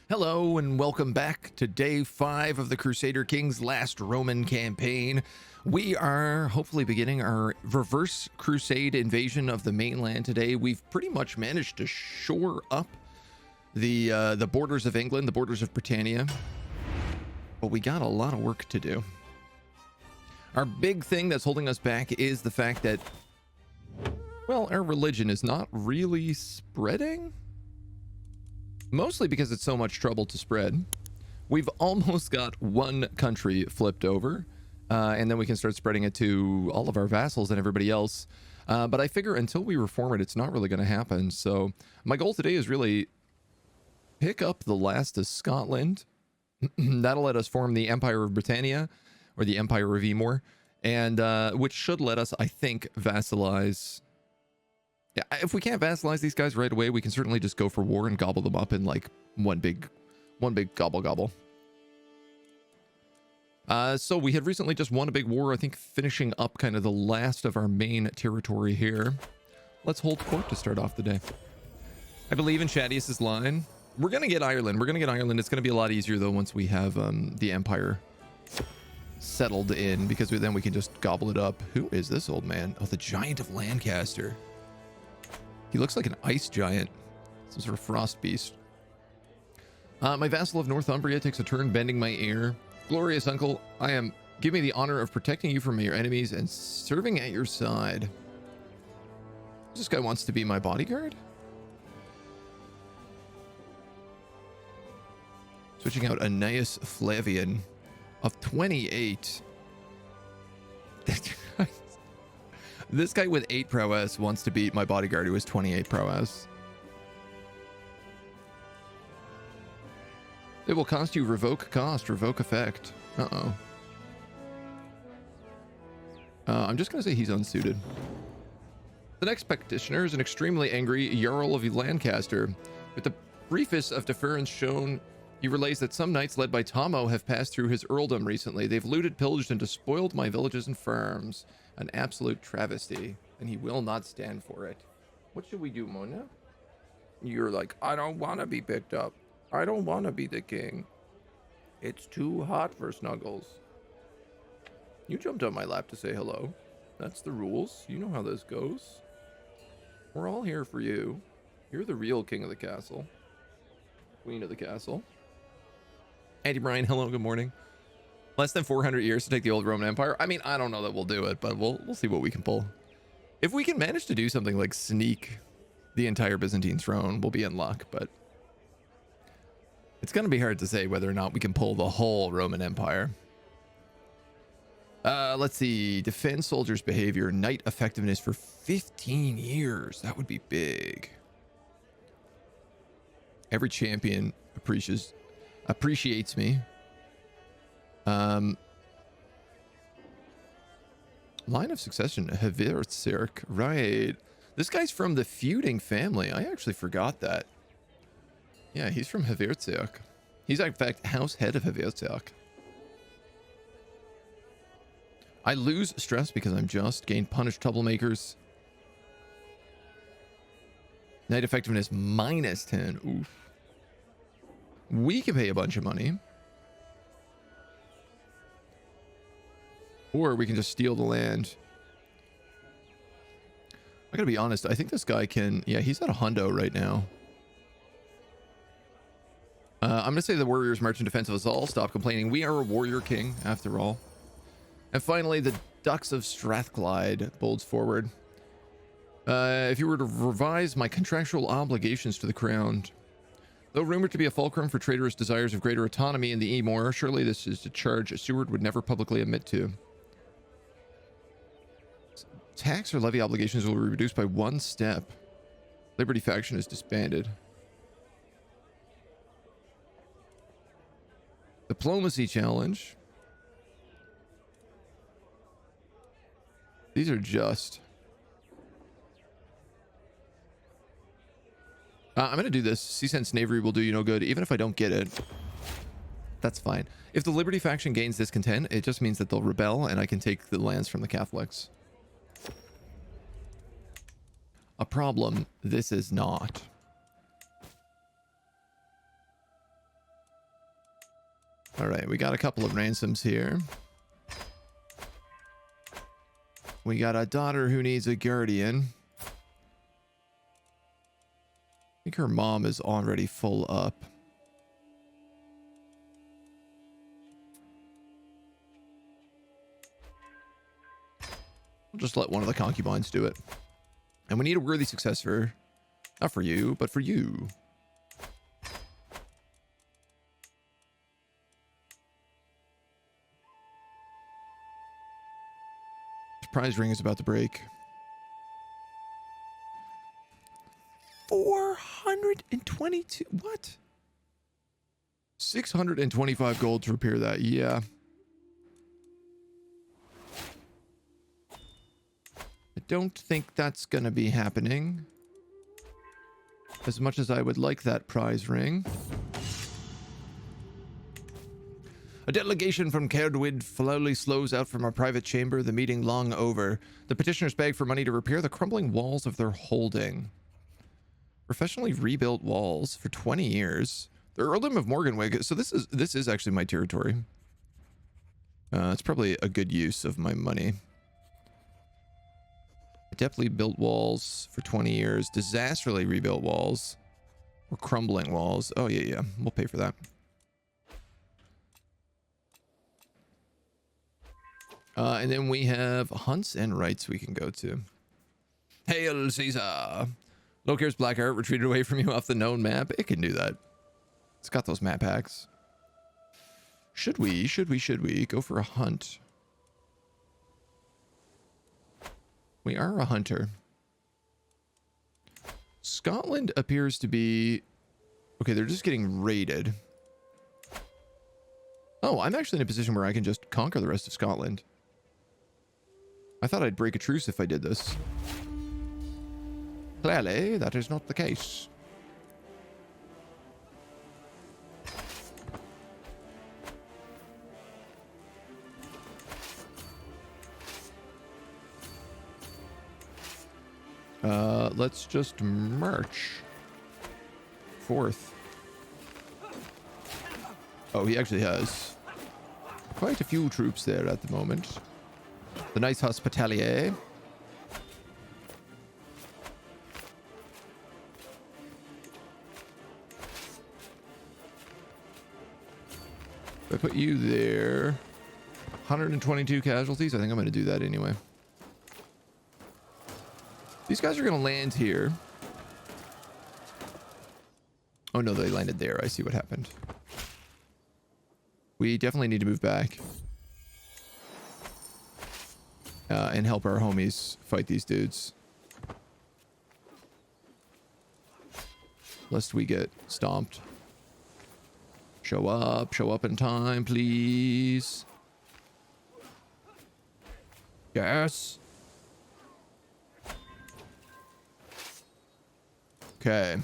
Hello and welcome back to day 5 of the Crusader Kings last Roman campaign. We are hopefully beginning our reverse crusade invasion of the mainland today. We've pretty much managed to shore up the borders of England, the borders of Brittania, but we got a lot of work to do. Our big thing that's holding us back is the fact that, well, our religion is not really spreading. Mostly because it's so much trouble to spread. We've almost got one country flipped over, and then we can start spreading it to all of our vassals and everybody else. But I figure until we reform it, it's not really going to happen. So my goal today is really pick up the last of Scotland. That'll let us form the Empire of Brittania, or the Empire of Emor, and which should let us, I think, vassalize. Yeah, if we can't vassalize these guys right away, we can certainly just go for war and gobble them up in like one big gobble. So we had recently just won a big war, I think finishing up kind of the last of our main territory here. Let's hold court to start off the day. I believe in Shadius's line. We're going to get Ireland. It's going to be a lot easier though once we have the Empire settled in, because then we can just gobble it up. Who is this old man? Oh, the Giant of Lancaster. He looks like an ice giant, some sort of frost beast. My vassal of Northumbria takes a turn bending my ear. Glorious uncle, give me the honor of protecting you from your enemies and serving at your side. This guy wants to be my bodyguard? Switching out Aeneas Flavian of 28. This guy with 8 prowess wants to beat my bodyguard who has 28 prowess. It will cost you revoke cost, revoke effect. I'm just going to say he's unsuited. The next practitioner is an extremely angry Jarl of Lancaster. With the briefest of deference shown, he relays that some knights led by Tomo have passed through his earldom recently. They've looted, pillaged, and despoiled my villages and farms. An absolute travesty, and he will not stand for it. What should we do, Mona? You're like, I don't want to be picked up. I don't want to be the king. It's too hot for snuggles. You jumped on my lap to say hello. That's the rules. You know how this goes. We're all here for you. You're the real king of the castle. Queen of the castle. Andy Bryan, hello, good morning. Less than 400 years to take the old Roman Empire. I mean, I don't know that we'll do it, but we'll see what we can pull. If we can manage to do something like sneak the entire Byzantine throne, we'll be in luck, but it's going to be hard to say whether or not we can pull the whole Roman Empire. Let's see. Defend soldiers' behavior. Knight effectiveness for 15 years. That would be big. Every champion appreciates me. Line of succession, Havirzirk, right. This guy's from the feuding family. I actually forgot that. Yeah, he's from Havirzirk. He's in fact house head of Havirzirk. I lose stress because I'm just gained punish troublemakers. Knight effectiveness minus 10. Oof. We can pay a bunch of money. Or we can just steal the land. I gotta be honest, I think this guy can... Yeah, he's at a hundo right now. I'm gonna say the warriors march in defense of us all. Stop complaining. We are a warrior king, after all. And finally, the Ducks of Strathclyde bolts forward. If you were to revise my contractual obligations to the crown... Though rumored to be a fulcrum for traitorous desires of greater autonomy in the Emor, surely this is a charge a Seward would never publicly admit to. Tax or levy obligations will be reduced by 1 step. Liberty faction is disbanded. Diplomacy challenge. These are just... I'm going to do this. Sea-Sense Knavery will do you no good, even if I don't get it. That's fine. If the Liberty faction gains discontent, it just means that they'll rebel, and I can take the lands from the Catholics. A problem this is not. All right, we got a couple of ransoms here. We got a daughter who needs a guardian. I think her mom is already full up. We'll just let one of the concubines do it. And we need a worthy successor. Not for you, but for you. Prize ring is about to break. 422. What? 625 gold to repair that. Yeah. I don't think that's gonna be happening. As much as I would like that prize ring. A delegation from Cerdwyd slowly slows out from our private chamber, the meeting long over. The petitioners beg for money to repair the crumbling walls of their holding. Professionally rebuilt walls for 20 years. The Earldom of Morganwig. So this is actually my territory. It's probably a good use of my money. Adeptly built walls for 20 years. Disastrously rebuilt walls. Or crumbling walls. Oh, yeah. We'll pay for that. And then we have hunts and rights we can go to. Hail Caesar! Locare's black art retreated away from you off the known map. It can do that. It's got those map hacks. Should we go for a hunt? We are a hunter. Scotland appears to be... Okay, they're just getting raided. Oh, I'm actually in a position where I can just conquer the rest of Scotland. I thought I'd break a truce if I did this. Clearly, that is not the case. Let's just march forth. Oh, he actually has quite a few troops there at the moment. The nice hospitalier. If I put you there, 122 casualties. I think I'm going to do that anyway. These guys are going to land here. Oh no, they landed there. I see what happened. We definitely need to move back. And help our homies fight these dudes. Lest we get stomped. Show up in time, please. Yes. Okay.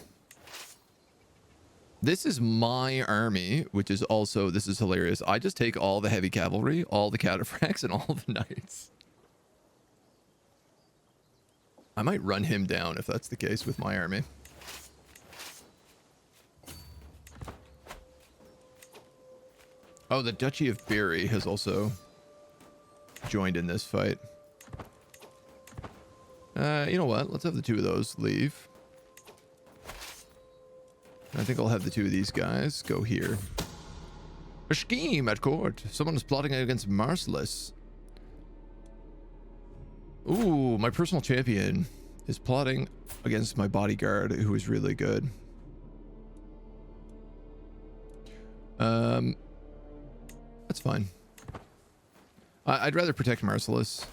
This is my army, which is also, this is hilarious. I just take all the heavy cavalry, all the cataphracts, and all the knights. I might run him down if that's the case with my army. Oh, the Duchy of Berry has also joined in this fight. You know what? Let's have the two of those leave. I think I'll have the two of these guys go here. A scheme at court. Someone is plotting against Marcellus. Ooh, my personal champion is plotting against my bodyguard, who is really good. That's fine. I'd rather protect Marcellus.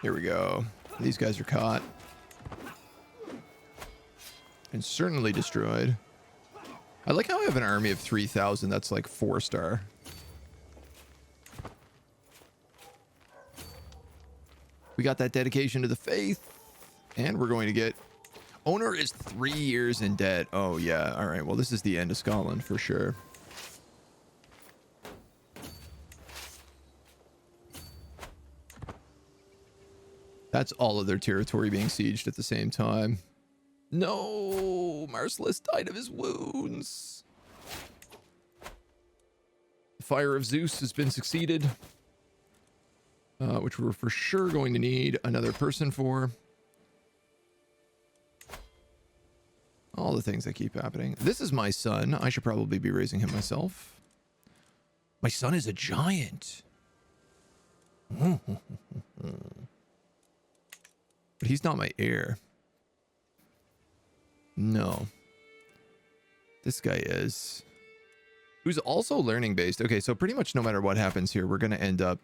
Here we go. These guys are caught. And certainly destroyed. I like how I have an army of 3,000. That's like 4-star. We got that dedication to the faith. And we're going to get... Owner is 3 years in debt. Oh, yeah. All right. Well, this is the end of Scotland for sure. That's all of their territory being sieged at the same time. No, Marcellus died of his wounds. The Fire of Zeus has been succeeded, which we're for sure going to need another person for. All the things that keep happening. This is my son. I should probably be raising him myself. My son is a giant. But he's not my heir. No. This guy is. Who's also learning based. Okay, so pretty much no matter what happens here, we're going to end up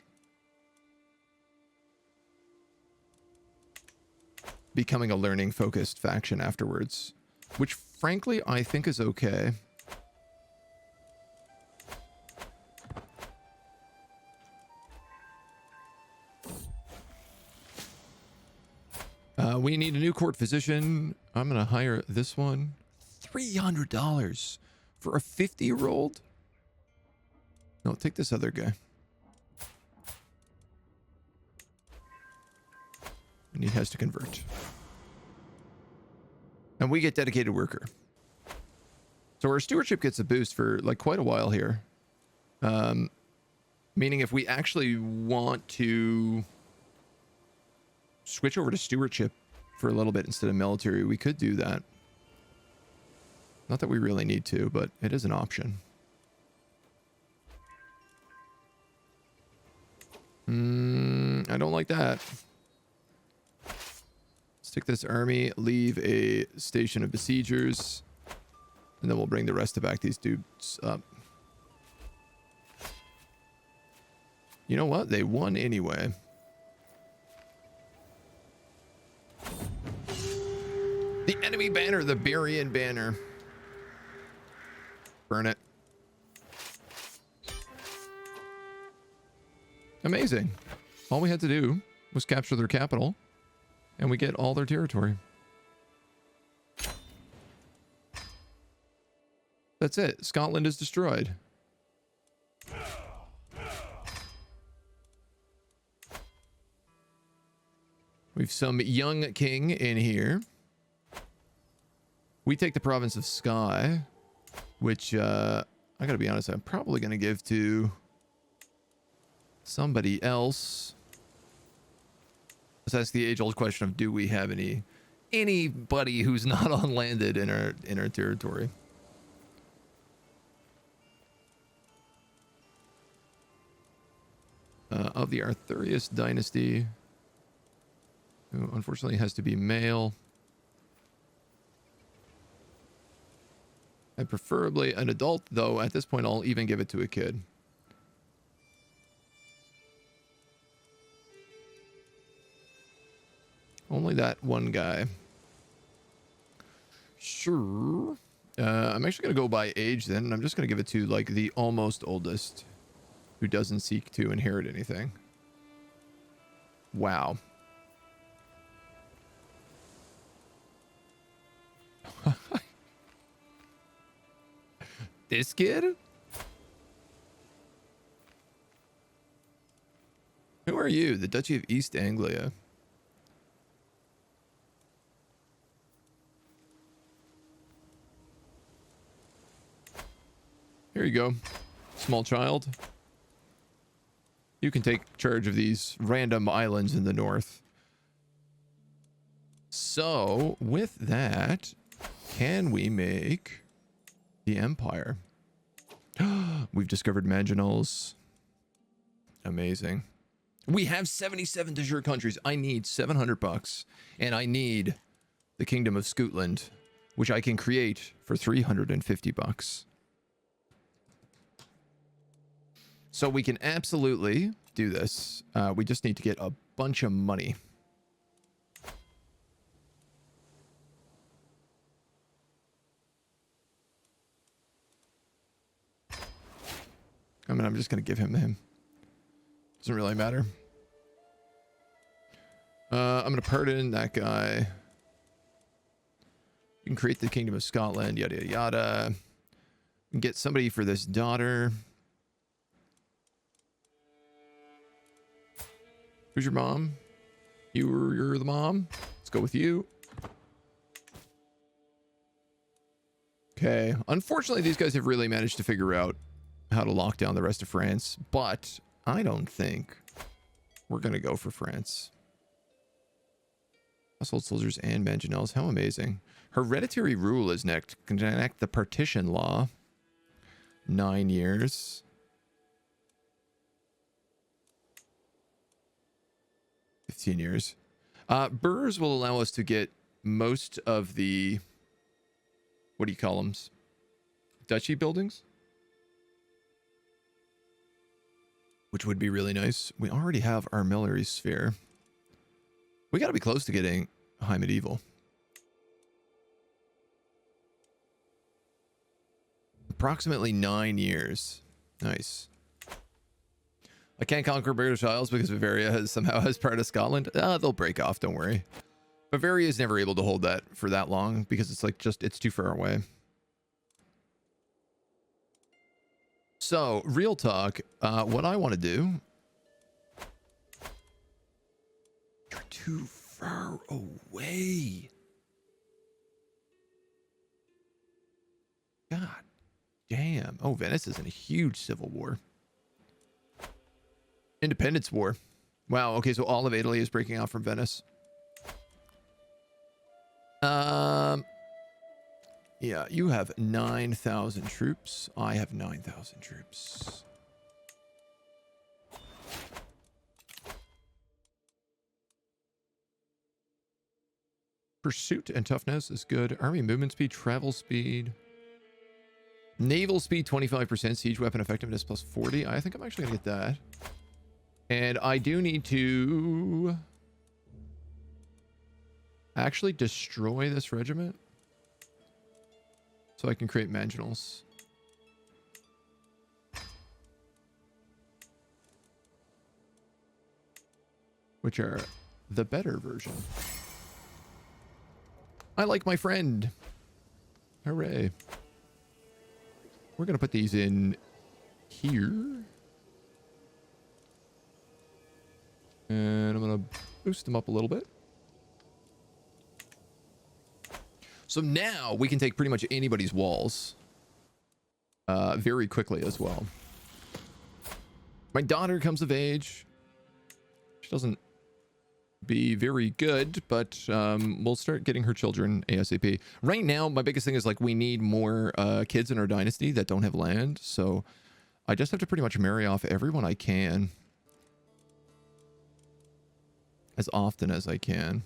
becoming a learning focused faction afterwards, which frankly I think is okay. We need a new court physician. I'm going to hire this one. $300 for a 50-year-old? No, take this other guy. And he has to convert. And we get dedicated worker. So our stewardship gets a boost for like quite a while here. Meaning if we actually want to switch over to stewardship for a little bit instead of military, we could do that. Not that we really need to, but it is an option. I don't like that. Let's take this army, leave a station of besiegers, and then we'll bring the rest of back these dudes up. You know what? They won anyway. The enemy banner, the Barian banner. Burn it. Amazing. All we had to do was capture their capital, and we get all their territory. That's it. Scotland is destroyed. We've some young king in here. We take the province of Skye, which I gotta be honest, I'm probably gonna give to somebody else. So that's the age-old question of, do we have anybody who's not on landed in our territory? Of the Arthurius dynasty, who unfortunately has to be male. And preferably an adult, though at this point I'll even give it to a kid. Only that one guy. Sure. I'm actually going to go by age then, and I'm just going to give it to like the almost oldest who doesn't seek to inherit anything. Wow. This kid? Who are you? The Duchy of East Anglia. Here you go, small child. You can take charge of these random islands in the north. So, with that, can we make the empire? We've discovered Maginals. Amazing. We have 77 de jure countries. I need $700, and I need the Kingdom of Scotland, which I can create for $350. So we can absolutely do this. We just need to get a bunch of money. I mean, I'm just going to give him to him. Doesn't really matter. I'm going to pardon that guy. We can create the Kingdom of Scotland, yada, yada, yada. We can get somebody for this daughter. Who's your mom? You're the mom. Let's go with you. Okay. Unfortunately, these guys have really managed to figure out how to lock down the rest of France, but I don't think we're going to go for France. Household soldiers and mangonels. How amazing. Hereditary rule is next. Can enact the partition law. 9 years. $15 years. Burrs will allow us to get most of the, what do you call them? Duchy buildings? Which would be really nice. We already have our Armillary Sphere. We got to be close to getting High Medieval. Approximately 9 years. Nice. I can't conquer British Isles because Bavaria somehow has part of Scotland. They'll break off, don't worry. Bavaria is never able to hold that for that long because it's like it's too far away. So, real talk, what I want to do... You're too far away. God damn. Oh, Venice is in a huge civil war. Independence War. Wow, okay, so all of Italy is breaking off from Venice. Yeah, you have 9,000 troops. I have 9,000 troops. Pursuit and toughness is good. Army movement speed, travel speed. Naval speed, 25%. Siege weapon effectiveness plus 40. I think I'm actually going to get that. And I do need to actually destroy this regiment so I can create mangonels. Which are the better version. I like my friend. Hooray. We're going to put these in here. And I'm going to boost them up a little bit. So now we can take pretty much anybody's walls very quickly as well. My daughter comes of age. She doesn't be very good, but we'll start getting her children ASAP. Right now, my biggest thing is like we need more kids in our dynasty that don't have land. So I just have to pretty much marry off everyone I can as often as I can.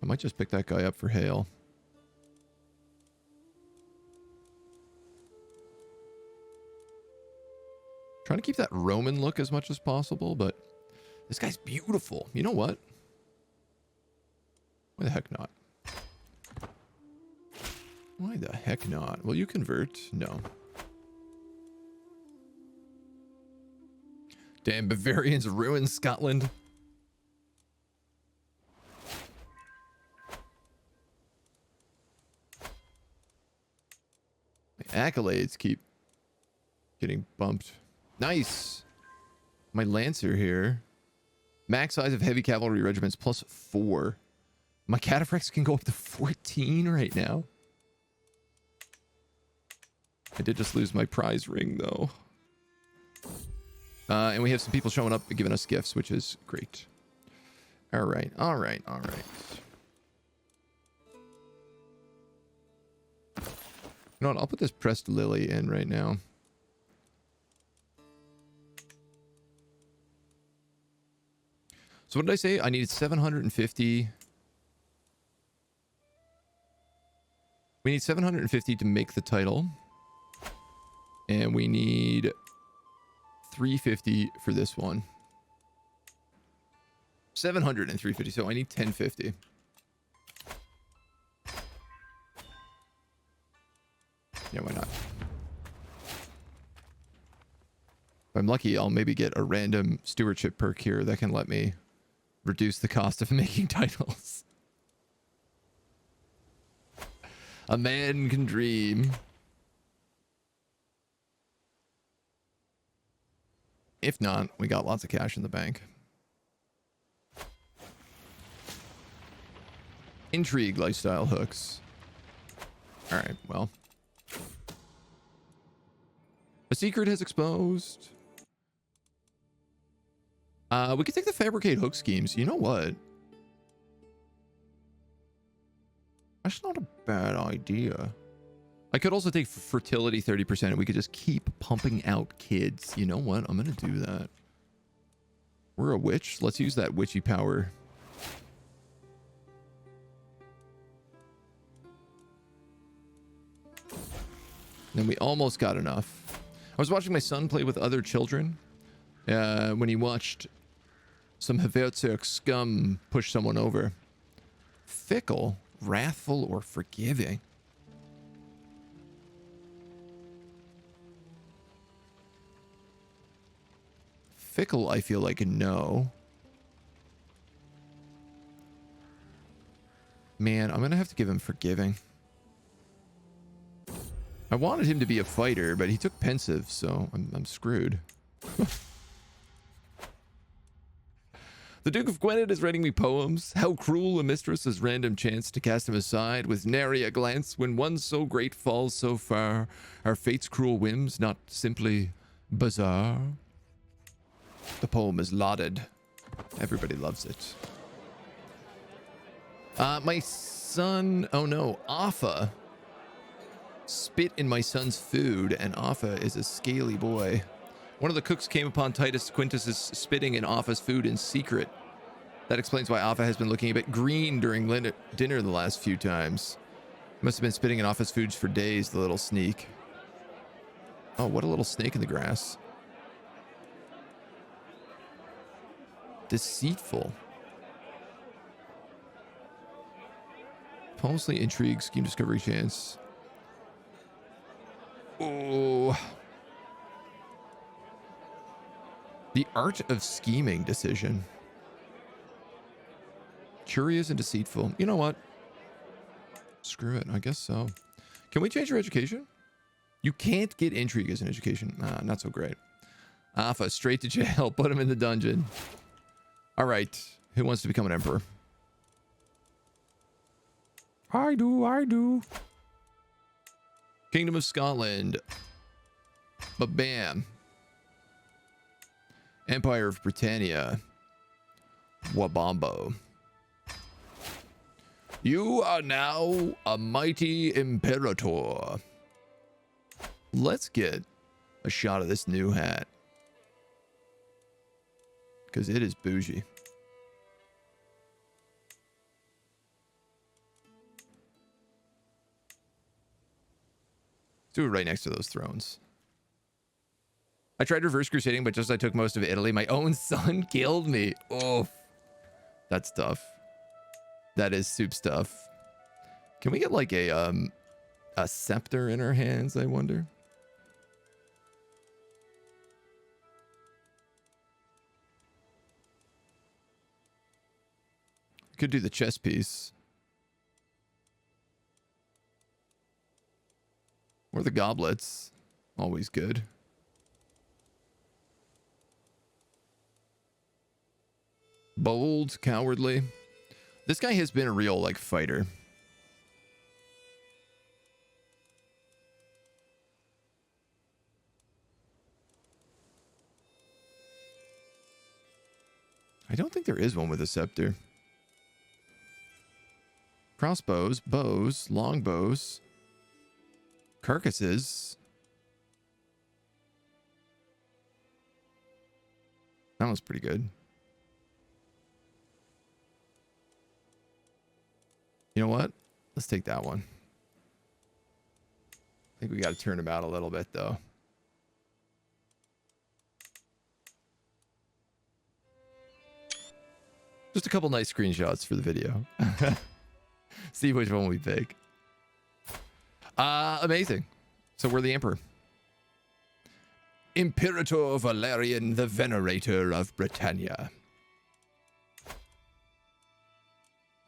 I might just pick that guy up for Hale. Trying to keep that Roman look as much as possible, but this guy's beautiful. You know what? Why the heck not? Why the heck not? Will you convert? No. Damn, Bavarians ruined Scotland. Accolades keep getting bumped. Nice. My Lancer here. Max size of heavy cavalry regiments plus 4. My Cataphracts can go up to 14 right now. I did just lose my prize ring though. And we have some people showing up and giving us gifts, which is great. All right, all right, all right. You know what? I'll put this pressed lily in right now. So what did I say? I needed 750. We need 750 to make the title. And we need 350 for this one. 700 and 350. So I need 1050. Yeah, why not? If I'm lucky, I'll maybe get a random stewardship perk here that can let me reduce the cost of making titles. A man can dream. If not, we got lots of cash in the bank. Intrigue lifestyle hooks. All right, well. A secret has exposed. We could take the fabricate hook schemes. You know what? That's not a bad idea. I could also take fertility 30% and we could just keep pumping out kids. You know what? I'm going to do that. We're a witch. Let's use that witchy power. Then we almost got enough. I was watching my son play with other children when he watched some Havertzerk scum push someone over. Fickle, wrathful, or forgiving? Fickle, I feel like no. Man, I'm gonna have to give him forgiving. I wanted him to be a fighter, but he took pensive, so I'm screwed. The Duke of Gwynedd is writing me poems. How cruel a mistress's random chance to cast him aside with nary a glance when one so great falls so far. Are fate's cruel whims not simply bizarre? The poem is lauded. Everybody loves it. My son... Oh no, Affa spit in my son's food, and Affa is a scaly boy. One of the cooks came upon Titus Quintus's spitting in Affa's food in secret. That explains why Affa has been looking a bit green during dinner the last few times. Must have been spitting in Affa's foods for days, the little sneak. Oh, what a little snake in the grass. Deceitful. Mostly intrigue, scheme, discovery, chance. Oh. The art of scheming, decision. Curious and deceitful. You know what? Screw it. I guess so. Can we change your education? You can't get intrigue as an education. Not so great. Alpha, straight to jail. Put him in the dungeon. All right. Who wants to become an emperor? I do. Kingdom of Scotland. Ba-bam. Empire of Brittania. Wabombo. You are now a mighty imperator. Let's get a shot of this new hat. Because it is bougie. Do it right next to those thrones. I tried reverse crusading, but just as I took most of Italy, my own son killed me. Oh, that's tough. That is soup stuff. Can we get like a scepter in our hands, I wonder? Could do the chess piece. Or the goblets. Always good. Bold, cowardly. This guy has been a real, like, fighter. I don't think there is one with a scepter. Crossbows, bows, longbows, carcasses. That one's pretty good. You know what? Let's take that one. I think we got to turn him out a little bit, though. Just a couple nice screenshots for the video. See which one we pick. Amazing. So we're the Emperor. Imperator Valerian, the Venerator of Brittania.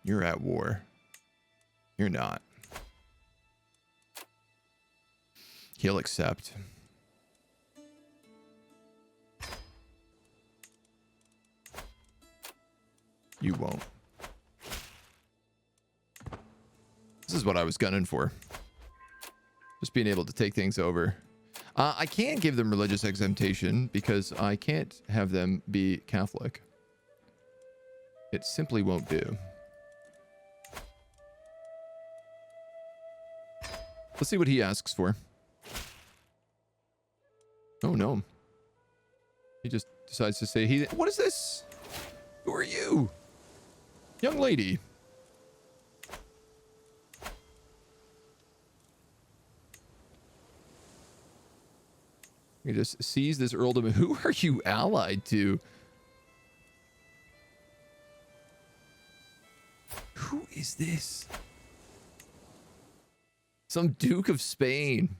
You're at war. You're not. He'll accept. You won't. is what I was gunning for. Just being able to take things over. I can't give them religious exemption because I can't have them be Catholic. It simply won't do. Let's see what he asks for. Oh, no. He just decides to say he... What is this? Who are you? Young lady. He just sees this earldom. Who are you allied to? Who is this? Some Duke of Spain.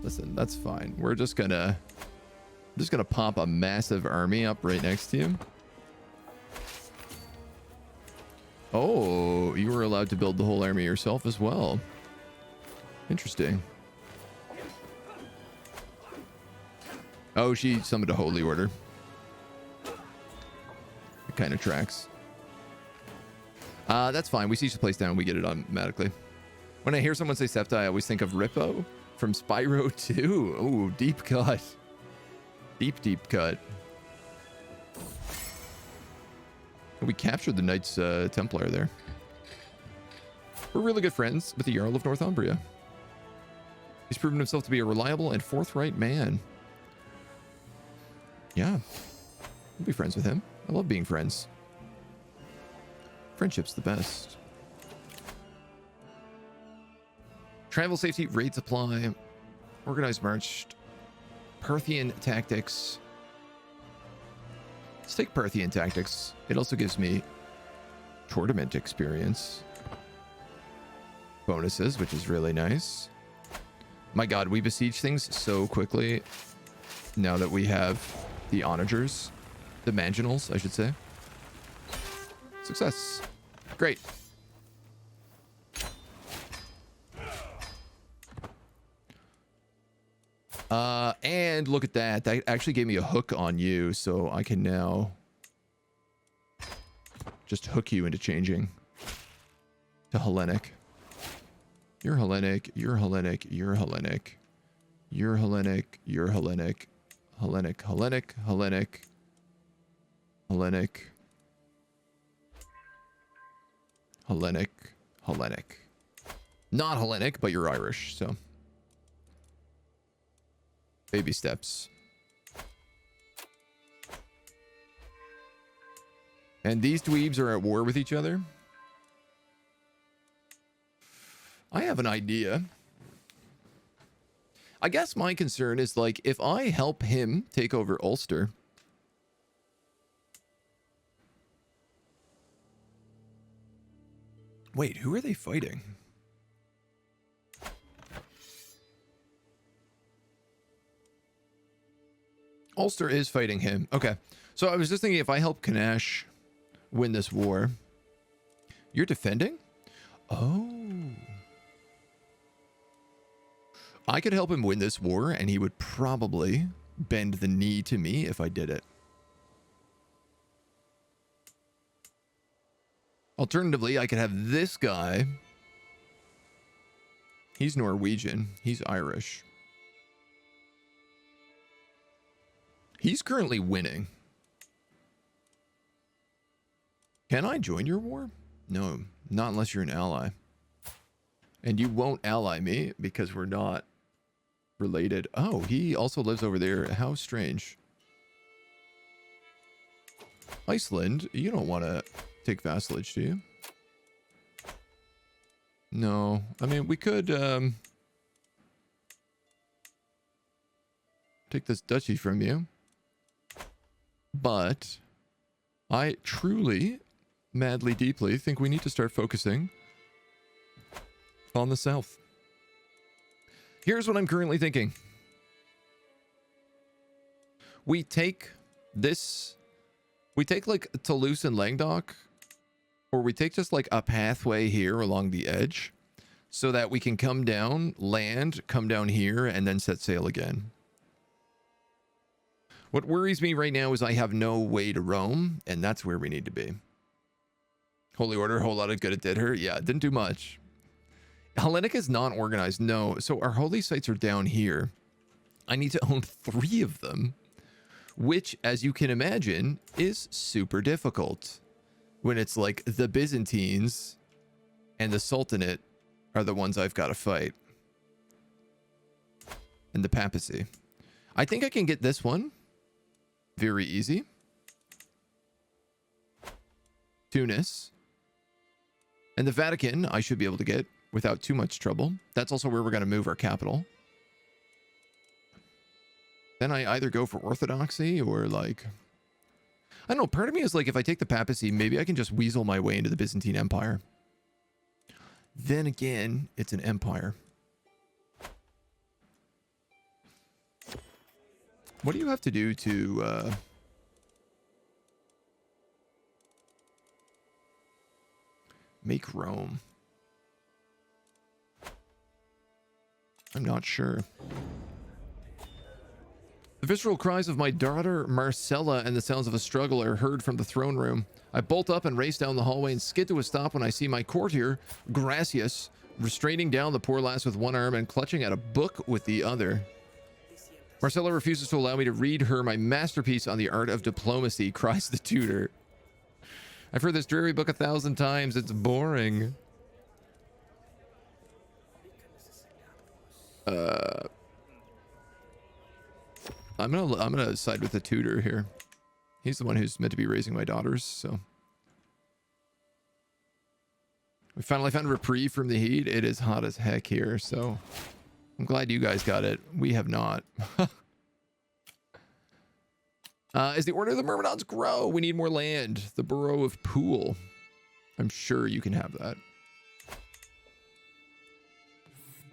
Listen, that's fine. We're just gonna pop a massive army up right next to you. Oh, you were allowed to build the whole army yourself as well. Interesting. Oh, she summoned a holy order. It kind of tracks. That's fine. We siege the place down. We get it automatically. When I hear someone say Septi, I always think of Rippo from Spyro 2. Oh, deep cut. Deep, deep cut. We captured the Knights Templar there. We're really good friends with the Jarl of Northumbria. He's proven himself to be a reliable and forthright man. Yeah. We'll be friends with him. I love being friends. Friendship's the best. Travel safety, raid supply, organized march, Parthian tactics. Let's take Parthian tactics. It also gives me tournament experience bonuses, which is really nice. My god, we besiege things so quickly now that we have the onagers, the manginals, I should say. Success. Great. And look at that. That actually gave me a hook on you, so I can now just hook you into changing to Hellenic. You're Hellenic, you're Hellenic, you're Hellenic. You're Hellenic, you're Hellenic. Hellenic, Hellenic, Hellenic. Hellenic. Hellenic, Hellenic. Not Hellenic, but you're Irish, so. Baby steps. And these dweebs are at war with each other. I have an idea. I guess my concern is, like, if I help him take over Ulster. Wait, who are they fighting? Ulster is fighting him. Okay. So I was just thinking, if I help Kanash win this war. You're defending? Oh. I could help him win this war, and he would probably bend the knee to me if I did it. Alternatively, I could have this guy. He's Norwegian. He's Irish. He's currently winning. Can I join your war? No, not unless you're an ally. And you won't ally me because we're not related. Oh, he also lives over there. How strange. Iceland, you don't want to take vassalage, do you? No. I mean, we could take this duchy from you. But I truly, madly, deeply think we need to start focusing on the south. Here's what I'm currently thinking. We take this... We take, like, Toulouse and Languedoc, or we take just, like, a pathway here along the edge so that we can come down, land, come down here, and then set sail again. What worries me right now is I have no way to roam, and that's where we need to be. Holy Order, a whole lot of good it did her. Yeah, it didn't do much. Hellenic is non-organized. No. So our holy sites are down here. I need to own 3 of them, which, as you can imagine, is super difficult when it's like the Byzantines and the Sultanate are the ones I've got to fight. And the papacy. I think I can get this one. Very easy. Tunis. And the Vatican, I should be able to get without too much trouble. That's also where we're going to move our capital. Then I either go for orthodoxy or like... I don't know, part of me is like, if I take the papacy, maybe I can just weasel my way into the Byzantine Empire. Then again, it's an empire. What do you have to do to... make Rome? I'm not sure. The visceral cries of my daughter Marcella and the sounds of a struggle are heard from the throne room. I bolt up and race down the hallway and skid to a stop when I see my courtier, Gracius, restraining down the poor lass with one arm and clutching at a book with the other. Marcella refuses to allow me to read her my masterpiece on the art of diplomacy, cries the tutor. I've heard this dreary book 1,000 times. It's boring. I'm gonna side with the tutor here. He's the one who's meant to be raising my daughters, so. We finally found a reprieve from the heat. It is hot as heck here, so I'm glad you guys got it. We have not. As the Order of the Myrmidons grow, we need more land. The Borough of Pool. I'm sure you can have that.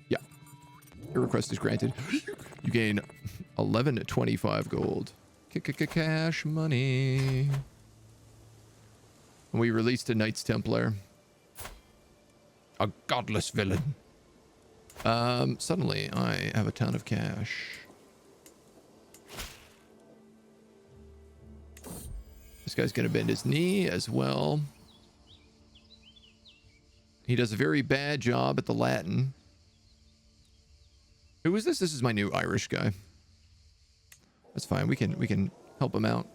Yeah. Your request is granted. You gain 1125 gold. Cash money. And we released a Knights Templar. A godless villain. Suddenly, I have a ton of cash. This guy's gonna bend his knee as well. He does a very bad job at the Latin. Who is this? This is my new Irish guy. That's fine. We can help him out.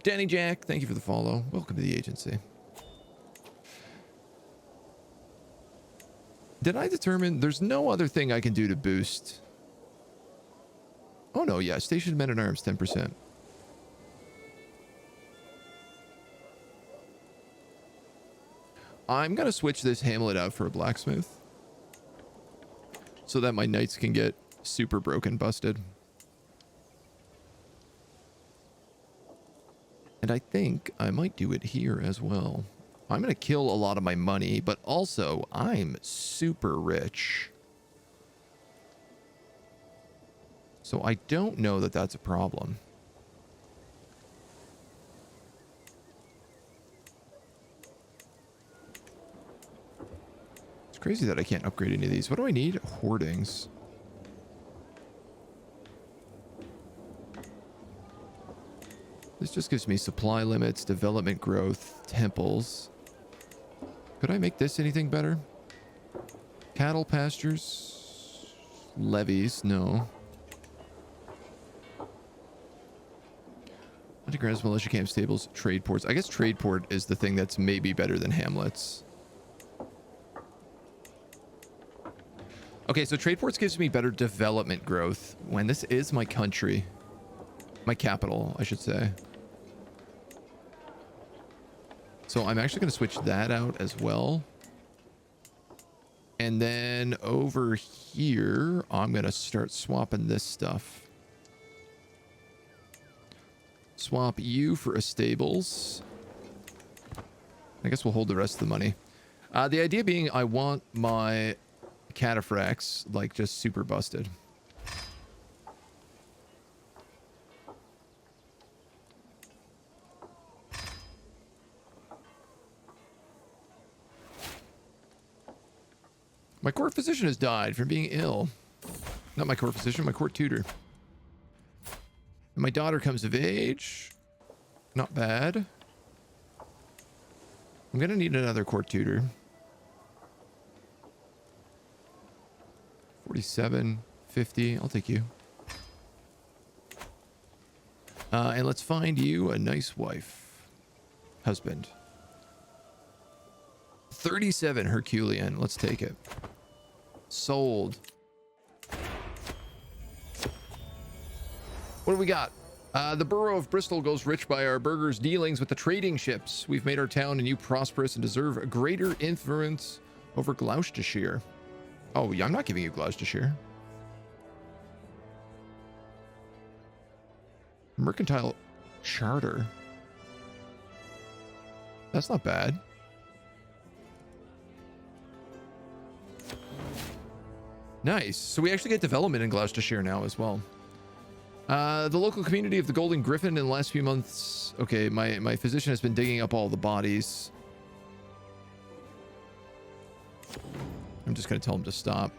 Danny Jack, thank you for the follow. Welcome to the agency. Did I determine there's no other thing I can do to boost? Oh no, yeah, stationed men at arms 10%. I'm gonna switch this Hamlet out for a blacksmith so that my knights can get super broken busted. And I think I might do it here as well. I'm gonna kill a lot of my money, but also I'm super rich. So I don't know that that's a problem. It's crazy that I can't upgrade any of these. What do I need? Hoardings. This just gives me supply limits, development growth, temples. Could I make this anything better? Cattle pastures, levies, no. Underground militia camp stables, trade ports. I guess trade port is the thing that's maybe better than hamlets. Okay, so trade ports gives me better development growth when this is my country. My capital, I should say. So I'm actually going to switch that out as well. And then over here, I'm going to start swapping this stuff. Swap you for a stables. I guess we'll hold the rest of the money. The idea being I want my cataphracts like just super busted. My court physician has died from being ill. Not my court physician, my court tutor. And my daughter comes of age. Not bad. I'm gonna need another court tutor. 47, 50. I'll take you. And let's find you a nice wife. Husband. 37 Herculean. Let's take it. Sold. What do we got? The borough of Bristol goes rich by our burghers' dealings with the trading ships. We've made our town a new prosperous and deserve a greater influence over Gloucestershire. Oh, yeah, I'm not giving you Gloucestershire. Mercantile charter. That's not bad. Nice. So we actually get development in Gloucestershire now as well. The local community of the Golden Griffin in the last few months. Okay, my physician has been digging up all the bodies. I'm just going to tell him to stop.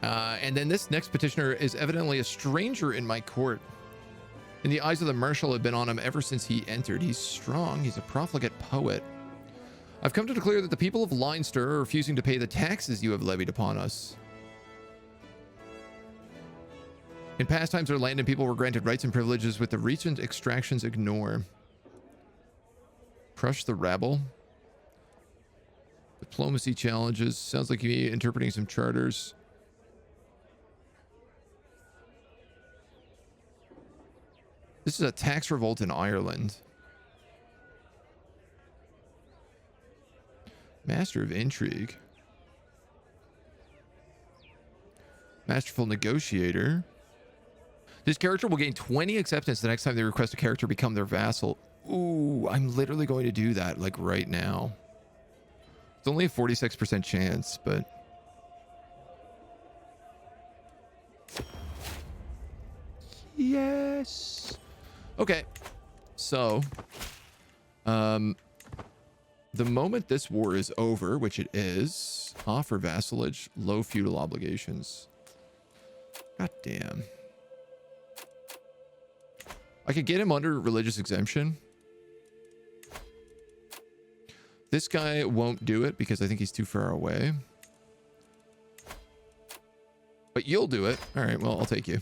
And then this next petitioner is evidently a stranger in my court. And the eyes of the marshal have been on him ever since he entered. He's strong. He's a profligate poet. I've come to declare that the people of Leinster are refusing to pay the taxes you have levied upon us. In past times, our land and people were granted rights and privileges with the recent extractions ignore. Crush the rabble. Diplomacy challenges. Sounds like you're interpreting some charters. This is a tax revolt in Ireland. Master of intrigue. Masterful negotiator. This character will gain 20 acceptance the next time they request a character become their vassal. Ooh, I'm literally going to do that like right now. It's only a 46% chance, but... Yes. Okay. So, the moment this war is over, which it is, offer vassalage, low feudal obligations. God damn. I could get him under religious exemption. This guy won't do it because I think he's too far away. But you'll do it. All right, well, I'll take you.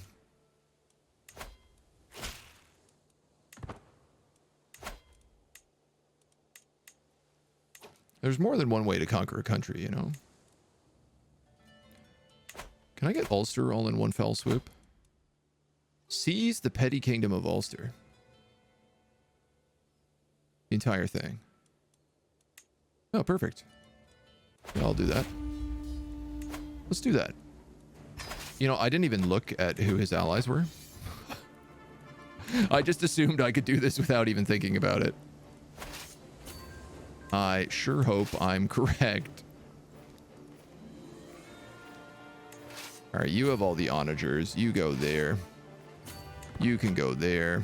There's more than one way to conquer a country, you know? Can I get Ulster all in one fell swoop? Seize the petty kingdom of Ulster. The entire thing. Oh, perfect. Yeah, I'll do that. Let's do that. You know, I didn't even look at who his allies were. I just assumed I could do this without even thinking about it. I sure hope I'm correct. All right, you have all the onagers. You go there. You can go there.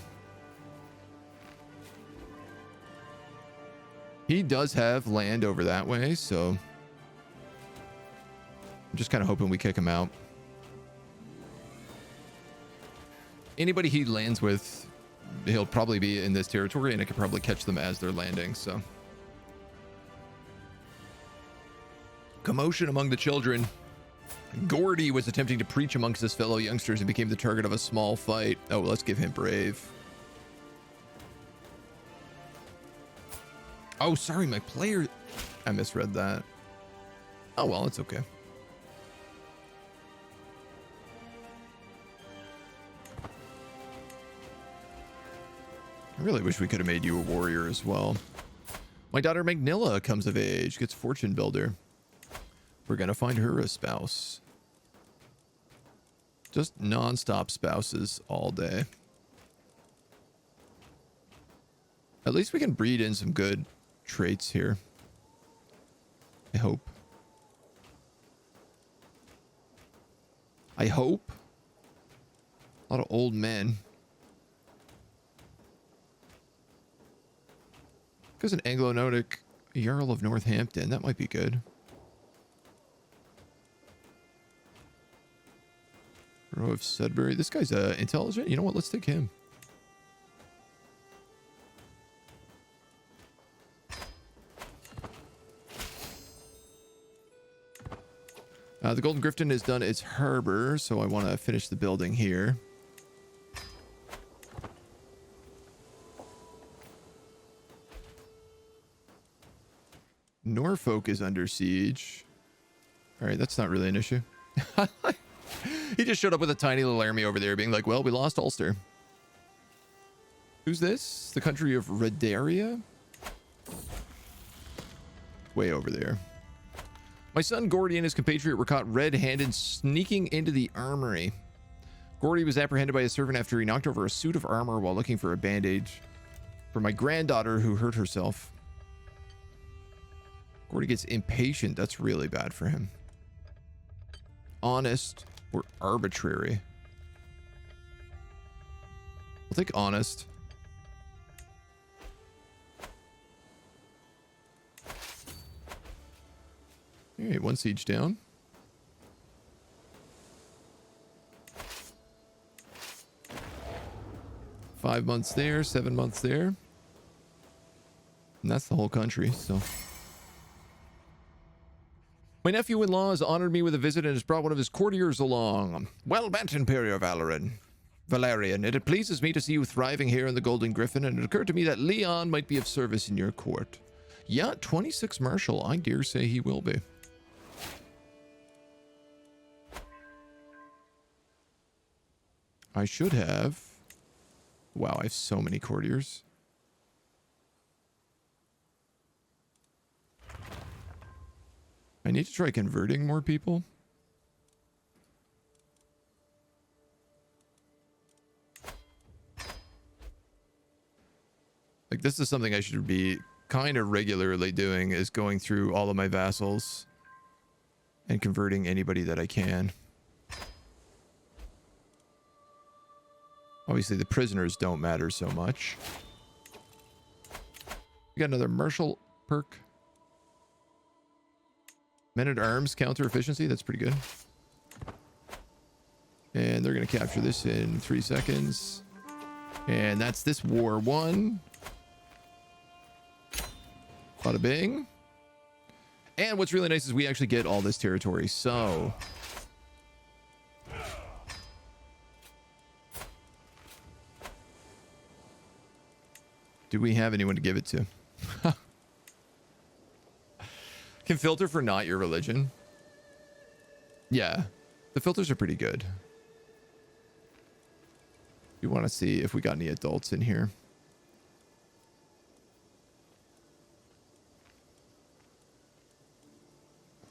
He does have land over that way, so I'm just kind of hoping we kick him out. Anybody he lands with, he'll probably be in this territory, and I could probably catch them as they're landing, so. Commotion among the children. Gordy was attempting to preach amongst his fellow youngsters and became the target of a small fight. Oh, well, let's give him brave. Oh, sorry, my player... I misread that. Oh, well, it's okay. I really wish we could have made you a warrior as well. My daughter Magnilla comes of age, gets fortune builder. We're gonna find her a spouse. Just non-stop spouses all day. At least we can breed in some good traits here. I hope. I hope. A lot of old men. Because an Anglo-Nordic Jarl of Northampton, that might be good. Row of Sudbury. This guy's intelligent. You know what? Let's take him. The Golden Griffin has done its harbor, so I want to finish the building here. Norfolk is under siege. All right, that's not really an issue. He just showed up with a tiny little army over there being like, well, we lost Ulster. Who's this? The country of Retake? Way over there. My son Gordy and his compatriot were caught red-handed sneaking into the armory. Gordy was apprehended by a servant after he knocked over a suit of armor while looking for a bandage for my granddaughter who hurt herself. Gordy gets impatient. That's really bad for him. Honest or arbitrary? I'll take honest. All right, one siege down. Five months there, 7 months there. And that's the whole country, so. My nephew-in-law has honored me with a visit and has brought one of his courtiers along. Well met, Imperial Valerian. It pleases me to see you thriving here in the Golden Griffin, and it occurred to me that Leon might be of service in your court. Yeah, 26 Marshal. I dare say he will be. I should have... Wow, I have so many courtiers. I need to try converting more people. Like, this is something I should be kind of regularly doing, is going through all of my vassals and converting anybody that I can. Obviously, the prisoners don't matter so much. We got another Marshal perk. Men-at-Arms counter efficiency. That's pretty good. And they're going to capture this in 3 seconds. And that's this war won. Bada bing. And what's really nice is we actually get all this territory. So... do we have anyone to give it to? Can filter for not your religion. Yeah, the filters are pretty good. You want to see if we got any adults in here.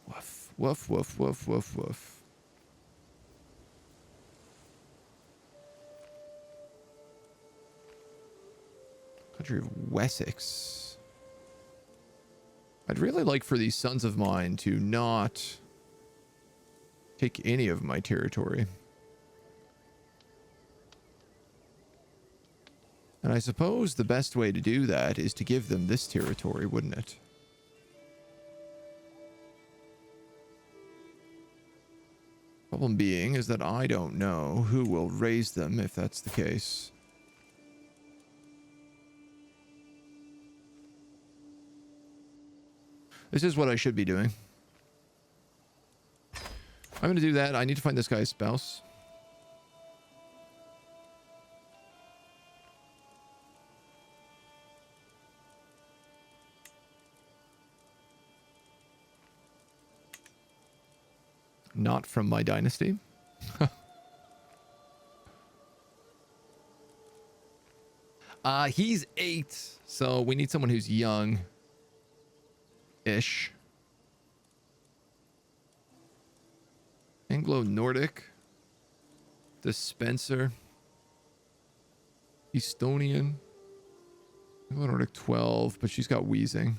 Woof, woof, woof, woof, woof, woof. Country of Wessex. I'd really like for these sons of mine to not take any of my territory. And I suppose the best way to do that is to give them this territory, wouldn't it? Problem being is that I don't know who will raise them if that's the case. This is what I should be doing. I'm going to do that. I need to find this guy's spouse. Not from my dynasty. He's 8, so we need someone who's young. Ish. Anglo-Nordic. Dispenser. Estonian. Anglo-Nordic 12, but she's got wheezing.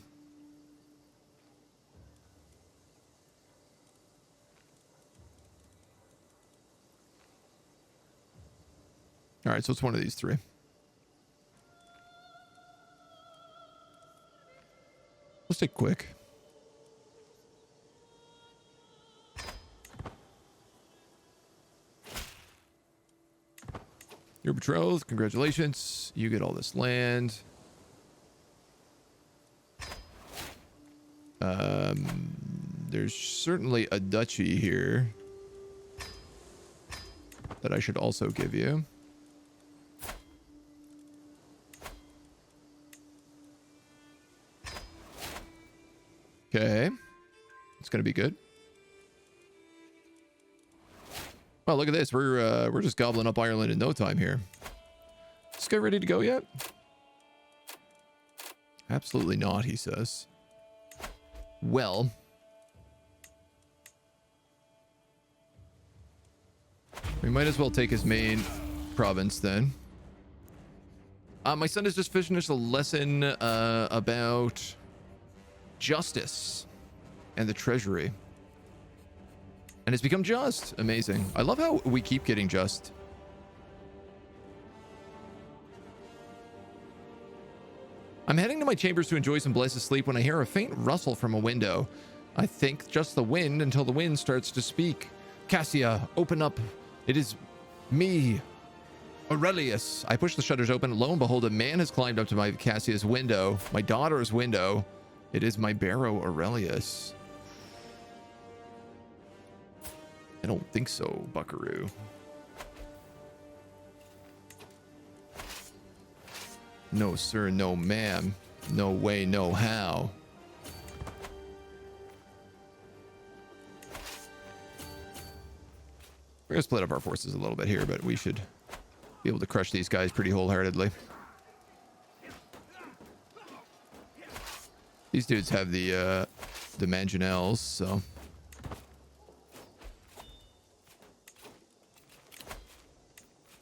All right, so it's one of these three. Let's take quick. You're betrothed. Congratulations. You get all this land. there's certainly a duchy here that I should also give you. Okay. It's going to be good. Well, look at this. We're just gobbling up Ireland in no time here. Is this guy ready to go yet? Absolutely not, he says. Well, we might as well take his main province then. My son has just finished a lesson about justice and the treasury. And it's become just. Amazing. I love how we keep getting just. I'm heading to my chambers to enjoy some blessed sleep when I hear a faint rustle from a window. I think just the wind until the wind starts to speak. Cassia, open up. It is me, Aurelius. I push the shutters open. Lo and behold, a man has climbed up to my Cassia's window, my daughter's window. It is my Barrow Aurelius. I don't think so, buckaroo. No, sir, no, ma'am. No way, no how. We're gonna split up our forces a little bit here, but we should be able to crush these guys pretty wholeheartedly. These dudes have the mangonels, so.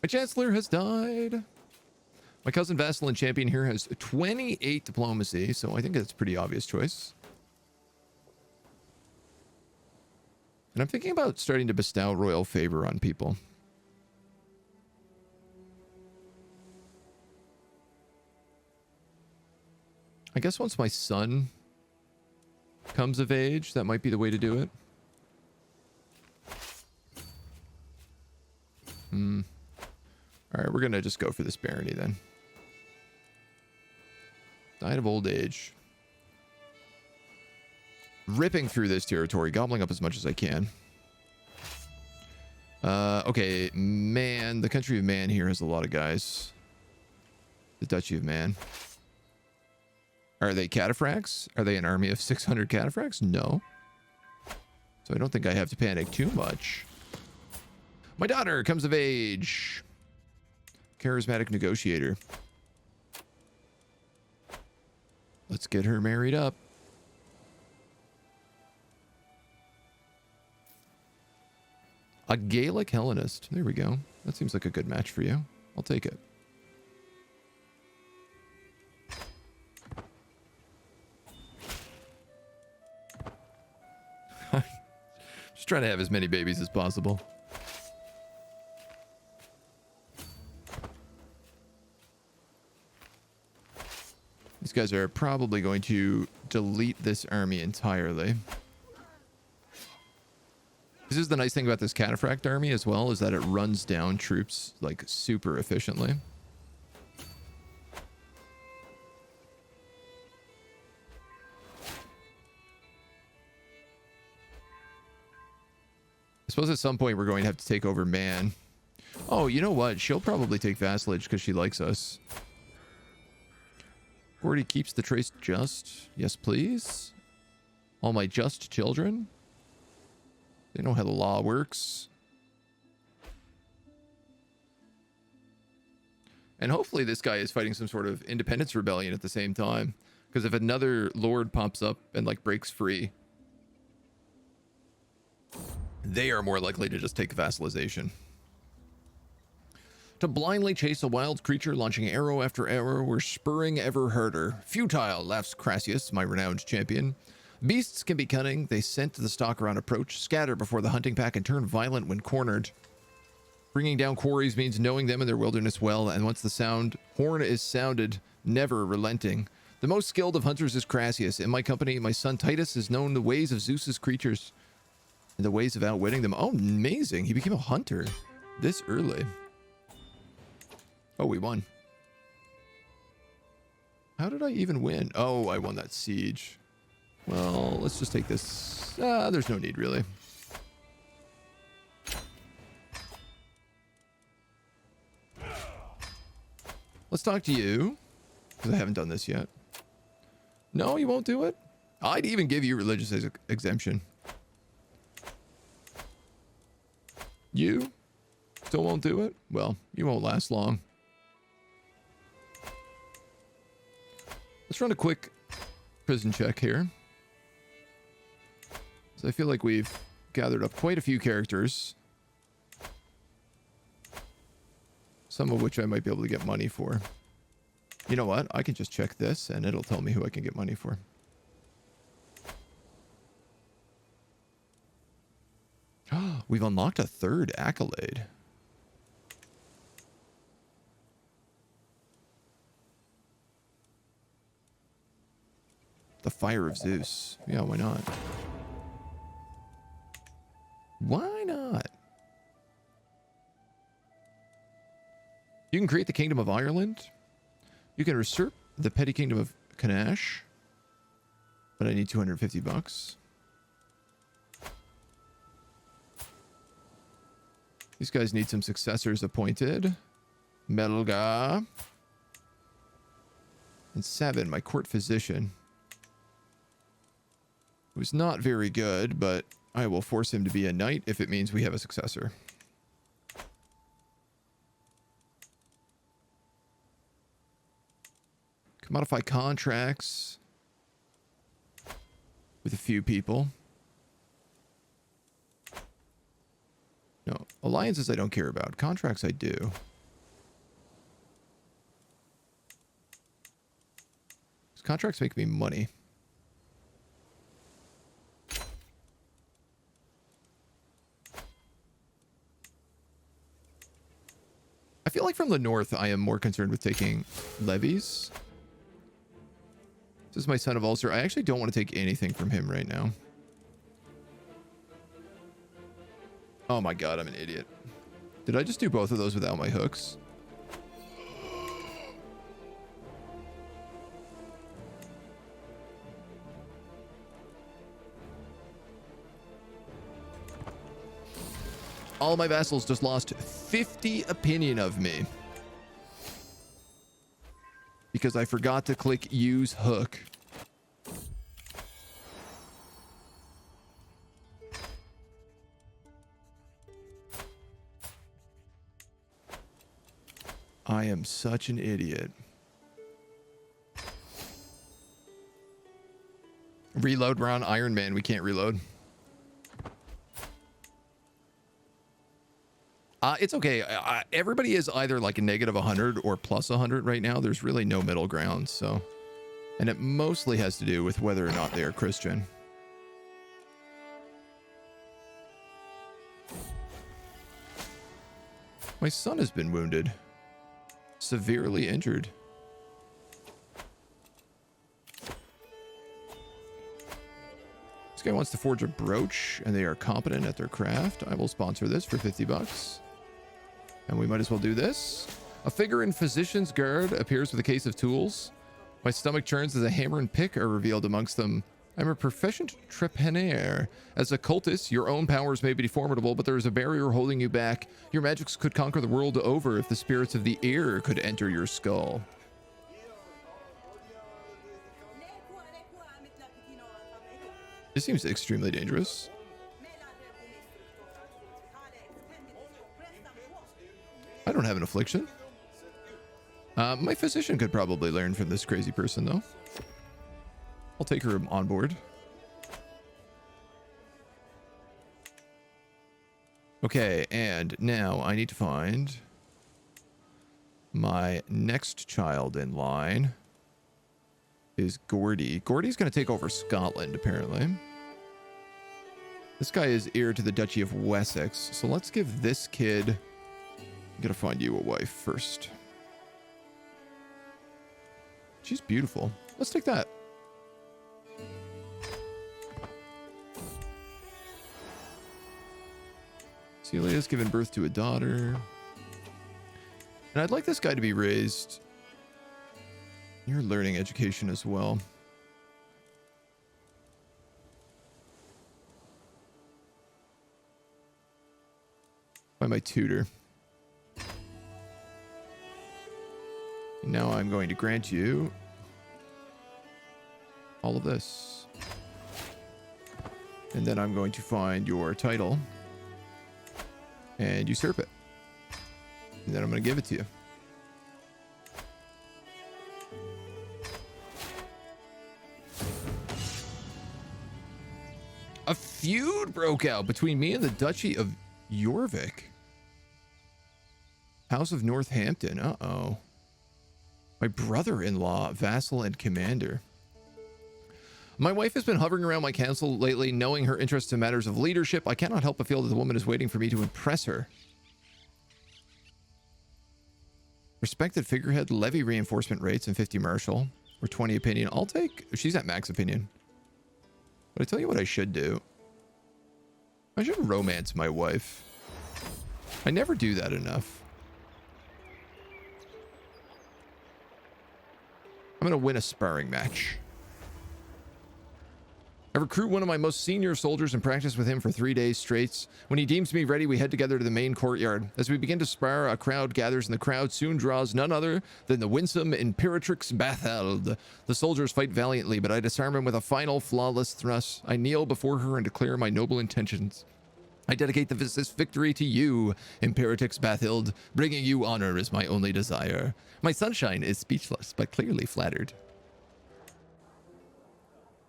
My chancellor has died. My cousin vassal and champion here has 28 diplomacy, so I think that's a pretty obvious choice. And I'm thinking about starting to bestow royal favor on people. I guess once my son comes of age, that might be the way to do it. All right, we're going to just go for this barony then. Died of old age. Ripping through this territory, gobbling up as much as I can. Okay, Man. The country of Man here has a lot of guys. The Duchy of Man. Are they cataphracts? Are they an army of 600 cataphracts? No. So I don't think I have to panic too much. My daughter comes of age. Charismatic negotiator. Let's get her married up. A Gaelic Hellenist. There we go. That seems like a good match for you. I'll take it. Just trying to have as many babies as possible. These guys are probably going to delete this army entirely. This is the nice thing about this cataphract army as well, is that it runs down troops like super efficiently. I suppose at some point we're going to have to take over Man. Oh, you know what? She'll probably take vassalage because she likes us. Gordy keeps the trace just. Yes, please. All my just children. They know how the law works. And hopefully this guy is fighting some sort of independence rebellion at the same time. Because if another lord pops up and like breaks free, they are more likely to just take vassalization. To blindly chase a wild creature, launching arrow after arrow, or spurring ever harder. Futile, laughs Crassius, my renowned champion. Beasts can be cunning. They scent the stalker on approach, scatter before the hunting pack, and turn violent when cornered. Bringing down quarries means knowing them and their wilderness well, and once the horn is sounded, never relenting. The most skilled of hunters is Crassius. In my company, my son Titus has known the ways of Zeus's creatures and the ways of outwitting them. Oh, amazing. He became a hunter this early. Oh, we won. How did I even win? Oh, I won that siege. Well, let's just take this There's no need, really. Let's talk to you, because I haven't done this yet. No, you won't do it? I'd even give you religious exemption. You still won't do it? Well, you won't last long. Let's run a quick prison check here. So I feel like we've gathered up quite a few characters. Some of which I might be able to get money for. You know what? I can just check this and it'll tell me who I can get money for. We've unlocked a third accolade. The Fire of Zeus. Yeah, why not? Why not? You can create the Kingdom of Ireland. You can usurp the petty kingdom of Canash. But I need 250 bucks. These guys need some successors appointed. Melga. And 7, my court physician. Who's not very good, but I will force him to be a knight if it means we have a successor. Can modify contracts with a few people. No, alliances I don't care about. Contracts I do. Contracts make me money. I feel like from the north, I am more concerned with taking levies. This is my son of Ulster. I actually don't want to take anything from him right now. Oh my god, I'm an idiot. Did I just do both of those without my hooks? All my vassals just lost 50 opinion of me. Because I forgot to click use hook. I am such an idiot. Reload, we're on Iron Man. We can't reload. It's okay. Everybody is either like a negative 100 or plus 100 right now. There's really no middle ground, so. And it mostly has to do with whether or not they are Christian. My son has been wounded. Severely injured. This guy wants to forge a brooch, and they are competent at their craft. I will sponsor this for 50 bucks. And we might as well do this. A figure in Physician's Guard appears with a case of tools. My stomach churns as a hammer and pick are revealed amongst them. I'm a proficient trepanner. As a cultist, your own powers may be formidable, but there is a barrier holding you back. Your magics could conquer the world over if the spirits of the air could enter your skull. This seems extremely dangerous. I don't have an affliction. My physician could probably learn from this crazy person, though. I'll take her on board. Okay, and now I need to find my next child in line. Is Gordy. Gordy's going to take over Scotland, apparently. This guy is heir to the Duchy of Wessex, so let's give this kid... I'm going to find you a wife first. She's beautiful. Let's take that. Celia's given birth to a daughter. And I'd like this guy to be raised... You're learning education as well. by my tutor. Now I'm going to grant you all of this. And then I'm going to find your title and usurp it. And then I'm going to give it to you. A feud broke out between me and the Duchy of Jorvik. House of Northampton. Uh-oh. My brother-in-law, vassal and commander. My wife has been hovering around my council lately, knowing her interests in matters of leadership. I cannot help but feel that the woman is waiting for me to impress her. Respected figurehead, levy reinforcement rates, and 50 martial. Or 20 opinion. I'll take... She's at max opinion. But I tell you what I should do. I should romance my wife. I never do that enough. I'm going to win a sparring match. I recruit one of my most senior soldiers and practice with him for 3 days straight. When he deems me ready, we head together to the main courtyard. As we begin to spar, a crowd gathers, and the crowd soon draws none other than the winsome Imperatrix Batheld. The soldiers fight valiantly, but I disarm him with a final flawless thrust. I kneel before her and declare my noble intentions. I dedicate this victory to you, Imperatrix Bathild. Bringing you honor is my only desire. My sunshine is speechless, but clearly flattered.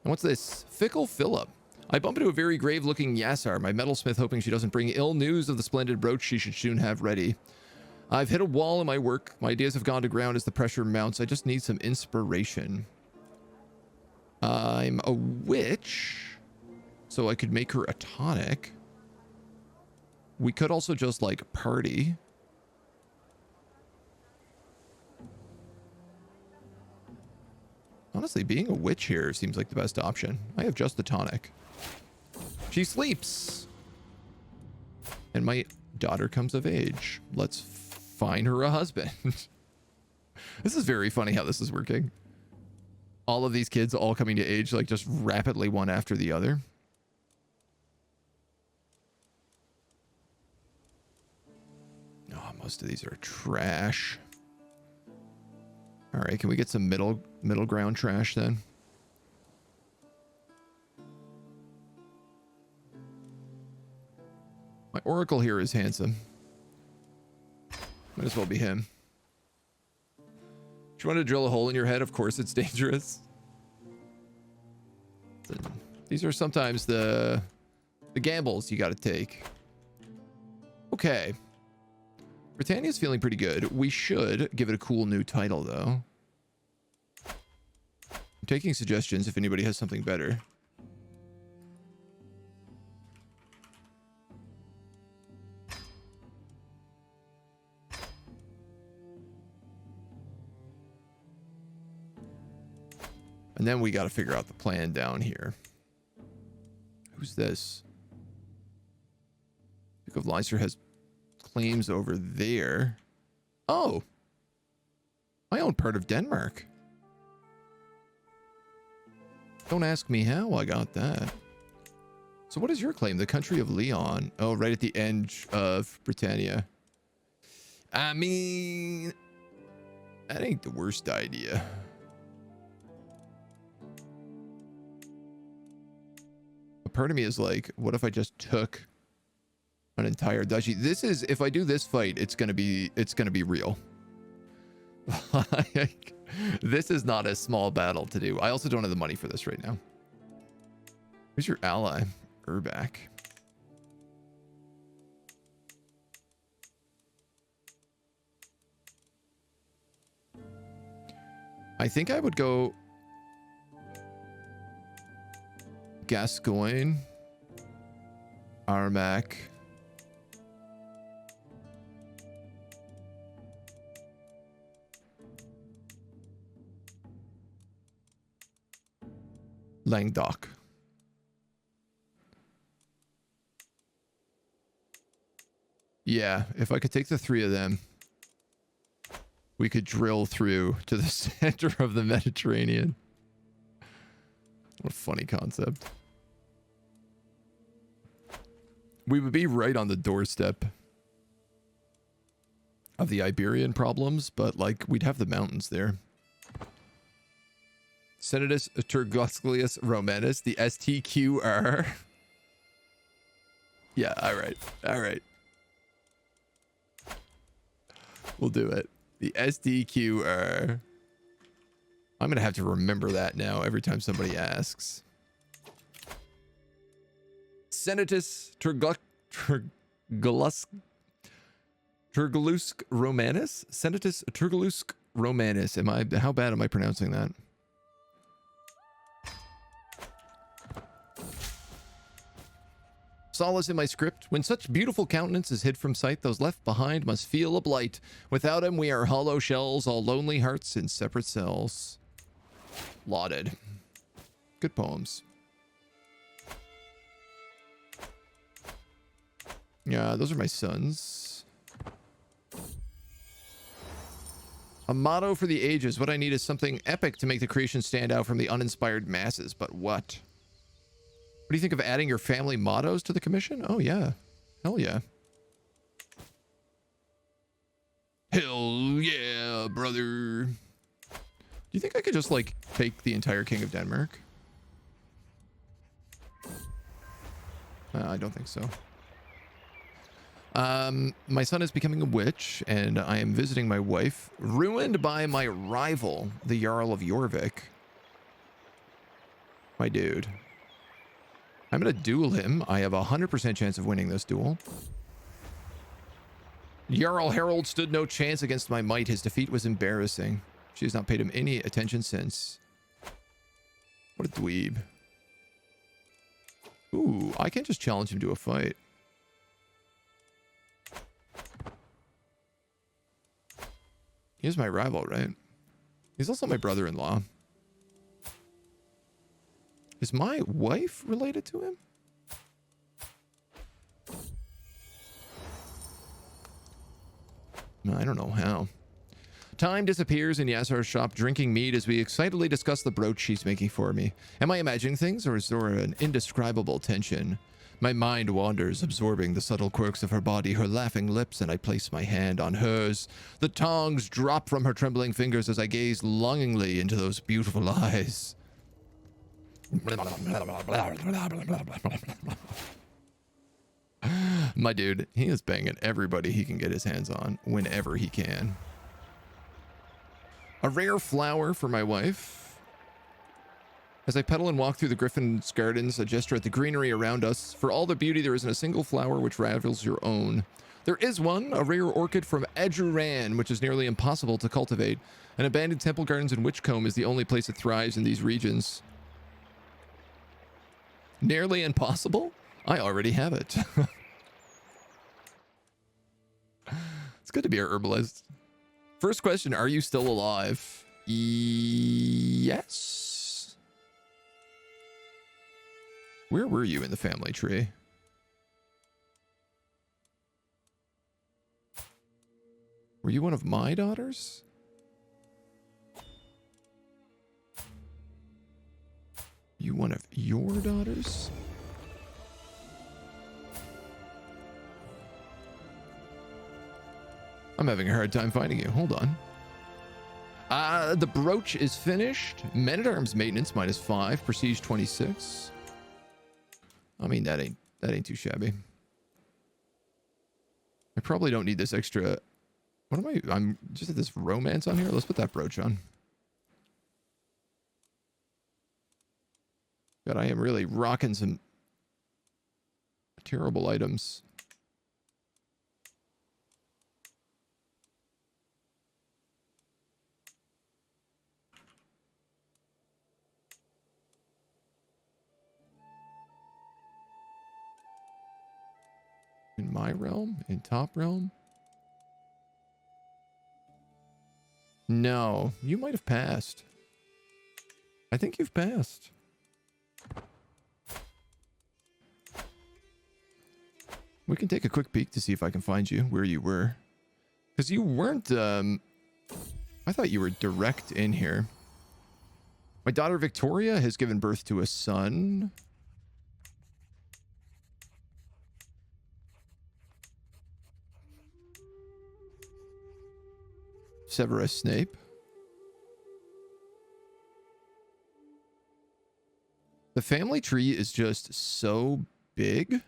And what's this? Fickle Philip. I bump into a very grave-looking Yassar, my metalsmith, hoping she doesn't bring ill news of the splendid brooch she should soon have ready. I've hit a wall in my work. My ideas have gone to ground as the pressure mounts. I just need some inspiration. I'm a witch, so I could make her a tonic. We could also just, like, party. Honestly, being a witch here seems like the best option. I have just the tonic. She sleeps. And my daughter comes of age. Let's find her a husband. This is very funny how this is working. All of these kids all coming to age, like, just rapidly one after the other. Oh, most of these are trash. All right, can we get some middle ground trash then? My oracle here is handsome. Might as well be him. Do you want to drill a hole in your head? Of course it's dangerous. These are sometimes the gambles you got to take. Okay. Brittania's feeling pretty good. We should give it a cool new title, though. I'm taking suggestions if anybody has something better. And then we got to figure out the plan down here. Who's this? Duke of Leicester has claims over there. Oh, I own part of Denmark. Don't ask me how I got that. So what is your claim? The country of Leon. Oh, right at the end of Brittania. I mean, that ain't the worst idea. A part of me is like, what if I just took an entire duchy? This is, if I do this fight, it's gonna be real. Like, this is not a small battle to do. I also don't have the money for this right now. Who's your ally? Urbak. I think I would go Gascoigne, Armac, Languedoc. Yeah, if I could take the three of them, we could drill through to the center of the Mediterranean. What a funny concept. We would be right on the doorstep of the Iberian problems, but like we'd have the mountains there. Senatus Turgosclius Romanus, the STQR. Yeah, all right. All right. We'll do it. The SDQR. I'm going to have to remember that now every time somebody asks. Senatus Turgalusk Romanus? Senatus Turgalusk Romanus. How bad am I pronouncing that? Solace in my script. When such beautiful countenance is hid from sight, those left behind must feel a blight. Without him, we are hollow shells, all lonely hearts in separate cells. Lauded. Good poems. Yeah, those are my sons. A motto for the ages. What I need is something epic to make the creation stand out from the uninspired masses. But what? What do you think of adding your family mottos to the commission? Oh, yeah. Hell yeah. Hell yeah, brother. Do you think I could just, like, take the entire King of Denmark? I don't think so. My son is becoming a witch, and I am visiting my wife, ruined by my rival, the Jarl of Jorvik. My dude. I'm going to duel him. I have a 100% chance of winning this duel. Jarl Harold stood no chance against my might. His defeat was embarrassing. She has not paid him any attention since. What a dweeb. Ooh, I can't just challenge him to a fight. He's my rival, right? He's also my brother-in-law. Is my wife related to him? No, I don't know how. Time disappears in Yassar's shop, drinking mead as we excitedly discuss the brooch she's making for me. Am I imagining things, or is there an indescribable tension? My mind wanders, absorbing the subtle quirks of her body, her laughing lips, and I place my hand on hers. The tongs drop from her trembling fingers as I gaze longingly into those beautiful eyes. My dude, he is banging everybody he can get his hands on whenever he can. A rare flower for my wife. As I pedal and walk through the Griffin's gardens, a gesture at the greenery around us. For all the beauty, there isn't a single flower which rivals your own. There is one, a rare orchid from Ajuran, which is nearly impossible to cultivate. An abandoned temple gardens in Witchcombe is the only place it thrives in these regions. Nearly impossible? I already have it. It's good to be a herbalist. First question, are you still alive? Yes. Where were you in the family tree? Were you one of my daughters? You one of your daughters? I'm having a hard time finding you. Hold on. The brooch is finished. Men-at-arms maintenance -5. Prestige 26. I mean, that ain't too shabby. I probably don't need this extra. What am I? I'm just at this romance on here. Let's put that brooch on. God, I am really rocking some terrible items. In my realm? In top realm? No, you might have passed. I think you've passed. We can take a quick peek to see if I can find you where you were. Because you weren't, I thought you were direct in here. My daughter Victoria has given birth to a son. Severus Snape. The family tree is just so big.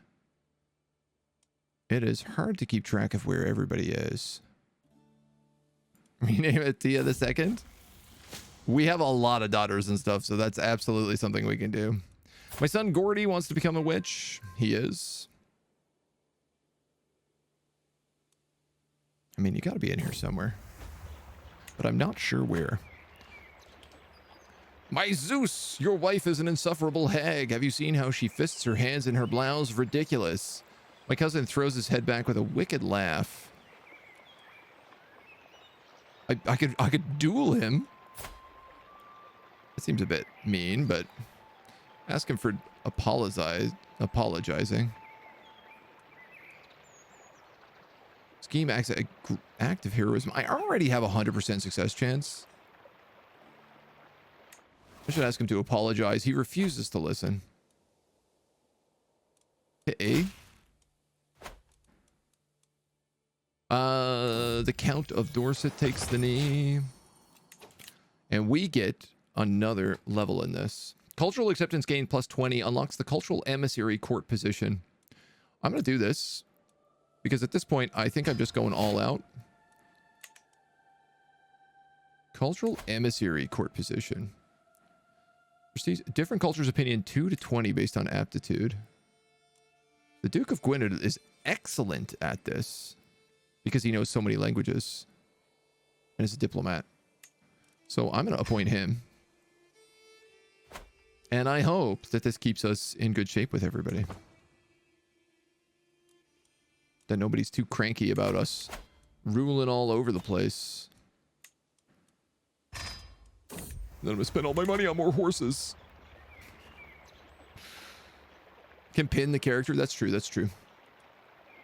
It is hard to keep track of where everybody is. Rename it Tia the Second. We have a lot of daughters and stuff, so that's absolutely something we can do. My son Gordy wants to become a witch. He is. I mean, you got to be in here somewhere. But I'm not sure where. My Zeus, your wife is an insufferable hag. Have you seen how she fists her hands in her blouse? Ridiculous. My cousin throws his head back with a wicked laugh. I could duel him. It seems a bit mean, but ask him for apologizing. Scheme acts act of heroism. I already have a 100% success chance. I should ask him to apologize. He refuses to listen. Okay. The Count of Dorset takes the knee. And we get another level in this. Cultural acceptance gain plus 20 unlocks the cultural emissary court position. I'm going to do this because at this point, I think I'm just going all out. Cultural emissary court position. Prestige, different culture's opinion 2 to 20 based on aptitude. The Duke of Gwynedd is excellent at this because he knows so many languages and is a diplomat. So I'm going to appoint him. And I hope that this keeps us in good shape with everybody. That nobody's too cranky about us ruling all over the place. Then I'm gonna spend all my money on more horses. Can pin the character. That's true. That's true.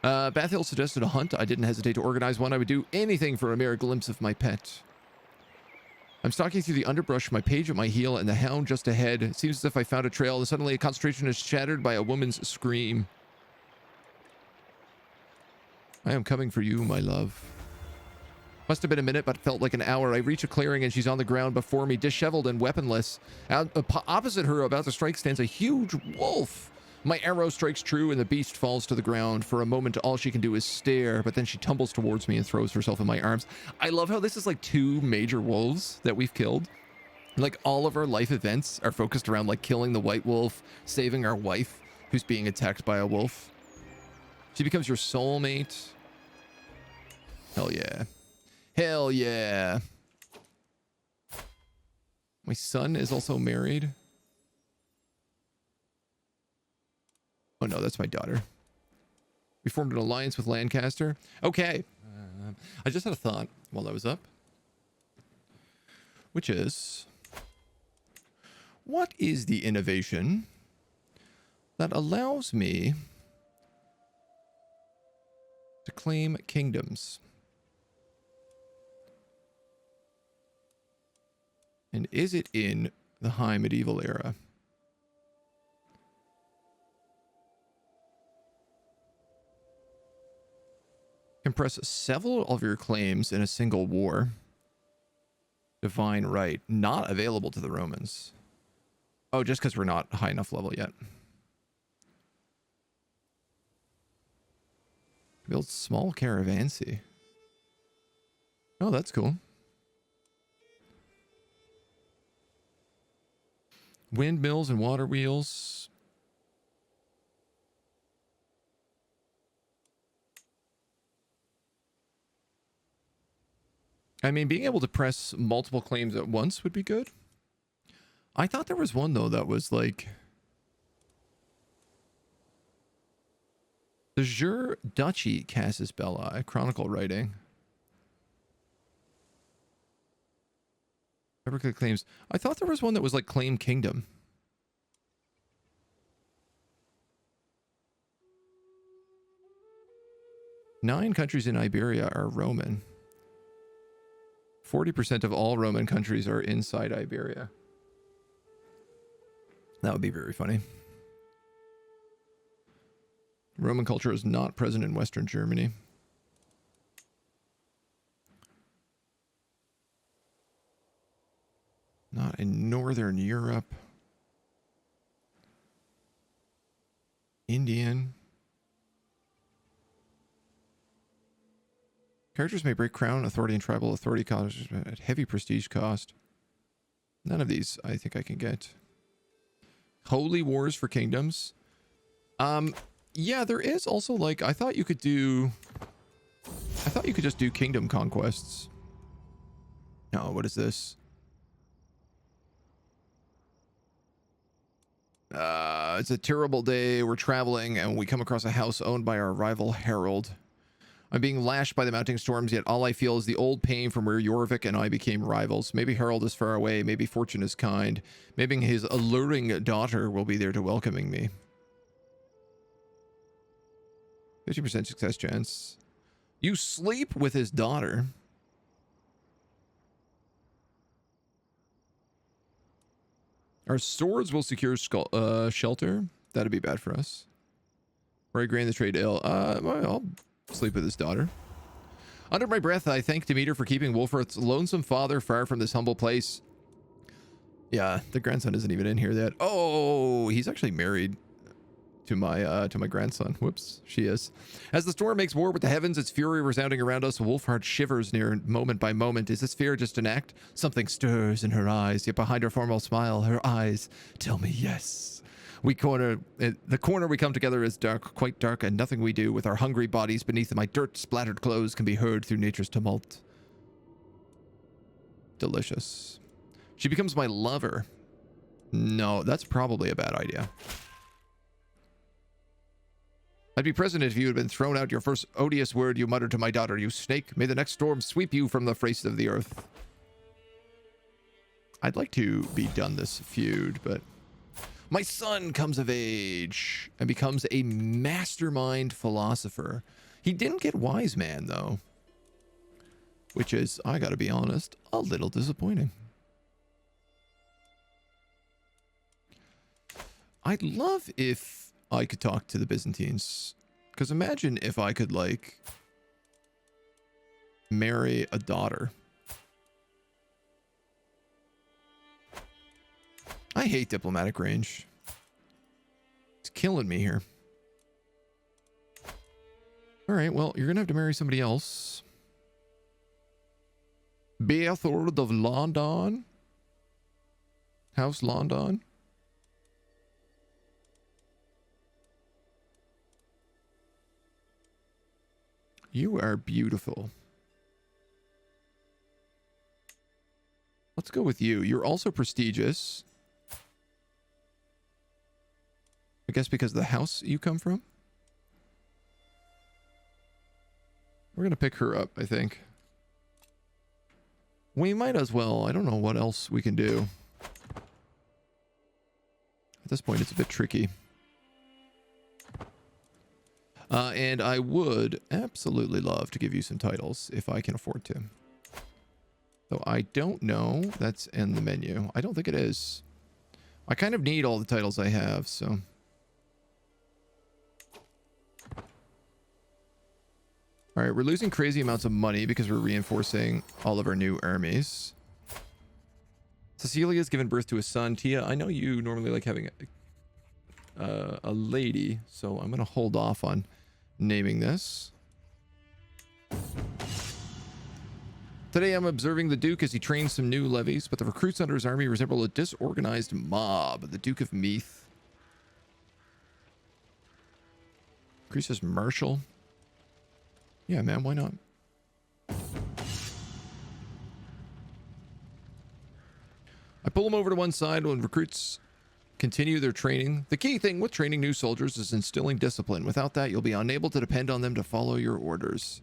Bath Hill suggested a hunt. I didn't hesitate to organize one. I would do anything for a mere glimpse of my pet. I'm stalking through the underbrush, my page at my heel, and the hound just ahead. It seems as if I found a trail, and suddenly a concentration is shattered by a woman's scream. I am coming for you, my love. Must have been a minute, but felt like an hour. I reach a clearing, and she's on the ground before me, disheveled and weaponless. Opposite her, about to strike, stands a huge wolf. My arrow strikes true, and the beast falls to the ground. For a moment, all she can do is stare, but then she tumbles towards me and throws herself in my arms. I love how this is like 2 major wolves that we've killed. Like, all of our life events are focused around, like, killing the white wolf, saving our wife, who's being attacked by a wolf. She becomes your soulmate. Hell yeah. Hell yeah. My son is also married. Oh no, that's my daughter. We formed an alliance with Lancaster. Okay. I just had a thought while I was up. Which is, what is the innovation that allows me to claim kingdoms? And is it in the High Medieval era? Compress several of your claims in a single war. Divine right. Not available to the Romans. Oh, just because we're not high enough level yet. Build small caravanserai. Oh, that's cool. Windmills and water wheels. I mean, being able to press multiple claims at once would be good. I thought there was one, though, that was like the Jure Duchy Casus Belli, Chronicle writing. Fabricate claims. I thought there was one that was like Claim Kingdom. Nine countries in Iberia are Roman. 40% of all Roman countries are inside Iberia. That would be very funny. Roman culture is not present in Western Germany. Not in Northern Europe. Indian. Characters may break crown, authority, and tribal authority costs at heavy prestige cost. None of these I think I can get. Holy Wars for Kingdoms. Yeah, there is also like, I thought you could just do kingdom conquests. No, what is this? It's a terrible day. We're traveling and we come across a house owned by our rival Harold. I'm being lashed by the mounting storms, yet all I feel is the old pain from where Jorvik and I became rivals. Maybe Harold is far away. Maybe fortune is kind. Maybe his alluring daughter will be there to welcoming me. 50% success chance. You sleep with his daughter. Our swords will secure shelter. That'd be bad for us. Or I grain the trade ill. Well, I'll sleep with his daughter. Under my breath, I thank Demeter for keeping Wolfrith's lonesome father far from this humble place. Yeah, the grandson isn't even in here yet. Oh, he's actually married to my grandson. Whoops, she is. As the storm makes war with the heavens, its fury resounding around us, Wolfheart shivers near moment by moment. Is this fear just an act? Something stirs in her eyes, yet behind her formal smile, her eyes tell me yes. The corner we come together is dark, quite dark, and nothing we do with our hungry bodies beneath my dirt-splattered clothes can be heard through nature's tumult. Delicious. She becomes my lover. No, that's probably a bad idea. I'd be present if you had been thrown out your first odious word you muttered to my daughter, you snake. May the next storm sweep you from the face of the earth. I'd like to be done this feud, but... My son comes of age and becomes a mastermind philosopher. He didn't get wise man, though. Which is, I gotta be honest, a little disappointing. I'd love if I could talk to the Byzantines. Because imagine if I could, like, marry a daughter. I hate diplomatic range. It's killing me here. Alright, well, you're gonna have to marry somebody else. Beathord of London. House London. You are beautiful. Let's go with you. You're also prestigious. I guess because of the house you come from? We're going to pick her up, I think. We might as well. I don't know what else we can do. At this point, it's a bit tricky. And I would absolutely love to give you some titles if I can afford to. Though I don't know that's in the menu. I don't think it is. I kind of need all the titles I have, so... Alright, we're losing crazy amounts of money because we're reinforcing all of our new armies. Cecilia's given birth to a son. Tia, I know you normally like having a lady, so I'm going to hold off on naming this. Today I'm observing the Duke as he trains some new levies, but the recruits under his army resemble a disorganized mob. The Duke of Meath. Increases Marshal. Yeah, man, why not? I pull them over to one side when recruits continue their training. The key thing with training new soldiers is instilling discipline. Without that, you'll be unable to depend on them to follow your orders.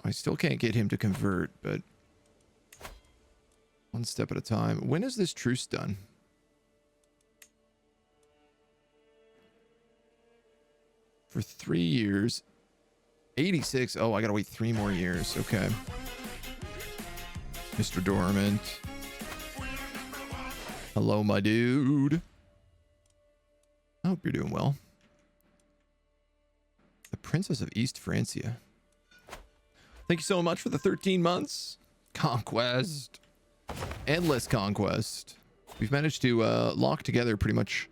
I still can't get him to convert, but one step at a time. When is this truce done? For 3 years. 86. Oh, I gotta wait 3 more years. Okay. Mr. Dormant. Hello, my dude. I hope you're doing well. The Princess of East Francia. Thank you so much for the 13 months. Conquest. endless conquest. We've managed to lock together pretty much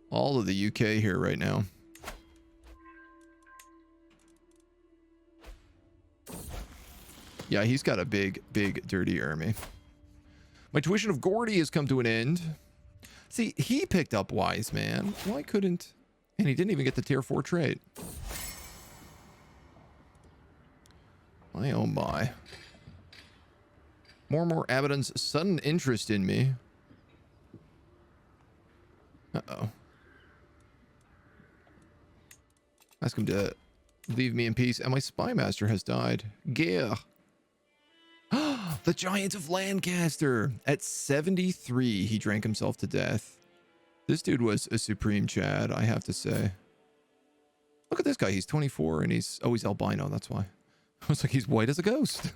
all of the UK here right now. Yeah, he's got a big, dirty army. My tuition of Gordy has come to an end. See, he picked up Wise Man. Why couldn't... And he didn't even get the tier 4 trait. My oh my. More and more Abaddon's sudden interest in me. Uh-oh. Ask him to leave me in peace. And my spy master has died. Gear. The Giant of Lancaster. At 73, he drank himself to death. This dude was a supreme Chad, I have to say. Look at this guy. He's 24 and he's... Oh, he's albino. That's why. I was like, he's white as a ghost.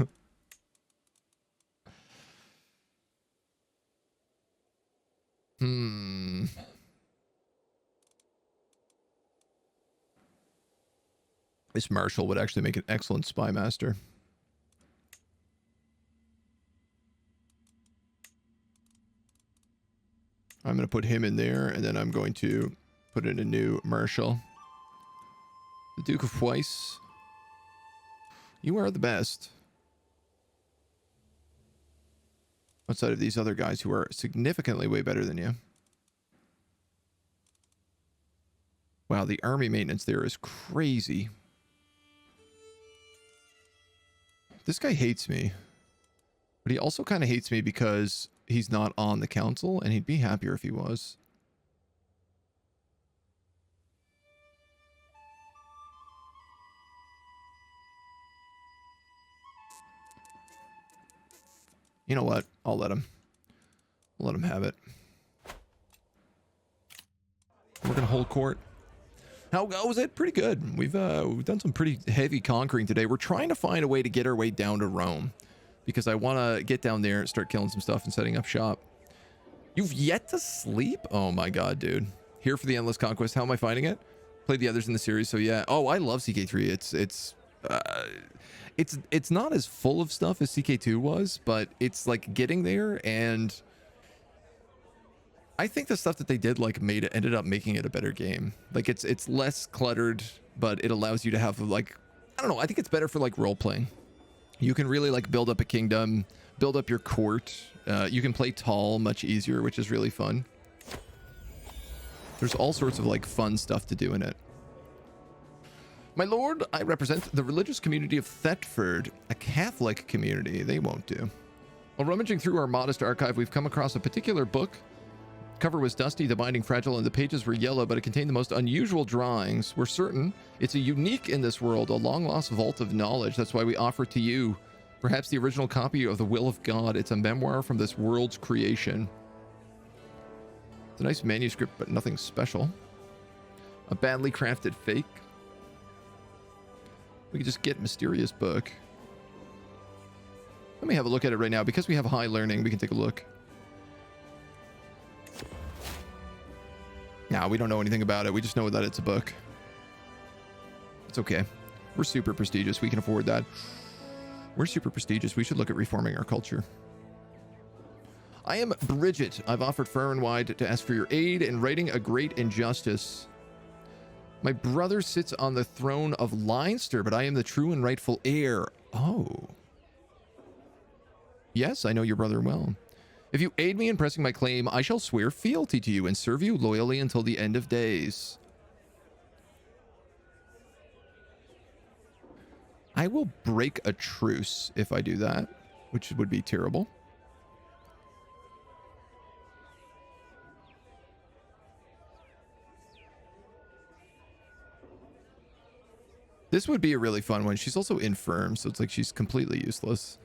This Marshal would actually make an excellent spy master. I'm going to put him in there, and then I'm going to put in a new Marshal. The Duke of Weiss. You are the best. Outside of these other guys who are significantly way better than you. Wow, the army maintenance there is crazy. This guy hates me. But he also kind of hates me because he's not on the council, and he'd be happier if he was. You know what? I'll let him. I'll let him have it. We're gonna hold court. How was it? Pretty good. We've done some pretty heavy conquering today. We're trying to find a way to get our way down to Rome, because I want to get down there and start killing some stuff and setting up shop. You've yet to sleep? Oh my god, dude. Here for the endless conquest. How am I finding it? Played the others in the series, so yeah. Oh, I love CK3. It's not as full of stuff as CK2 was, but it's like getting there, and I think the stuff that they did like ended up making it a better game. Like it's less cluttered, but it allows you to have like, I don't know, I think it's better for like role playing. You can really like build up a kingdom, build up your court. You can play tall much easier, which is really fun. There's all sorts of like fun stuff to do in it. My lord, I represent the religious community of Thetford, a Catholic community. They won't do. While rummaging through our modest archive, we've come across a particular book. The cover was dusty, the binding fragile, and the pages were yellow, but it contained the most unusual drawings. We're certain it's a unique in this world, a long-lost vault of knowledge. That's why we offer to you perhaps the original copy of The Will of God. It's a memoir from this world's creation. It's a nice manuscript, but nothing special. A badly crafted fake. We could just get mysterious book. Let me have a look at it right now. Because we have high learning, we can take a look. Nah, we don't know anything about it. We just know that it's a book. It's okay. We're super prestigious. We can afford that. We're super prestigious. We should look at reforming our culture. I am Bridget. I've offered far and wide to ask for your aid in righting a great injustice. My brother sits on the throne of Leinster, but I am the true and rightful heir. Oh. Yes, I know your brother well. If you aid me in pressing my claim, I shall swear fealty to you and serve you loyally until the end of days. I will break a truce if I do that, which would be terrible. This would be a really fun one. She's also infirm, so it's like she's completely useless.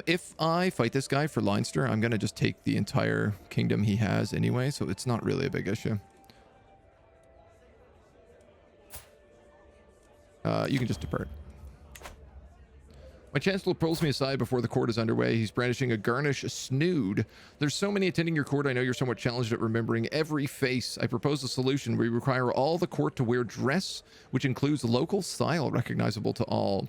If I fight this guy for Leinster, I'm going to just take the entire kingdom he has anyway, so it's not really a big issue. You can just depart. My chancellor pulls me aside before the court is underway. He's brandishing a garnish snood. There's so many attending your court. I know you're somewhat challenged at remembering every face. I propose a solution. We require all the court to wear dress, which includes local style recognizable to all.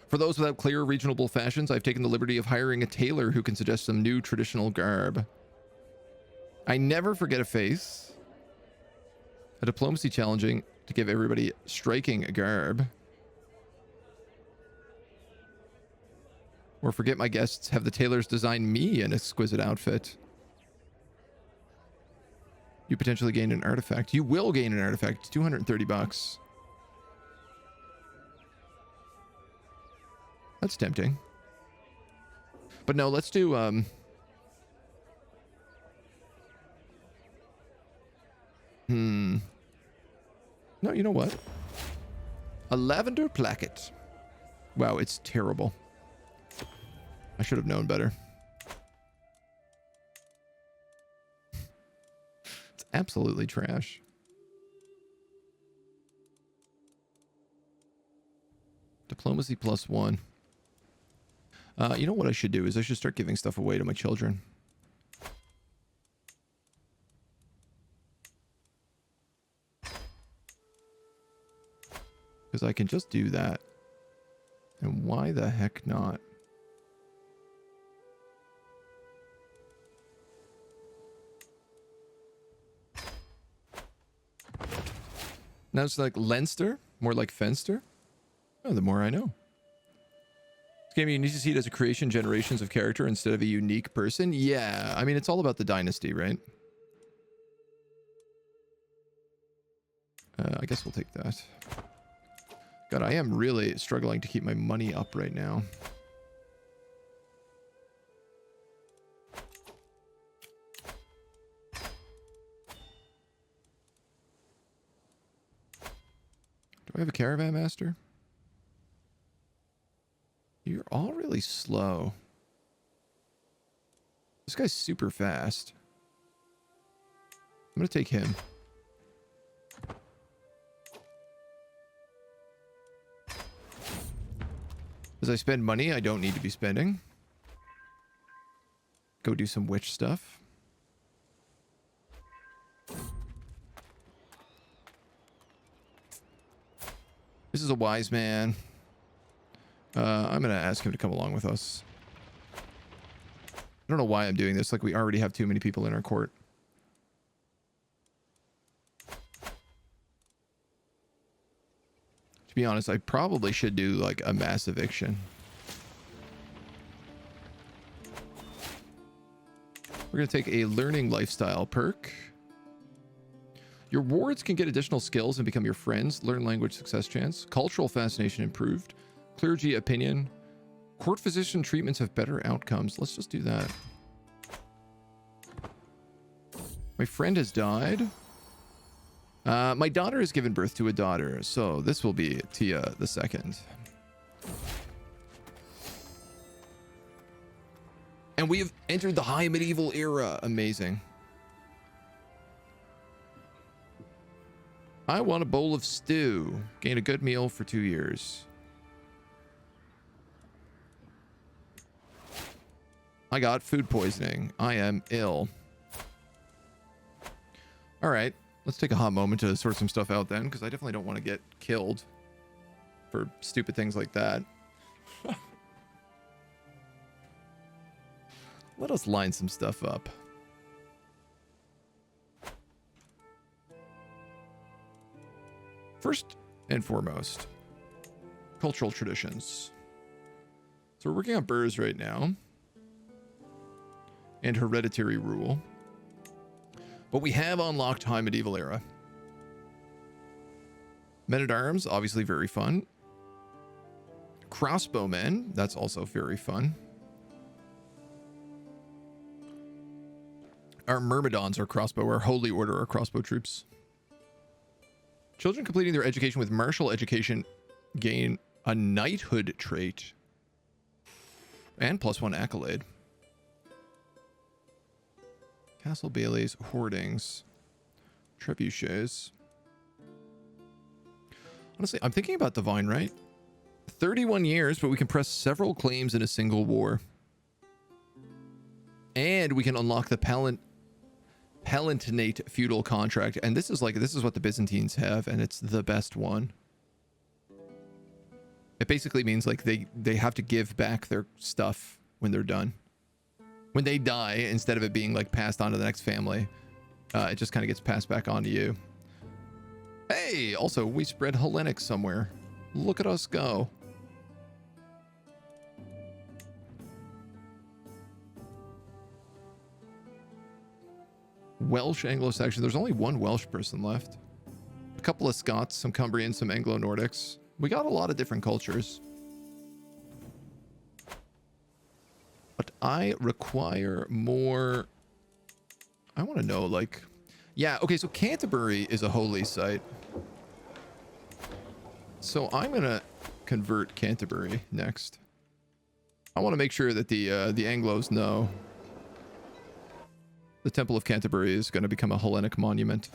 For those without clear regional fashions, I've taken the liberty of hiring a tailor who can suggest some new traditional garb. I never forget a face. A diplomacy challenging to give everybody striking garb. Or forget my guests, have the tailors design me an exquisite outfit. You potentially gain an artifact. You will gain an artifact. It's 230 bucks. That's tempting. But no, let's do no, you know what? A lavender placket. Wow, it's terrible. I should have known better. It's absolutely trash. Diplomacy +1. You know what I should do is I should start giving stuff away to my children. Because I can just do that. And why the heck not? Now it's like Leinster, more like Fenster. Oh, the more I know. This game, you need to see it as a creation, generations of character instead of a unique person. Yeah, I mean, it's all about the dynasty, right? I guess we'll take that. God, I am really struggling to keep my money up right now. Do I have a caravan master? You're all really slow. This guy's super fast. I'm gonna take him. As I spend money I don't need to be spending. Go do some witch stuff. This is a wise man. I'm going to ask him to come along with us. I don't know why I'm doing this. Like, we already have too many people in our court. To be honest, I probably should do, like, a mass eviction. We're going to take a learning lifestyle perk. Your wards can get additional skills and become your friends. Learn language success chance. Cultural fascination improved. Clergy opinion. Court physician treatments have better outcomes. Let's just do that. My friend has died. My daughter has given birth to a daughter. So this will be Tia the second. And we have entered the high medieval era. Amazing. I want a bowl of stew. Gain a good meal for 2 years. I got food poisoning. I am ill. All right. Let's take a hot moment to sort some stuff out then, because I definitely don't want to get killed for stupid things like that. Let us line some stuff up. First and foremost, cultural traditions. So we're working on burrs right now. And hereditary rule. But we have unlocked high medieval era. Men-at-arms, obviously very fun. Crossbowmen, that's also very fun. Our myrmidons are crossbow, our holy order are crossbow troops. Children completing their education with martial education gain a knighthood trait. And +1 accolade. Castle Baileys, hoardings, trebuchets. Honestly, I'm thinking about divine right. 31 years, but we can press several claims in a single war. And we can unlock the Palatinate feudal contract. And this is what the Byzantines have, and it's the best one. It basically means like they have to give back their stuff when they're done. When they die, instead of it being like passed on to the next family, it just kind of gets passed back on to you. Hey, also we spread Hellenic somewhere. Look at us go. Welsh Anglo-Saxon. There's only one Welsh person left. A couple of Scots, some Cumbrians, some Anglo-Nordics. We got a lot of different cultures. But I require more. I want to know, like, yeah, okay, so Canterbury is a holy site. So I'm going to convert Canterbury next. I want to make sure that the Anglos know the Temple of Canterbury is going to become a Hellenic monument.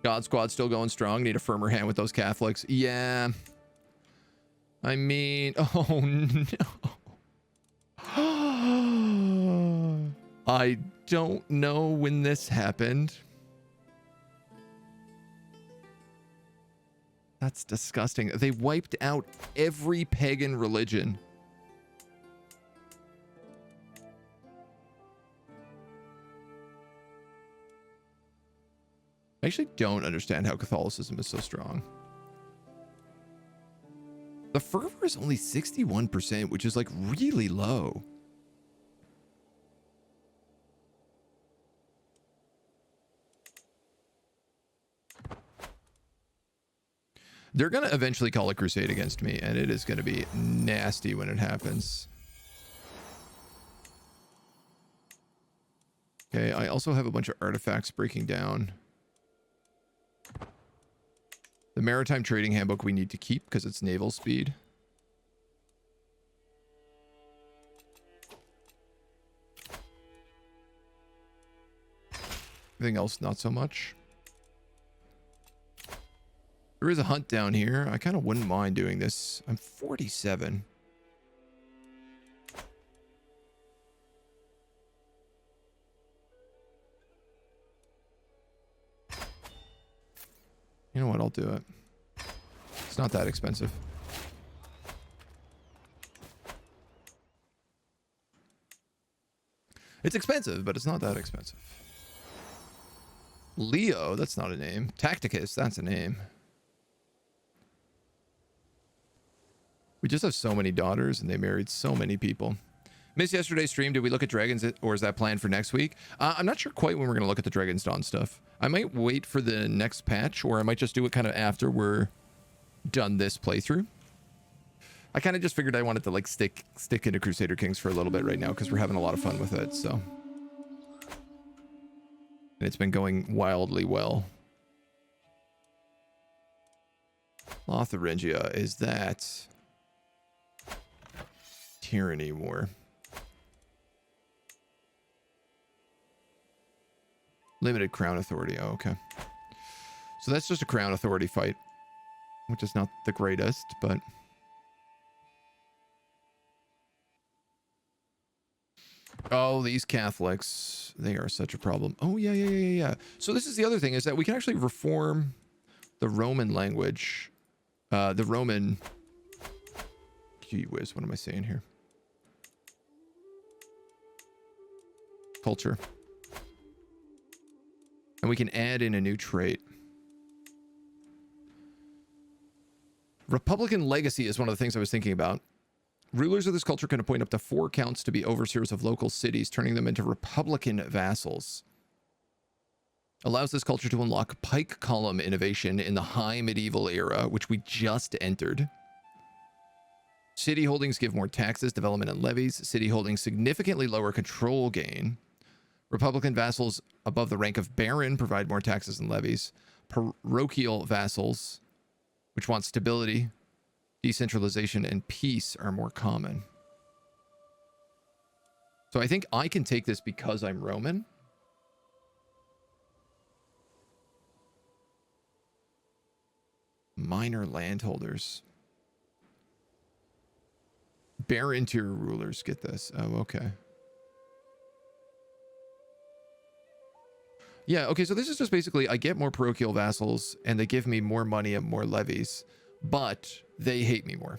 God Squad still going strong. Need a firmer hand with those Catholics. Yeah. I mean, oh no. I don't know when this happened. That's disgusting. They wiped out every pagan religion. I actually don't understand how Catholicism is so strong. The fervor is only 61%, which is like really low. They're going to eventually call a crusade against me, and it is going to be nasty when it happens. Okay, I also have a bunch of artifacts breaking down. The Maritime Trading Handbook we need to keep because it's naval speed. Everything else, not so much. There is a hunt down here. I kind of wouldn't mind doing this. I'm 47. You know what? I'll do it. It's not that expensive. It's expensive, but it's not that expensive. Leo, that's not a name. Tacticus, that's a name. We just have so many daughters, and they married so many people. Missed yesterday's stream. Did we look at Dragons, or is that planned for next week? I'm not sure quite when we're going to look at the Dragon's Dawn stuff. I might wait for the next patch, or I might just do it kind of after we're done this playthrough. I kind of just figured I wanted to like stick into Crusader Kings for a little bit right now because we're having a lot of fun with it. So, and it's been going wildly well. Lotharingia, is that Tyranny War? Limited Crown Authority. Oh, okay. So that's just a Crown Authority fight, which is not the greatest, but oh, these Catholics, they are such a problem. Oh, yeah. So this is the other thing, is that we can actually reform the Roman language. The Roman... Gee whiz, what am I saying here? Culture. And we can add in a new trait. Republican legacy is one of the things I was thinking about. Rulers of this culture can appoint up to 4 counts to be overseers of local cities, turning them into Republican vassals. Allows this culture to unlock pike column innovation in the high medieval era, which we just entered. City holdings give more taxes, development, and levies. City holdings significantly lower control gain. Republican vassals above the rank of baron provide more taxes and levies. Parochial vassals, which want stability, decentralization, and peace, are more common. So I think I can take this because I'm Roman. Minor landholders. Baron tier rulers get this. Oh, okay. Yeah, okay, so this is just basically I get more parochial vassals and they give me more money and more levies, but they hate me more.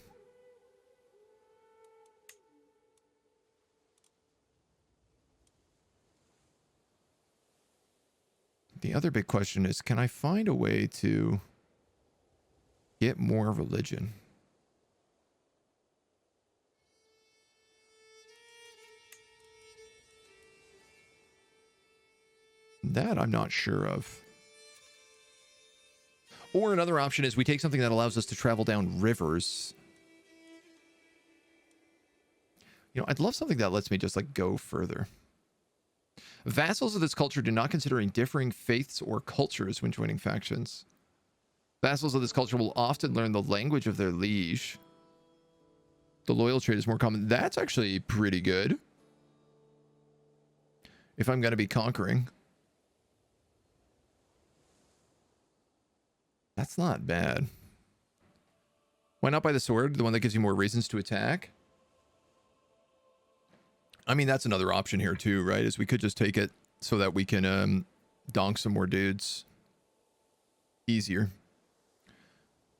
The other big question is, can I find a way to get more religion? That I'm not sure of. Or another option is we take something that allows us to travel down rivers. You know, I'd love something that lets me just like go further. Vassals of this culture do not consider differing faiths or cultures when joining factions. Vassals of this culture will often learn the language of their liege. The loyal trait is more common. That's actually pretty good. If I'm going to be conquering. That's not bad. Why not buy the sword? The one that gives you more reasons to attack? I mean, that's another option here too, right? Is we could just take it so that we can donk some more dudes. Easier.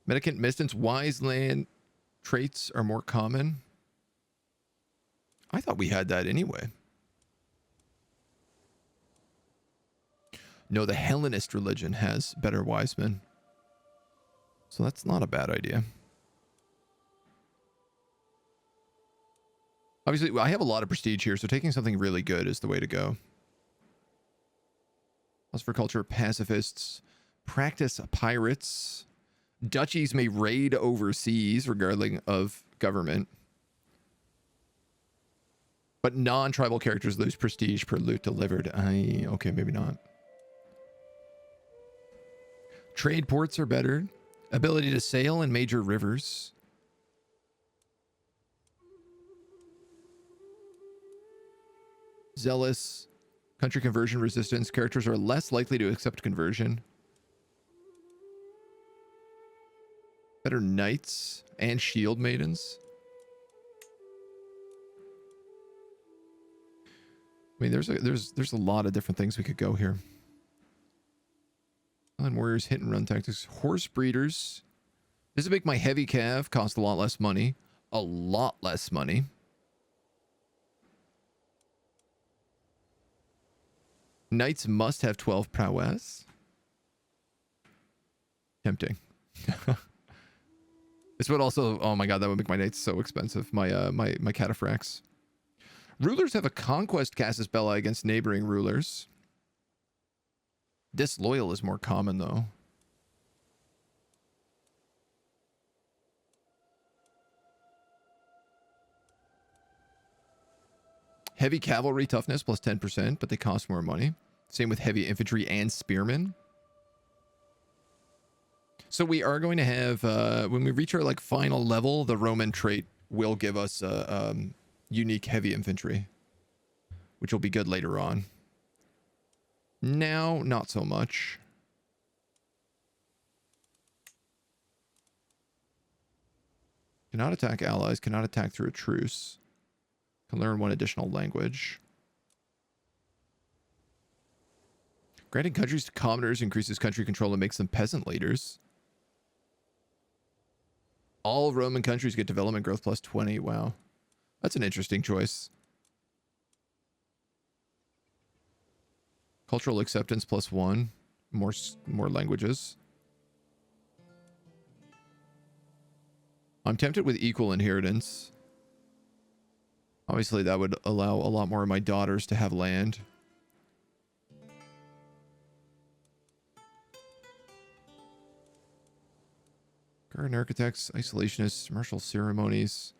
Medicant Mistance Wise Land traits are more common. I thought we had that anyway. No, the Hellenist religion has better wise men. So that's not a bad idea. Obviously, I have a lot of prestige here, so taking something really good is the way to go. As for culture, pacifists practice pirates. Duchies may raid overseas, regardless of government. But non-tribal characters lose prestige per loot delivered. Okay, maybe not. Trade ports are better. Ability to sail in major rivers. Zealous. Country conversion resistance. Characters are less likely to accept conversion. Better knights and shield maidens. I mean, there's a lot of different things we could go here. Island warriors, hit and run tactics. Horse breeders. This would make my heavy cav cost a lot less money. A lot less money. Knights must have 12 prowess. Tempting. This would also, oh my god, that would make my knights so expensive. My cataphracts. Rulers have a conquest casus belli against neighboring rulers. Disloyal is more common, though. Heavy cavalry toughness plus 10%, but they cost more money. Same with heavy infantry and spearmen. So we are going to have, when we reach our like final level, the Roman trait will give us unique heavy infantry, which will be good later on. Now, not so much. Cannot attack allies, cannot attack through a truce. Can learn one additional language. Granting countries to commoners increases country control and makes them peasant leaders. All Roman countries get development growth plus 20. Wow. That's an interesting choice. Cultural acceptance plus 1. More languages. I'm tempted with equal inheritance. Obviously, that would allow a lot more of my daughters to have land. Garden architects, isolationists, martial ceremonies.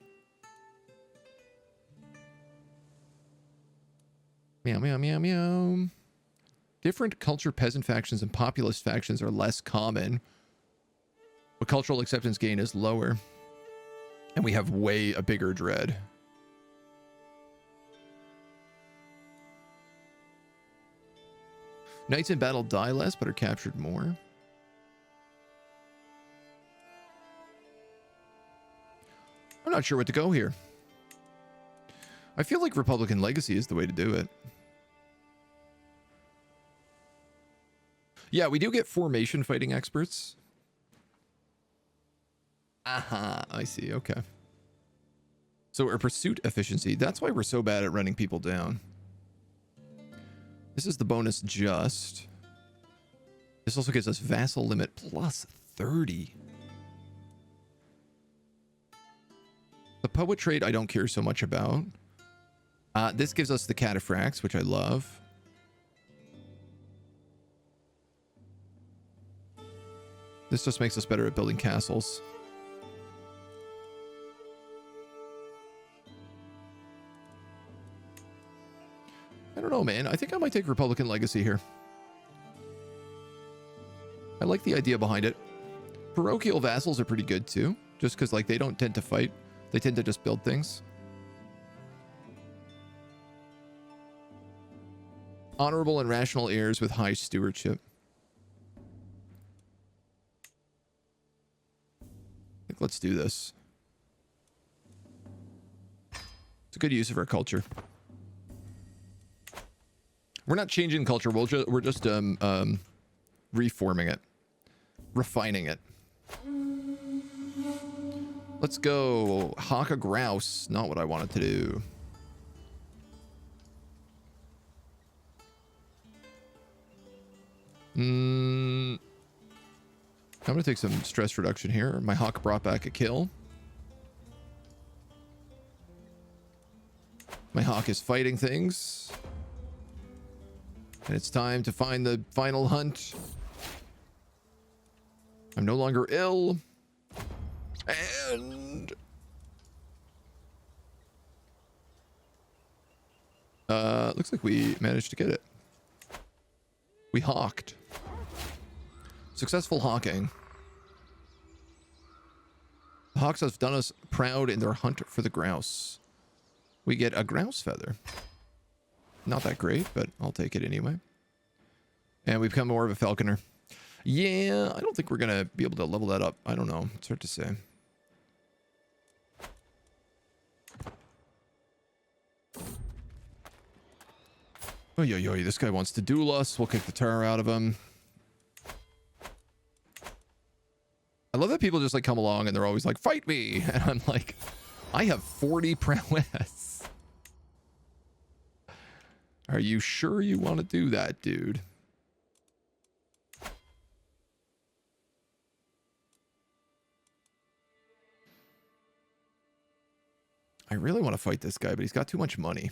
Meow, meow, meow, meow. Different culture peasant factions and populist factions are less common, but cultural acceptance gain is lower. And we have way a bigger dread. Knights in battle die less, but are captured more. I'm not sure what to go here. I feel like Republican Legacy is the way to do it. Yeah, we do get formation fighting experts. Aha, I see. Okay. So our pursuit efficiency, that's why we're so bad at running people down. This is the bonus just. This also gives us vassal limit plus 30. The poet trait I don't care so much about. This gives us the cataphracts, which I love. This just makes us better at building castles. I don't know, man. I think I might take Republican Legacy here. I like the idea behind it. Parochial vassals are pretty good too, just because like they don't tend to fight. They tend to just build things. Honorable and rational heirs with high stewardship. I think let's do this. It's a good use of our culture. We're not changing culture. We're just reforming it, refining it. Let's go hawk a grouse. Not what I wanted to do. I'm gonna take some stress reduction here. My hawk brought back a kill. My hawk is fighting things. And it's time to find the final hunt. I'm no longer ill. And... looks like we managed to get it. We hawked. Successful hawking. The hawks have done us proud in their hunt for the grouse. We get a grouse feather. Not that great, but I'll take it anyway. And we become more of a falconer. Yeah, I don't think we're going to be able to level that up. I don't know. It's hard to say. Oh, yo, this guy wants to duel us. We'll kick the tar out of him. I love that people just like come along and they're always like, fight me. And I'm like, I have 40 prowess. Are you sure you want to do that, dude? I really want to fight this guy, but he's got too much money.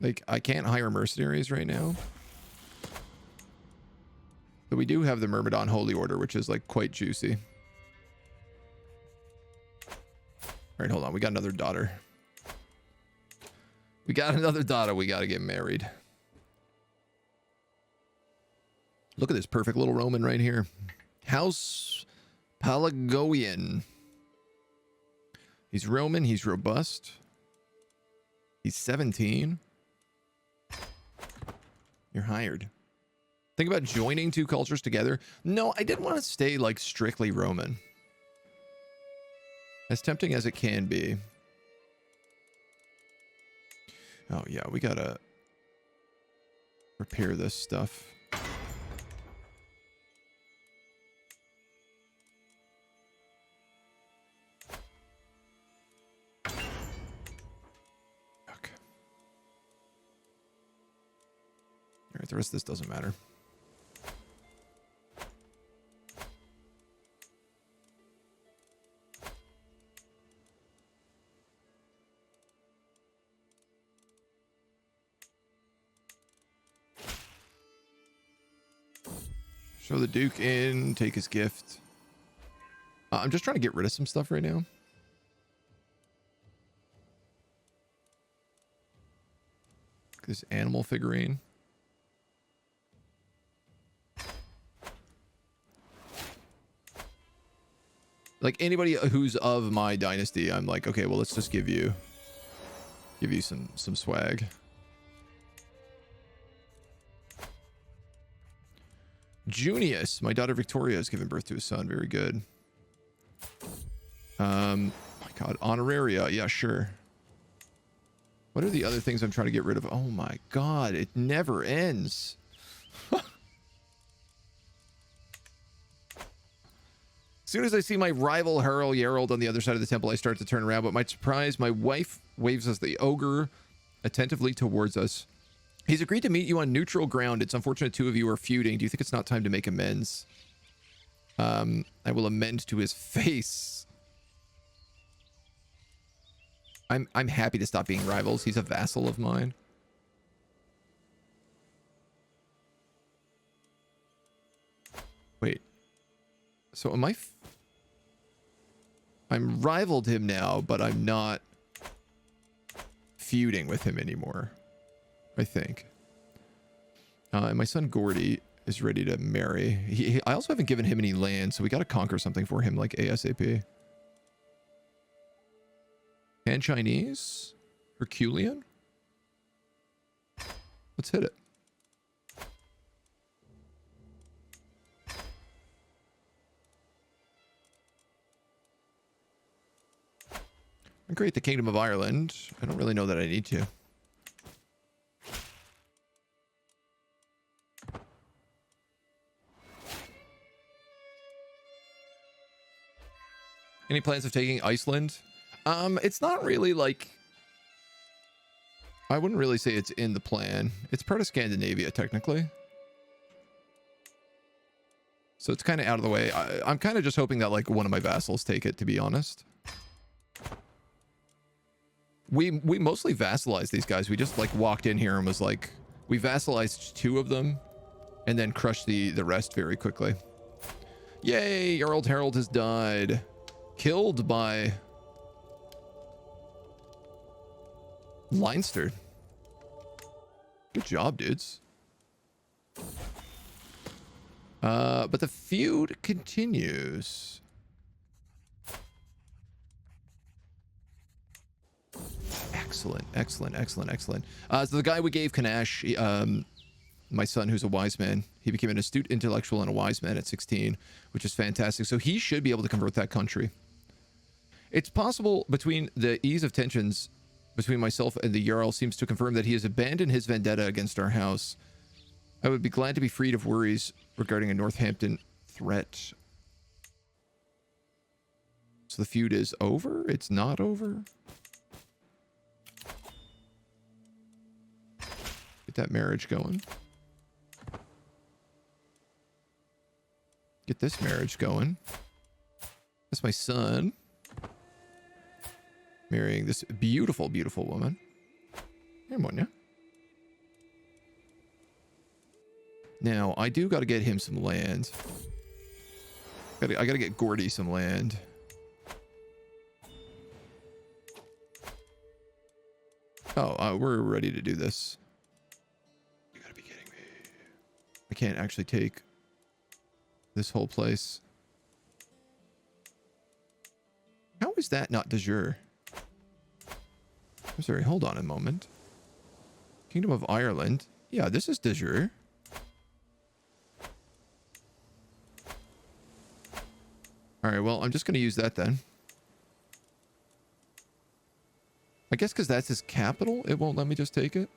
Like, I can't hire mercenaries right now. But we do have the Myrmidon Holy Order, which is, like, quite juicy. Alright, hold on. We got another daughter. We got another daughter. We got to get married. Look at this perfect little Roman right here. House Pelagoian. He's Roman. He's robust. He's 17. You're hired. Think about joining two cultures together. No, I didn't want to stay like strictly Roman. As tempting as it can be. Oh yeah, we gotta repair this stuff. Alright, the rest of this doesn't matter. Show the Duke in, take his gift. I'm just trying to get rid of some stuff right now. This animal figurine. Like anybody who's of my dynasty, I'm like, okay, well, let's just give you some swag. Junius, my daughter Victoria has given birth to a son. Very good. My God, honoraria. Yeah, sure. What are the other things I'm trying to get rid of? Oh my god, it never ends. As soon as I see my rival Harald Yarald on the other side of the temple, I start to turn around, but my surprise, my wife waves us the ogre attentively towards us. He's agreed to meet you on neutral ground. It's unfortunate two of you are feuding. Do you think it's not time to make amends? I will amend to his face. I'm happy to stop being rivals. He's a vassal of mine. Wait. So am I'm rivaled him now, but I'm not feuding with him anymore, I think. And my son Gordy is ready to marry. I also haven't given him any land, so we got to conquer something for him, like ASAP. And Chinese? Herculean? Let's hit it. And create the Kingdom of Ireland. I don't really know that I need to. Any plans of taking Iceland? It's not really like... I wouldn't really say it's in the plan. It's part of Scandinavia, technically. So it's kind of out of the way. I'm kind of just hoping that, like, one of my vassals take it, to be honest. We mostly vassalized these guys. We just, like, walked in here and was like... We vassalized 2 of them, and then crushed the rest very quickly. Yay! Jarl Harald has died. Killed by Leinster. Good job, dudes. But the feud continues. Excellent, excellent, excellent, excellent. So the guy we gave Kanash, my son, who's a wise man, he became an astute intellectual and a wise man at 16, which is fantastic. So he should be able to convert that country. It's possible between the ease of tensions between myself and the Jarl seems to confirm that he has abandoned his vendetta against our house. I would be glad to be freed of worries regarding a Northampton threat. So the feud is over? It's not over? Get that marriage going. Get this marriage going. That's my son. Marrying this beautiful, beautiful woman. Hey, Monya. Now, I do got to get him some land. I got to get Gordy some land. Oh, we're ready to do this. You got to be kidding me. I can't actually take this whole place. How is that not de jure? I'm sorry, hold on a moment. Kingdom of Ireland. Yeah, this is de jure. Alright, well, I'm just going to use that then. I guess because that's his capital, it won't let me just take it.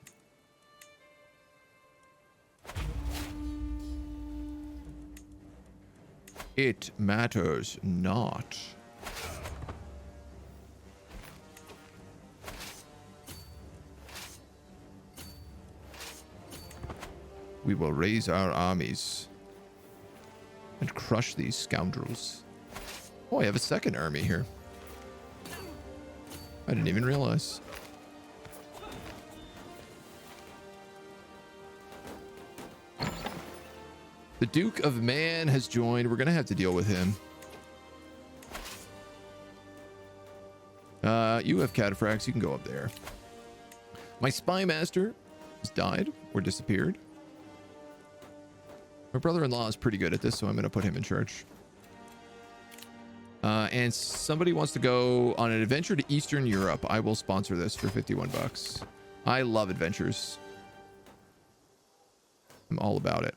It matters not. We will raise our armies and crush these scoundrels. Oh, I have a second army here. I didn't even realize. The Duke of Man has joined. We're going to have to deal with him. You have cataphracts. You can go up there. My spy master has died or disappeared. My brother-in-law is pretty good at this, so I'm going to put him in charge. And somebody wants to go on an adventure to Eastern Europe. I will sponsor this for 51 bucks. I love adventures. I'm all about it.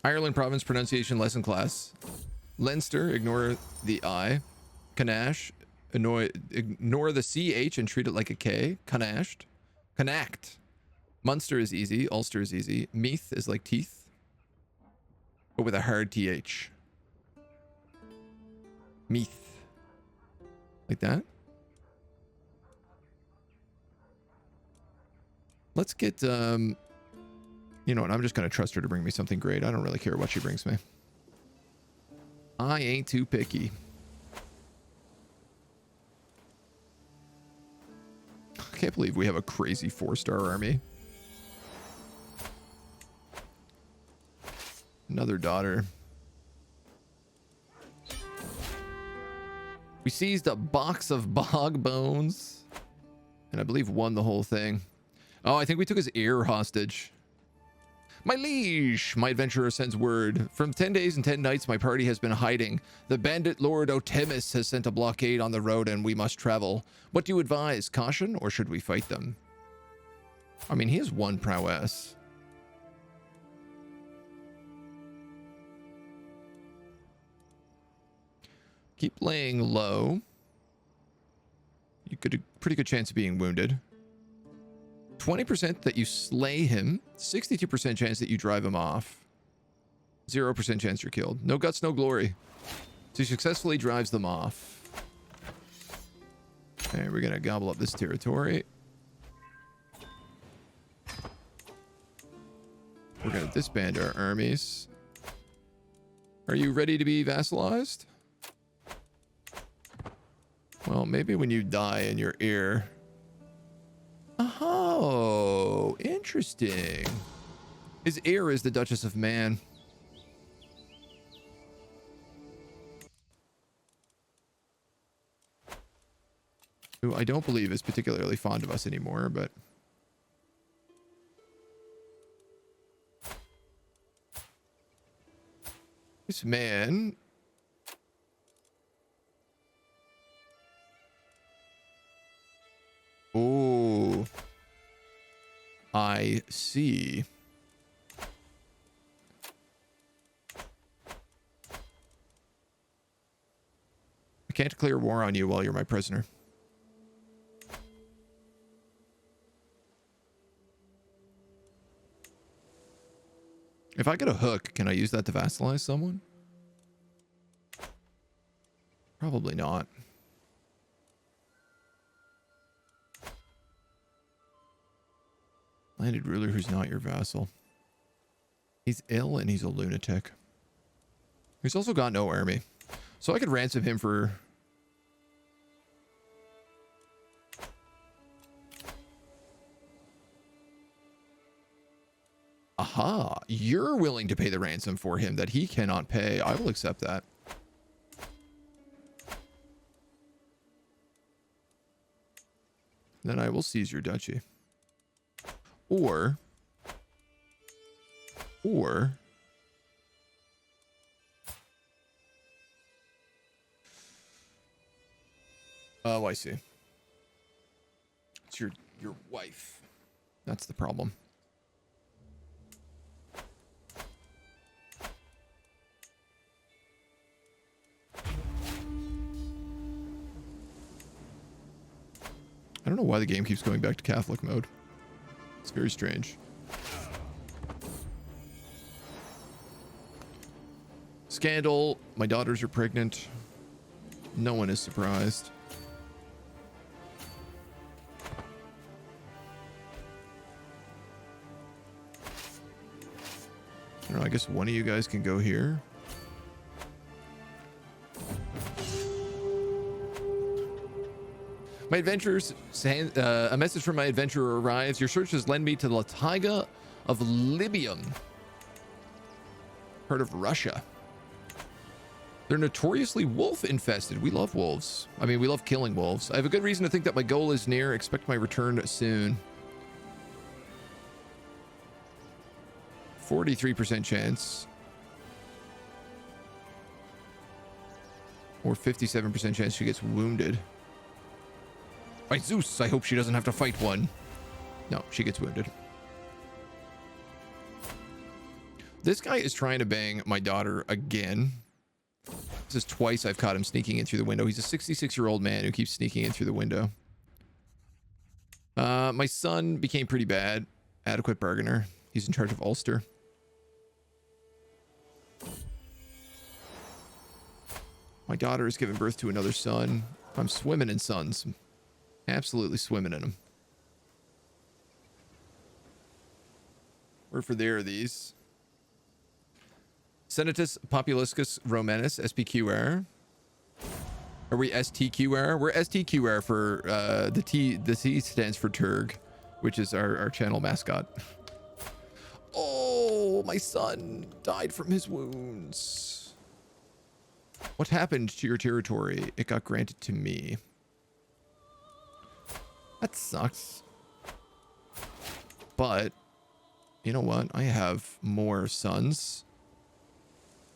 Ireland province pronunciation lesson class. Leinster, ignore the I. Canash, ignore the CH and treat it like a K. Canashed. Canact. Munster is easy. Ulster is easy. Meath is like teeth, but with a hard TH. Meath. Like that. Let's get, you know what? I'm just going to trust her to bring me something great. I don't really care what she brings me. I ain't too picky. I can't believe we have a crazy 4-star army. Another daughter. We seized a box of bog bones and I believe won the whole thing. Oh, I think we took his ear hostage. My liege, my adventurer sends word. From 10 days and 10 nights, my party has been hiding. The bandit lord Otemis has sent a blockade on the road and we must travel. What do you advise? Caution or should we fight them? I mean, he has 1 prowess. Keep laying low. You could have a pretty good chance of being wounded. 20% that you slay him. 62% chance that you drive him off. 0% chance you're killed. No guts, no glory. So he successfully drives them off. Okay, we're gonna gobble up this territory. We're gonna disband our armies. Are you ready to be vassalized? Well, maybe when you die in your ear. Oh, interesting. His heir is the Duchess of Man. Who I don't believe is particularly fond of us anymore, but... This man... Oh, I see. I can't declare war on you while you're my prisoner. If I get a hook, can I use that to vassalize someone? Probably not. Landed ruler who's not your vassal. He's ill and he's a lunatic. He's also got no army. So I could ransom him for... Aha! You're willing to pay the ransom for him that he cannot pay. I will accept that. Then I will seize your duchy. Or... Oh, I see. It's your wife. That's the problem. I don't know why the game keeps going back to Catholic mode. It's very strange. Scandal. My daughters are pregnant. No one is surprised. I don't know, I guess one of you guys can go here. My adventurers, a message from my adventurer arrives. Your searches lend me to the taiga of Libyum. Heard of Russia. They're notoriously wolf infested. We love wolves. I mean, we love killing wolves. I have a good reason to think that my goal is near. Expect my return soon. 43% chance. Or 57% chance she gets wounded. By Zeus, I hope she doesn't have to fight one. No, she gets wounded. This guy is trying to bang my daughter again. This is twice I've caught him sneaking in through the window. He's a 66-year-old man who keeps sneaking in through the window. My son became pretty bad. Adequate bargainer. He's in charge of Ulster. My daughter has given birth to another son. I'm swimming in sons. Absolutely swimming in them. Where for there are these? Senatus Populuscus Romanus, SPQR. Are we STQR? We're STQR for the T. The T stands for Turg, which is our channel mascot. Oh, my son died from his wounds. What happened to your territory? It got granted to me. That sucks. But you know what? I have more sons.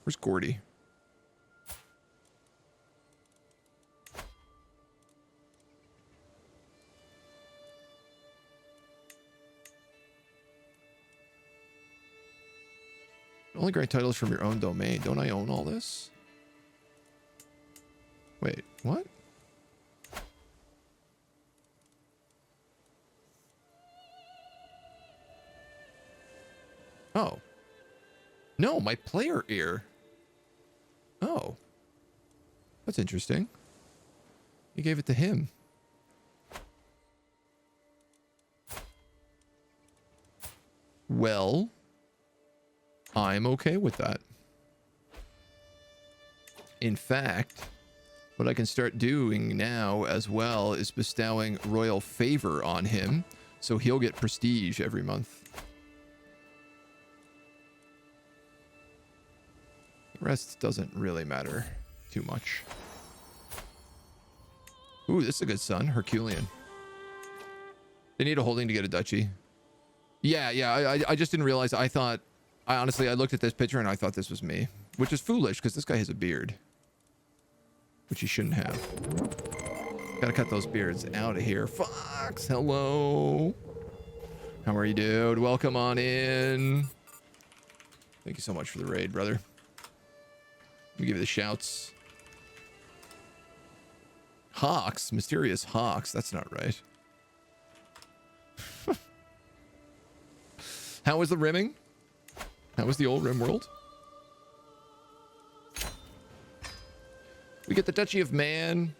Where's Gordy? Only grant titles from your own domain. Don't I own all this? Wait, what? Oh. No, my player ear. Oh. That's interesting. You gave it to him. Well, I'm okay with that. In fact, what I can start doing now as well is bestowing royal favor on him, so he'll get prestige every month. The rest doesn't really matter too much. Ooh, this is a good son, Herculean. They need a holding to get a duchy. Yeah, I just didn't realize. I honestly, I looked at this picture and I thought this was me, which is foolish because this guy has a beard, which he shouldn't have. Gotta cut those beards out of here. Fox, hello. How are you, dude? Welcome on in. Thank you so much for the raid, brother. Let me give you the shouts. Hawks, mysterious hawks. That's not right. How was the rimming? How was the old rim world? We get the Duchy of Man.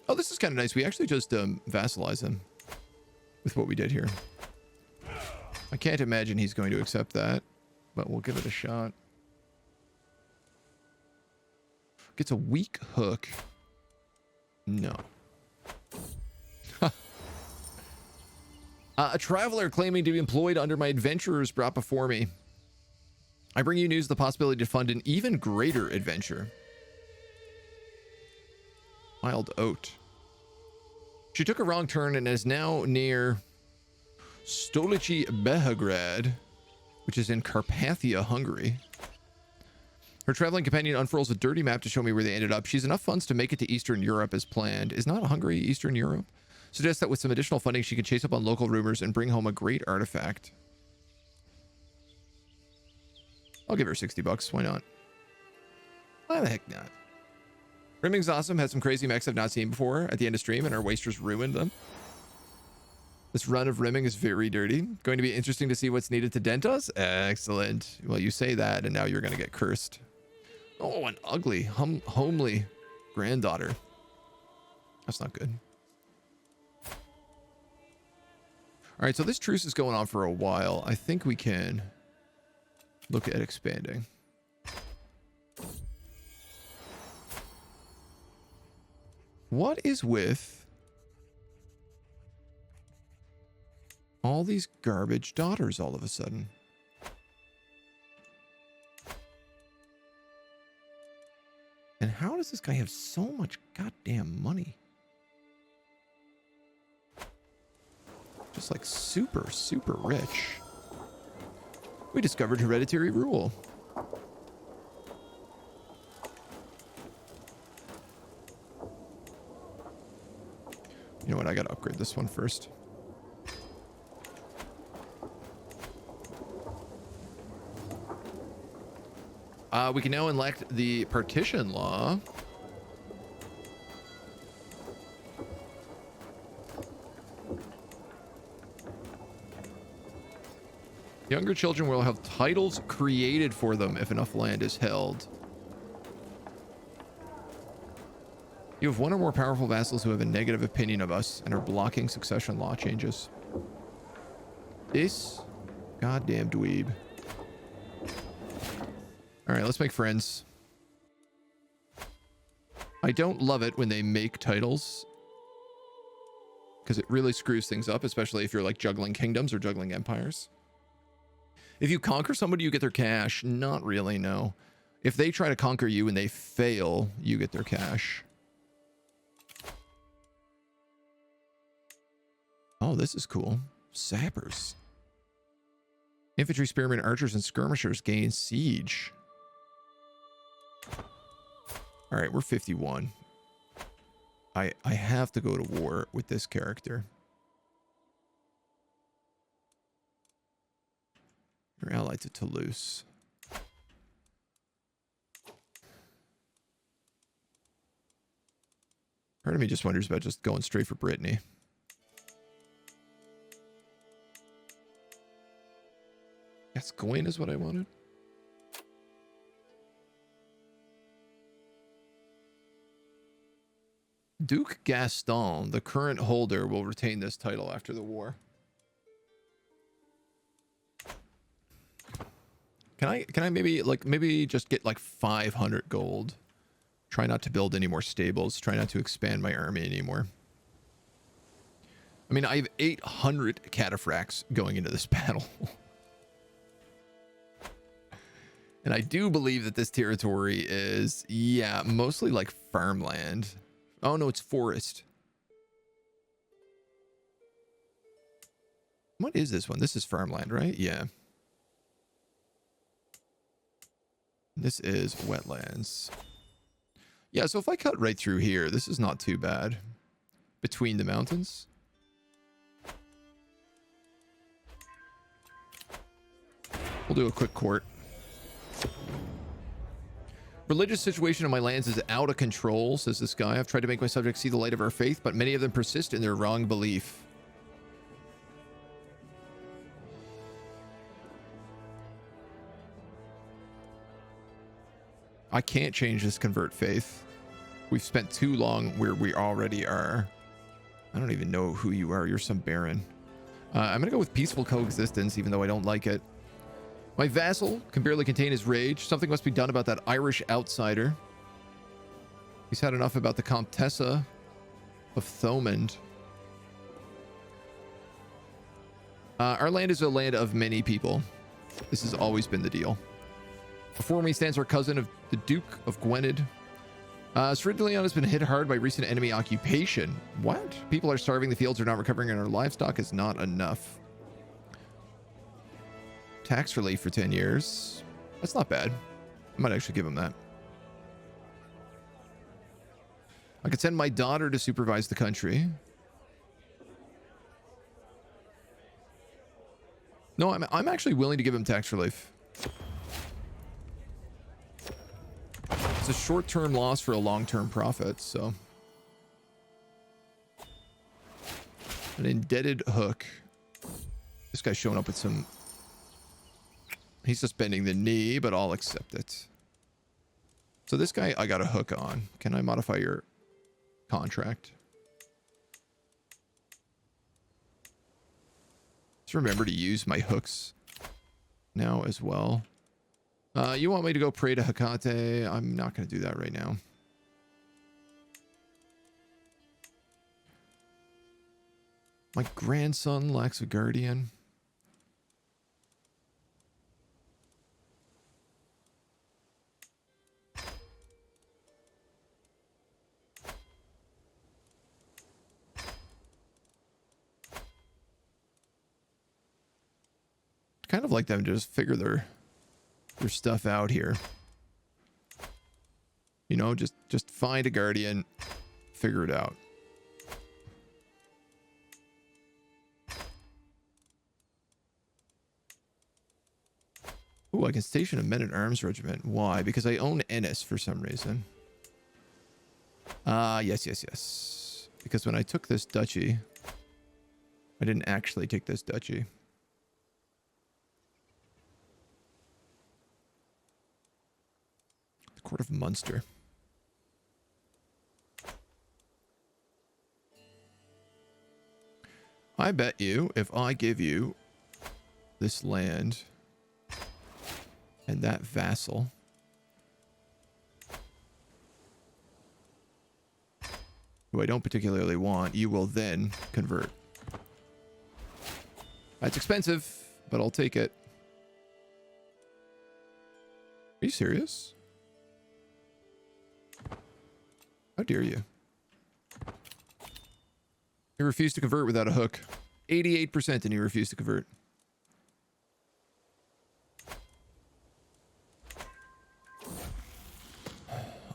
Oh, this is kind of nice. We actually just vassalize him with what we did here. I can't imagine he's going to accept that, but we'll give it a shot. Gets a weak hook. No. A traveler claiming to be employed under my adventurers brought before me. I bring you news of the possibility to fund an even greater adventure. Wild Oat. She took a wrong turn and is now near Stolici Beograd, which is in Carpathia, Hungary. Her traveling companion unfurls a dirty map to show me where they ended up. She's enough funds to make it to Eastern Europe as planned. Is not Hungary Eastern Europe? Suggests that with some additional funding, she can chase up on local rumors and bring home a great artifact. I'll give her 60 bucks. Why not? Why the heck not? Rimming's awesome. Had some crazy mechs I've not seen before at the end of stream, and our wasters ruined them. This run of rimming is very dirty. Going to be interesting to see what's needed to dent us. Excellent. Well, you say that, and now you're going to get cursed. Oh, an ugly, homely granddaughter. That's not good. All right, so this truce is going on for a while. I think we can look at expanding. What is with all these garbage daughters all of a sudden? And how does this guy have so much goddamn money? Just like super, super rich. We discovered hereditary rule. You know what? I gotta upgrade this one first. We can now elect the partition law. Younger children will have titles created for them if enough land is held. You have one or more powerful vassals who have a negative opinion of us and are blocking succession law changes. This goddamn dweeb. All right, let's make friends. I don't love it when they make titles, because it really screws things up, especially if you're like juggling kingdoms or juggling empires. If you conquer somebody, you get their cash. Not really, no. If they try to conquer you and they fail, you get their cash. Oh, this is cool. Sappers. Infantry, spearmen, archers, and skirmishers gain siege. All right, we're 51. I have to go to war with this character. You're allied to Toulouse. Part of me just wonders about just going straight for Brittany. Gascoigne is what I wanted. Duke Gaston, the current holder, will retain this title after the war. Can I maybe just get like 500 gold? Try not to build any more stables. Try not to expand my army anymore. I mean, I have 800 cataphracts going into this battle. And I do believe that this territory is, yeah, mostly like farmland. Oh no, it's forest. What is this one? This is farmland, right? Yeah. This is wetlands. Yeah, so if I cut right through here, this is not too bad. Between the mountains. We'll do a quick court. Religious situation in my lands is out of control, says this guy. I've tried to make my subjects see the light of our faith, but many of them persist in their wrong belief. I can't change this convert faith. We've spent too long where we already are. I don't even know who you are. You're some baron. I'm going to go with peaceful coexistence, even though I don't like it. My vassal can barely contain his rage. Something must be done about that Irish outsider. He's had enough about the Comtessa of Thomond. Our land is a land of many people. This has always been the deal. Before me stands our cousin of the Duke of Gwynedd. Ceredigion has been hit hard by recent enemy occupation. What? People are starving, the fields are not recovering, and our livestock is not enough. Tax relief for 10 years. That's not bad. I might actually give him that. I could send my daughter to supervise the country. No, I'm actually willing to give him tax relief. It's a short-term loss for a long-term profit, so. An indebted hook. This guy's showing up with some... He's just bending the knee, but I'll accept it. So this guy, I got a hook on. Can I modify your contract? Just remember to use my hooks now as well. You want me to go pray to Hecate? I'm not going to do that right now. My grandson lacks a guardian. Kind of like them to just figure their stuff out here. You know, just find a guardian, figure it out. Ooh, I can station a men-at-arms regiment. Why? Because I own Ennis for some reason. Yes. Because when I took this duchy, I didn't actually take this duchy. The Court of Munster. I bet you if I give you this land and that vassal, who I don't particularly want, you will then convert. That's expensive, but I'll take it. Are you serious? How dare you? He refused to convert without a hook. 88% and he refused to convert.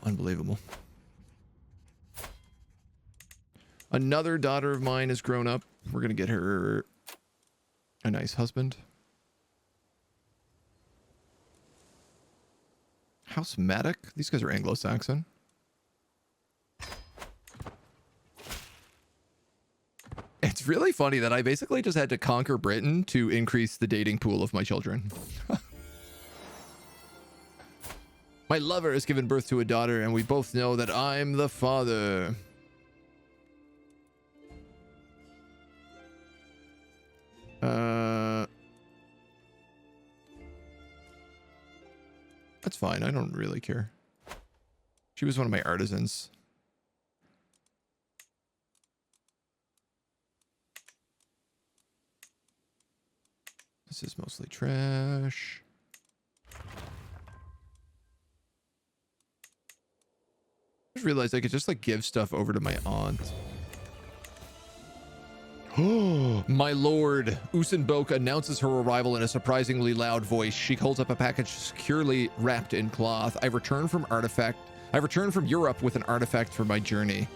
Unbelievable. Another daughter of mine has grown up. We're going to get her a nice husband. House Maddock? These guys are Anglo-Saxon. It's really funny that I basically just had to conquer Britain to increase the dating pool of my children. My lover has given birth to a daughter, and we both know that I'm the father. That's fine. I don't really care. She was one of my artisans. This is mostly trash. I just realized I could just like give stuff over to my aunt. Oh, my lord. Usenbok announces her arrival in a surprisingly loud voice. She holds up a package securely wrapped in cloth. I've returned from Europe with an artifact for my journey.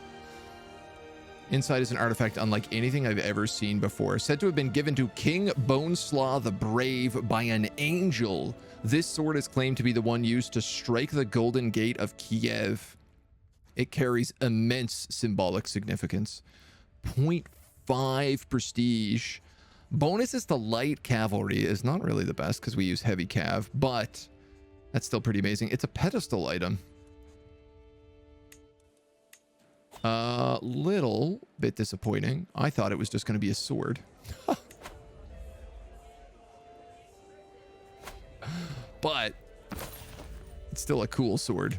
Inside is an artifact unlike anything I've ever seen before. Said to have been given to King Boneslaw the Brave by an angel. This sword is claimed to be the one used to strike the Golden Gate of Kiev. It carries immense symbolic significance. 0.5 prestige. Bonuses to light cavalry is not really the best because we use heavy cav, but that's still pretty amazing. It's a pedestal item. Little bit disappointing. I thought it was just going to be a sword. But it's still a cool sword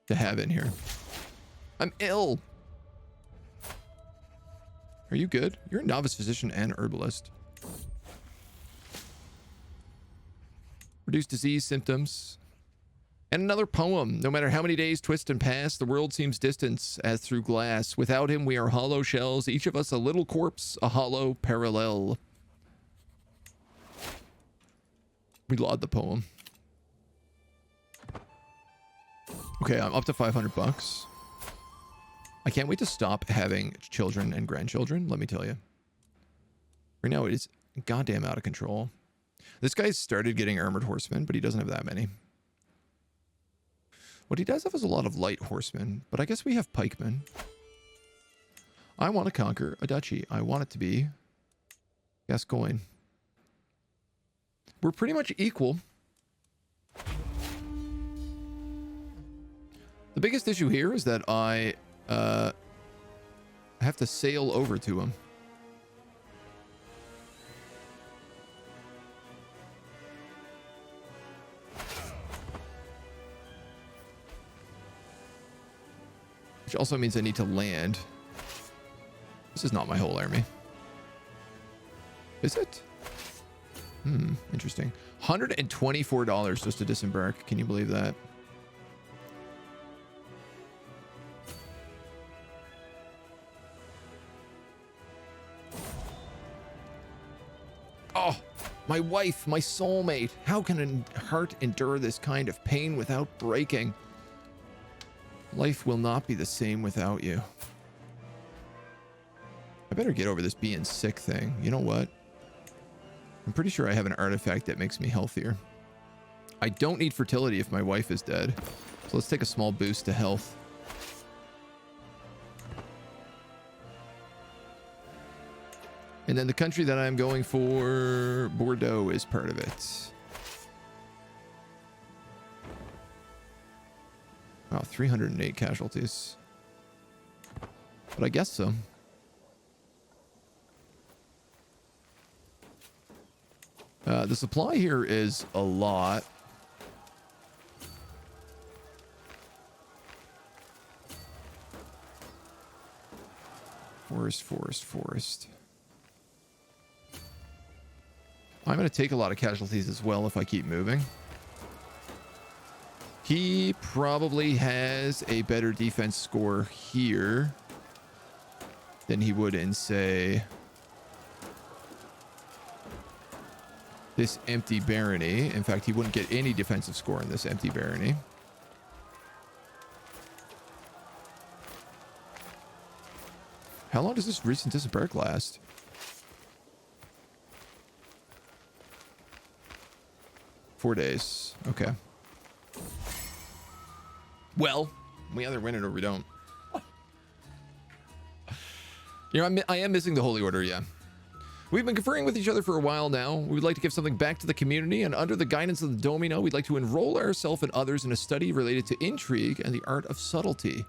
to have in here. I'm ill. Are you good? You're a novice physician and herbalist. Reduce disease symptoms. And another poem. No matter how many days twist and pass, the world seems distant as through glass. Without him, we are hollow shells, each of us a little corpse, a hollow parallel. We laud the poem. Okay, I'm up to 500 bucks. I can't wait to stop having children and grandchildren, let me tell you. Right now, it is goddamn out of control. This guy's started getting armored horsemen, but he doesn't have that many. What he does have is a lot of light horsemen, but I guess we have pikemen. I want to conquer a duchy. I want it to be Gascoigne. We're pretty much equal. The biggest issue here is that I have to sail over to him. Which also means I need to land. This is not my whole army. Is it? Interesting. $124 just to disembark. Can you believe that? Oh, my wife, my soulmate. How can a heart endure this kind of pain without breaking? Life will not be the same without you. I better get over this being sick thing. You know what? I'm pretty sure I have an artifact that makes me healthier. I don't need fertility if my wife is dead. So let's take a small boost to health. And then the country that I'm going for, Bordeaux, is part of it. Wow, 308 casualties. But I guess so. The supply here is a lot. Forest, forest, forest. I'm going to take a lot of casualties as well if I keep moving. He probably has a better defense score here than he would in, say, this empty barony. In fact, he wouldn't get any defensive score in this empty barony. How long does this recent disembark last? Four days. Okay. Well, we either win it or we don't. You know, I am missing the Holy Order, yeah. We've been conferring with each other for a while now. We would like to give something back to the community, and under the guidance of the Domino, we'd like to enroll ourselves and others in a study related to intrigue and the art of subtlety.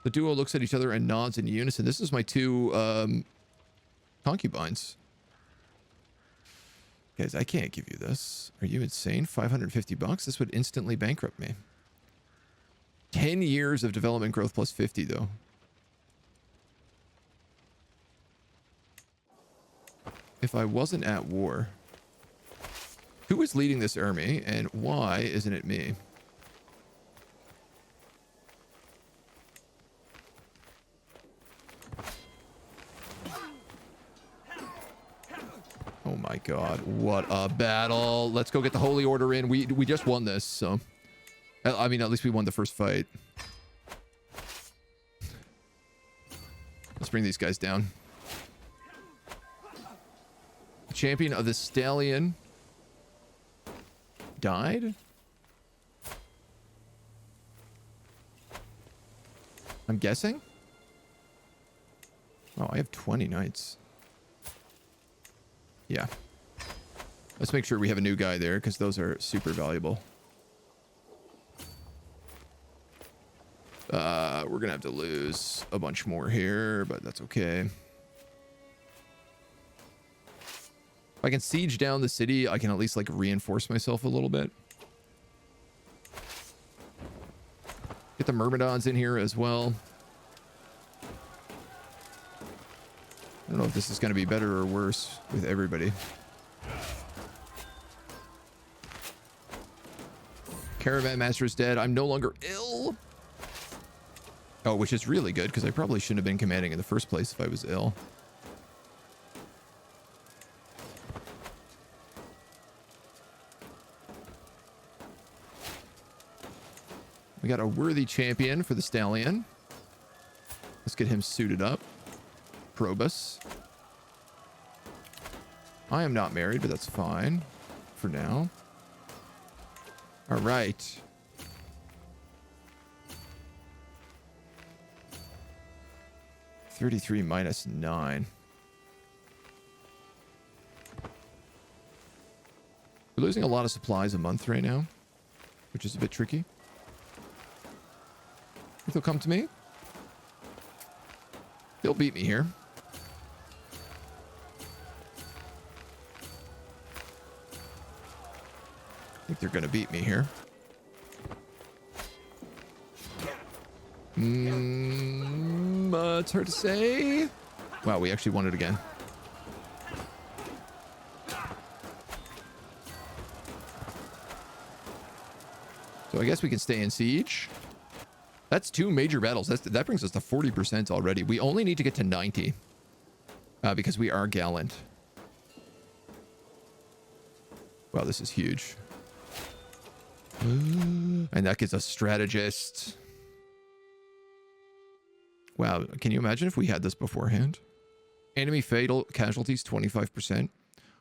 The duo looks at each other and nods in unison. This is my two concubines. Guys, I can't give you this. Are you insane? 550 bucks? This would instantly bankrupt me. 10 years of development growth plus 50, though. If I wasn't at war, who is leading this army, and why isn't it me? Oh my god, what a battle. Let's go get the Holy Order in. We just won this, so... I mean, at least we won the first fight. Let's bring these guys down. The champion of the Stallion died? I'm guessing? Oh, I have 20 knights. Yeah. Let's make sure we have a new guy there, because those are super valuable. We're gonna have to lose a bunch more here, but that's okay. If I can siege down the city, I can at least, like, reinforce myself a little bit. Get the Myrmidons in here as well. I don't know if this is going to be better or worse with everybody. Caravan Master is dead. I'm no longer ill. Oh, which is really good, because I probably shouldn't have been commanding in the first place if I was ill. We got a worthy champion for the Stallion. Let's get him suited up. Probus. I am not married, but that's fine for now. All right. $33 minus 9. We're losing a lot of supplies a month right now, which is a bit tricky. If they'll come to me, they'll beat me here. I think they're going to beat me here. It's hard to say. Wow, we actually won it again. So I guess we can stay in siege. That's 2 major battles. That brings us to 40% already. We only need to get to 90 because we are gallant. Wow, this is huge. And that gets us strategist. Wow, can you imagine if we had this beforehand? Enemy fatal casualties, 25%.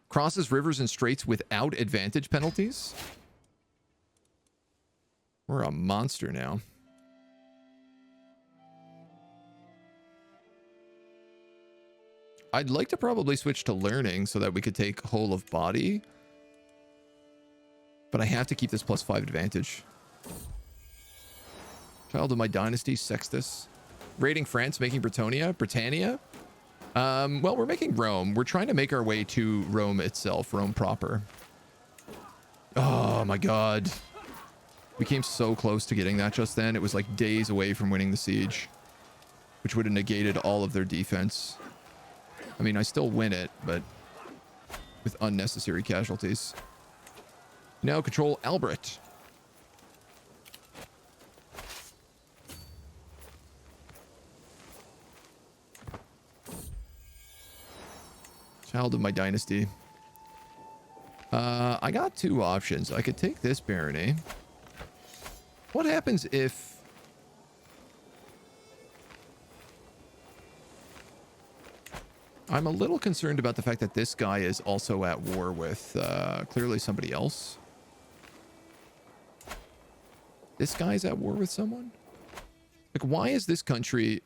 Crosses rivers and straits without advantage penalties. We're a monster now. I'd like to probably switch to learning so that we could take whole of body. But I have to keep this +5 advantage. Child of my dynasty, Sextus. Raiding France, making Brittania. Well, we're making Rome. We're trying to make our way to Rome itself, Rome proper. Oh my god. We came so close to getting that just then. It was like days away from winning the siege, which would have negated all of their defense. I mean, I still win it, but with unnecessary casualties. Now control Albert. Child of my dynasty. I got two options. I could take this barony. What happens if... I'm a little concerned about the fact that this guy is also at war with clearly somebody else. This guy's at war with someone? Like, why is this country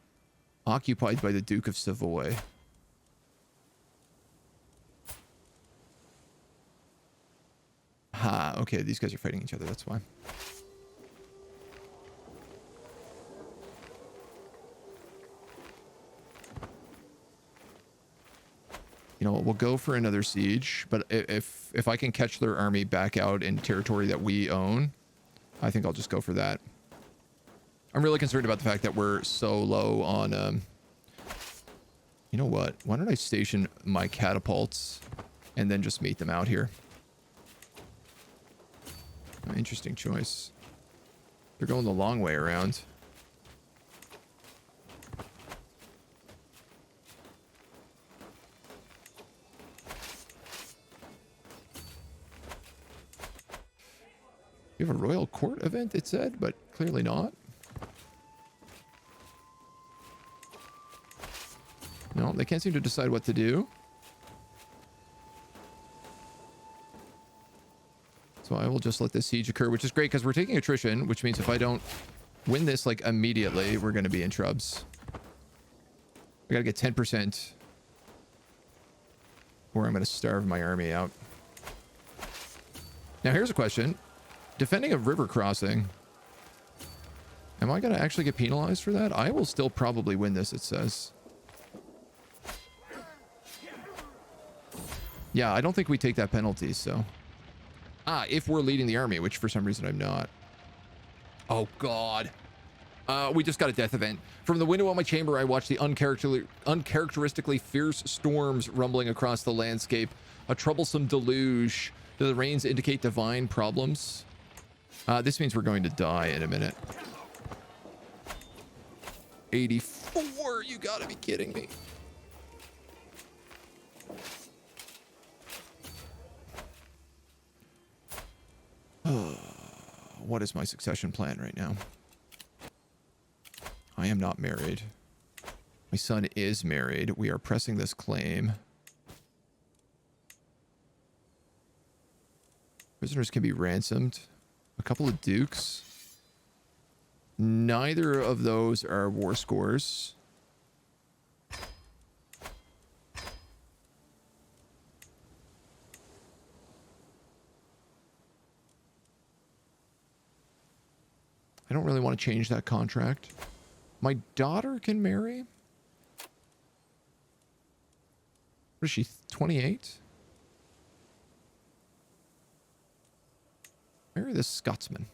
occupied by the Duke of Savoy? Ha, okay, these guys are fighting each other, that's why. You know, we'll go for another siege, but if I can catch their army back out in territory that we own, I think I'll just go for that. I'm really concerned about the fact that we're so low on, you know what? Why don't I station my catapults and then just meet them out here? Interesting choice. They're going the long way around. You have a royal court event, it said, but clearly not. No, they can't seem to decide what to do. So I will just let this siege occur, which is great because we're taking attrition, which means if I don't win this like immediately, we're going to be in trubs. I got to get 10% or I'm going to starve my army out. Now here's a question. Defending a river crossing. Am I going to actually get penalized for that? I will still probably win this, it says. Yeah, I don't think we take that penalty, so... Ah, if we're leading the army, which for some reason I'm not. Oh, God. We just got a death event. From the window of my chamber, I watched the uncharacteristically fierce storms rumbling across the landscape. A troublesome deluge. Do the rains indicate divine problems? This means we're going to die in a minute. 84? You gotta be kidding me. What is my succession plan right now? I am not married. My son is married. We are pressing this claim. Prisoners can be ransomed. A couple of dukes. Neither of those are war scores. I don't really want to change that contract. My daughter can marry? What is she, 28? Marry this Scotsman.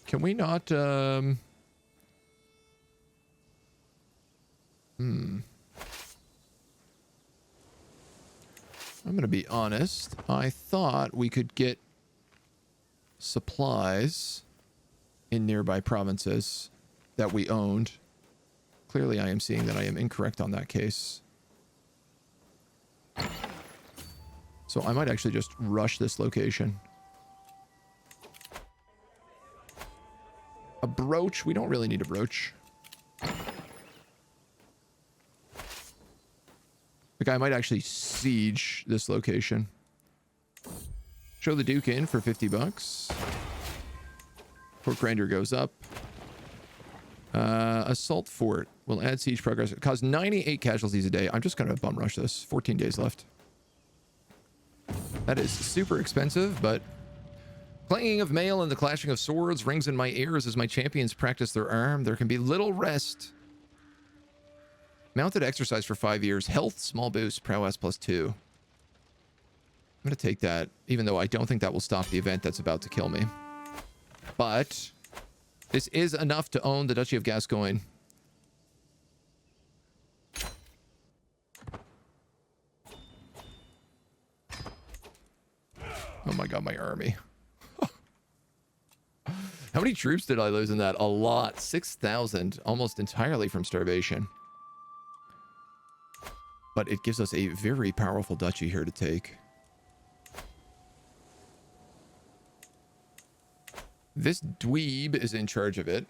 Can we not, I'm going to be honest. I thought we could get supplies in nearby provinces that we owned. Clearly, I am seeing that I am incorrect on that case. So I might actually just rush this location. A brooch. We don't really need a brooch. The guy might actually siege this location. Show the Duke in for 50 bucks. Fort Grinder goes up. Assault Fort will add siege progress. It cause 98 casualties a day. I'm just going to bum rush this. 14 days left. That is super expensive, but... Clanging of mail and the clashing of swords rings in my ears as my champions practice their arm. There can be little rest. Mounted exercise for 5 years. Health, small boost, prowess +2. I'm going to take that, even though I don't think that will stop the event that's about to kill me. But this is enough to own the Duchy of Gascoigne. Oh my god, my army. How many troops did I lose in that? A lot. 6,000, almost entirely from starvation. But it gives us a very powerful duchy here to take. This dweeb is in charge of it.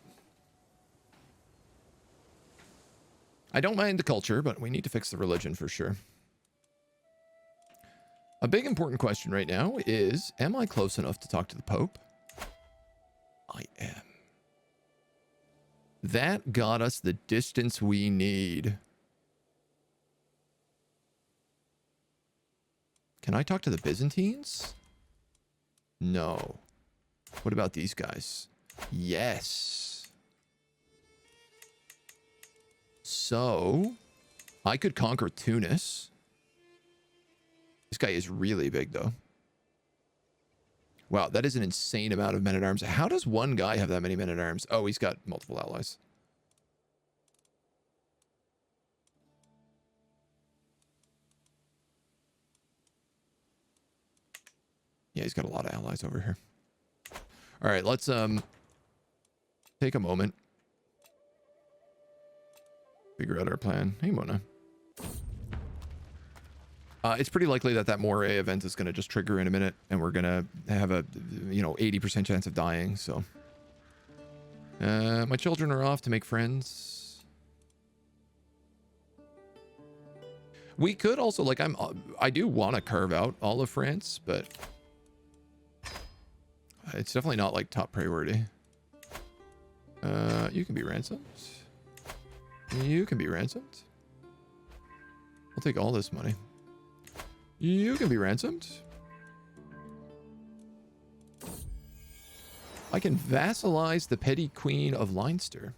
I don't mind the culture, but we need to fix the religion for sure. A big important question right now is, am I close enough to talk to the Pope? I am. That got us the distance we need. Can I talk to the Byzantines? No. What about these guys? Yes. So, I could conquer Tunis. This guy is really big, though. Wow, that is an insane amount of men-at-arms. How does one guy have that many men-at-arms? Oh, he's got multiple allies. Yeah, he's got a lot of allies over here. All right, let's take a moment. Figure out our plan. Hey, Mona. It's pretty likely that Moray event is going to just trigger in a minute, and we're going to have a, 80% chance of dying, so. My children are off to make friends. We could also, like, I do want to carve out all of France, but it's definitely not, like, top priority. You can be ransomed. You can be ransomed. I'll take all this money. You can be ransomed. I can vassalize the petty queen of Leinster.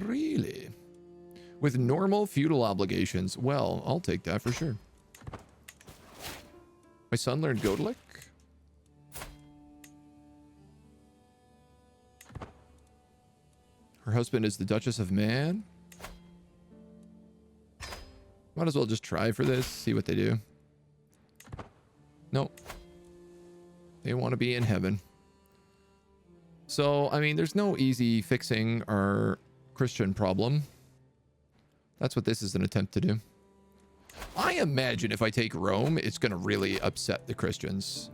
Really? With normal feudal obligations. Well, I'll take that for sure. My son learned Godelic. Her husband is the Duchess of Man. Might as well just try for this, see what they do. Nope. They want to be in heaven. So, I mean, there's no easy fixing our Christian problem. That's what this is an attempt to do. I imagine if I take Rome, it's going to really upset the Christians.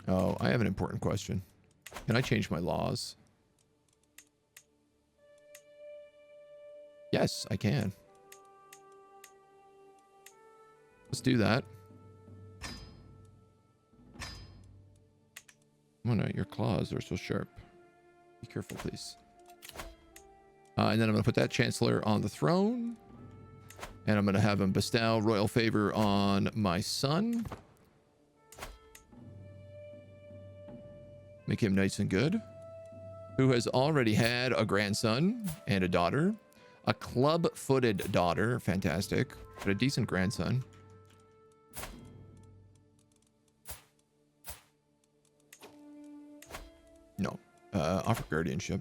Oh, I have an important question. Can I change my laws? Yes, I can. Let's do that. Oh no, your claws are so sharp. Be careful, please. And then I'm going to put that Chancellor on the throne. And I'm going to have him bestow royal favor on my son. Make him nice and good. Who has already had a grandson and a daughter. A club-footed daughter. Fantastic. But a decent grandson. No. Offer guardianship.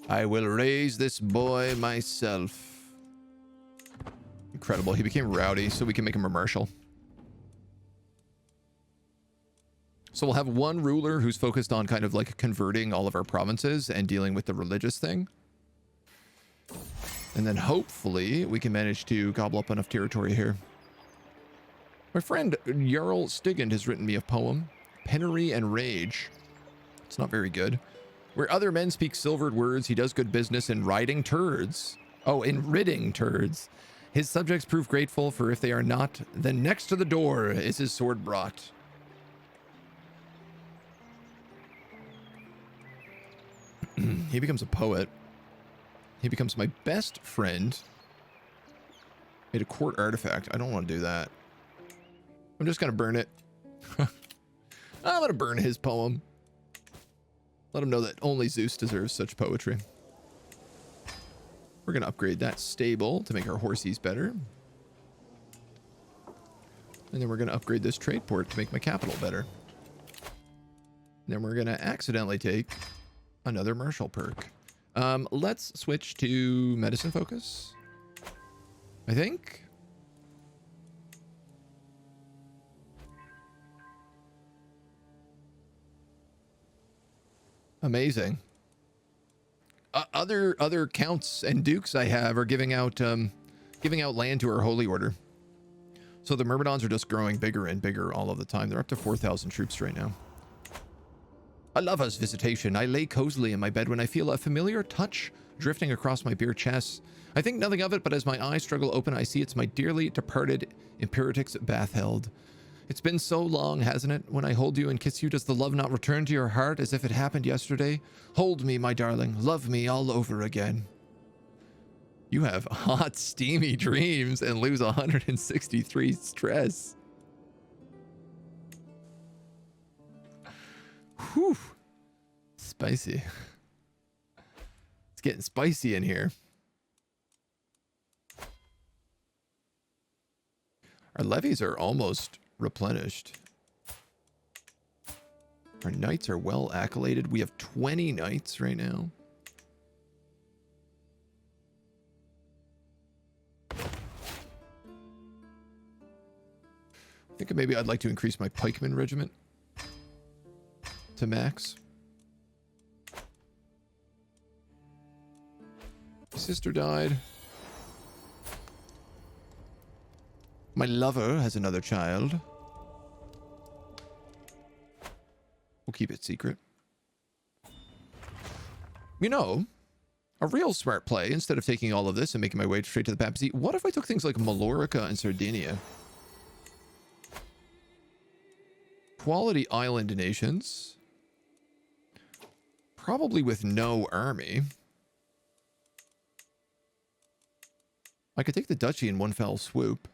I will raise this boy myself. Incredible. He became rowdy, so we can make him a marshal. So we'll have one ruler who's focused on kind of like converting all of our provinces and dealing with the religious thing. And then hopefully we can manage to gobble up enough territory here. My friend Jarl Stigand has written me a poem, Penury and Rage. It's not very good. Where other men speak silvered words, he does good business in riding turds. Oh, in ridding turds. His subjects prove grateful, for if they are not, then next to the door is his sword brought. He becomes a poet. He becomes my best friend. Made a court artifact. I don't want to do that. I'm just going to burn it. I'm going to burn his poem. Let him know that only Zeus deserves such poetry. We're going to upgrade that stable to make our horsies better. And then we're going to upgrade this trade port to make my capital better. And then we're going to accidentally take another martial perk. Let's switch to medicine focus, I think. Amazing. Other counts and dukes I have are giving out land to our holy order. So the Myrmidons are just growing bigger and bigger all of the time. They're up to 4,000 troops right now. A lover's visitation. I lay cozily in my bed when I feel a familiar touch drifting across my bare chest. I think nothing of it, but as my eyes struggle open, I see it's my dearly departed Imperatrix Bathheld. It's been so long, hasn't it? When I hold you and kiss you, does the love not return to your heart as if it happened yesterday? Hold me, my darling. Love me all over again. You have hot, steamy dreams and lose 163 stress. Whew. Spicy. It's getting spicy in here. Our levies are almost replenished. Our knights are well accoladed. We have 20 knights right now. I think maybe I'd like to increase my pikeman regiment to max. Sister died. My lover has another child. We'll keep it secret. You know, a real smart play, instead of taking all of this and making my way straight to the papacy, what if I took things like Mallorca and Sardinia? Quality island nations. Probably with no army. I could take the duchy in one fell swoop.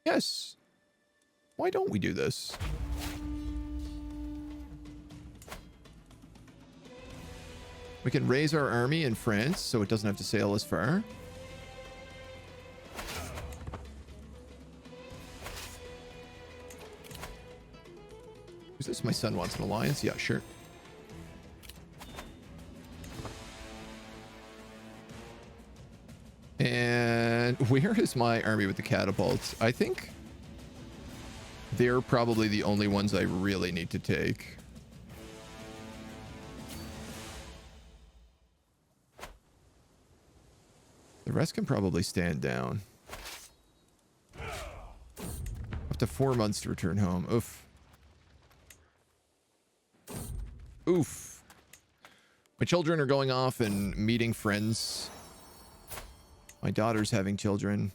Yes. Why don't we do this? We can raise our army in France so it doesn't have to sail as far. Is this my son wants an alliance? Yeah, sure. And where is my army with the catapults? I think they're probably the only ones I really need to take. The rest can probably stand down. Up to 4 months to return home. Oof. Oof. My children are going off and meeting friends. My daughter's having children.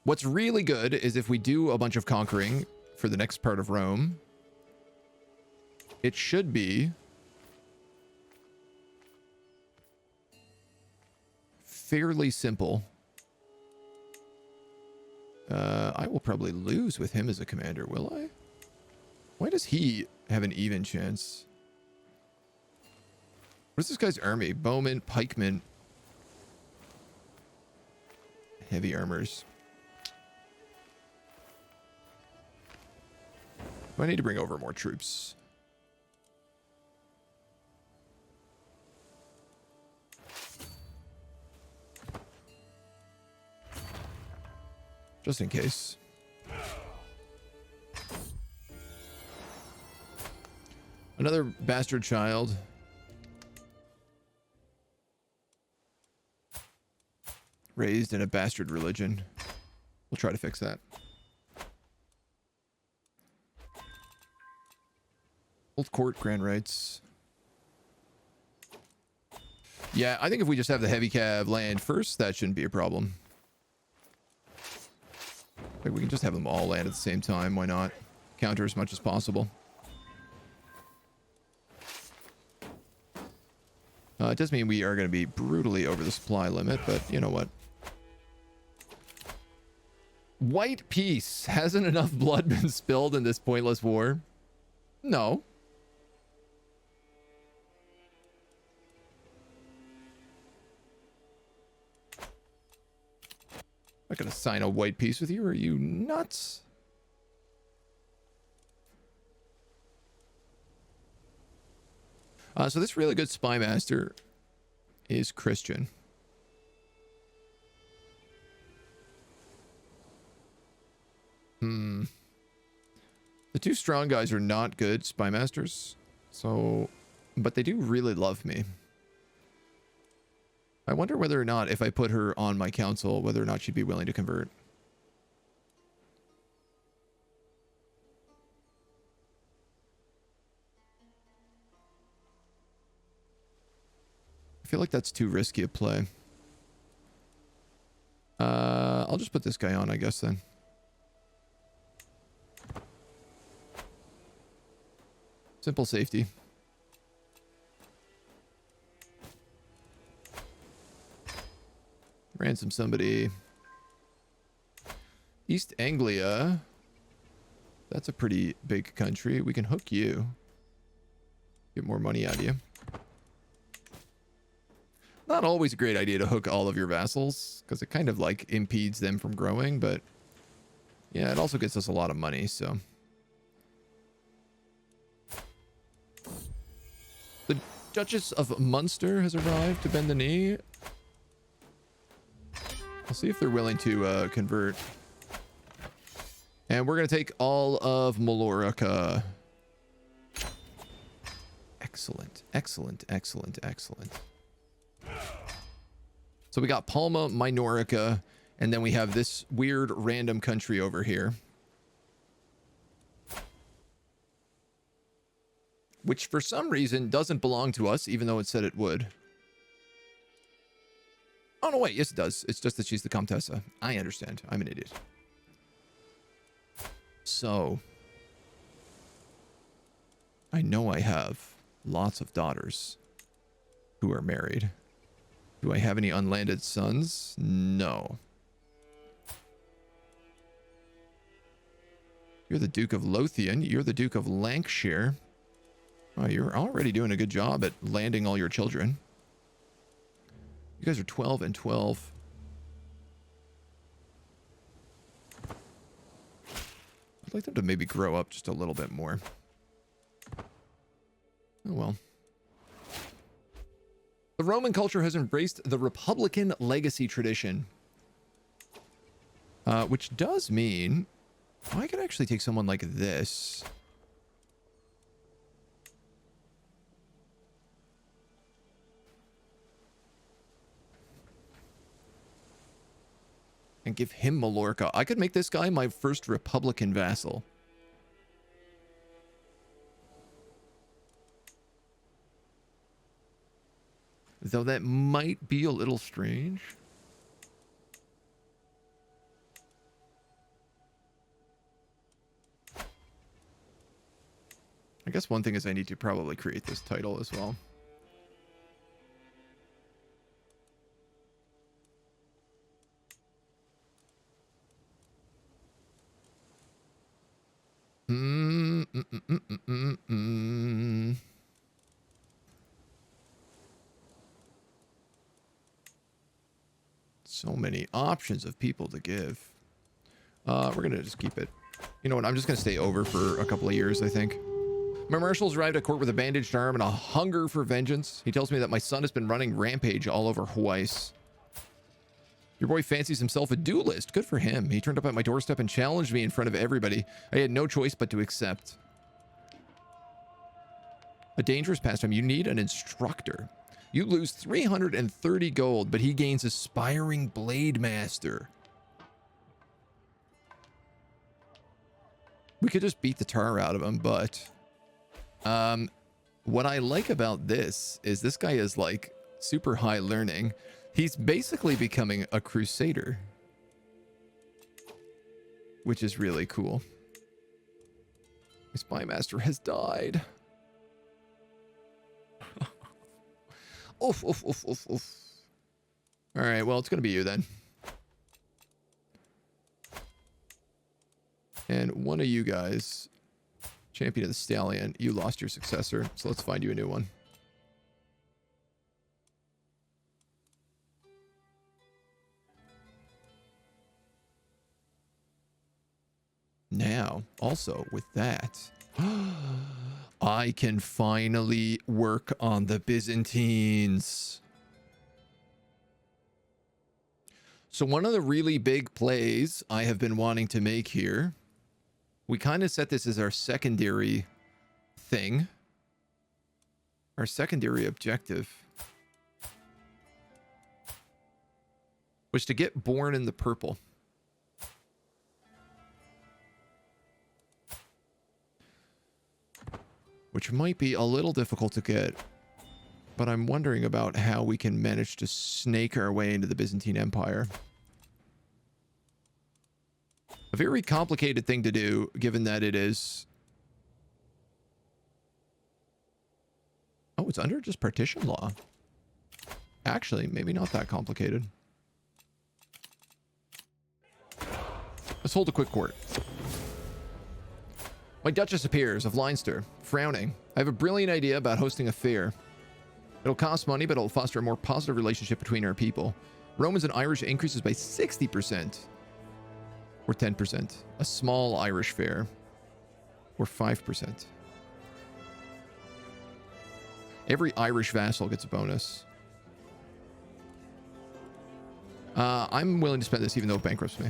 What's really good is if we do a bunch of conquering for the next part of Rome, it should be fairly simple. I will probably lose with him as a commander, will I? Why does he have an even chance? What's this guy's army? Bowmen, pikemen, heavy armors. Do I need to bring over more troops? Just in case. Another bastard child. Raised in a bastard religion. We'll try to fix that. Old court grand rights. Yeah, I think if we just have the heavy cav land first, that shouldn't be a problem. Like, we can just have them all land at the same time. Why not? Counter as much as possible. It does mean we are going to be brutally over the supply limit, but you know what? White peace. Hasn't enough blood been spilled in this pointless war? No. I'm not going to sign a white peace with you. Are you nuts? So this really good spy master is Christian. The two strong guys are not good spy masters. So, but they do really love me. I wonder whether or not, if I put her on my council, whether or not she'd be willing to convert. I feel like that's too risky a play. I'll just put this guy on, I guess, then. Simple safety. Ransom somebody. East Anglia. That's a pretty big country. We can hook you. Get more money out of you. Not always a great idea to hook all of your vassals, because it kind of like impedes them from growing, but yeah, it also gets us a lot of money, so. The Duchess of Munster has arrived to bend the knee. I'll see if they're willing to convert. And we're going to take all of Mallorca. Excellent, excellent, excellent, excellent. So we got Palma, Minorca, and then we have this weird random country over here. Which for some reason doesn't belong to us, even though it said it would. Oh, no, wait. Yes, it does. It's just that she's the Comtessa. I understand. I'm an idiot. So, I know I have lots of daughters who are married. Do I have any unlanded sons? No. You're the Duke of Lothian. You're the Duke of Lancashire. Oh, you're already doing a good job at landing all your children. You guys are 12 and 12. I'd like them to maybe grow up just a little bit more. Oh, well. The Roman culture has embraced the Republican legacy tradition. Which does mean I could actually take someone like this. And give him Mallorca. I could make this guy my first Republican vassal. Though that might be a little strange. I guess one thing is I need to probably create this title as well. So many options of people to give. We're gonna just keep it. You know what? I'm just gonna stay over for a couple of years, I think. My marshal's arrived at court with a bandaged arm and a hunger for vengeance. He tells me that my son has been running rampage all over Hawaii. Your boy fancies himself a duelist. Good for him. He turned up at my doorstep and challenged me in front of everybody. I had no choice but to accept. A dangerous pastime. You need an instructor. You lose 330 gold, but he gains aspiring blade master. We could just beat the tar out of him, but what I like about this is this guy is like super high learning. He's basically becoming a crusader, which is really cool. My spy master has died. Oof, oof, oof, oof, oof. All right, well, it's going to be you then. And one of you guys, champion of the stallion, you lost your successor, so let's find you a new one. Now, also with that, I can finally work on the Byzantines. So one of the really big plays I have been wanting to make here, we kind of set this as our secondary thing, our secondary objective, was to get born in the purple. Which might be a little difficult to get, but I'm wondering about how we can manage to snake our way into the Byzantine Empire. A very complicated thing to do, given that it is... Oh, it's under just partition law. Actually, maybe not that complicated. Let's hold a quick court. My Duchess appears of Leinster, frowning. I have a brilliant idea about hosting a fair. It'll cost money, but it'll foster a more positive relationship between our people. Romans and Irish increases by 60%. Or 10%. A small Irish fair. Or 5%. Every Irish vassal gets a bonus. I'm willing to spend this even though it bankrupts me.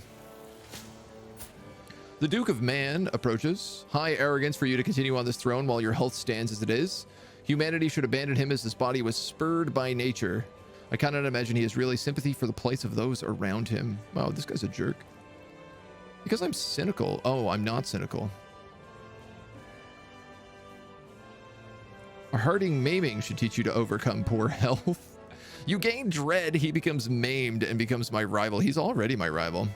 The Duke of Man approaches. High arrogance for you to continue on this throne while your health stands as it is. Humanity should abandon him as his body was spurred by nature. I cannot imagine he has really sympathy for the plights of those around him. Wow, this guy's a jerk. Because I'm cynical. Oh, I'm not cynical. A harding maiming should teach you to overcome poor health. You gain dread, he becomes maimed and becomes my rival. He's already my rival.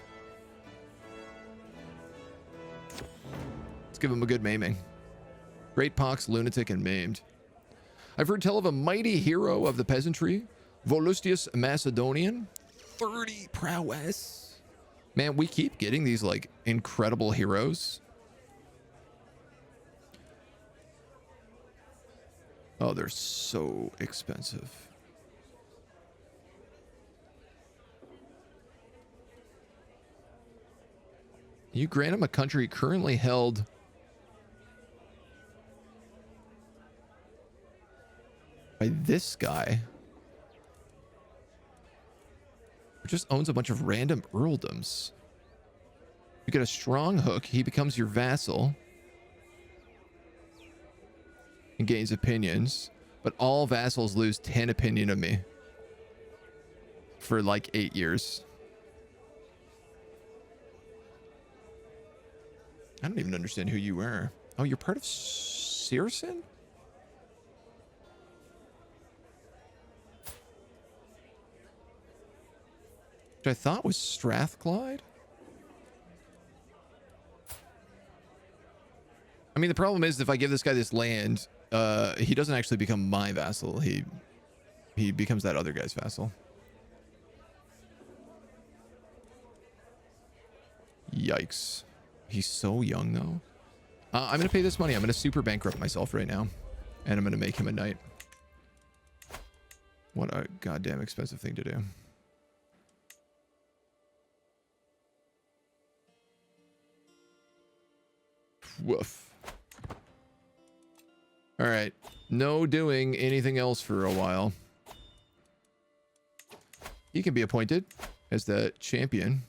Let's give him a good maiming. Great pox, lunatic, and maimed. I've heard tell of a mighty hero of the peasantry, Volustius Macedonian. 30 prowess. Man, we keep getting these like incredible heroes. Oh, they're so expensive. You grant him a country currently held by this guy, who just owns a bunch of random earldoms. You get a strong hook, he becomes your vassal and gains opinions, but all vassals lose 10 opinion of me for like 8 years. I don't even understand who you are. Oh, you're part of Searson? Which I thought was Strathclyde? I mean, the problem is if I give this guy this land, he doesn't actually become my vassal. He becomes that other guy's vassal. Yikes. He's so young, though. I'm going to pay this money. I'm going to super bankrupt myself right now. And I'm going to make him a knight. What a goddamn expensive thing to do. Woof. All right. No doing anything else for a while. He can be appointed as the champion.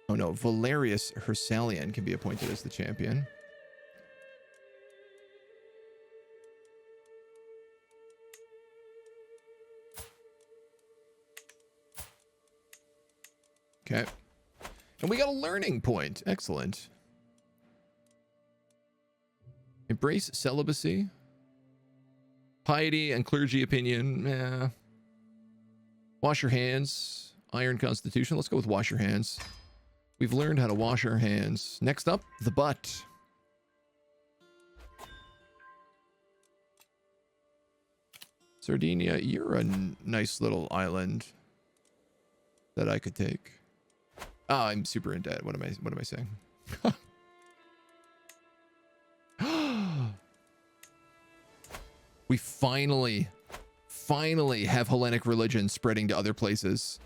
Oh no, Valerius Hersalian can be appointed as the champion. Okay. And we got a learning point. Excellent. Embrace celibacy. Piety and clergy opinion. Eh. Wash your hands. Iron constitution. Let's go with wash your hands. We've learned how to wash our hands. Next up, the butt. Sardinia, you're a nice little island that I could take. Ah, I'm super in debt. What am I saying? We finally have Hellenic religion spreading to other places.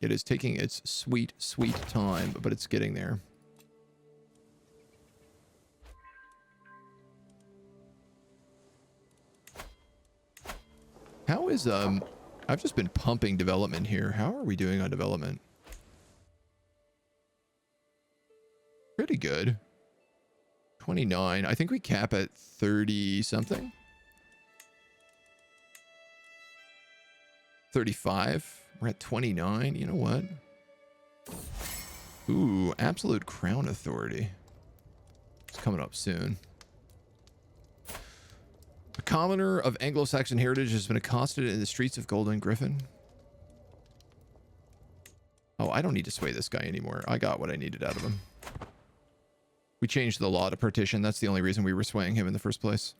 It is taking its sweet, sweet time, but it's getting there. How is, I've just been pumping development here. How are we doing on development? Pretty good. 29. I think we cap at 30 something. 35. We're at 29. You know what? Ooh, absolute crown authority. It's coming up soon. A commoner of Anglo-Saxon heritage has been accosted in the streets of Golden Griffin. Oh, I don't need to sway this guy anymore. I got what I needed out of him. We changed the law to partition. That's the only reason we were swaying him in the first place.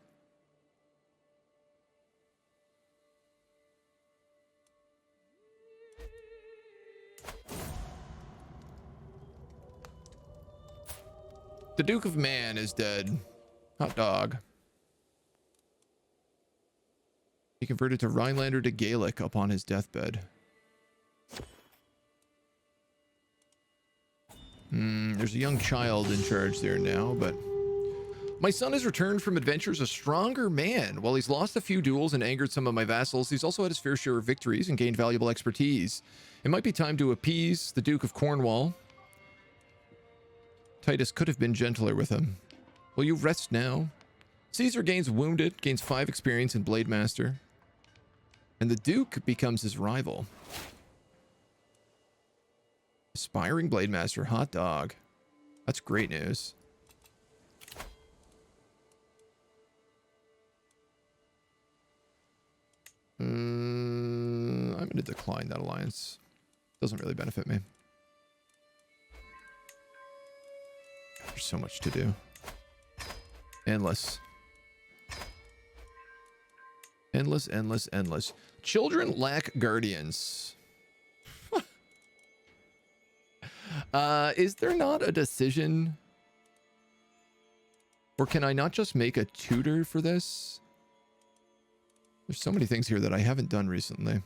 The Duke of Man is dead. Hot dog. He converted to Rhinelander to Gaelic upon his deathbed. There's a young child in charge there now, but... My son has returned from adventures a stronger man. While he's lost a few duels and angered some of my vassals, he's also had his fair share of victories and gained valuable expertise. It might be time to appease the Duke of Cornwall. Titus could have been gentler with him. Will you rest now? Caesar gains wounded, gains 5 experience in Blade Master. And the Duke becomes his rival. Aspiring Blade Master, hot dog. That's great news. I'm going to decline that alliance. Doesn't really benefit me. There's so much to do. Endless. Endless, endless, endless. Children lack guardians. Is there not a decision? Or can I not just make a tutor for this? There's so many things here that I haven't done recently.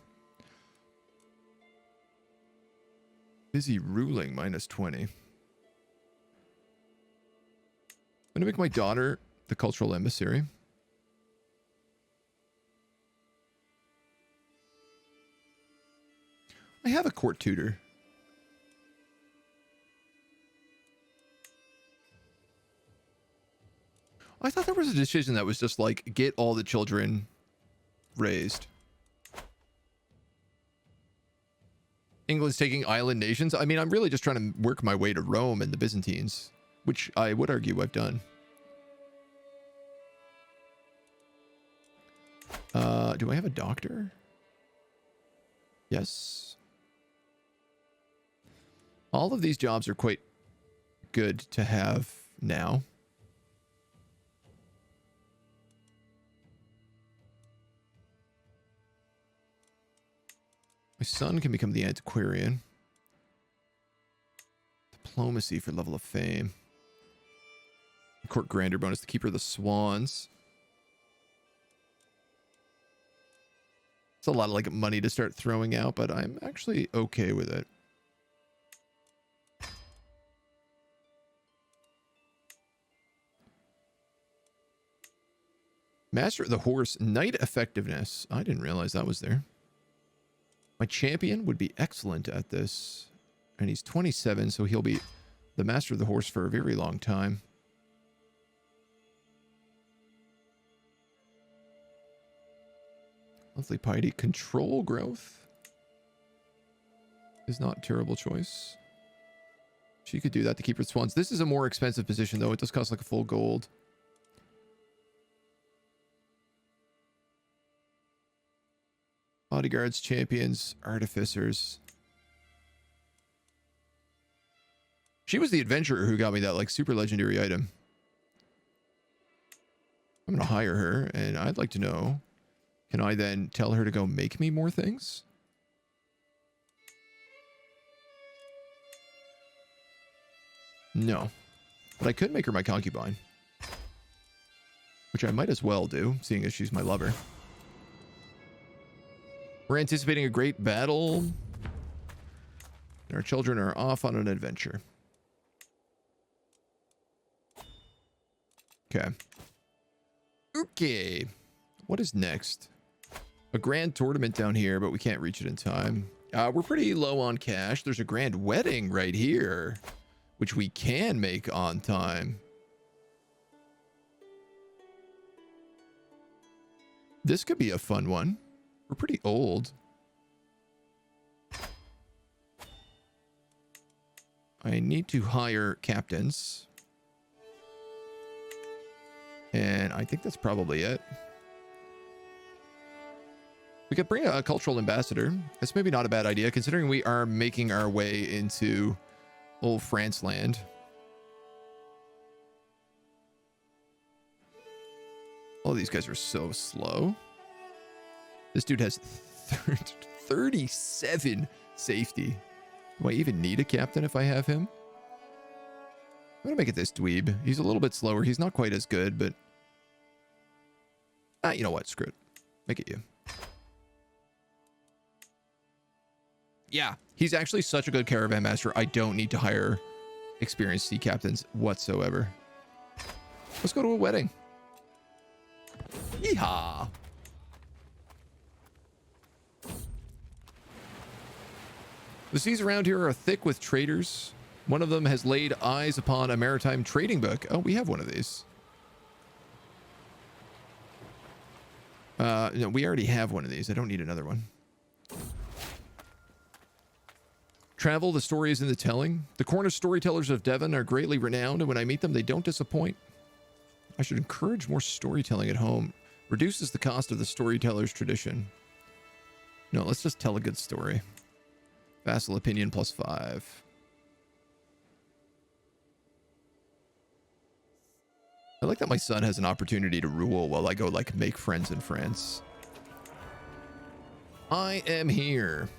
Busy ruling, minus 20. I'm going to make my daughter the cultural emissary. I have a court tutor. I thought there was a decision that was just like, get all the children raised. England's taking island nations. I mean, I'm really just trying to work my way to Rome and the Byzantines, which I would argue I've done. Do I have a doctor? Yes. All of these jobs are quite good to have now. My son can become the antiquarian. Diplomacy for level of fame. Court grandeur bonus, the keeper of the swans. It's a lot of like money to start throwing out, but I'm actually okay with it. Master of the horse, knight effectiveness. I didn't realize that was there. My champion would be excellent at this. And he's 27, so he'll be the master of the horse for a very long time. Monthly piety. Control growth. is not a terrible choice. She could do that to keep her swans. This is a more expensive position, though. It does cost like a full gold. Bodyguards, champions, artificers. She was the adventurer who got me that like super legendary item. I'm going to hire her, and I'd like to know, can I then tell her to go make me more things? No. But I could make her my concubine. Which I might as well do, seeing as she's my lover. We're anticipating a great battle. And our children are off on an adventure. Okay. Okay. What is next? A grand tournament down here, but we can't reach it in time. We're pretty low on cash. There's a grand wedding right here, which we can make on time. This could be a fun one. We're pretty old. I need to hire captains. And I think that's probably it. We could bring a cultural ambassador. That's maybe not a bad idea, considering we are making our way into old France land. All these guys are so slow. This dude has 37 safety. Do I even need a captain if I have him? I'm going to make it this dweeb. He's a little bit slower. He's not quite as good, but... you know what? Screw it. Make it you. Yeah, he's actually such a good caravan master. I don't need to hire experienced sea captains whatsoever. Let's go to a wedding. Yeehaw! The seas around here are thick with traders. One of them has laid eyes upon a maritime trading book. Oh, we have one of these. No, we already have one of these. I don't need another one. Travel, the story is in the telling. The Cornish storytellers of Devon are greatly renowned, and when I meet them, they don't disappoint. I should encourage more storytelling at home. Reduces the cost of the storyteller's tradition. No, let's just tell a good story. Vassal opinion +5. I like that my son has an opportunity to rule while I go, like, make friends in France. I am here.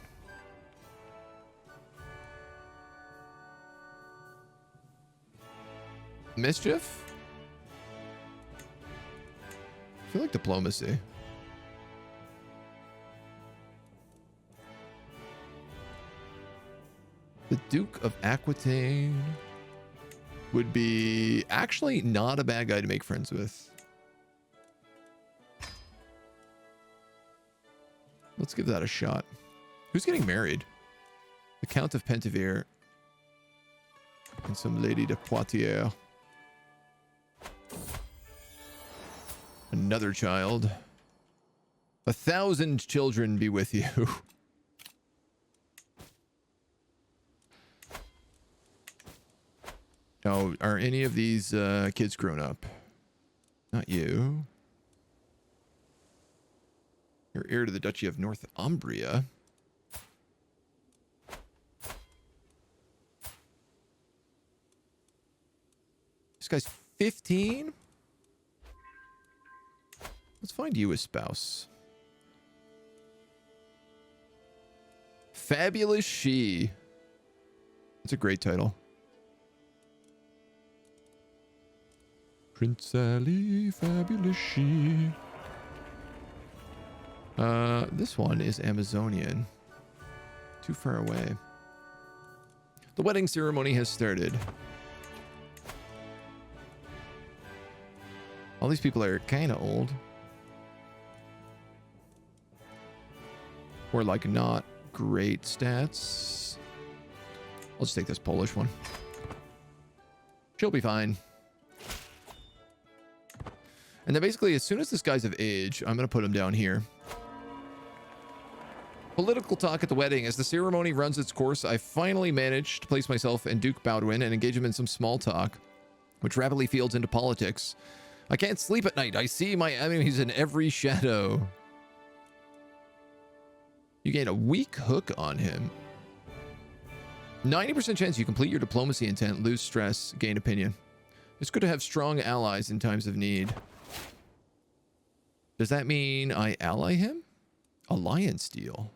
Mischief? I feel like diplomacy. The Duke of Aquitaine would be actually not a bad guy to make friends with. Let's give that a shot. Who's getting married? The Count of Pentavere and some Lady de Poitiers. Another child. 1,000 children be with you. Now, are any of these kids grown up? Not you. You're heir to the Duchy of Northumbria. This guy's 15? Let's find you a spouse. Fabulous She. That's a great title. Prince Ali, Fabulous She. This one is Amazonian. Too far away. The wedding ceremony has started. All these people are kind of old. Or like not great stats. I'll just take this Polish one. She'll be fine. And then basically, as soon as this guy's of age, I'm going to put him down here. Political talk at the wedding. As the ceremony runs its course, I finally managed to place myself and Duke Baudouin and engage him in some small talk, which rapidly fields into politics. I can't sleep at night. I see my enemies in every shadow. You gain a weak hook on him. 90% chance you complete your diplomacy intent, lose stress, gain opinion. It's good to have strong allies in times of need. Does that mean I ally him? Alliance deal.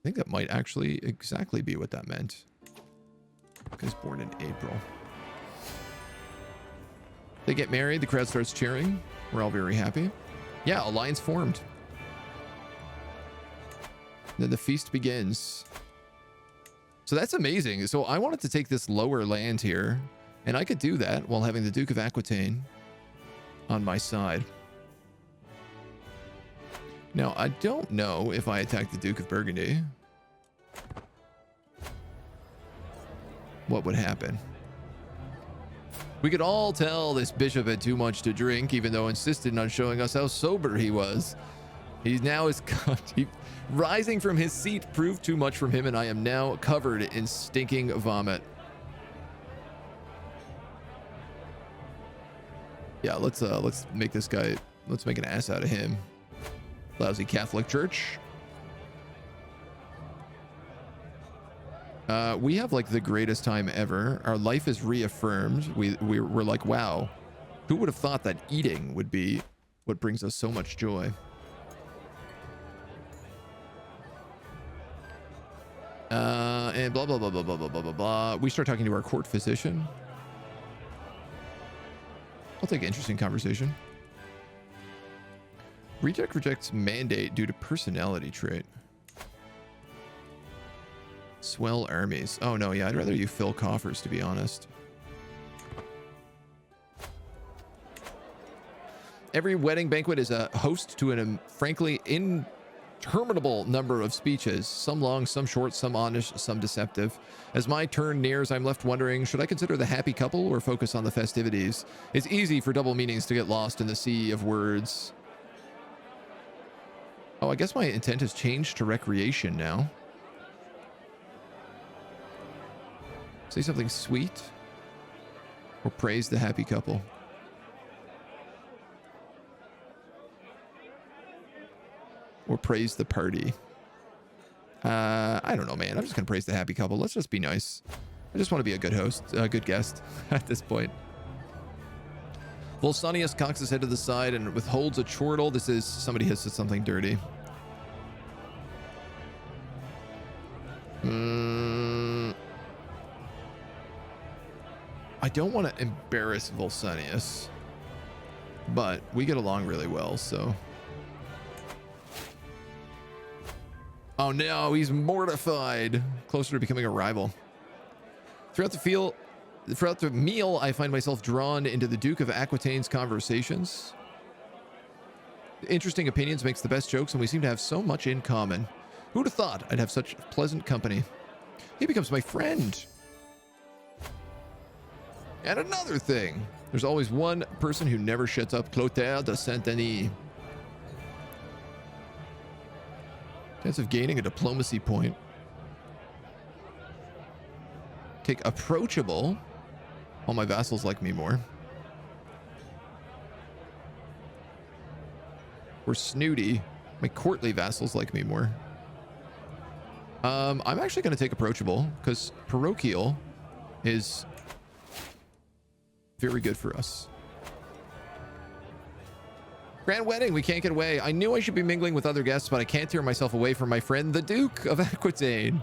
I think that might actually exactly be what that meant. Guy's born in April. They get married, the crowd starts cheering. We're all very happy. Yeah, alliance formed. Then the feast begins. So that's amazing. So I wanted to take this lower land here, and I could do that while having the Duke of Aquitaine on my side. Now, I don't know if I attack the Duke of Burgundy, what would happen. We could all tell this bishop had too much to drink, even though insisted on showing us how sober he was. He now is rising from his seat proved too much from him, and I am now covered in stinking vomit. Yeah, let's make this guy, let's make an ass out of him. Lousy Catholic Church. We have like the greatest time ever. Our life is reaffirmed. We're like, wow, who would have thought that eating would be what brings us so much joy? And blah, blah, blah, blah, blah, blah, blah, blah, blah. We start talking to our court physician. I'll take an interesting conversation. Retake rejects mandate due to personality trait. Swell armies. Oh, no, yeah, I'd rather you fill coffers, to be honest. Every wedding banquet is a host to an frankly interminable number of speeches. Some long, some short, some honest, some deceptive. As my turn nears, I'm left wondering, should I consider the happy couple or focus on the festivities? It's easy for double meanings to get lost in the sea of words. Oh, I guess my intent has changed to recreation now. Say something sweet or praise the happy couple. Or praise the party. I don't know, man. I'm just going to praise the happy couple. Let's just be nice. I just want to be a good host, a good guest at this point. Volsanius cocks his head to the side and withholds a chortle. This is somebody has said something dirty. I don't want to embarrass Volsanius, but we get along really well, so. Oh no, he's mortified. Closer to becoming a rival. Throughout the meal, I find myself drawn into the Duke of Aquitaine's conversations. Interesting opinions makes the best jokes, and we seem to have so much in common. Who'd have thought I'd have such pleasant company? He becomes my friend. And another thing, there's always one person who never shuts up. Clotaire de Saint-Denis. Chance of gaining a diplomacy point. Take approachable. All my vassals like me more. Or snooty. My courtly vassals like me more. I'm actually going to take approachable because parochial is very good for us. Grand wedding, we can't get away. I knew I should be mingling with other guests, but I can't tear myself away from my friend, the Duke of Aquitaine.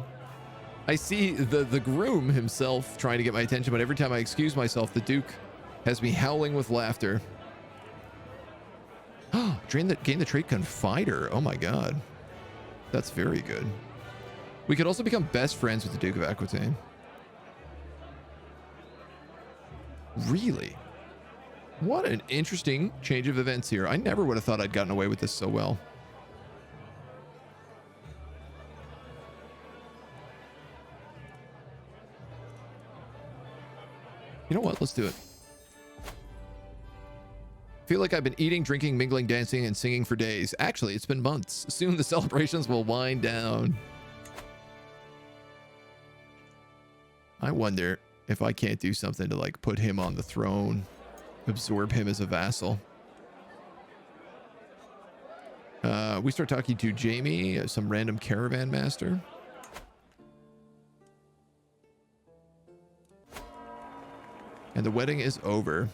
I see the groom himself trying to get my attention, but every time I excuse myself, the Duke has me howling with laughter. Oh, gain the trait Confider. Oh my god. That's very good. We could also become best friends with the Duke of Aquitaine. Really? What an interesting change of events here. I never would have thought I'd gotten away with this so well. You know what? Let's do it. Feel like I've been eating, drinking, mingling, dancing, and singing for days. Actually, it's been months. Soon the celebrations will wind down. I wonder if I can't do something to like put him on the throne, absorb him as a vassal. We start talking to Jamie, some random caravan master. And the wedding is over.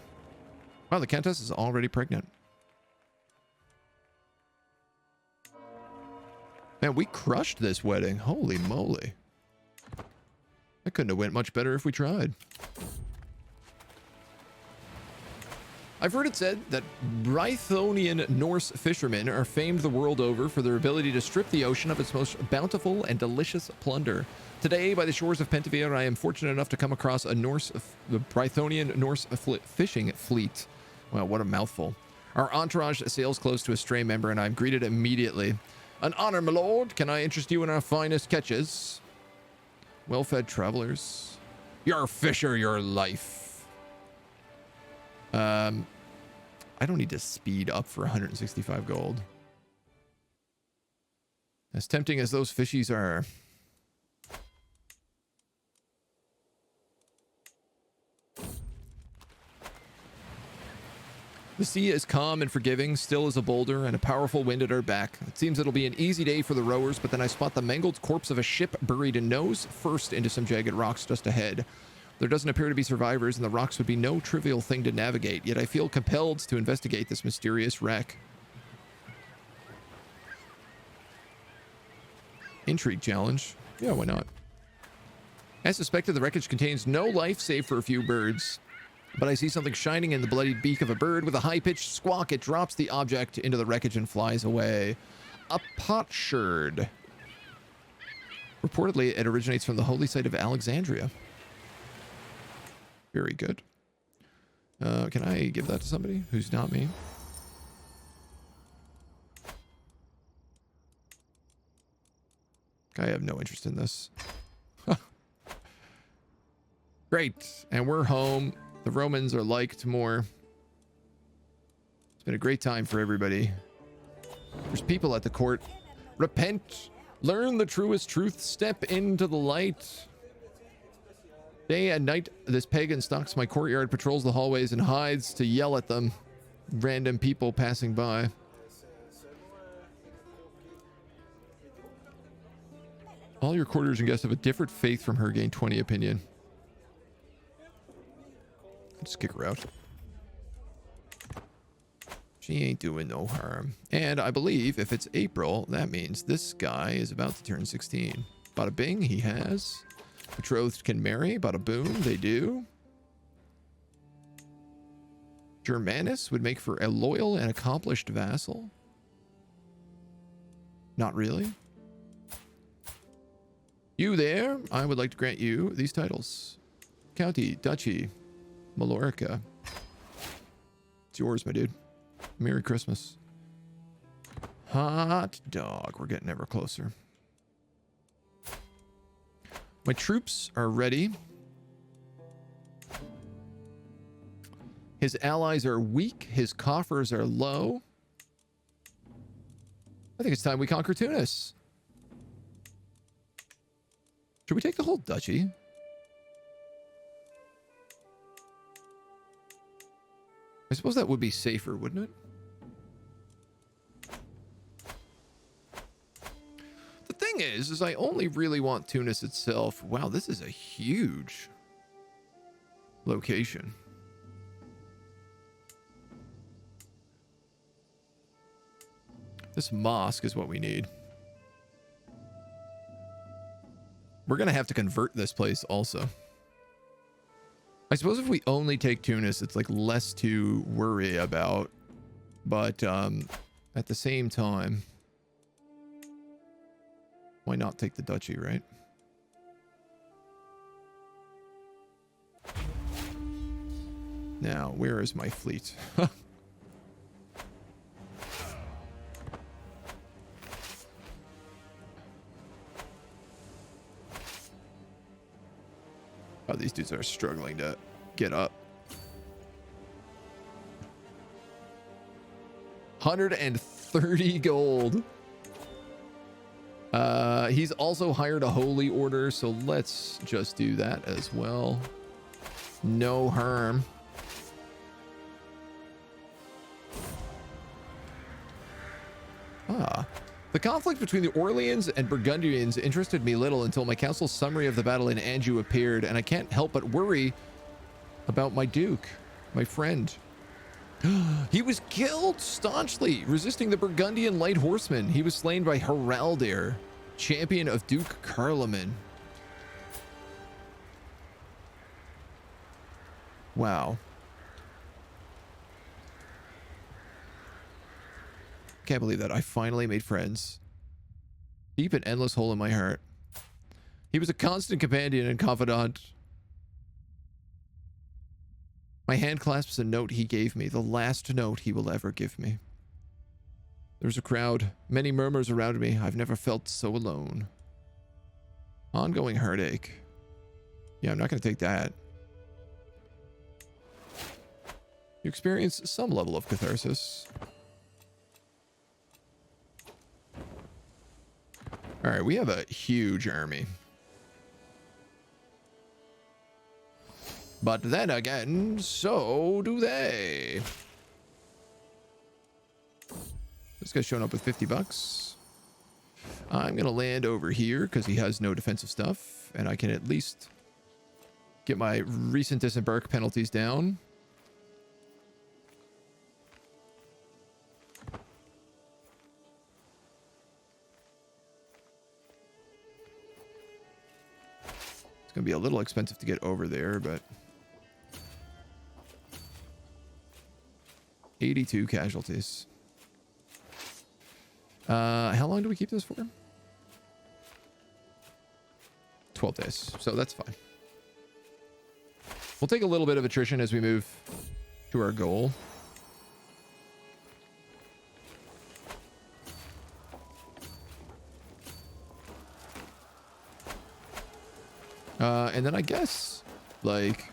Wow, the countess is already pregnant. Man, we crushed this wedding. Holy moly. That couldn't have went much better if we tried. I've heard it said that Brythonian Norse fishermen are famed the world over for their ability to strip the ocean of its most bountiful and delicious plunder. Today, by the shores of Pentavere, I am fortunate enough to come across the Brythonian Norse fishing fleet. Wow, what a mouthful. Our entourage sails close to a stray member, and I'm greeted immediately. An honor, my lord. Can I interest you in our finest catches? Well-fed travelers. Your fisher, your life. I don't need to speed up for 165 gold. As tempting as those fishies are. The sea is calm and forgiving, still as a boulder, and a powerful wind at our back. It seems it'll be an easy day for the rowers, but then I spot the mangled corpse of a ship buried in nose first into some jagged rocks just ahead. There doesn't appear to be survivors, and the rocks would be no trivial thing to navigate, yet I feel compelled to investigate this mysterious wreck. Intrigue challenge. Yeah, why not? As suspected, the wreckage contains no life save for a few birds. But I see something shining in the bloody beak of a bird. With a high-pitched squawk, it drops the object into the wreckage and flies away. A potsherd. Reportedly, it originates from the holy site of Alexandria. Very good. Can I give that to somebody who's not me? I have no interest in this. Great. And we're home. The Romans are liked more. It's been a great time for everybody. There's people at the court. Repent. Learn the truest truth. Step into the light. Day and night, this pagan stalks my courtyard, patrols the hallways, and hides to yell at them. Random people passing by. All your courtiers and guests have a different faith from her. Gain 20 opinion. Just kick her out. She ain't doing no harm. And I believe if it's April, that means this guy is about to turn 16. Bada bing, he has. Betrothed can marry. Bada boom, they do. Germanus would make for a loyal and accomplished vassal. Not really. You there, I would like to grant you these titles. County, Duchy, Mallorca. It's yours, my dude. Merry Christmas. Hot dog. We're getting ever closer. My troops are ready. His allies are weak. His coffers are low. I think it's time we conquer Tunis. Should we take the whole duchy? I suppose that would be safer, wouldn't it? The thing is I only really want Tunis itself. Wow, this is a huge location. This mosque is what we need. We're going to have to convert this place also. I suppose if we only take Tunis, it's like less to worry about. But at the same time, why not take the duchy, right? Now, where is my fleet? Oh, these dudes are struggling to get up. 130 gold. He's also hired a holy order, so let's just do that as well. No harm. The conflict between the Orleans and Burgundians interested me little until my council's summary of the battle in Anjou appeared, and I can't help but worry about my duke, my friend. He was killed staunchly, resisting the Burgundian light horsemen. He was slain by Heraldir, champion of Duke Carloman. Wow. Can't believe that. I finally made friends. Deep and endless hole in my heart. He was a constant companion and confidant. My hand clasps a note he gave me, the last note he will ever give me. There's a crowd, many murmurs around me. I've never felt so alone. Ongoing heartache. Yeah, I'm not going to take that. You experience some level of catharsis. All right, we have a huge army. But then again, so do they. This guy's showing up with 50 bucks. I'm going to land over here because he has no defensive stuff. And I can at least get my recent disembark penalties down. It's going to be a little expensive to get over there, but 82 casualties. How long do we keep this for? 12 days, so that's fine. We'll take a little bit of attrition as we move to our goal. And then I guess, like,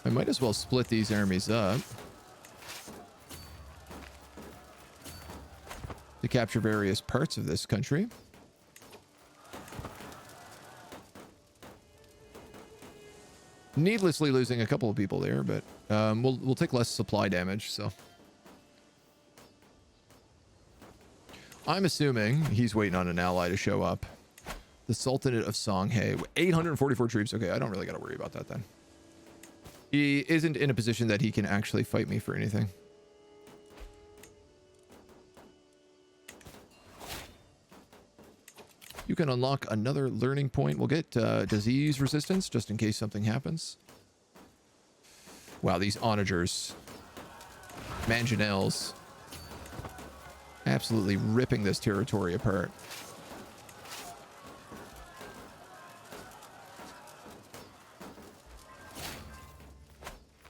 I might as well split these armies up to capture various parts of this country. Needlessly losing a couple of people there, but we'll take less supply damage, so. I'm assuming he's waiting on an ally to show up. The Sultanate of Songhai. 844 troops. Okay, I don't really got to worry about that then. He isn't in a position that he can actually fight me for anything. You can unlock another learning point. We'll get disease resistance just in case something happens. Wow, these onagers. Mangonels. Absolutely ripping this territory apart.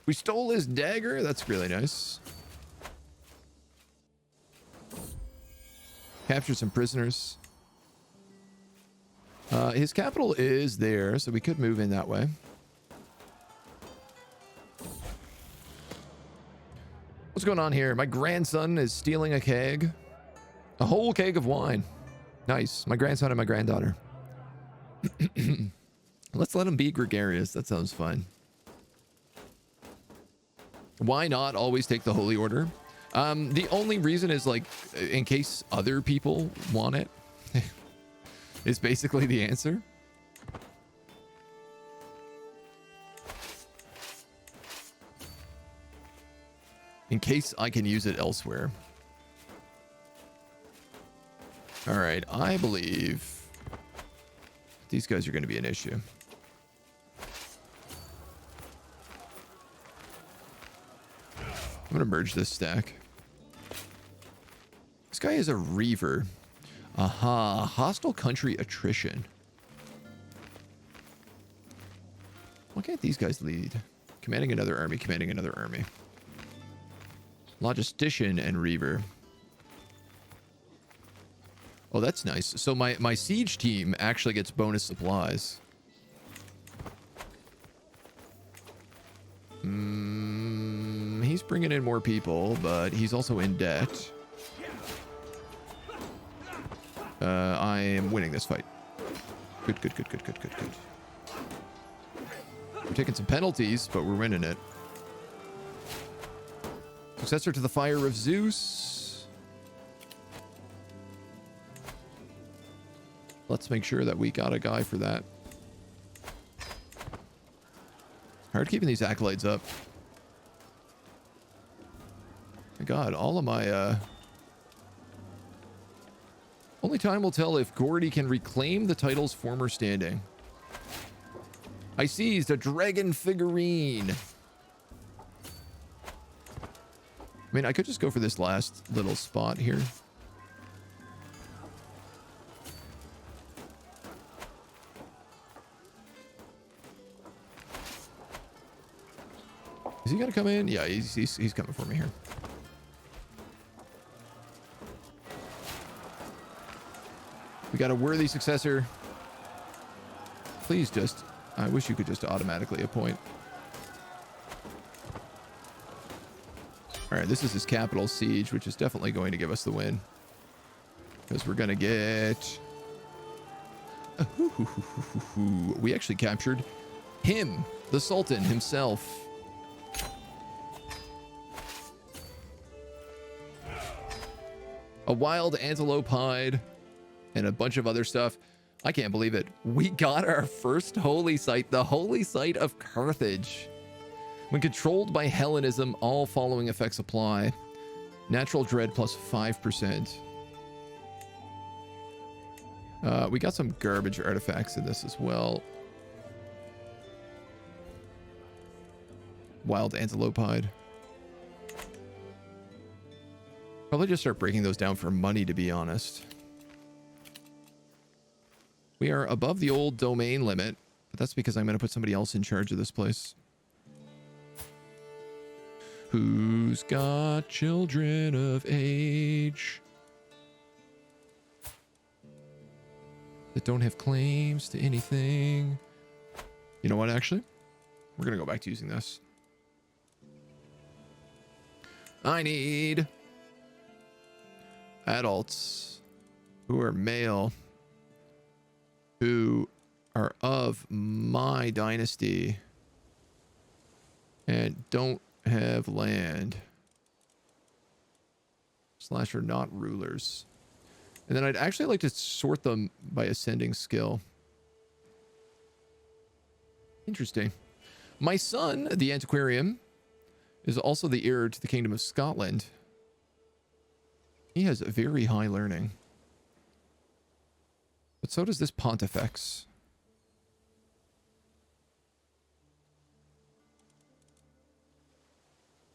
We stole his dagger. That's really nice. Captured some prisoners. His capital is there, so we could move in that way. What's going on here? My grandson is stealing a keg. A whole keg of wine. Nice. My grandson and my granddaughter. Let's let him be gregarious. That sounds fun. Why not always take the holy order? The only reason is, like, in case other people want it. Is basically the answer. In case I can use it elsewhere. All right, I believe these guys are going to be an issue. I'm going to merge this stack. This guy is a reaver. Aha, hostile country attrition. Why can't these guys lead? Commanding another army, commanding another army. Logistician and reaver. Oh, that's nice. So my siege team actually gets bonus supplies. he's bringing in more people, but he's also in debt. I am winning this fight. Good. We're taking some penalties, but we're winning it. Successor to the Fire of Zeus. Let's make sure that we got a guy for that. Hard keeping these accolades up. My God, all of my... Only time will tell if Gordy can reclaim the title's former standing. I seized a dragon figurine. I mean, I could just go for this last little spot here. Is he gonna come in? Yeah, he's coming for me here. We got a worthy successor. Please just... I wish you could just automatically appoint. Alright, this is his capital siege, which is definitely going to give us the win. Because we're going to get... We actually captured him, the Sultan himself. A wild antelope hide. And a bunch of other stuff. I can't believe it. We got our first holy site, the holy site of Carthage. When controlled by Hellenism, all following effects apply. Natural dread plus 5%. We got some garbage artifacts in this as well. Wild antelope hide. Probably just start breaking those down for money, to be honest. We are above the old domain limit, but that's because I'm going to put somebody else in charge of this place. Who's got children of age that don't have claims to anything? You know what, actually? We're going to go back to using this. I need adults who are male, who are of my dynasty and don't have land / are not rulers. And then I'd actually like to sort them by ascending skill. Interesting. My son, the antiquarian, is also the heir to the Kingdom of Scotland. He has very high learning. But so does this Pontifex.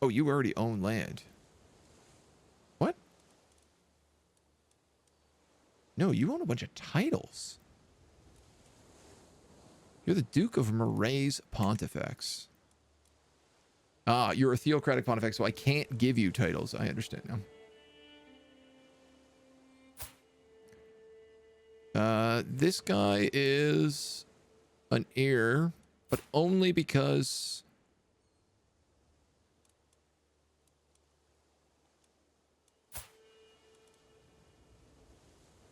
Oh, you already own land. What? No, you own a bunch of titles. You're the Duke of Moraes Pontifex. Ah, you're a theocratic pontifex, so I can't give you titles. I understand now. This guy is an heir, but only because...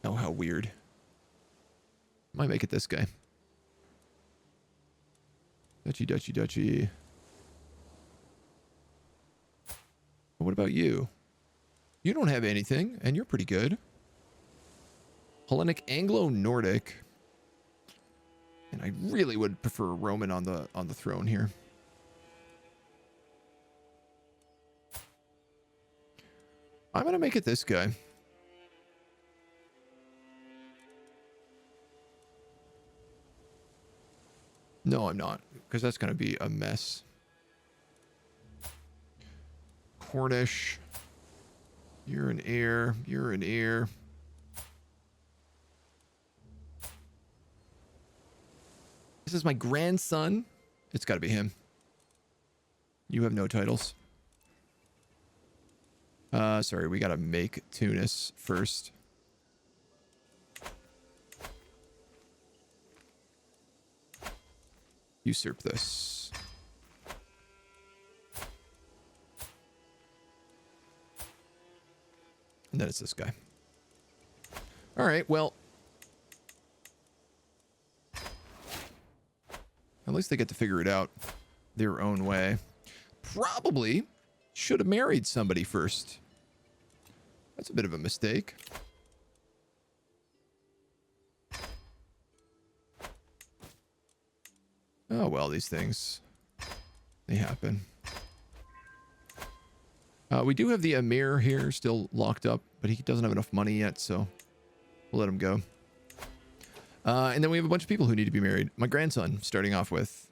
Oh, how weird. Might make it this guy. Duchy. What about you? You don't have anything, and you're pretty good. Hellenic Anglo-Nordic. And I really would prefer a Roman on the throne here. I'm going to make it this guy. No, I'm not, because that's going to be a mess. Cornish. You're an heir. You're an heir. This is my grandson. It's got to be him. You have no titles. Sorry, we got to make Tunis first. Usurp this. And then it's this guy. All right, well. At least they get to figure it out their own way. Probably should have married somebody first. That's a bit of a mistake. Oh, well, these things, they happen. We do have the Emir here still locked up, but he doesn't have enough money yet, so we'll let him go. And then we have a bunch of people who need to be married. My grandson, starting off with.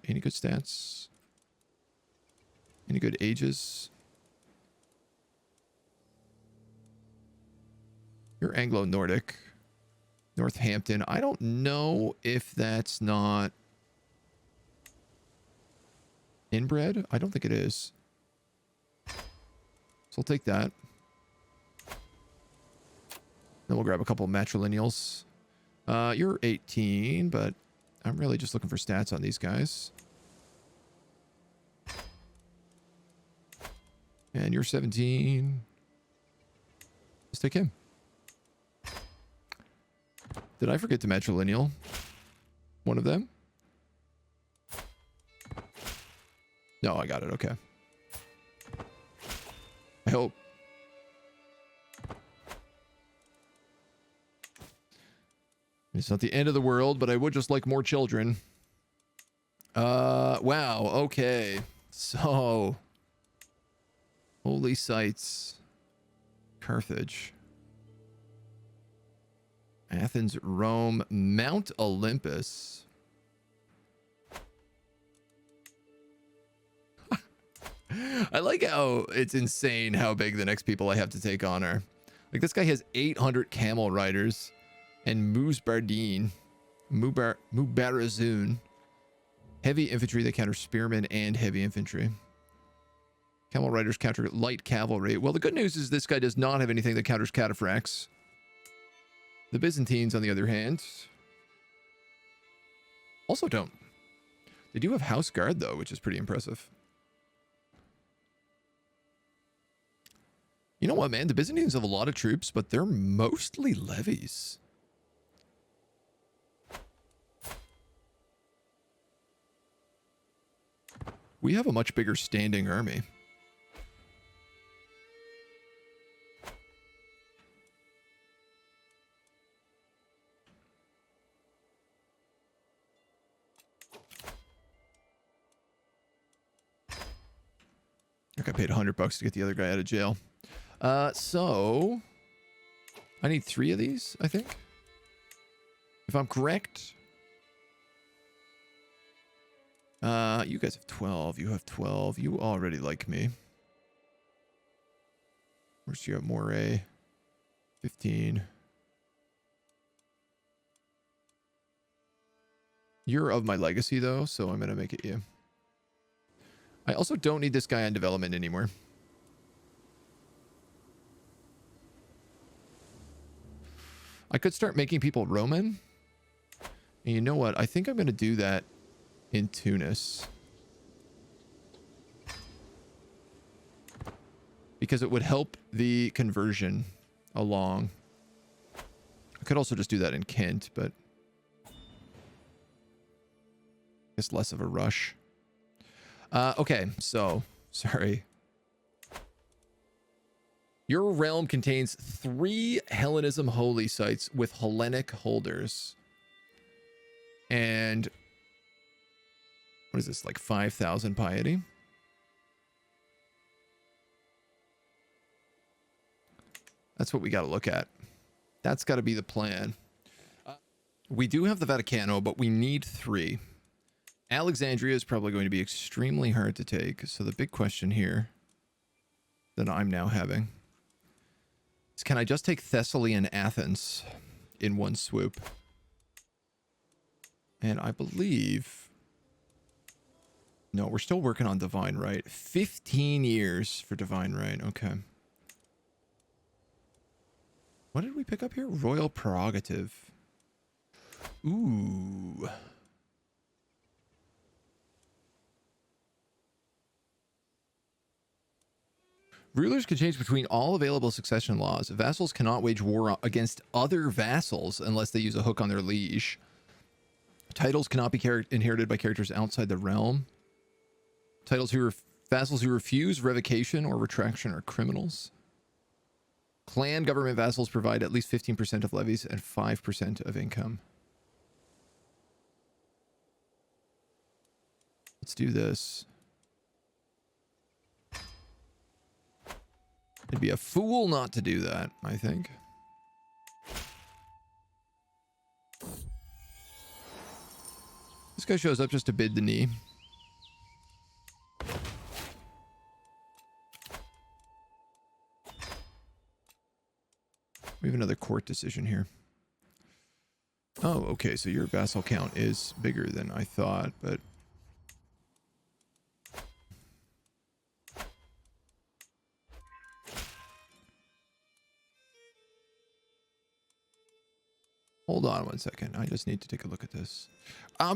Any good stats? Any good ages? You're Anglo-Nordic. Northampton. I don't know if that's not inbred. I don't think it is. So I'll take that. Then we'll grab a couple of matrilineals. You're 18, but I'm really just looking for stats on these guys. And you're 17. Let's take him. Did I forget to matrilineal one of them? No, I got it. Okay. I hope. It's not the end of the world, but I would just like more children. Wow. Okay. So, holy sites. Carthage. Athens, Rome, Mount Olympus. I like how it's insane how big the next people I have to take on are. Like, this guy has 800 camel riders and Muzbardine, Mubarazun. Heavy infantry that counter spearmen and heavy infantry. Camel riders counter light cavalry. Well, the good news is this guy does not have anything that counters cataphracts. The Byzantines, on the other hand, also don't. They do have house guard, though, which is pretty impressive. You know what, man? The Byzantines have a lot of troops, but they're mostly levies. We have a much bigger standing army. I got paid $100 to get the other guy out of jail. So I need 3 of these, I think. If I'm correct. You guys have 12. You have 12. You already like me. Where's you have Moray? 15. You're of my legacy, though, so I'm going to make it you. I also don't need this guy on development anymore. I could start making people Roman. And you know what? I think I'm going to do that in Tunis. Because it would help the conversion along. I could also just do that in Kent, but it's less of a rush. Okay, so, sorry. Your realm contains 3 Hellenism holy sites with Hellenic holders. And what is this, like 5,000 piety? That's what we got to look at. That's got to be the plan. We do have the Vaticano, but we need 3. Alexandria is probably going to be extremely hard to take. So the big question here that I'm now having is, can I just take Thessaly and Athens in one swoop? And I believe... No, we're still working on Divine Right. 15 years for Divine Right. Okay. What did we pick up here? Royal Prerogative. Ooh. Rulers can change between all available succession laws. Vassals cannot wage war against other vassals unless they use a hook on their liege. Titles cannot be inherited by characters outside the realm. Vassals who refuse revocation or retraction are criminals. Clan government vassals provide at least 15% of levies and 5% of income. Let's do this. It'd be a fool not to do that, I think. This guy shows up just to bid the knee. We have another court decision here. Oh, okay, so your vassal count is bigger than I thought, but... Hold on one second. I just need to take a look at this.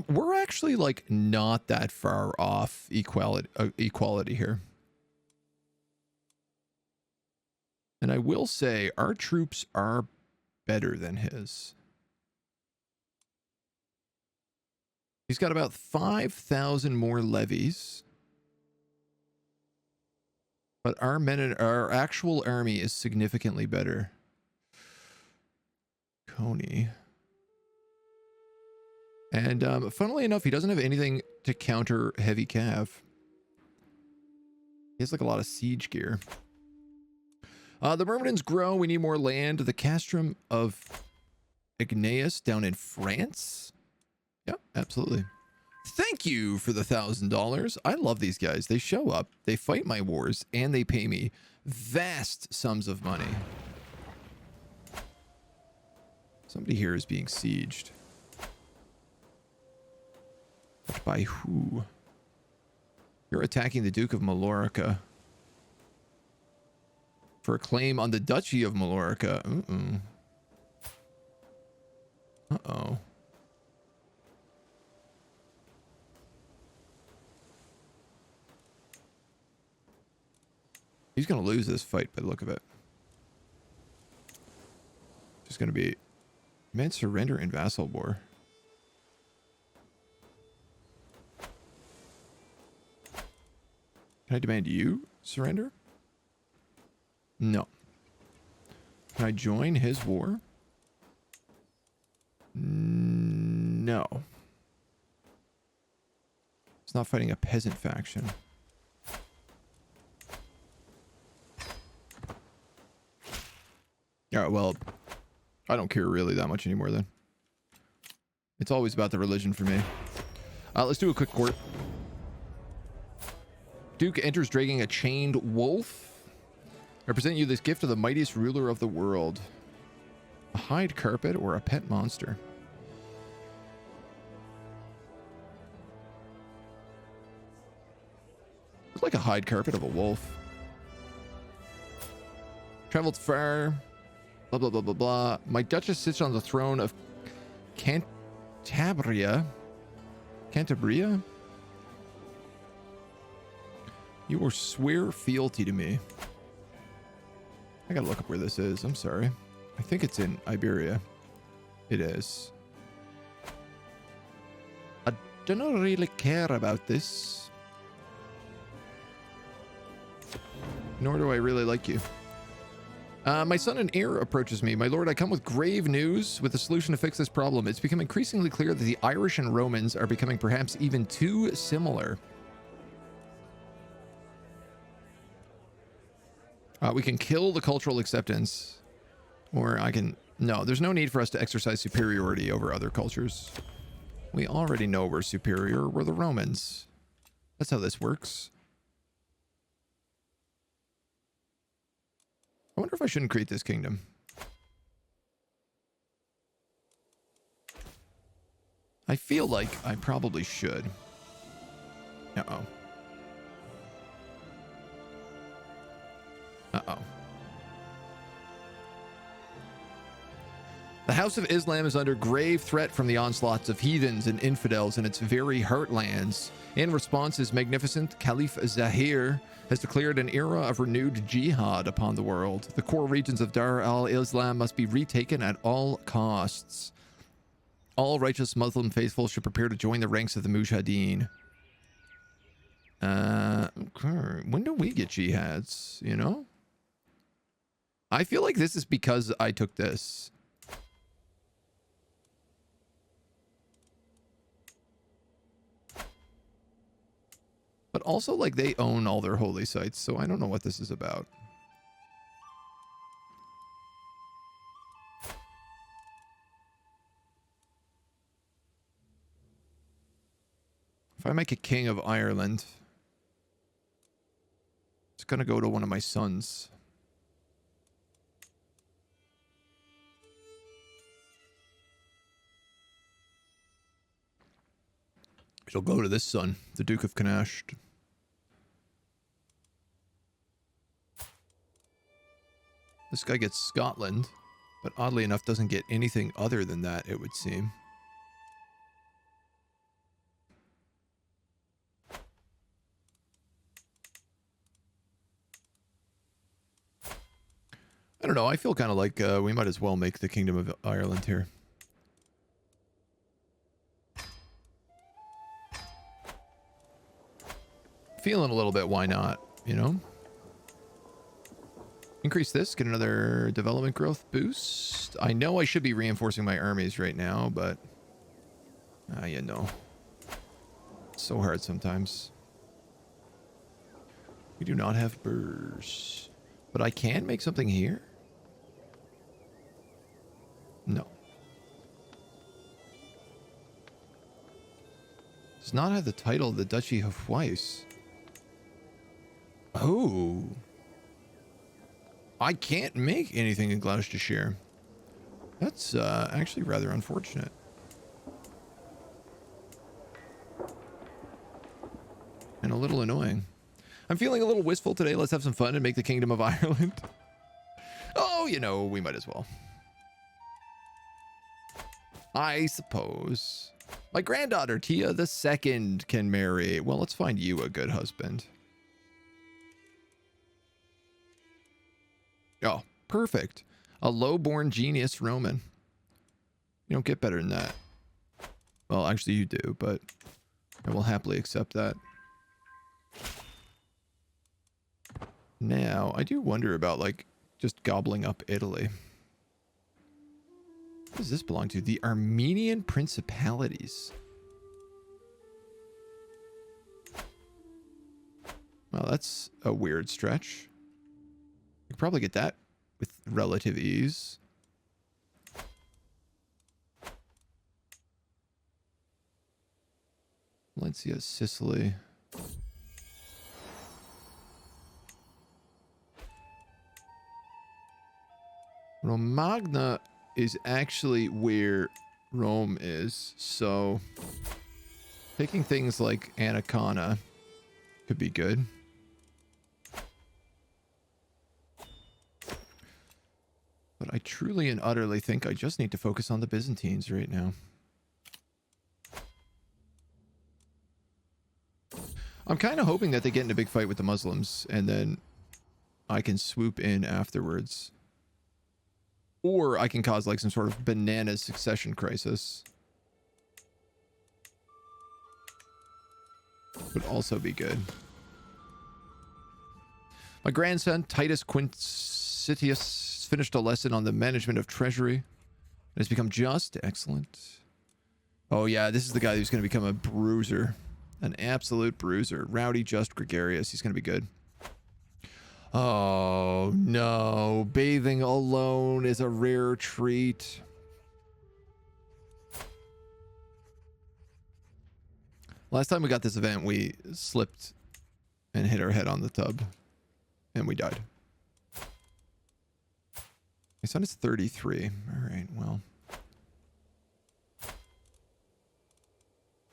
We're actually, like, not that far off equality here. And I will say, our troops are better than his. He's got about 5,000 more levies. But our actual army is significantly better. Coney. And funnily enough, he doesn't have anything to counter heavy cav. He has like a lot of siege gear. The Myrmidons grow. We need more land. The Castrum of Igneus down in France. Yep, absolutely. Thank you for the $1,000. I love these guys. They show up, they fight my wars, and they pay me vast sums of money. Somebody here is being sieged. But by who? You're attacking the Duke of Mallorca for a claim on the Duchy of Mallorca. Uh-oh. He's going to lose this fight by the look of it. Just going to be... Man, surrender and vassal war. Can I demand you surrender? No. Can I join his war? No. It's not fighting a peasant faction. Alright, well, I don't care really that much anymore then. It's always about the religion for me. Let's do a quick court. Duke enters dragging a chained wolf. I present you this gift of the mightiest ruler of the world. A hide carpet or a pet monster? It's like a hide carpet of a wolf. Traveled far. Blah, blah, blah, blah, blah. My Duchess sits on the throne of Cantabria. Cantabria? You will swear fealty to me. I gotta look up where this is. I'm sorry. I think it's in Iberia. It is. I don't really care about this. Nor do I really like you. My son and heir approaches me. My lord, I come with grave news with a solution to fix this problem. It's become increasingly clear that the Irish and Romans are becoming perhaps even too similar. We can kill the cultural acceptance, or I can... No, there's no need for us to exercise superiority over other cultures. We already know we're superior. We're the Romans. That's how this works. I wonder if I shouldn't create this kingdom. I feel like I probably should. Uh-oh. Uh-oh. The House of Islam is under grave threat from the onslaughts of heathens and infidels in its very heartlands. In response, His Magnificent Caliph Zahir has declared an era of renewed jihad upon the world. The core regions of Dar al-Islam must be retaken at all costs. All righteous Muslim faithful should prepare to join the ranks of the Mujahideen. Okay. When do we get jihads, you know? I feel like this is because I took this. But also, like, they own all their holy sites, so I don't know what this is about. If I make a king of Ireland, it's gonna go to one of my sons. It'll go to this son, the Duke of Connacht. This guy gets Scotland, but oddly enough doesn't get anything other than that, it would seem. I don't know, I feel kind of like we might as well make the Kingdom of Ireland here. Feeling a little bit, why not, you know? Increase this, get another development growth boost. I know I should be reinforcing my armies right now, but you know, it's so hard sometimes. We do not have burrs, but I can make something here. No. Does not have the title of the Duchy of Weiss. Oh. I can't make anything in Gloucestershire. That's actually rather unfortunate. And a little annoying. I'm feeling a little wistful today. Let's have some fun and make the Kingdom of Ireland. Oh, you know, we might as well. I suppose. My granddaughter, Tia the Second, can marry. Well, let's find you a good husband. Oh, perfect. A low-born genius Roman. You don't get better than that. Well, actually you do, but I will happily accept that. Now, I do wonder about, like, just gobbling up Italy. What does this belong to? The Armenian Principalities. Well, that's a weird stretch. You could probably get that with relative ease. Valencia, Sicily. Romagna is actually where Rome is, so taking things like Ancona could be good. But I truly and utterly think I just need to focus on the Byzantines right now. I'm kind of hoping that they get in a big fight with the Muslims, and then I can swoop in afterwards. Or I can cause like some sort of bananas succession crisis. Would also be good. My grandson, Titus Quintitius, finished a lesson on the management of treasury. And has become just excellent. Oh yeah, this is the guy who's going to become a bruiser. An absolute bruiser. Rowdy, just, gregarious. He's going to be good. Oh, no. Bathing alone is a rare treat. Last time we got this event, we slipped and hit our head on the tub. And we died. My son is 33. All right, well.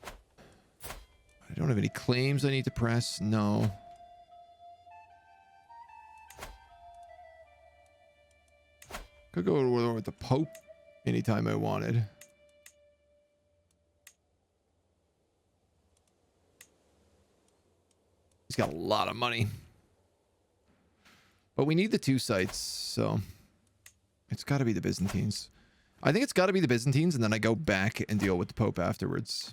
I don't have any claims I need to press. No. Could go to war with the Pope. anytime I wanted. He's got a lot of money. But we need the 2 sites, so it's got to be the Byzantines. I think it's got to be the Byzantines, and then I go back and deal with the Pope afterwards.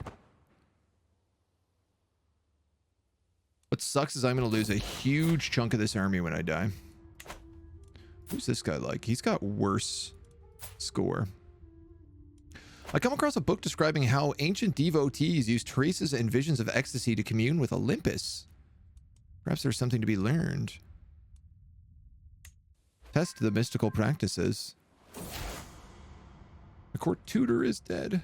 What sucks is I'm going to lose a huge chunk of this army when I die. Who's this guy like? He's got worse score. I come across a book describing how ancient devotees used traces and visions of ecstasy to commune with Olympus. Perhaps there's something to be learned. Test the mystical practices. The court tutor is dead.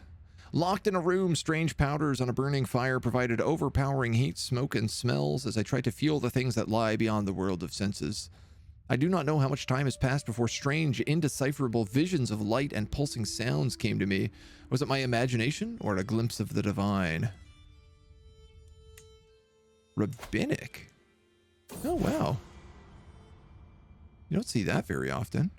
Locked in a room, strange powders on a burning fire provided overpowering heat, smoke, and smells as I tried to feel the things that lie beyond the world of senses. I do not know how much time has passed before strange, indecipherable visions of light and pulsing sounds came to me. Was it my imagination or a glimpse of the divine? Rabbinic. Oh, wow. You don't see that very often.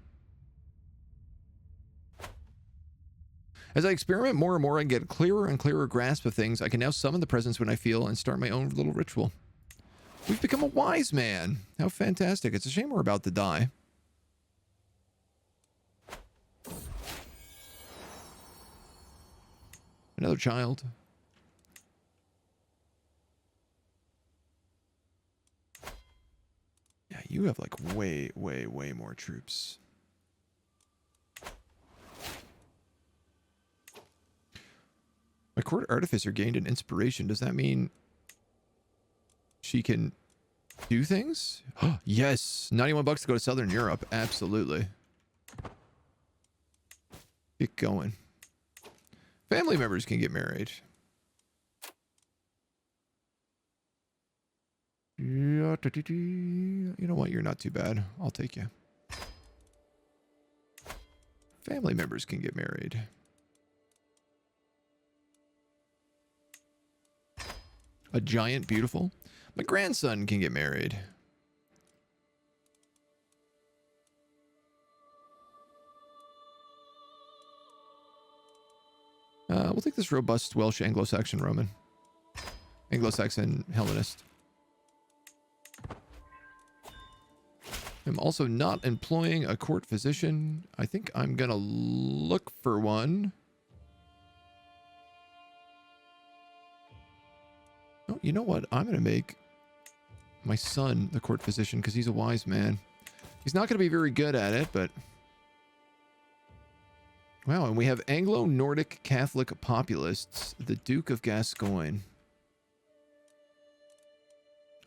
As I experiment more and more, I get a clearer and clearer grasp of things. I can now summon the presence when I feel and start my own little ritual. We've become a wise man. How fantastic. It's a shame we're about to die. Another child. Yeah, you have like way, way, way more troops. My court artificer gained an inspiration. Does that mean she can do things? Yes. 91 bucks to go to Southern Europe. Absolutely. Get going. Family members can get married. You know what? You're not too bad. I'll take you. Family members can get married. A giant beautiful. My grandson can get married. We'll take this robust Welsh Anglo-Saxon Roman. Anglo-Saxon Hellenist. I'm also not employing a court physician. I think I'm gonna look for one. Oh, you know what? I'm going to make my son the court physician because he's a wise man. He's not going to be very good at it, but... Wow, and we have Anglo-Nordic Catholic populists, the Duke of Gascoigne.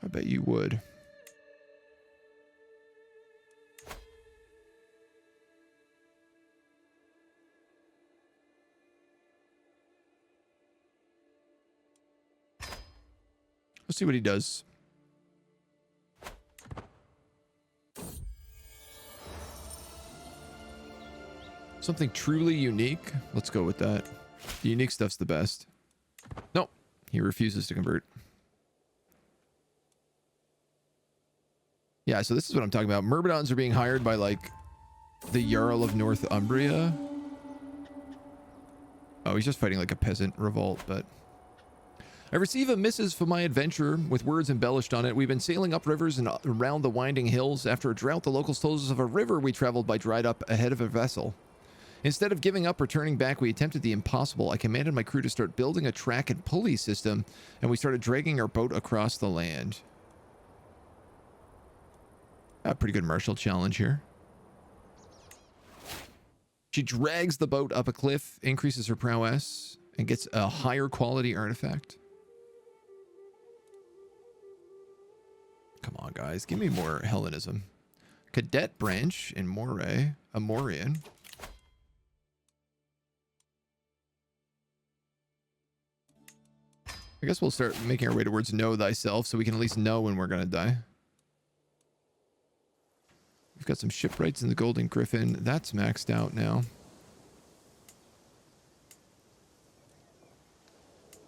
I bet you would. Let's see what he does. Something truly unique. Let's go with that. The unique stuff's the best. Nope. He refuses to convert. Yeah, so this is what I'm talking about. Myrmidons are being hired by, like, the Jarl of Northumbria. Oh, he's just fighting like a peasant revolt, but... I receive a missive for my adventure with words embellished on it. We've been sailing up rivers and around the winding hills. After a drought, the locals told us of a river we traveled by dried up ahead of a vessel. Instead of giving up or turning back, we attempted the impossible. I commanded my crew to start building a track and pulley system, and we started dragging our boat across the land. A pretty good martial challenge here. She drags the boat up a cliff, increases her prowess, and gets a higher quality artifact. Come on, guys. Give me more Hellenism. Cadet branch in Moray. Amorian. I guess we'll start making our way towards know thyself so we can at least know when we're going to die. We've got some shipwrights in the Golden Griffin. That's maxed out now.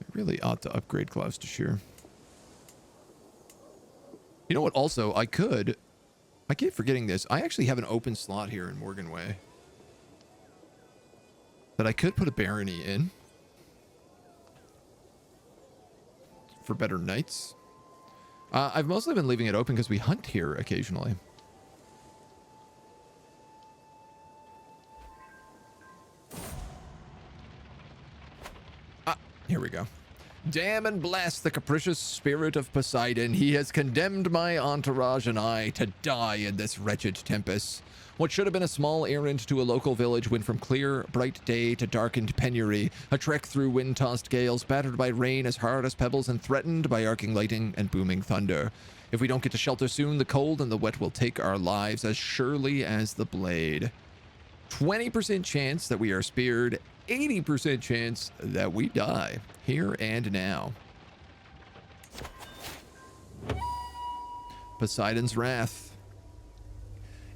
I really ought to upgrade Gloucestershire. You know what? Also, I keep forgetting this. I actually have an open slot here in Morgan Way. But I could put a barony in for better knights. I've mostly been leaving it open because we hunt here occasionally. Here we go. Damn and blast the capricious spirit of Poseidon. He has condemned my entourage and I to die in this wretched tempest. What should have been a small errand to a local village went from clear, bright day to darkened penury, a trek through wind-tossed gales, battered by rain as hard as pebbles, and threatened by arcing lightning and booming thunder. If we don't get to shelter soon, the cold and the wet will take our lives as surely as the blade. 20% chance that we are speared, 80% chance that we die, here and now. Poseidon's Wrath.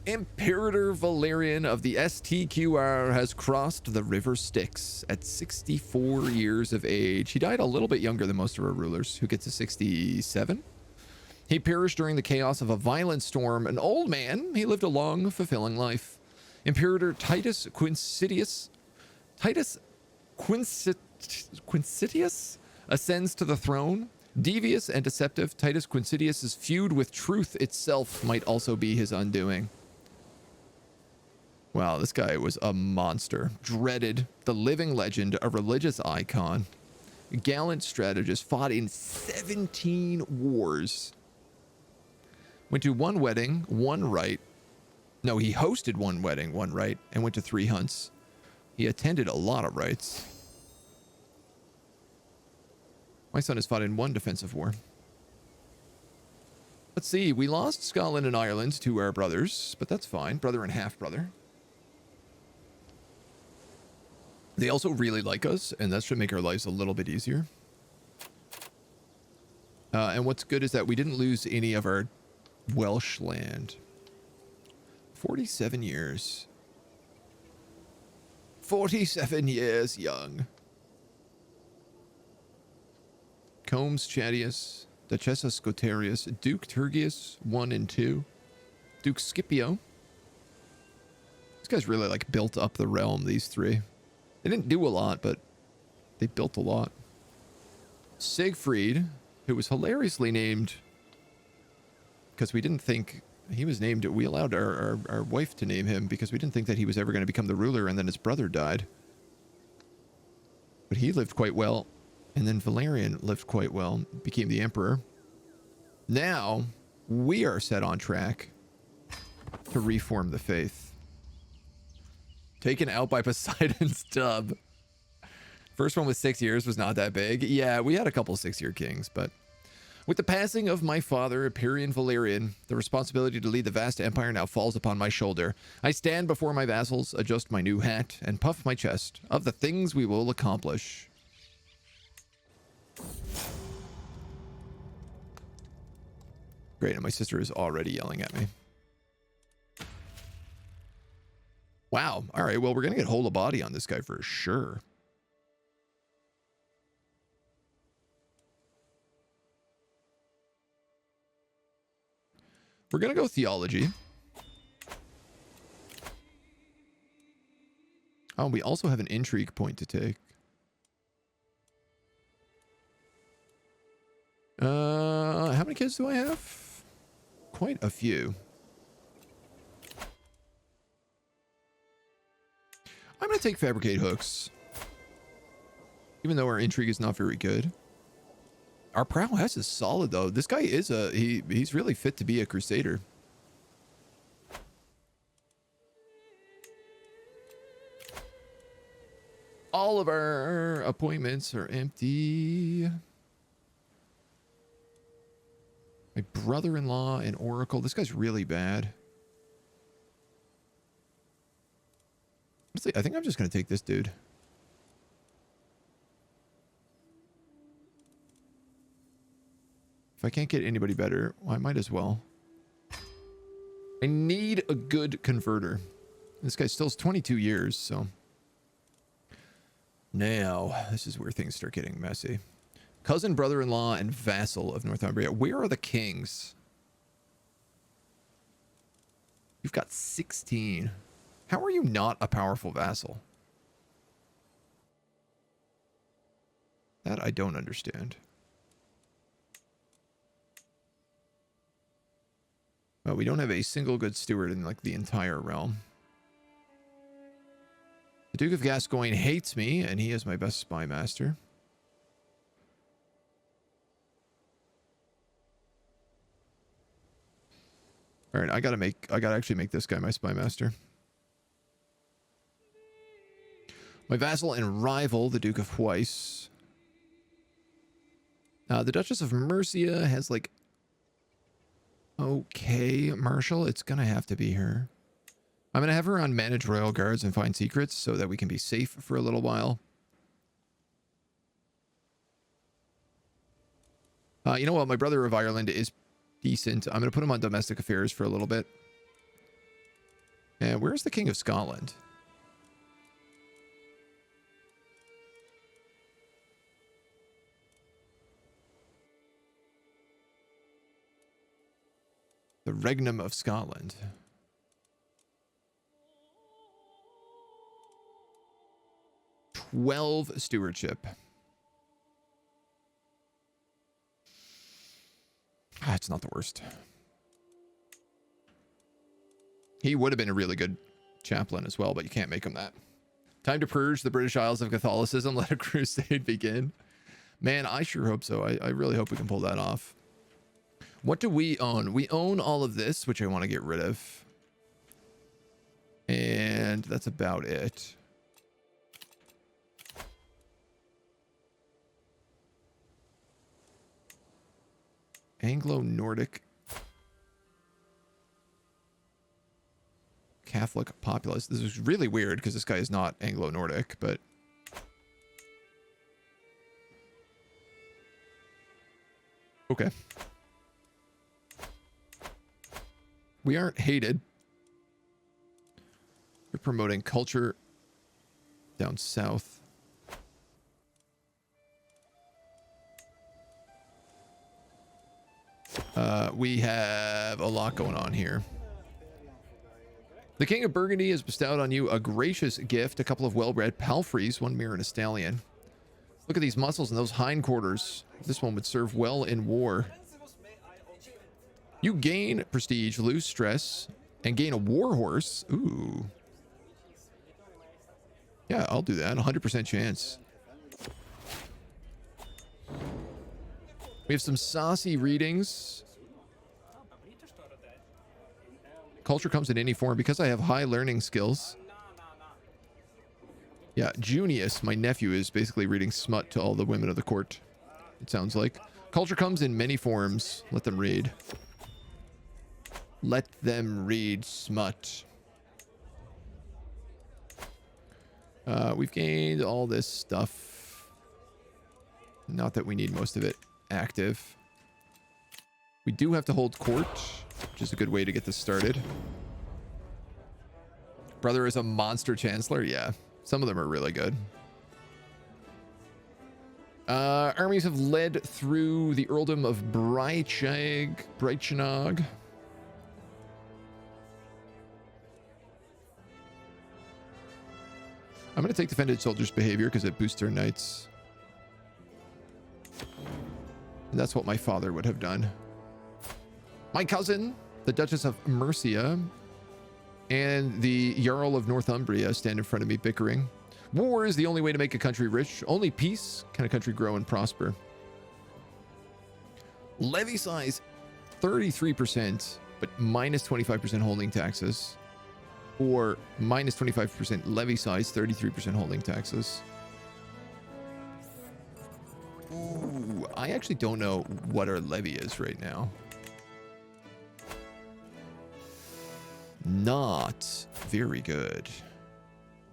Imperator Valerian of the STQR has crossed the river Styx at 64 years of age. He died a little bit younger than most of our rulers, who get to 67. He perished during the chaos of a violent storm. An old man, he lived a long, fulfilling life. Imperator Titus Quincitius ascends to the throne. Devious and deceptive, Titus Quincitius's feud with truth itself might also be his undoing. Wow, this guy was a monster. Dreaded, the living legend, a religious icon. Gallant strategist, fought in 17 wars. Went to one wedding, one rite. No, he hosted one wedding, one rite, and went to 3 hunts. He attended a lot of rites. My son has fought in 1 defensive war. Let's see, we lost Scotland and Ireland to our brothers, but that's fine. Brother and half-brother. They also really like us, and that should make our lives a little bit easier. And what's good is that we didn't lose any of our Welsh land. 47 years. 47 years young. Combs Chadius, Duchessa Scutarius, Duke Turgius 1 and 2, Duke Scipio. These guys really like built up the realm, these 3. They didn't do a lot, but they built a lot. Siegfried, who was hilariously named because we didn't think he was named. We allowed our wife to name him because we didn't think that he was ever going to become the ruler, and then his brother died. But he lived quite well, and then Valerian lived quite well, became the emperor. Now, we are set on track to reform the faith. Taken out by Poseidon's tub. First one with 6 years was not that big. Yeah, we had a couple 6-year kings, but with the passing of my father, Empyrean Valerian, the responsibility to lead the vast empire now falls upon my shoulder. I stand before my vassals, adjust my new hat, and puff my chest of the things we will accomplish. Great, and my sister is already yelling at me. Wow. All right, well, we're going to get whole of body on this guy for sure. We're going to go theology. Oh, we also have an intrigue point to take. How many kids do I have? Quite a few. I'm going to take fabricate hooks. Even though our intrigue is not very good. Our prowess is solid, though. This guy is he's really fit to be a crusader. All of our appointments are empty. My brother-in-law and Oracle. This guy's really bad. I think I'm just going to take this dude. If I can't get anybody better, well, I might as well. I need a good converter. This guy still has 22 years, so. Now, this is where things start getting messy. Cousin, brother-in-law, and vassal of Northumbria. Where are the kings? You've got 16. How are you not a powerful vassal? That I don't understand. Well, we don't have a single good steward in like the entire realm. The Duke of Gascoigne hates me, and he is my best spy master. All right, I gotta actually make this guy my spy master. My vassal and rival, the Duke of Weiss. The Duchess of Mercia has like... Okay, Marshal, it's gonna have to be her. I'm gonna have her on manage royal guards and find secrets so that we can be safe for a little while. You know what? My brother of Ireland is decent. I'm gonna put him on domestic affairs for a little bit. And where's the King of Scotland? The Regnum of Scotland. "12 stewardship. It's not the worst. He would have been a really good chaplain as well, but you can't make him that. Time to purge the British Isles of Catholicism. Let a crusade begin. Man, I sure hope so. I really hope we can pull that off. What do we own? We own all of this, which I want to get rid of. And that's about it. Anglo-Nordic Catholic populace. This is really weird because this guy is not Anglo-Nordic, but... Okay. We aren't hated. We're promoting culture down south. We have a lot going on here. The King of Burgundy has bestowed on you a gracious gift, a couple of well-bred palfreys, 1 mare and a stallion. Look at these muscles and those hindquarters. This one would serve well in war. You gain prestige, lose stress, and gain a war horse. Ooh. Yeah, I'll do that. 100% chance. We have some saucy readings. Culture comes in any form because I have high learning skills. Yeah, Junius, my nephew, is basically reading smut to all the women of the court. It sounds like. Culture comes in many forms. Let them read. Let them read smut. We've gained all this stuff. Not that we need most of it active. We do have to hold court, which is a good way to get this started. Brother is a monster chancellor. Yeah, some of them are really good. Armies have led through the earldom of Breitschenog. I'm going to take defended soldiers' behavior because it boosts their knights. And that's what my father would have done. My cousin, the Duchess of Mercia, and the Jarl of Northumbria stand in front of me bickering. War is the only way to make a country rich. Only peace can a country grow and prosper. Levy size 33%, but minus 25% holding taxes. Or minus 25% levy size, 33% holding taxes. Ooh, I actually don't know what our levy is right now. Not very good.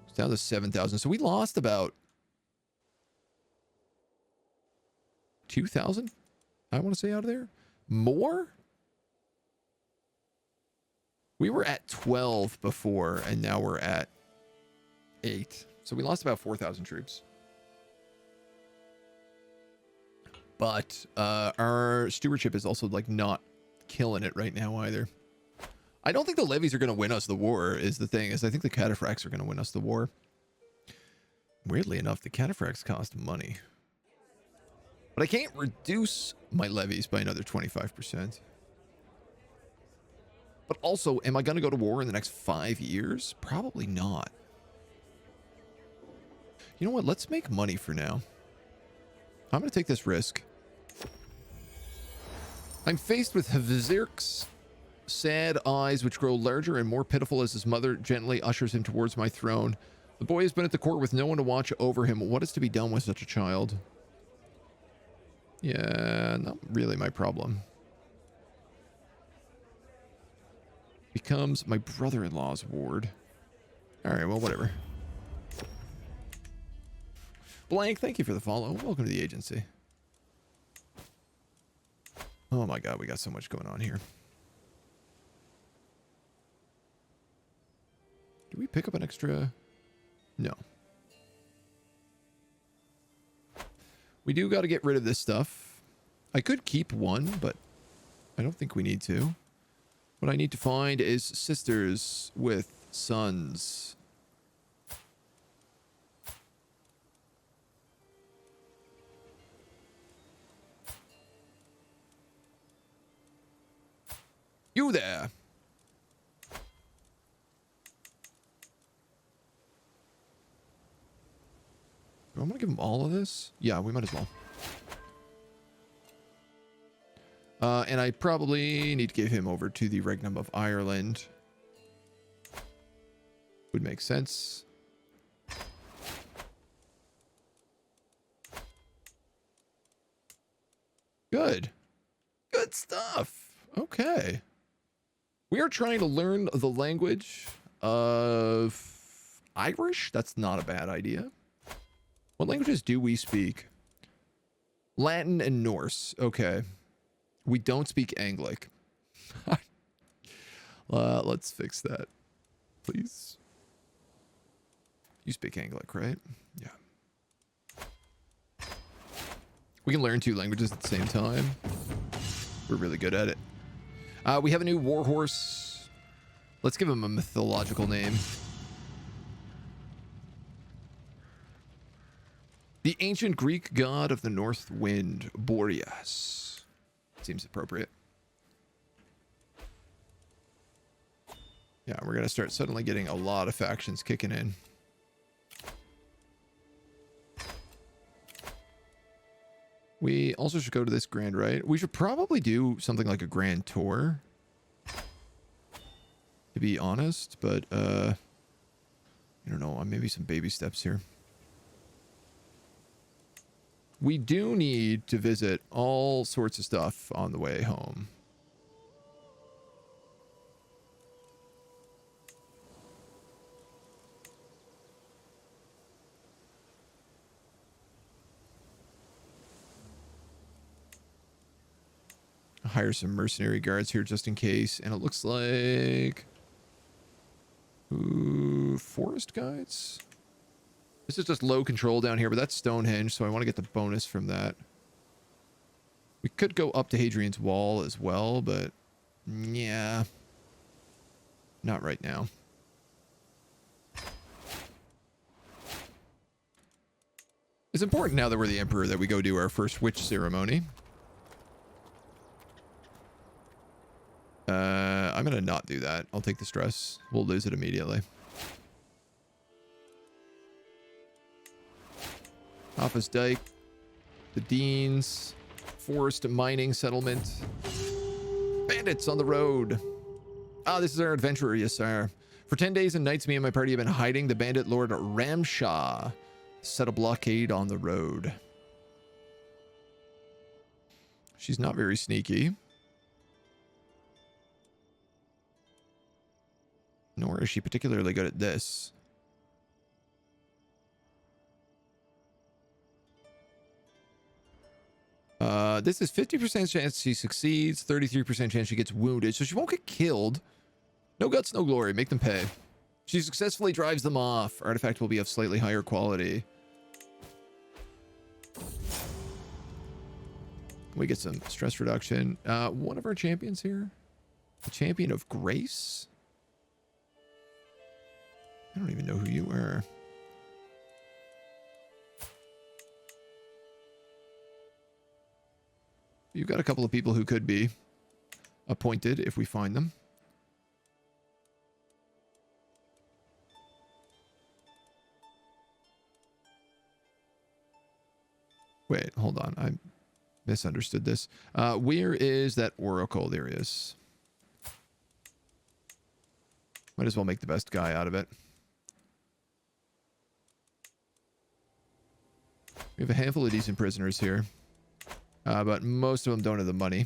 It's down to 7,000. So we lost about 2,000, I want to say, out of there. More? We were at 12 before, and now we're at 8. So we lost about 4,000 troops. But our stewardship is also like not killing it right now either. I don't think the levies are going to win us the war is the thing. Is I think the cataphracts are going to win us the war. Weirdly enough, the cataphracts cost money. But I can't reduce my levies by another 25%. But also, am I going to go to war in the next 5 years? Probably not. You know what? Let's make money for now. I'm going to take this risk. I'm faced with Hvizirk's sad eyes, which grow larger and more pitiful as his mother gently ushers him towards my throne. The boy has been at the court with no one to watch over him. What is to be done with such a child? Yeah, not really my problem. Becomes my brother-in-law's ward. All right, well, whatever. Blank, thank you for the follow. Welcome to the agency. Oh my god, we got so much going on here. Do we pick up an extra? No. We do got to get rid of this stuff. I could keep one, but I don't think we need to. What I need to find is sisters with sons. You there. I'm going to give him all of this. Yeah, we might as well. And I probably need to give him over to the Regnum of Ireland. Would make sense. Good. Good stuff. Okay. We are trying to learn the language of Irish. That's not a bad idea. What languages do we speak? Latin and Norse. Okay. We don't speak Anglic. Let's fix that, please. You speak Anglic, right? Yeah. We can learn 2 languages at the same time. We're really good at it. We have a new warhorse. Let's give him a mythological name. The ancient Greek god of the north wind, Boreas. Seems appropriate. Yeah, we're going to start suddenly getting a lot of factions kicking in. We also should go to this grand rite. We should probably do something like a grand tour, to be honest, but I don't know, maybe some baby steps here. We do need to visit all sorts of stuff on the way home. Hire some mercenary guards here just in case. And it looks like... Ooh, forest guides? This is just low control down here, but that's Stonehenge, so I want to get the bonus from that. We could go up to Hadrian's Wall as well, but... yeah. Not right now. It's important now that we're the Emperor that we go do our first witch ceremony. I'm going to not do that. I'll take the stress. We'll lose it immediately. Office Dyke. The Deans. Forest mining settlement. Bandits on the road. Ah, this is our adventurer, yes, sir. For 10 days and nights, me and my party have been hiding. The bandit lord Ramshaw set a blockade on the road. She's not very sneaky. Nor is she particularly good at this. This is 50% chance she succeeds, 33% chance she gets wounded, so she won't get killed. No guts, no glory. Make them pay. She successfully drives them off. Artifact will be of slightly higher quality. We get some stress reduction. One of our champions here. The champion of grace? I don't even know who you are. You've got a couple of people who could be appointed if we find them. Wait, hold on. I misunderstood this. Where is that oracle? There he is. Might as well make the best guy out of it. We have a handful of decent prisoners here. But most of them don't have the money.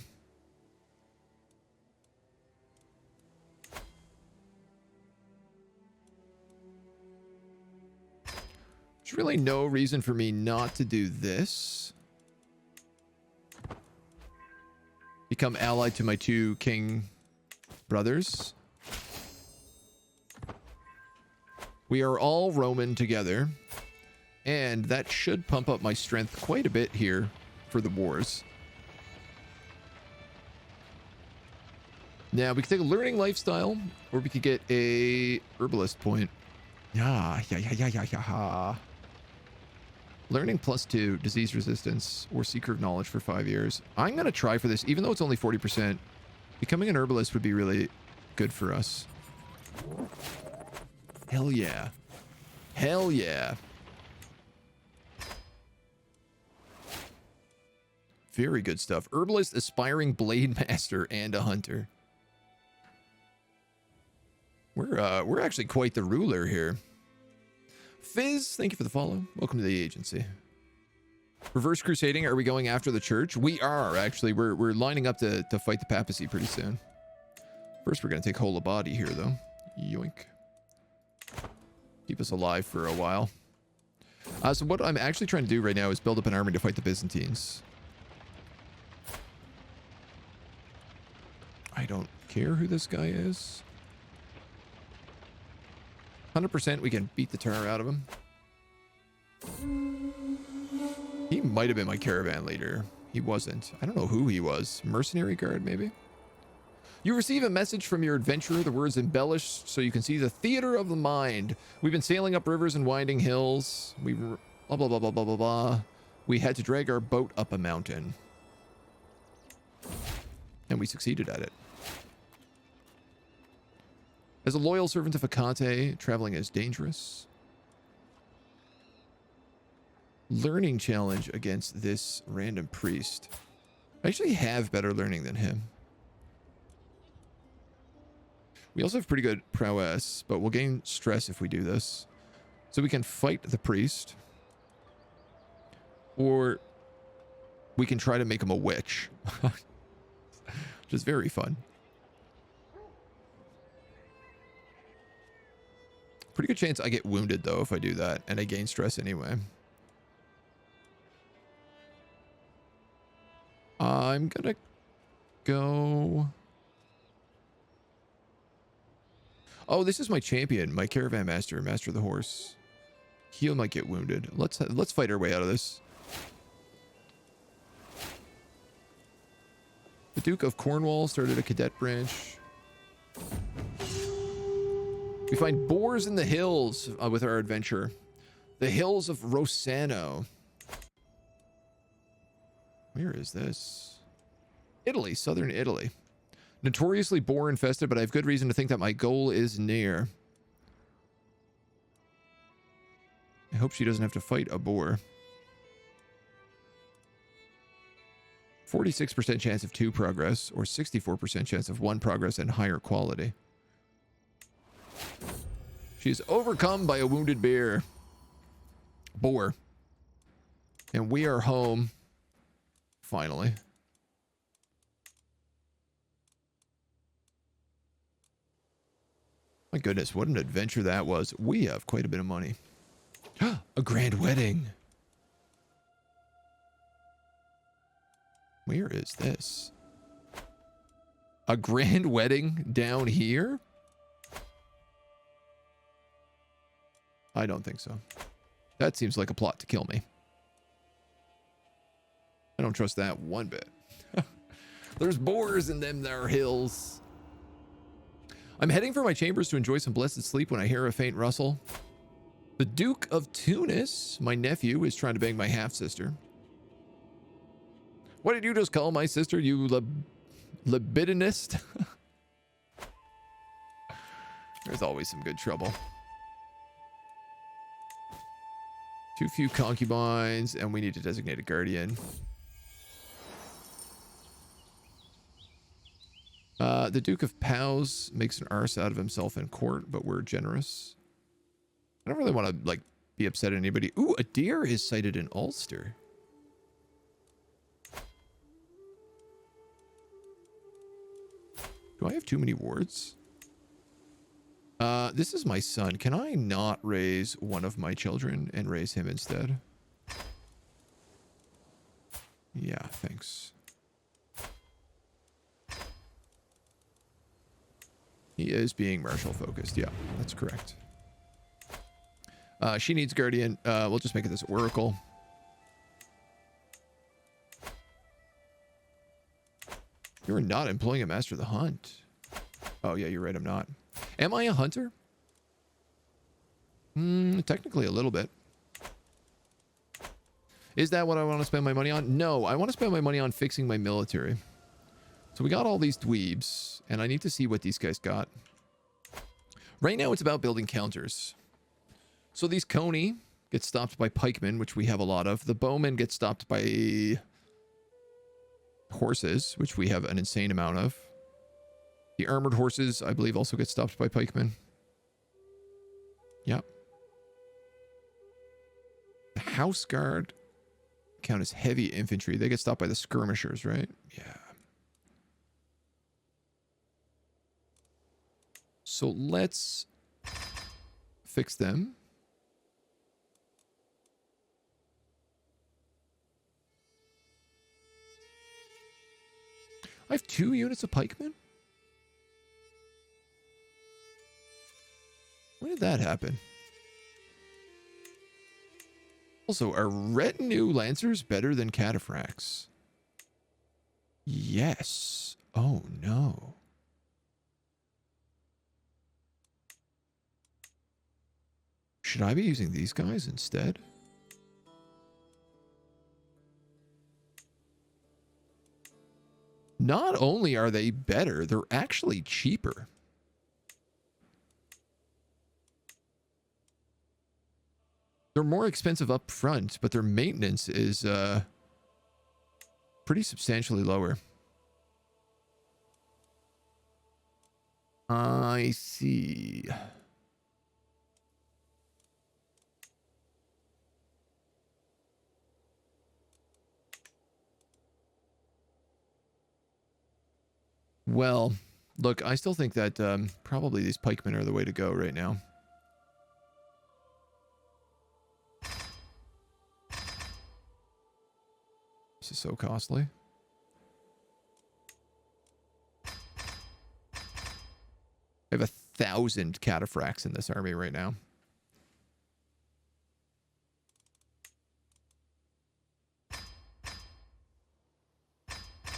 There's really no reason for me not to do this. Become allied to my two king brothers. We are all Roman together. And that should pump up my strength quite a bit here for the wars. Now, we could take a learning lifestyle, or we could get a herbalist point. Yeah. Learning +2, disease resistance, or seeker of knowledge for 5 years. I'm going to try for this, even though it's only 40%. Becoming an herbalist would be really good for us. Hell yeah. Hell yeah. Very good stuff. Herbalist, aspiring blade master, and a hunter. We're actually quite the ruler here. Fizz, thank you for the follow. Welcome to the agency. Reverse crusading, are we going after the church? We are, actually. We're lining up to fight the papacy pretty soon. First, we're going to take whole of body here, though. Yoink. Keep us alive for a while. So what I'm actually trying to do right now is build up an army to fight the Byzantines. I don't care who this guy is. 100% we can beat the tar out of him. He might have been my caravan leader. He wasn't. I don't know who he was. Mercenary guard, maybe? You receive a message from your adventurer. The words embellished so you can see the theater of the mind. We've been sailing up rivers and winding hills. We blah, blah, blah, blah, blah, blah, blah. We had to drag our boat up a mountain. And we succeeded at it. As a loyal servant of Hecate, traveling is dangerous. Learning challenge against this random priest. I actually have better learning than him. We also have pretty good prowess, but we'll gain stress if we do this. So we can fight the priest. Or we can try to make him a witch. Which is very fun. Pretty good chance I get wounded, though, if I do that. And I gain stress anyway. I'm gonna go... Oh, this is my champion, my caravan master, master of the horse. He might get wounded. Let's fight our way out of this. The Duke of Cornwall started a cadet branch. We find boars in the hills with our adventure. The hills of Rossano. Where is this? Italy, southern Italy. Notoriously boar infested, but I have good reason to think that my goal is near. I hope she doesn't have to fight a boar. 46% chance of 2 progress, or 64% chance of 1 progress and higher quality. She is overcome by a wounded boar. And we are home. Finally. My goodness, what an adventure that was. We have quite a bit of money. A grand wedding. Where is this? A grand wedding down here? I don't think so. That seems like a plot to kill me. I don't trust that one bit. There's boars in them there hills. I'm heading for my chambers to enjoy some blessed sleep when I hear a faint rustle. The Duke of Tunis, my nephew, is trying to bang my half-sister. What did you just call my sister, you libidinist? There's always some good trouble. Too few concubines, and we need to designate a guardian. The Duke of Powys makes an arse out of himself in court, but we're generous. I don't really want to, like, be upset at anybody. Ooh, a deer is sighted in Ulster. Do I have too many wards? This is my son. Can I not raise one of my children and raise him instead? Yeah, thanks. He is being martial focused. Yeah, that's correct. She needs guardian. We'll just make it this oracle. You're not employing a master of the hunt. Oh, yeah, you're right. I'm not. Am I a hunter? Technically a little bit. Is that what I want to spend my money on? No, I want to spend my money on fixing my military. So we got all these dweebs, and I need to see what these guys got. Right now, it's about building counters. So these coney get stopped by pikemen, which we have a lot of. The bowmen get stopped by horses, which we have an insane amount of. The armored horses, I believe, also get stopped by pikemen. Yep. The house guard count as heavy infantry. They get stopped by the skirmishers, right? Yeah. So let's fix them. I have 2 units of pikemen? When did that happen? Also, are retinue lancers better than cataphracts? Yes. Oh, no. Should I be using these guys instead? Not only are they better, they're actually cheaper. They're more expensive up front, but their maintenance is pretty substantially lower. I see. Well, look, I still think that probably these pikemen are the way to go right now. This is so costly. I have 1,000 cataphracts in this army right now.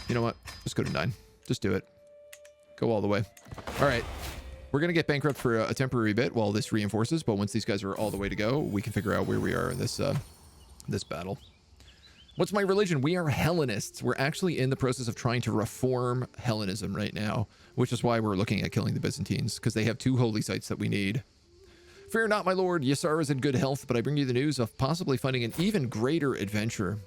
You know what? Just go to 9. Just do it. Go all the way. All right. We're going to get bankrupt for a temporary bit while this reinforces, but once these guys are all the way to go, we can figure out where we are in this this battle. What's my religion? We are Hellenists. We're actually in the process of trying to reform Hellenism right now, which is why we're looking at killing the Byzantines, because they have 2 holy sites that we need. Fear not, my lord. Yasar is in good health, but I bring you the news of possibly finding an even greater adventure.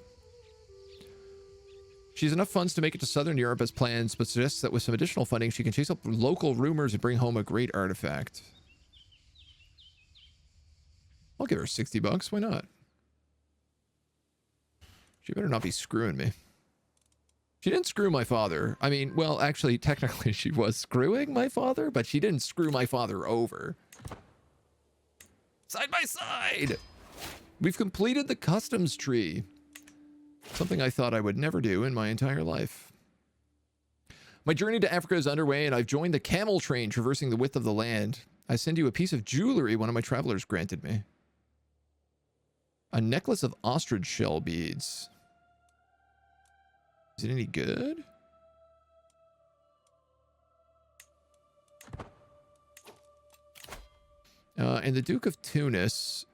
She has enough funds to make it to Southern Europe as planned, but suggests that with some additional funding, she can chase up local rumors and bring home a great artifact. I'll give her $60. Why not? She better not be screwing me. She didn't screw my father. I mean, well, actually, technically she was screwing my father, but she didn't screw my father over. Side by side! We've completed the customs tree. Something I thought I would never do in my entire life. My journey to Africa is underway, and I've joined the camel train traversing the width of the land. I send you a piece of jewelry one of my travelers granted me. A necklace of ostrich shell beads. Is it any good? And the Duke of Tunis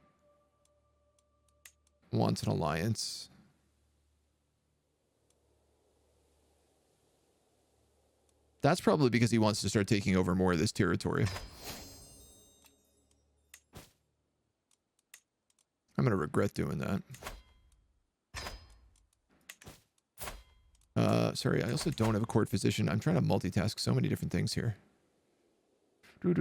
wants an alliance. That's probably because he wants to start taking over more of this territory. I'm going to regret doing that. Sorry, I also don't have a court physician. I'm trying to multitask so many different things here. None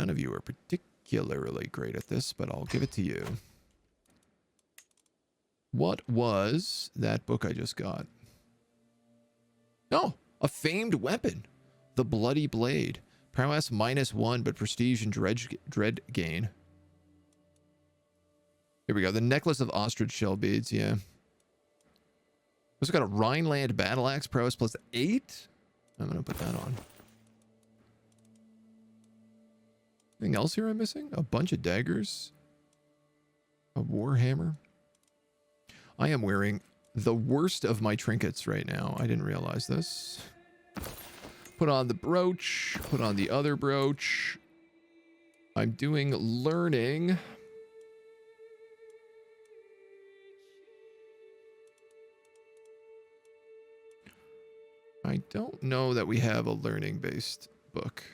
of you are particularly great at this, but I'll give it to you. What was that book I just got? Oh, a famed weapon. The Bloody Blade. Prowess -1, but prestige and dread gain. Here we go. The Necklace of Ostrich Shell Beads, yeah. Also got a Rhineland Battle Axe. Prowess +8. I'm going to put that on. Anything else here I'm missing? A bunch of daggers. A warhammer. I am wearing the worst of my trinkets right now. I didn't realize this. Put on the brooch. Put on the other brooch. I'm doing learning. I don't know that we have a learning-based book.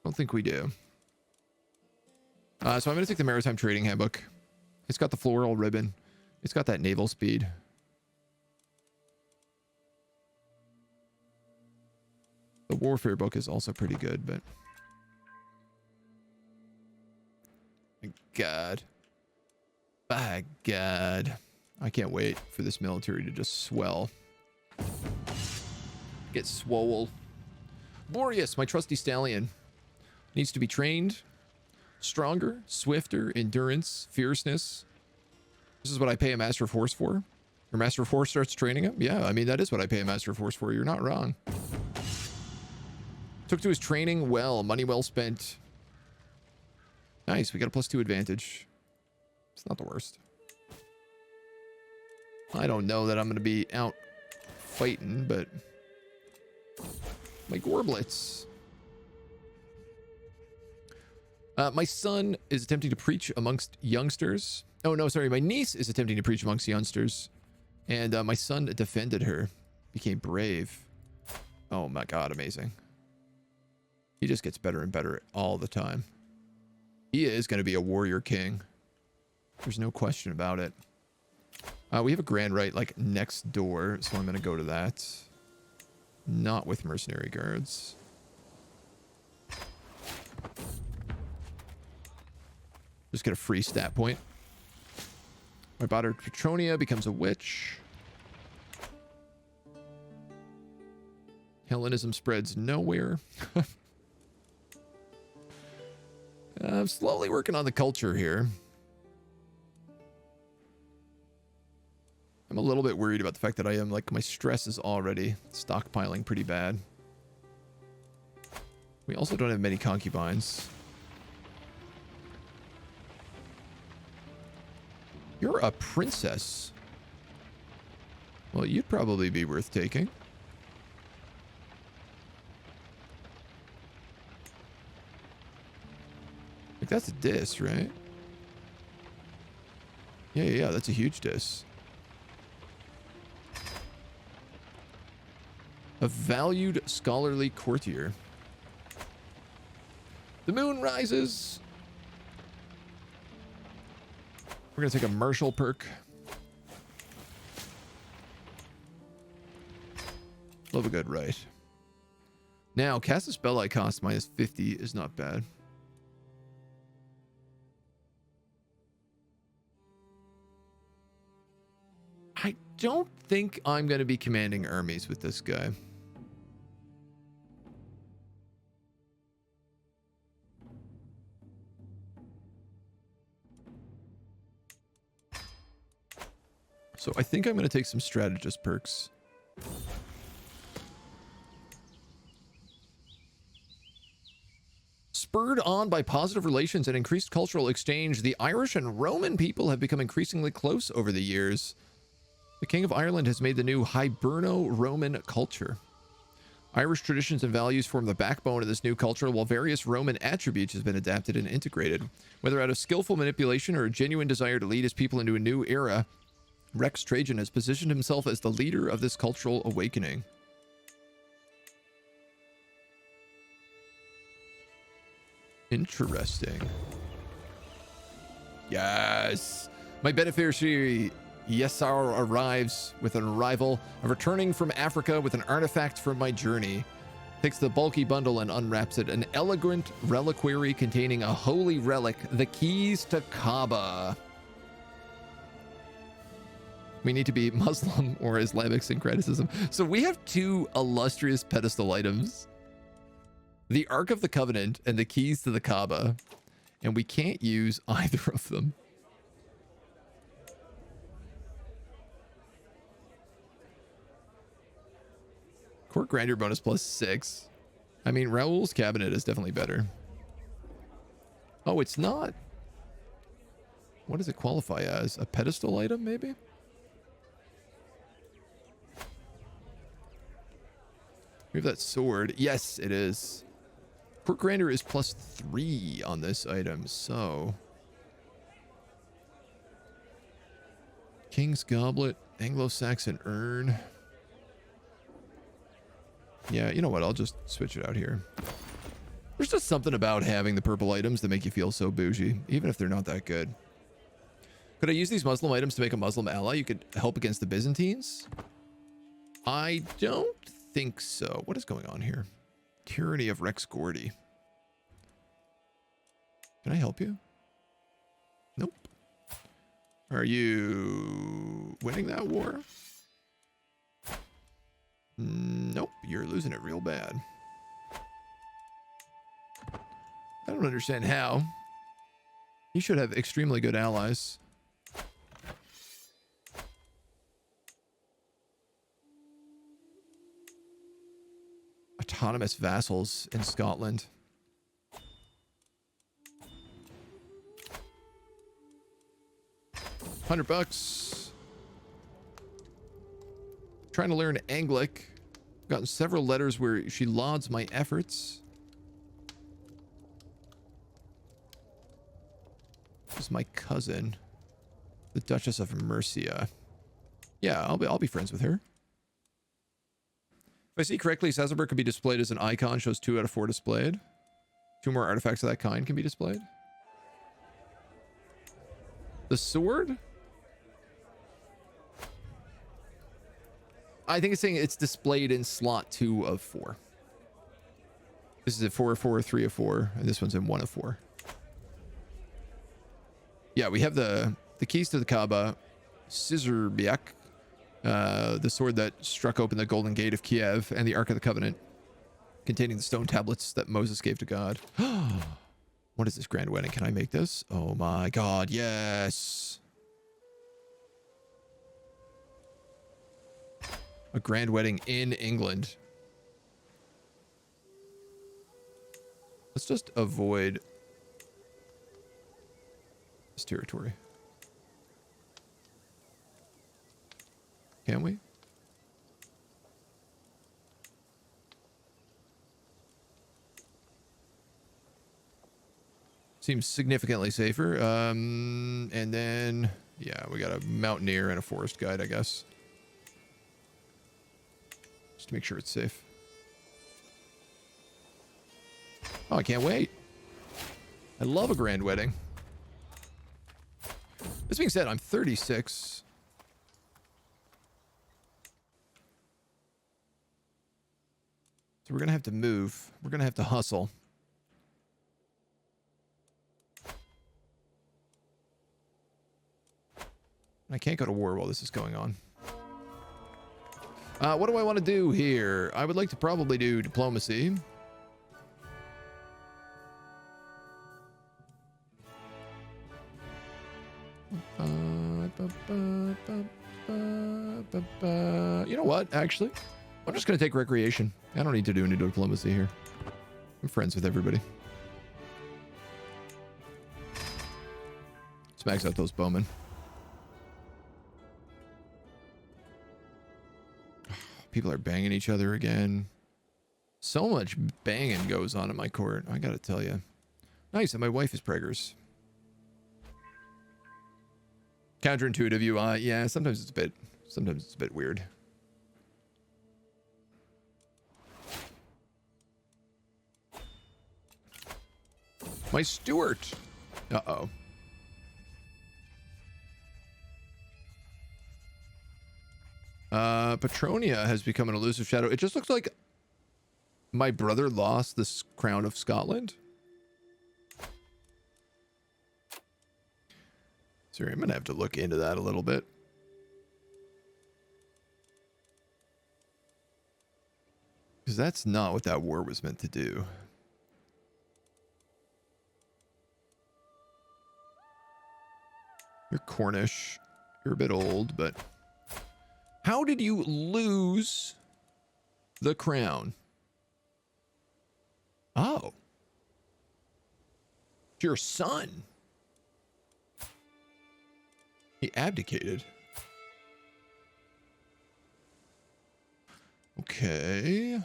Don't think we do. So I'm going to take the Maritime Trading Handbook. It's got the floral ribbon. It's got that naval speed. The Warfare book is also pretty good, but... My God. My God. I can't wait for this military to just swell. Get swole. Boreas, my trusty stallion. Needs to be trained. Stronger, swifter, endurance, fierceness. This is what I pay a Master of Force for. Your Master of Force starts training him? Yeah, I mean, that is what I pay a Master of Force for. You're not wrong. Took to his training well. Money well spent. Nice, we got a +2 advantage. It's not the worst. I don't know that I'm going to be out fighting, but... My Gorblitz. My son is attempting to preach amongst youngsters. Oh, no, sorry. My niece is attempting to preach amongst youngsters. And my son defended her. Became brave. Oh, my God. Amazing. He just gets better and better all the time. He is going to be a warrior king. There's no question about it. We have a grand right, like, next door. So I'm going to go to that. Not with mercenary guards. Just get a free stat point. My daughter Brittania becomes a witch. Hellenism spreads nowhere. I'm slowly working on the culture here. I'm a little bit worried about the fact that I am, like, my stress is already stockpiling pretty bad. We also don't have many concubines. You're a princess. Well, you'd probably be worth taking. Like, that's a diss, right? Yeah, that's a huge diss. A valued scholarly courtier. The moon rises. We're going to take a martial perk. Love a good right. Now, cast a spell I cost -50 is not bad. I don't think I'm going to be commanding armies with this guy. So I think I'm going to take some strategist perks. Spurred on by positive relations and increased cultural exchange, the Irish and Roman people have become increasingly close over the years. The King of Ireland has made the new Hiberno-Roman culture. Irish traditions and values form the backbone of this new culture, while various Roman attributes have been adapted and integrated. Whether out of skillful manipulation or a genuine desire to lead his people into a new era, Rex Trajan has positioned himself as the leader of this cultural awakening. Interesting. Yes. My beneficiary, Yesar, arrives with an arrival, returning from Africa with an artifact from my journey. Takes the bulky bundle and unwraps it. An elegant reliquary containing a holy relic, the keys to Kaaba. We need to be Muslim or Islamic syncretism. So we have two illustrious pedestal items. The Ark of the Covenant and the keys to the Kaaba. And we can't use either of them. Court Grandeur bonus +6. I mean, Raoul's cabinet is definitely better. Oh, it's not. What does it qualify as? A pedestal item, maybe? We have that sword. Yes, it is. Court Grandeur is +3 on this item, so... King's Goblet, Anglo-Saxon Urn. Yeah, you know what? I'll just switch it out here. There's just something about having the purple items that make you feel so bougie, even if they're not that good. Could I use these Muslim items to make a Muslim ally? You could help against the Byzantines? I don't think so. What is going on here? Tyranny of Rex Gordy. Can I help you? Nope. Are you winning that war? Nope, you're losing it real bad. I don't understand how. You should have extremely good allies. Autonomous vassals in Scotland. $100. Trying to learn Anglic. Gotten several letters where she lauds my efforts. This is my cousin, the Duchess of Mercia. Yeah, I'll be friends with her. If I see correctly, Sazerberg can be displayed as an icon. Shows 2 out of 4 displayed. 2 more artifacts of that kind can be displayed. The sword? I think it's saying it's displayed in slot 2 of 4. This is a 4 of 4, 3 of 4, and this one's in 1 of 4. Yeah, we have the keys to the Kaaba, Scissor-Biak, the sword that struck open the Golden Gate of Kiev, and the Ark of the Covenant, containing the stone tablets that Moses gave to God. What is this grand wedding? Can I make this? Oh my God, yes. A grand wedding in England. Let's just avoid this territory. Can we? Seems significantly safer. And then, yeah, we got a mountaineer and a forest guide, I guess. Just to make sure it's safe. Oh, I can't wait. I love a grand wedding. This being said, I'm 36. So we're going to have to move. We're going to have to hustle. I can't go to war while this is going on. What do I want to do here? I would like to probably do diplomacy. You know what, actually? I'm just going to take recreation. I don't need to do any diplomacy here. I'm friends with everybody. Let's max out those bowmen. People are banging each other again. So much banging goes on in my court, I gotta tell you. Nice, and my wife is preggers. Counterintuitive UI, yeah, sometimes it's a bit weird. My Stewart. Uh-oh. Petronia has become an elusive shadow. It just looks like my brother lost this crown of Scotland. Sorry, I'm gonna have to look into that a little bit. Because that's not what that war was meant to do. You're Cornish. You're a bit old, but... How did you lose the crown? Oh. It's your son. He abdicated. Okay.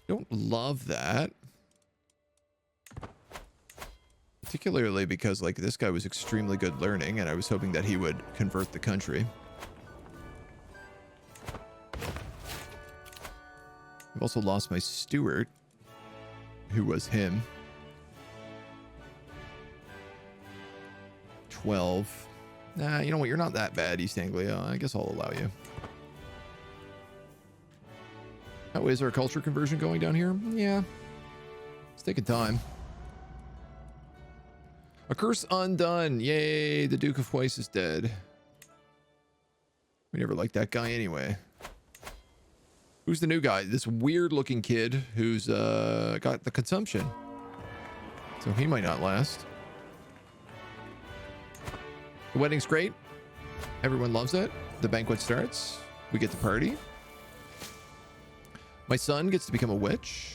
Don't love that. Particularly because, like, this guy was extremely good learning, and I was hoping that he would convert the country. I've also lost my steward, who was him. 12. Nah, you know what? You're not that bad, East Anglia. I guess I'll allow you. How is our culture conversion going down here? Yeah. It's taking time. A curse undone. Yay, the Duke of Weiss is dead. We never liked that guy anyway. Who's the new guy? This weird looking kid who's got the consumption. So he might not last. The wedding's great. Everyone loves it. The banquet starts. We get to party. My son gets to become a witch.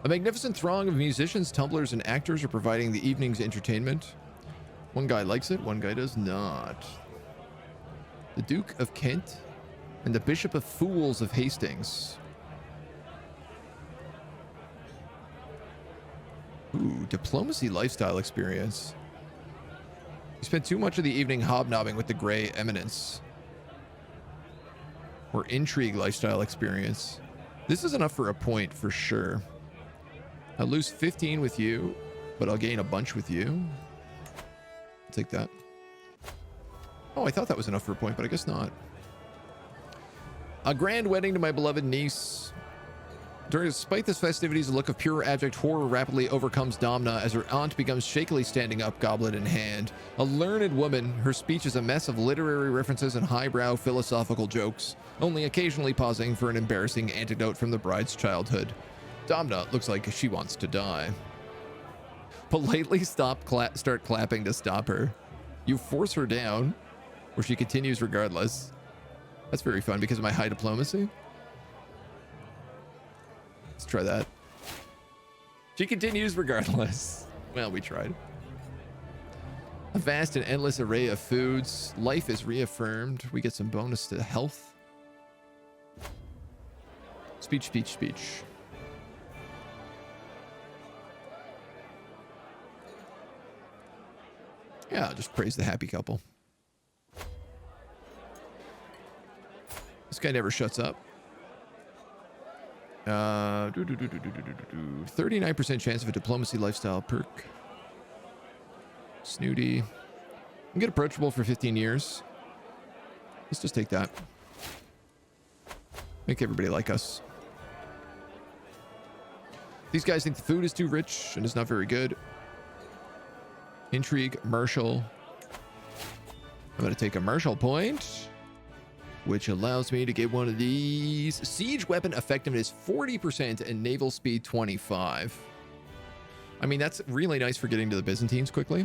A magnificent throng of musicians, tumblers, and actors are providing the evening's entertainment. One guy likes it, one guy does not. The Duke of Kent and the Bishop of Fools of Hastings. Ooh, diplomacy lifestyle experience. You spent too much of the evening hobnobbing with the Grey Eminence. Or intrigue lifestyle experience. This is enough for a point for sure. I'll lose 15 with you, but I'll gain a bunch with you. I'll take that. Oh, I thought that was enough for a point, but I guess not. A grand wedding to my beloved niece. Despite this festivities, a look of pure abject horror rapidly overcomes Domna as her aunt becomes shakily standing up, goblet in hand. A learned woman, her speech is a mess of literary references and highbrow philosophical jokes, only occasionally pausing for an embarrassing anecdote from the bride's childhood. Domna looks like she wants to die. Politely start clapping to stop her. You force her down, or she continues regardless. That's very fun because of my high diplomacy. Let's try that. She continues regardless. Well, we tried. A vast and endless array of foods. Life is reaffirmed. We get some bonus to health. Speech, speech, speech. Yeah, just praise the happy couple. This guy never shuts up. 39% chance of a diplomacy lifestyle perk. Snooty. I'm get approachable for 15 years. Let's just take that. Make everybody like us. These guys think the food is too rich and is not very good. Intrigue, Marshall. I'm going to take a Marshall point, which allows me to get one of these. Siege weapon effectiveness 40% and naval speed 25. I mean, that's really nice for getting to the Byzantines quickly.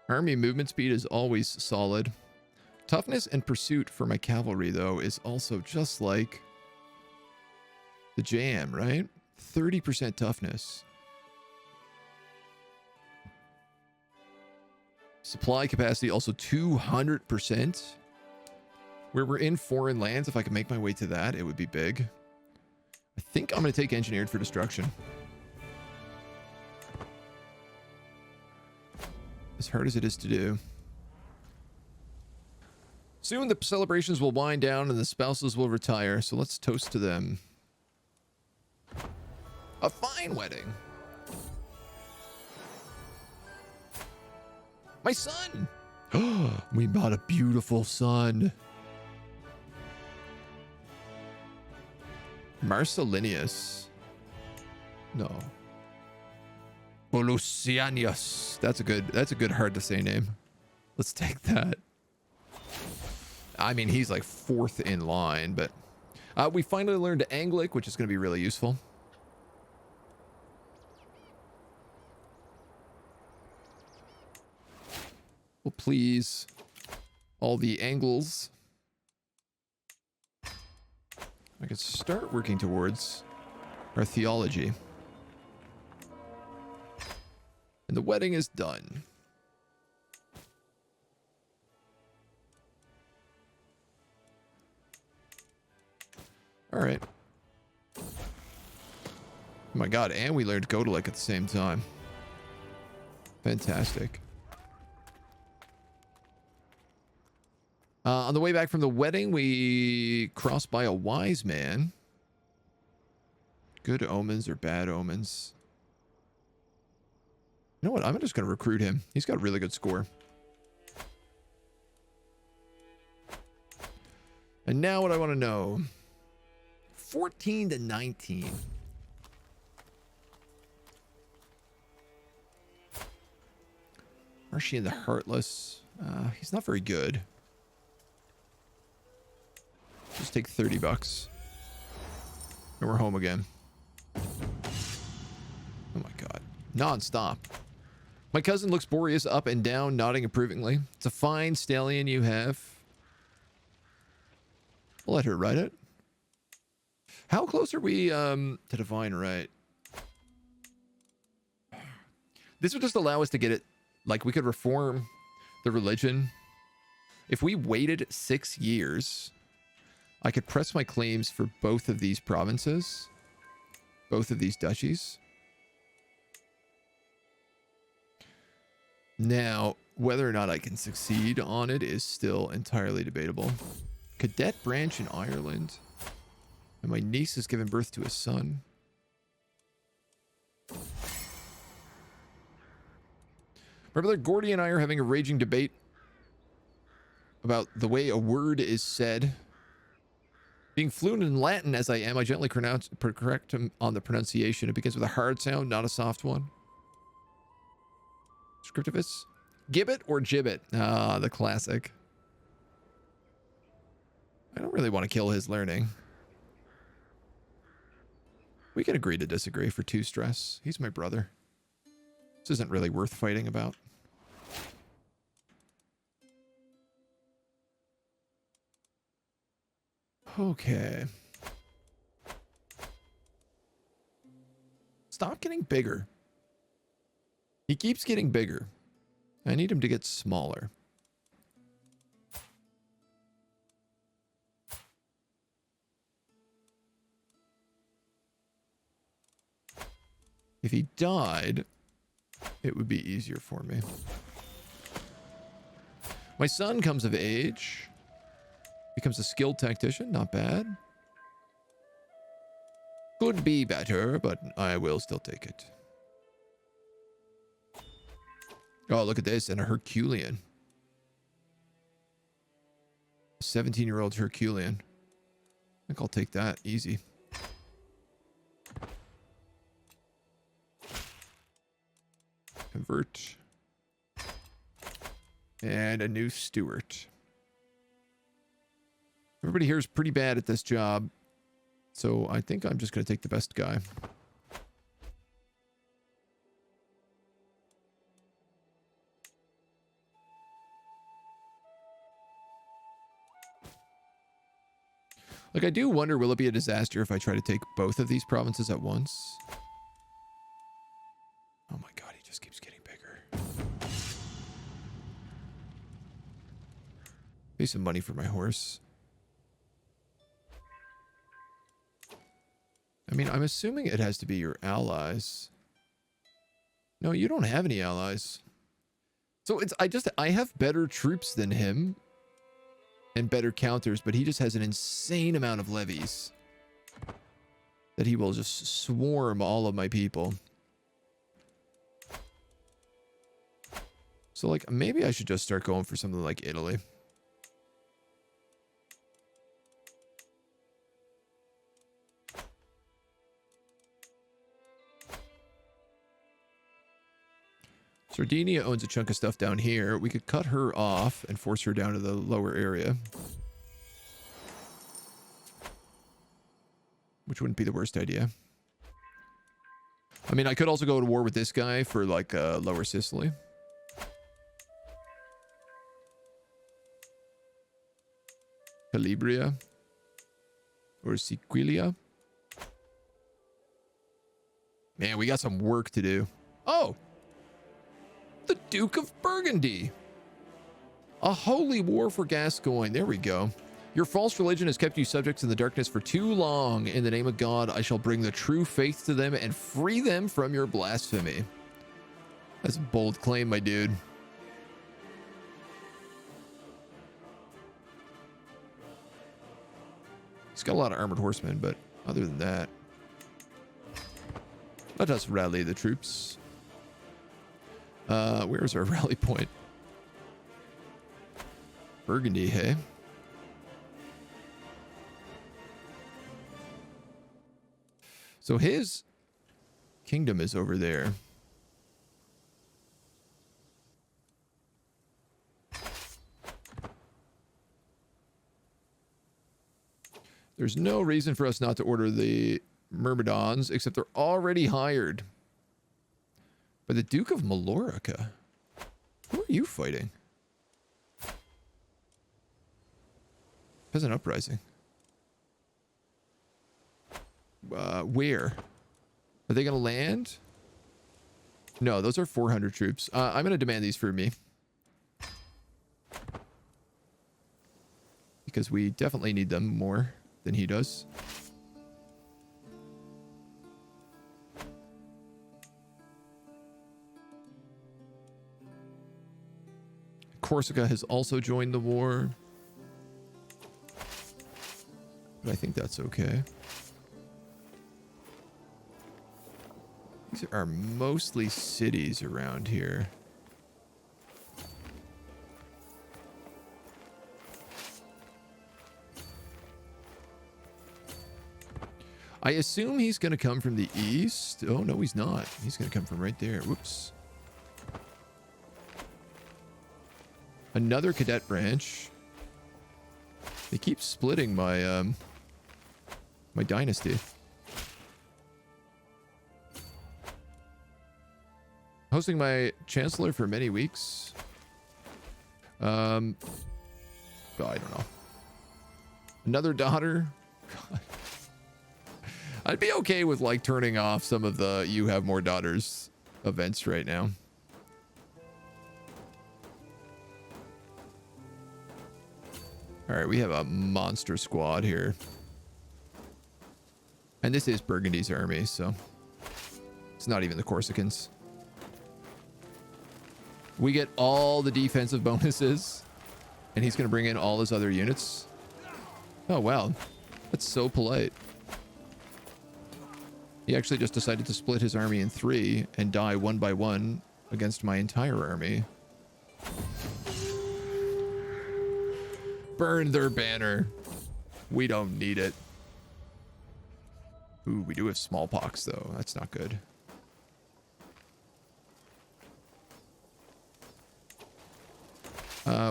Army movement speed is always solid. Toughness and pursuit for my cavalry, though, is also just like the jam, right? 30% toughness. Supply capacity also 200%. Where we're in foreign lands, if I could make my way to that, it would be big. I think I'm going to take engineered for destruction. As hard as it is to do. Soon the celebrations will wind down and the spouses will retire, so let's toast to them. A fine wedding. My son! We bought a beautiful son. Marcellinus. No. Volusianius. That's a good hard to say name. Let's take that. I mean, he's like 4th in line, but we finally learned Anglic, which is going to be really useful. Well, please, all the angles. I can start working towards our theology. And the wedding is done. All right. Oh my god, and we learned Godelic at the same time. Fantastic. On the way back from the wedding, we crossed by a wise man. Good omens or bad omens? You know what? I'm just going to recruit him. He's got a really good score. And now what I want to know. 14 to 19. Marshy and the Heartless. He's not very good. Just take 30 bucks. And we're home again. Oh my god. Non-stop. My cousin looks Boreas up and down, nodding approvingly. It's a fine stallion you have. I'll let her ride it. How close are we to divine right? This would just allow us to get it. Like, we could reform the religion. If we waited 6 years, I could press my claims for both of these provinces. Both of these duchies. Now, whether or not I can succeed on it is still entirely debatable. Cadet branch in Ireland. And my niece has given birth to a son. My brother Gordy and I are having a raging debate about the way a word is said. Being fluent in Latin as I am, I gently correct him on the pronunciation. It begins with a hard sound, not a soft one. Scriptivus? Gibbet or gibbet? Ah, the classic. I don't really want to kill his learning. We can agree to disagree for 2 stress. He's my brother. This isn't really worth fighting about. Okay. Stop getting bigger. He keeps getting bigger. I need him to get smaller. If he died, it would be easier for me. My son comes of age. Becomes a skilled tactician. Not bad. Could be better, but I will still take it. Oh, look at this. And a Herculean. 17-year-old Herculean. I think I'll take that. Easy. Convert. And a new Stewart. Everybody here is pretty bad at this job. So I think I'm just going to take the best guy. Like, I do wonder, will it be a disaster if I try to take both of these provinces at once? Oh my god, he just keeps getting bigger. Pay some money for my horse. I mean, I'm assuming it has to be your allies. No, you don't have any allies. So I have better troops than him. And better counters, but he just has an insane amount of levies. That he will just swarm all of my people. So, like, maybe I should just start going for something like Italy. Sardinia owns a chunk of stuff down here. We could cut her off and force her down to the lower area. Which wouldn't be the worst idea. I mean, I could also go to war with this guy for, like, Lower Sicily. Calabria. Or Sicilia. Man, we got some work to do. Oh! The Duke of Burgundy. A holy war for Gascoigne. There we go. Your false religion has kept you subjects in the darkness for too long. In the name of God, I shall bring the true faith to them and free them from your blasphemy. That's a bold claim, my dude. He's got a lot of armored horsemen, but other than that, let us rally the troops. Where's our rally point? Burgundy, hey? So his kingdom is over there. There's no reason for us not to order the Myrmidons, except they're already hired by the Duke of Mallorca. Who are you fighting? Peasant Uprising. Where? Are they going to land? No, those are 400 troops. I'm going to demand these for me. Because we definitely need them more than he does. Corsica has also joined the war. But I think that's okay. These are mostly cities around here. I assume he's going to come from the east. Oh, no, he's not. He's going to come from right there. Whoops. Another cadet branch. They keep splitting my my dynasty. Hosting my chancellor for many weeks. I don't know. Another daughter. God. I'd be okay with, like, turning off some of the you have more daughters events right now. All right, we have a monster squad here. And this is Burgundy's army, so it's not even the Corsicans. We get all the defensive bonuses, and he's going to bring in all his other units. Oh, wow. That's so polite. He actually just decided to split his army in 3 and die one by one against my entire army. Burn their banner. We don't need it. Ooh, we do have smallpox, though. That's not good.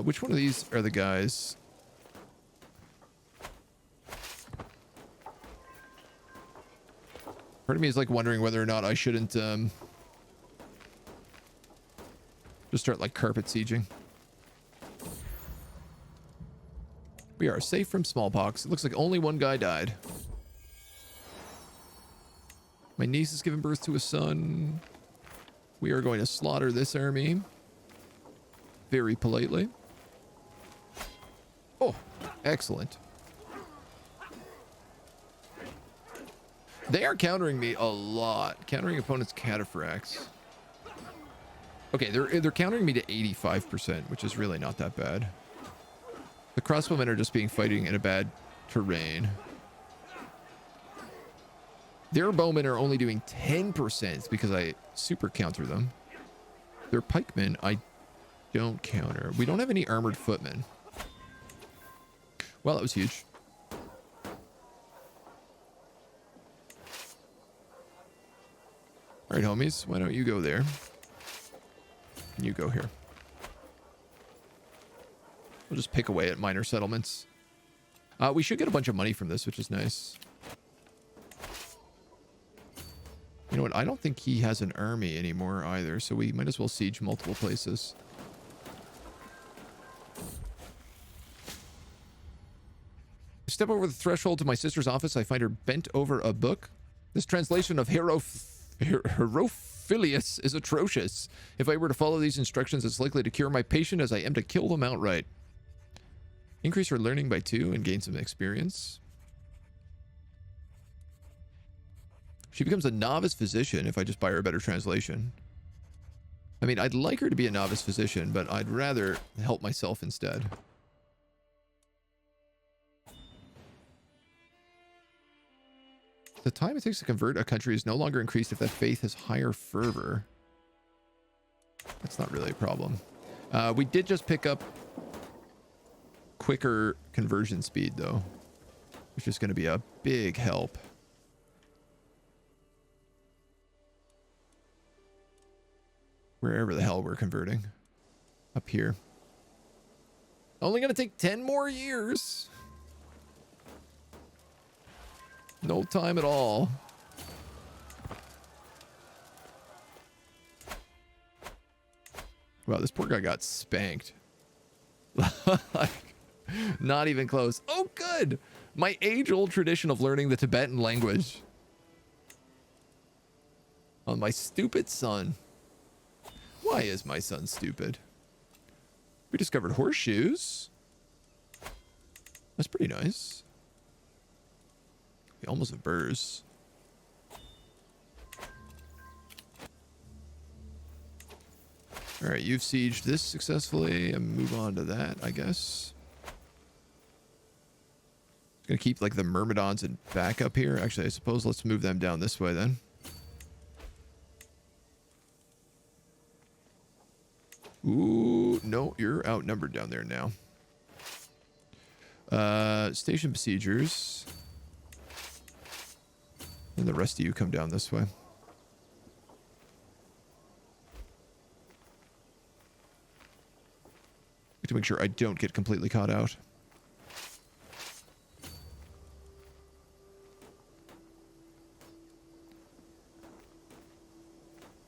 Which one of these are the guys? Part of me is like wondering whether or not I shouldn't just start like carpet sieging. We are safe from smallpox. It looks like only one guy died. My niece has given birth to a son. We are going to slaughter this army. Very politely. Oh, excellent. They are countering me a lot. Countering opponents' cataphracts. Okay, they're countering me to 85%, which is really not that bad. The crossbowmen are just fighting in a bad terrain. Their bowmen are only doing 10% because I super counter them. Their pikemen, I don't counter. We don't have any armored footmen. Well, that was huge. All right, homies, why don't you go there? And you go here. We'll just pick away at minor settlements. We should get a bunch of money from this, which is nice. You know what? I don't think he has an army anymore either, so we might as well siege multiple places. Step over the threshold to my sister's office. I find her bent over a book. This translation of Herophilius is atrocious. If I were to follow these instructions, it's likely to cure my patient as I am to kill them outright. Increase her learning by 2 and gain some experience. She becomes a novice physician if I just buy her a better translation. I mean, I'd like her to be a novice physician, but I'd rather help myself instead. The time it takes to convert a country is no longer increased if that faith has higher fervor. That's not really a problem. We did just pick up quicker conversion speed, though, which is going to be a big help. Wherever the hell we're converting. Up here. Only going to take 10 more years. No time at all. Wow, this poor guy got spanked. Like, not even close. Oh, good. My age-old tradition of learning the Tibetan language. On my stupid son. Why is my son stupid? We discovered horseshoes. That's pretty nice. We almost have burrs. All right, you've sieged this successfully and move on to that, I guess. Gonna keep like the myrmidons and back up here. Actually, I suppose let's move them down this way then. Ooh, no, you're outnumbered down there now. Station besiegers. And the rest of you come down this way. To make sure I don't get completely caught out.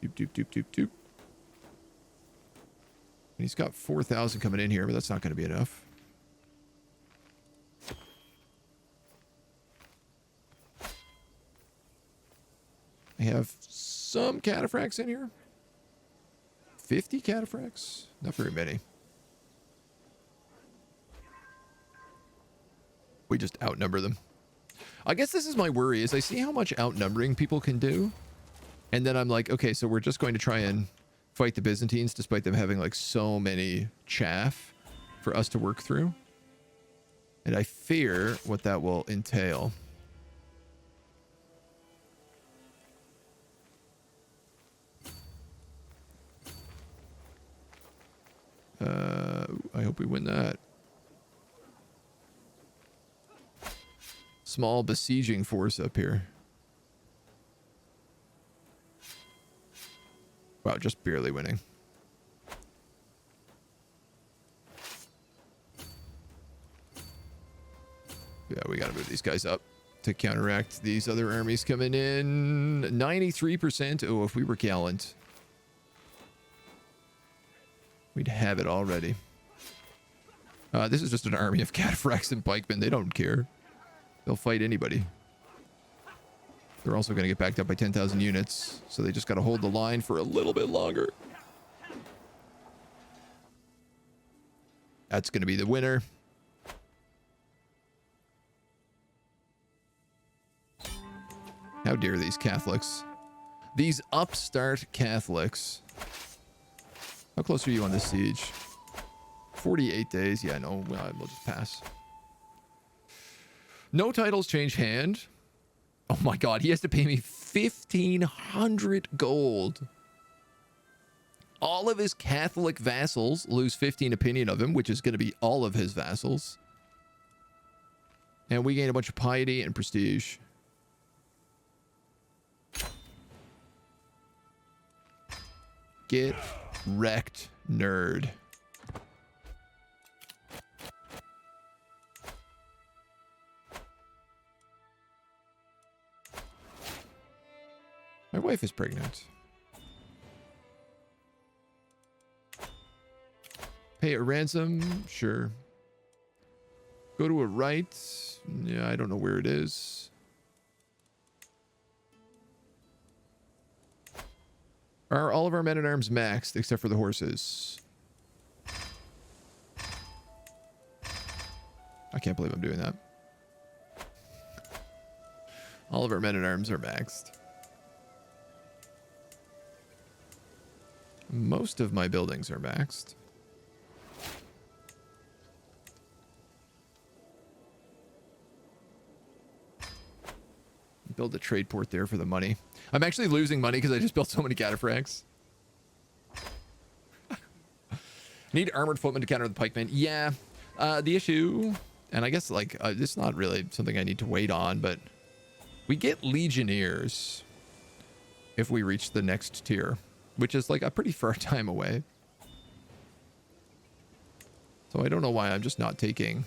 Doop, doop, doop, doop, doop. And he's got 4,000 coming in here, but that's not going to be enough. I have some cataphracts in here. 50 cataphracts? Not very many. We just outnumber them. I guess this is my worry, is I see how much outnumbering people can do. And then I'm like, okay, so we're just going to try and fight the Byzantines despite them having like so many chaff for us to work through. And I fear what that will entail. I hope we win that. Small besieging force up here. Wow, just barely winning. Yeah, we gotta move these guys up to counteract these other armies coming in. 93%. Oh, if we were gallant, we'd have it already. This is just an army of cataphracts and pikemen. They don't care. They'll fight anybody. They're also going to get backed up by 10,000 units, so they just got to hold the line for a little bit longer. That's going to be the winner. How dare these Catholics? These upstart Catholics. How close are you on this siege? 48 days. Yeah, no, we'll just pass. No titles change hand. Oh my god, he has to pay me 1,500 gold. All of his Catholic vassals lose 15 opinion of him, which is going to be all of his vassals. And we gain a bunch of piety and prestige. Get wrecked, nerd. My wife is pregnant. Pay a ransom? Sure. Go to a right? Yeah, I don't know where it is. Are all of our men-at-arms maxed except for the horses? I can't believe I'm doing that. All of our men-at-arms are maxed. Most of my buildings are maxed. Build a trade port there for the money. I'm actually losing money because I just built so many cataphracts. Need armored footmen to counter the pikemen. Yeah. The issue, and I guess like it's not really something I need to wait on, but we get legionnaires if we reach the next tier, which is like a pretty far time away. So I don't know why I'm just not taking.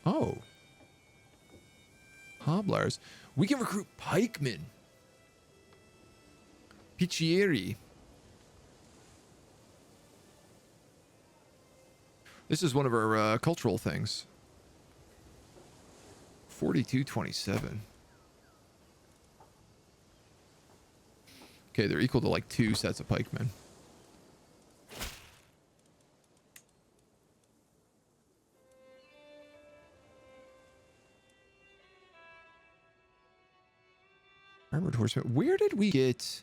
Oh. Hoblars. We can recruit pikemen. Piccieri. This is one of our cultural things. 4227. Okay, they're equal to like 2 sets of pikemen. Armored horsemen. Where did we get...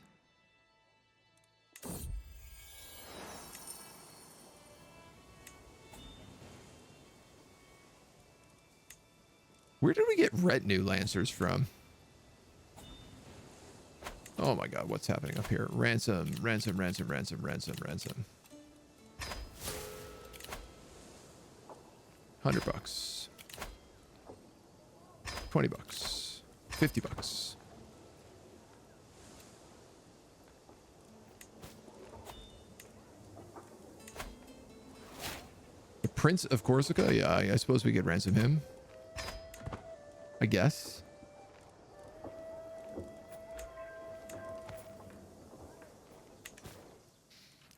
Where did we get retinue lancers from? Oh my god, what's happening up here? Ransom, ransom, ransom, ransom, ransom, ransom. $100. $20. $50. The Prince of Corsica? Yeah, I suppose we could ransom him. I guess.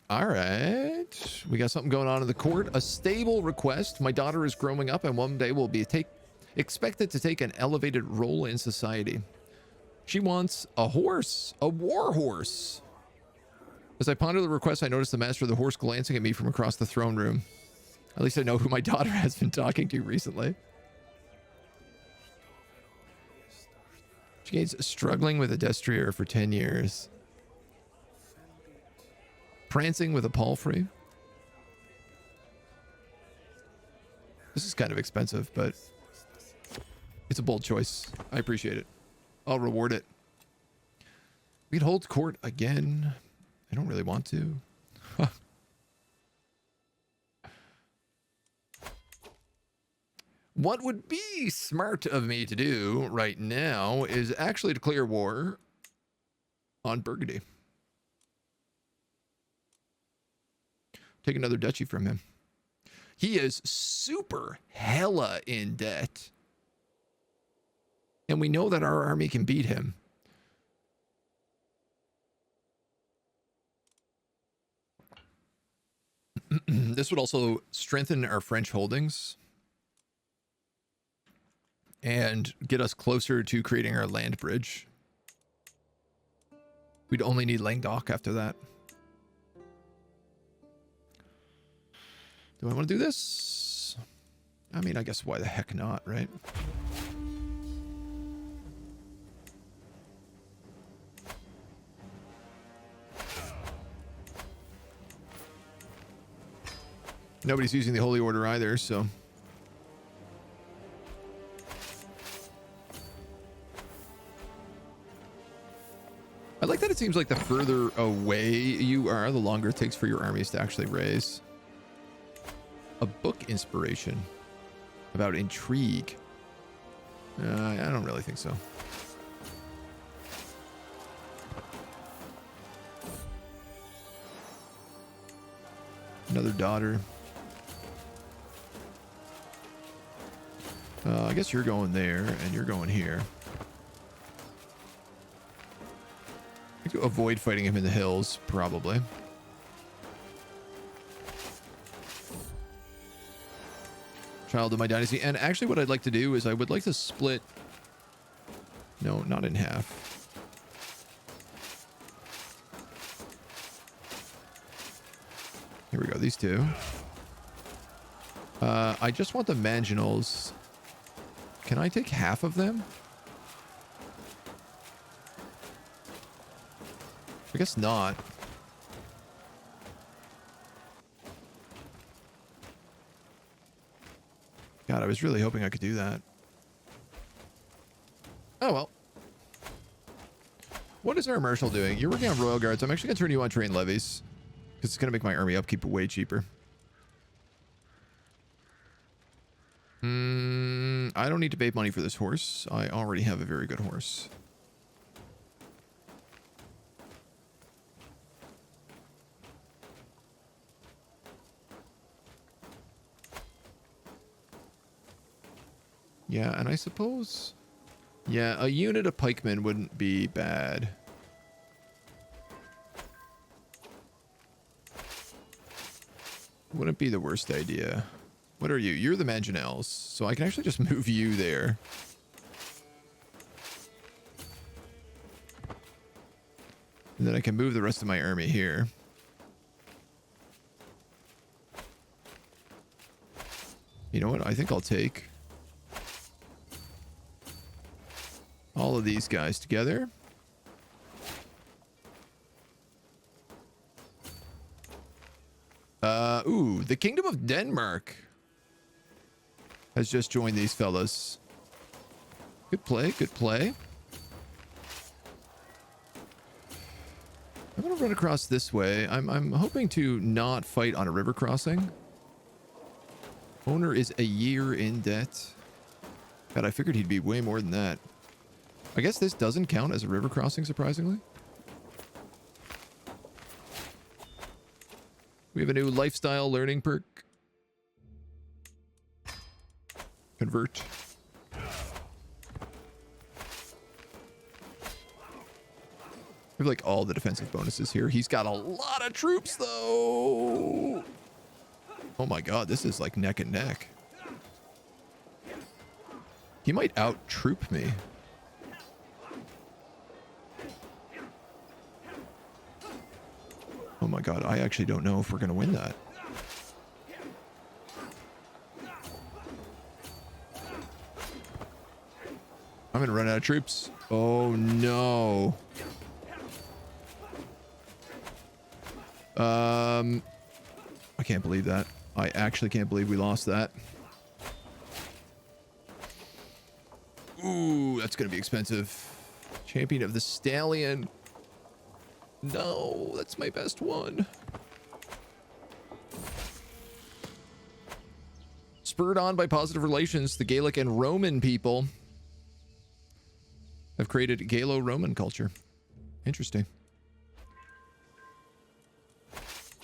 All right. We got something going on in the court. A stable request. My daughter is growing up and one day will be expected to take an elevated role in society. She wants a horse. A war horse. As I ponder the request, I noticed the master of the horse glancing at me from across the throne room. At least I know who my daughter has been talking to recently. She gains struggling with a destrier for 10 years. Prancing with a palfrey. This is kind of expensive, but it's a bold choice. I appreciate it. I'll reward it. We'd hold court again. I don't really want to. What would be smart of me to do right now is actually declare war on Burgundy. Take another duchy from him. He is super hella in debt. And we know that our army can beat him. This would also strengthen our French holdings and get us closer to creating our land bridge. We'd only need Languedoc after that. Do I want to do this? I mean, I guess why the heck not, right? Nobody's using the Holy Order either, so... I like that it seems like the further away you are, the longer it takes for your armies to actually raise. A book inspiration about intrigue. I don't really think so. Another daughter. I guess you're going there and you're going here. I could avoid fighting him in the hills, probably. Child of my dynasty. And actually what I'd like to do is I would like to split... No, not in half. Here we go, these two. I just want the Manginals. Can I take half of them? I guess not. God, I was really hoping I could do that. Oh, well. What is our Marshal doing? You're working on Royal Guards. I'm actually going to turn you on train levies. Because it's going to make my army upkeep way cheaper. I don't need to pay money for this horse. I already have a very good horse. Yeah, and I suppose... Yeah, a unit of pikemen wouldn't be bad. Wouldn't be the worst idea. What are you? You're the Manginels, so I can actually just move you there. And then I can move the rest of my army here. You know what? I think I'll take all of these guys together. Ooh, the Kingdom of Denmark has just joined these fellas. Good play, good play. I'm gonna run across this way. I'm hoping to not fight on a river crossing. Owner is a year in debt. God, I figured he'd be way more than that. I guess this doesn't count as a river crossing, surprisingly. We have a new lifestyle learning perk. Convert. We have like all the defensive bonuses here. He's got a lot of troops though. Oh my god, this is like neck and neck. He might out troop me. Oh my god, I actually don't know if we're gonna win that. I'm gonna run out of troops. Oh no. I can't believe that. I actually can't believe we lost that. Ooh, that's gonna be expensive. Champion of the Stallion. No, that's my best one. Spurred on by positive relations, the Gaelic and Roman people have created Galo-Roman culture. Interesting.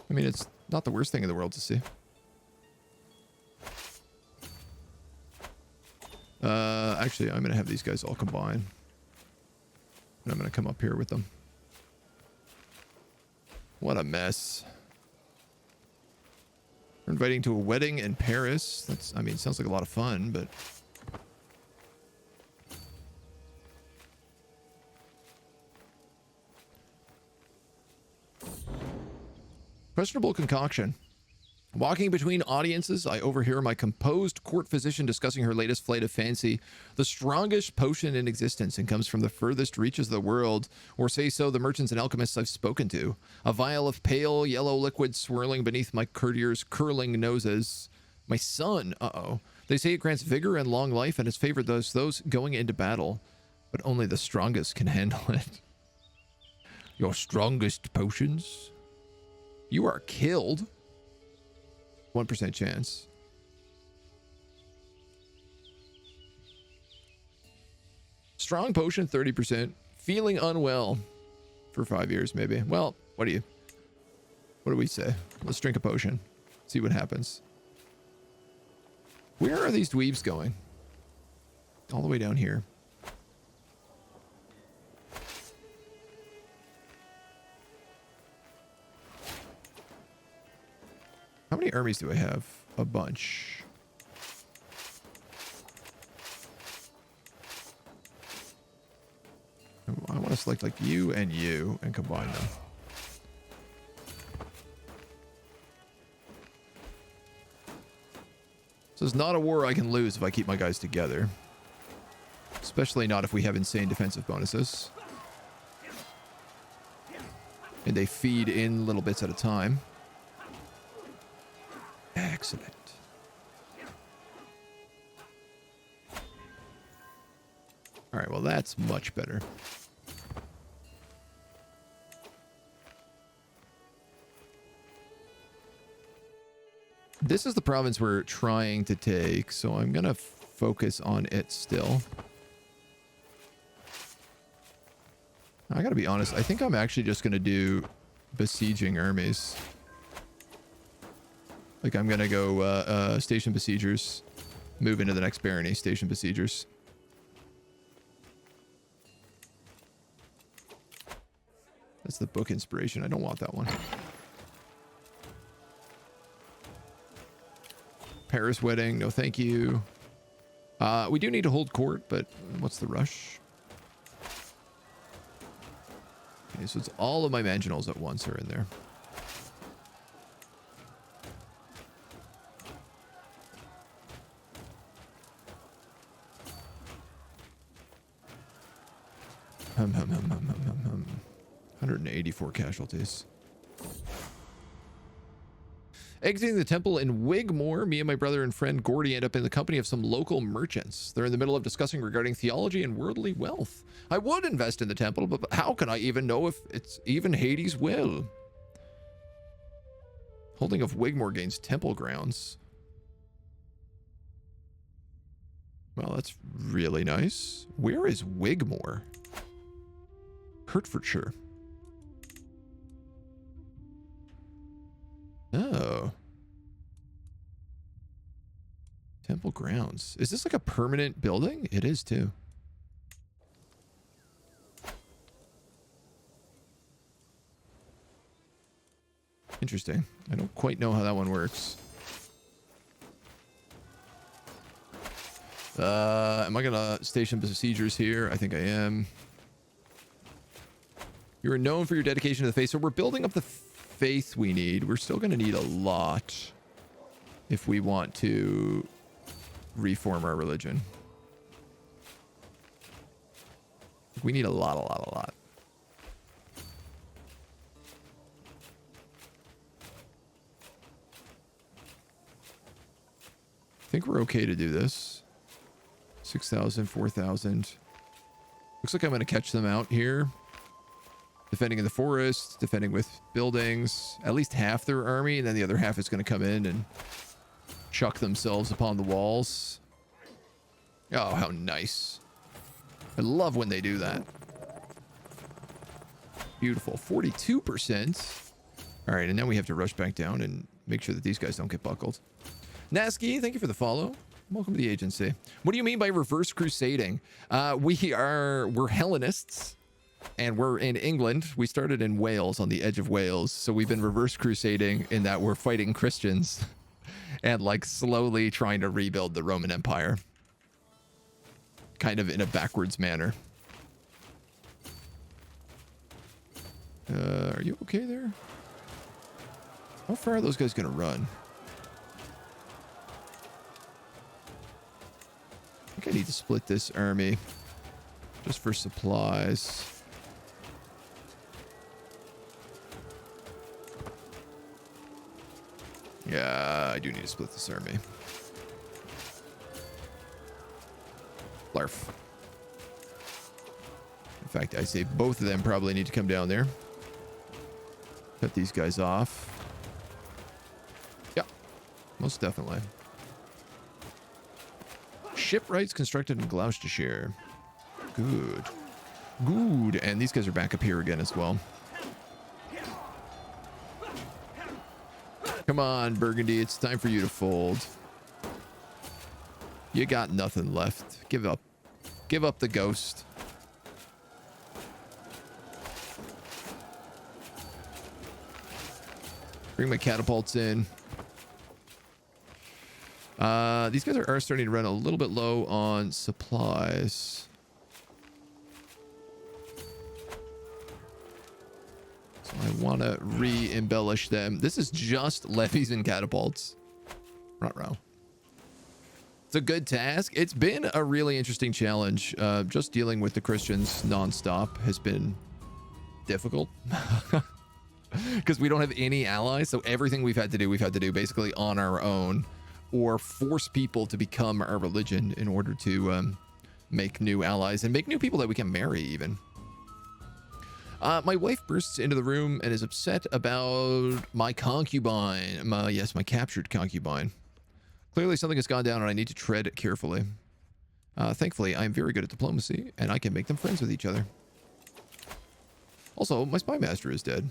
I mean, it's not the worst thing in the world to see. Actually, I'm going to have these guys all combine. And I'm going to come up here with them. What a mess. We're inviting to a wedding in Paris. That's, I mean, sounds like a lot of fun, but... Questionable concoction. Walking between audiences, I overhear my composed court physician discussing her latest flight of fancy, the strongest potion in existence, and comes from the furthest reaches of the world, or say so the merchants and alchemists I've spoken to. A vial of pale yellow liquid swirling beneath my courtiers' curling noses. My son, uh-oh. They say it grants vigor and long life, and is favored those going into battle, but only the strongest can handle it. Your strongest potions? You are killed. 1% chance. Strong potion, 30%. Feeling unwell for 5 years, maybe. Well, what do we say? Let's drink a potion. See what happens. Where are these dweebs going? All the way down here. How many armies do I have? A bunch. I want to select like you and combine them. So it's not a war I can lose if I keep my guys together. Especially not if we have insane defensive bonuses. And they feed in little bits at a time. Excellent. All right, well, that's much better. This is the province we're trying to take, so I'm going to focus on it still. I got to be honest, I think I'm actually just going to do besieging armies. Like, I'm going to go station besiegers, move into the next barony, station besiegers. That's the book inspiration. I don't want that one. Paris wedding. No, thank you. We do need to hold court, but what's the rush? Okay, so it's all of my manginals at once are in there. Hum, hum, hum, hum, hum, hum, hum. 184 casualties. Exiting the temple in Wigmore, me and my brother and friend Gordy end up in the company of some local merchants. They're in the middle of discussing regarding theology and worldly wealth. I would invest in the temple, but how can I even know if it's even Hades' will? Holding of Wigmore gains temple grounds. Well, that's really nice. Where is Wigmore? Hertfordshire. Oh. Temple grounds. Is this like a permanent building? It is too. Interesting. I don't quite know how that one works. Am I gonna station besiegers here? I think I am. You're known for your dedication to the faith, so we're building up the faith we need. We're still going to need a lot if we want to reform our religion. We need a lot. I think we're okay to do this. 6,000, 4,000. Looks like I'm going to catch them out here. Defending in the forest, defending with buildings, at least half their army, and then the other half is going to come in and chuck themselves upon the walls. Oh, how nice. I love when they do that. Beautiful. 42%. All right, and now we have to rush back down and make sure that these guys don't get buckled. Nasky, thank you for the follow. Welcome to the agency. What do you mean by reverse crusading? We're Hellenists. And we're in England. We started in Wales, on the edge of Wales. So we've been reverse crusading in that we're fighting Christians and like slowly trying to rebuild the Roman Empire. Kind of in a backwards manner. Are you okay there? How far are those guys gonna run? I think I need to split this army just for supplies. Yeah, I do need to split this army. Blarf. In fact, I say both of them probably need to come down there. Cut these guys off. Yeah, most definitely. Shipwrights constructed in Gloucestershire. Good. Good. And these guys are back up here again as well. Come on, Burgundy. It's time for you to fold. You got nothing left. Give up. Give up the ghost. Bring my catapults in. These guys are starting to run a little bit low on supplies. So I want to re-embellish them. This is just levies and catapults. Ruh-roh. It's a good task. It's been a really interesting challenge. Just dealing with the Christians nonstop has been difficult. Because we don't have any allies, so everything we've had to do basically on our own, or force people to become our religion in order to make new allies and make new people that we can marry even. My wife bursts into the room and is upset about my concubine. My captured concubine. Clearly something has gone down and I need to tread carefully. Thankfully, I'm very good at diplomacy and I can make them friends with each other. Also, my spy master is dead.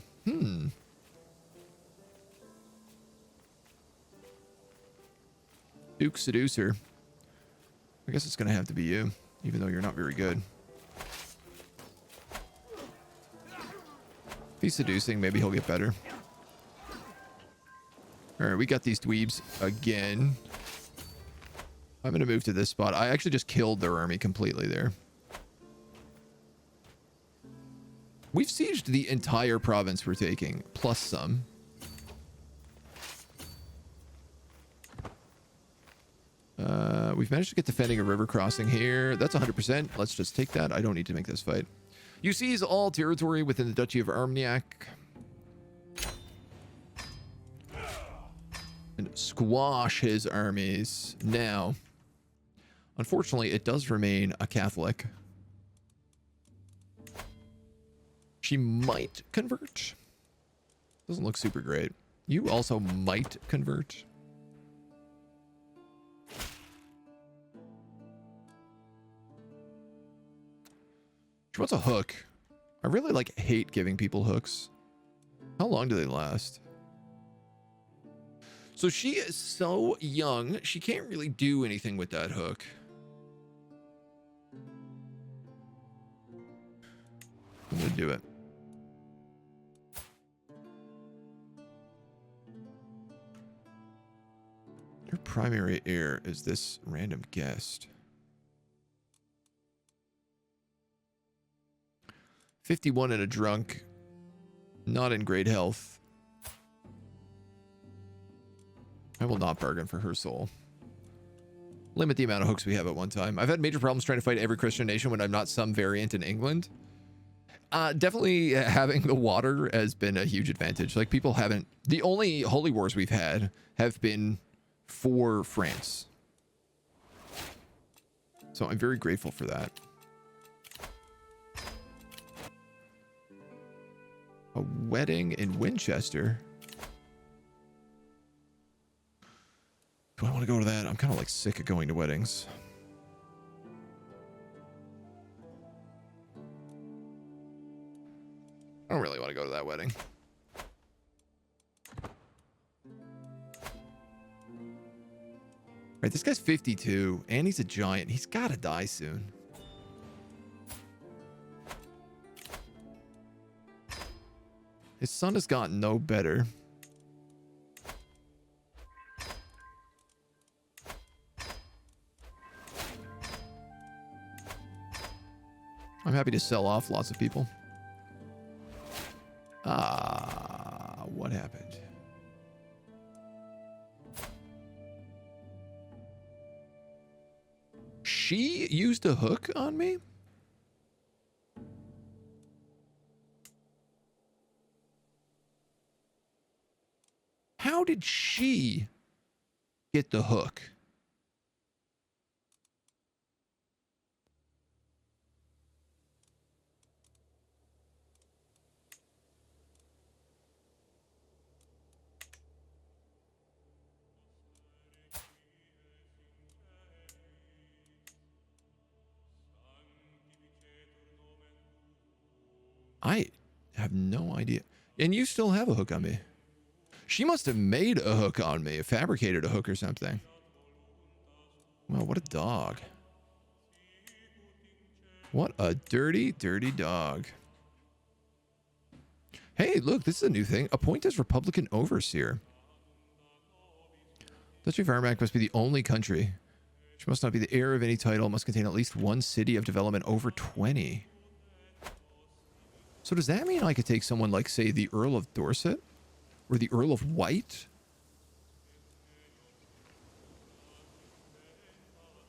Duke Seducer. I guess it's going to have to be you, even though you're not very good. If he's seducing, maybe he'll get better. Alright, we got these dweebs again. I'm going to move to this spot. I actually just killed their army completely there. We've sieged the entire province we're taking, plus some. We've managed to get defending a river crossing here. That's 100%. Let's just take that. I don't need to make this fight. You seize all territory within the Duchy of Armagnac. And squash his armies. Now, unfortunately, it does remain a Catholic. She might convert. Doesn't look super great. You also might convert. She wants a hook. I really hate giving people hooks. How long do they last? So she is so young, she can't really do anything with that hook. I'm gonna do it. Your primary heir is this random guest. 51 and a drunk. Not in great health. I will not bargain for her soul. Limit the amount of hooks we have at one time. I've had major problems trying to fight every Christian nation when I'm not some variant in England. Definitely having the water has been a huge advantage. Like, people haven't... The only holy wars we've had have been for France. So I'm very grateful for that. A wedding in Winchester. Do I want to go to that? I'm kind of sick of going to weddings. I don't really want to go to that wedding. Right, this guy's 52 and he's a giant. He's got to die soon. His son has gotten no better. I'm happy to sell off lots of people. What happened? She used a hook on me? How did she get the hook? I have no idea. And you still have a hook on me. She must have made a hook on me, fabricated a hook or something. Well, what a dog. What a dirty, dirty dog. Hey, look, this is a new thing. Appoint as Republican Overseer. Dutch Varmac must be the only country. She must not be the heir of any title. Must contain at least one city of development over 20. So does that mean I could take someone like, say, the Earl of Dorset? Or the Earl of White?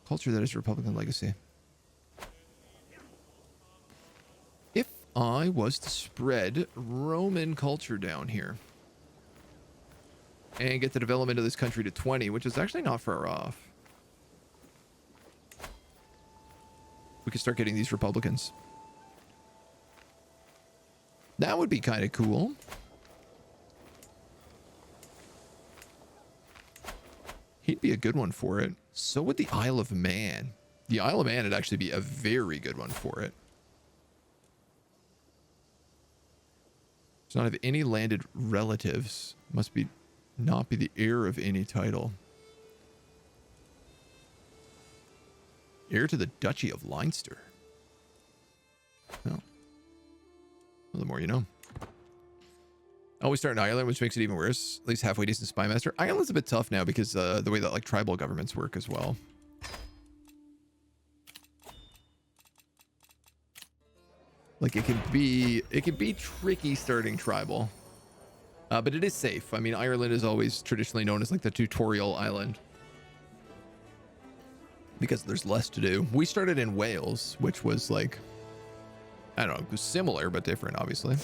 Culture that is Republican legacy. If I was to spread Roman culture down here and get the development of this country to 20, which is actually not far off, we could start getting these Republicans. That would be kind of cool. He'd be a good one for it. So would the Isle of Man. The Isle of Man would actually be a very good one for it. Does not have any landed relatives. Must be not be the heir of any title. Heir to the Duchy of Leinster. No. Well, the more you know. Always start in Ireland, which makes it even worse. At least halfway decent spy master. Ireland's a bit tough now because the way that like tribal governments work as well. Like it can be tricky starting tribal, but it is safe. I mean, Ireland is always traditionally known as like the tutorial island because there's less to do. We started in Wales, which was like, I don't know, it was similar but different, obviously.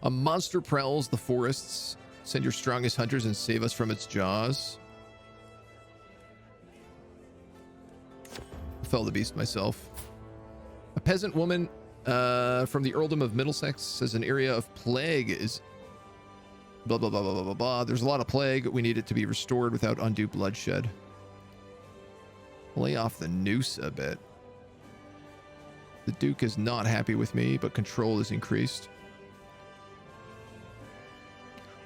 A monster prowls the forests. Send your strongest hunters and save us from its jaws. I fell the beast myself. A peasant woman from the earldom of Middlesex says an area of plague is blah, blah, blah, blah, blah, blah, blah. There's a lot of plague. We need it to be restored without undue bloodshed. Lay off the noose a bit. The Duke is not happy with me, but control is increased.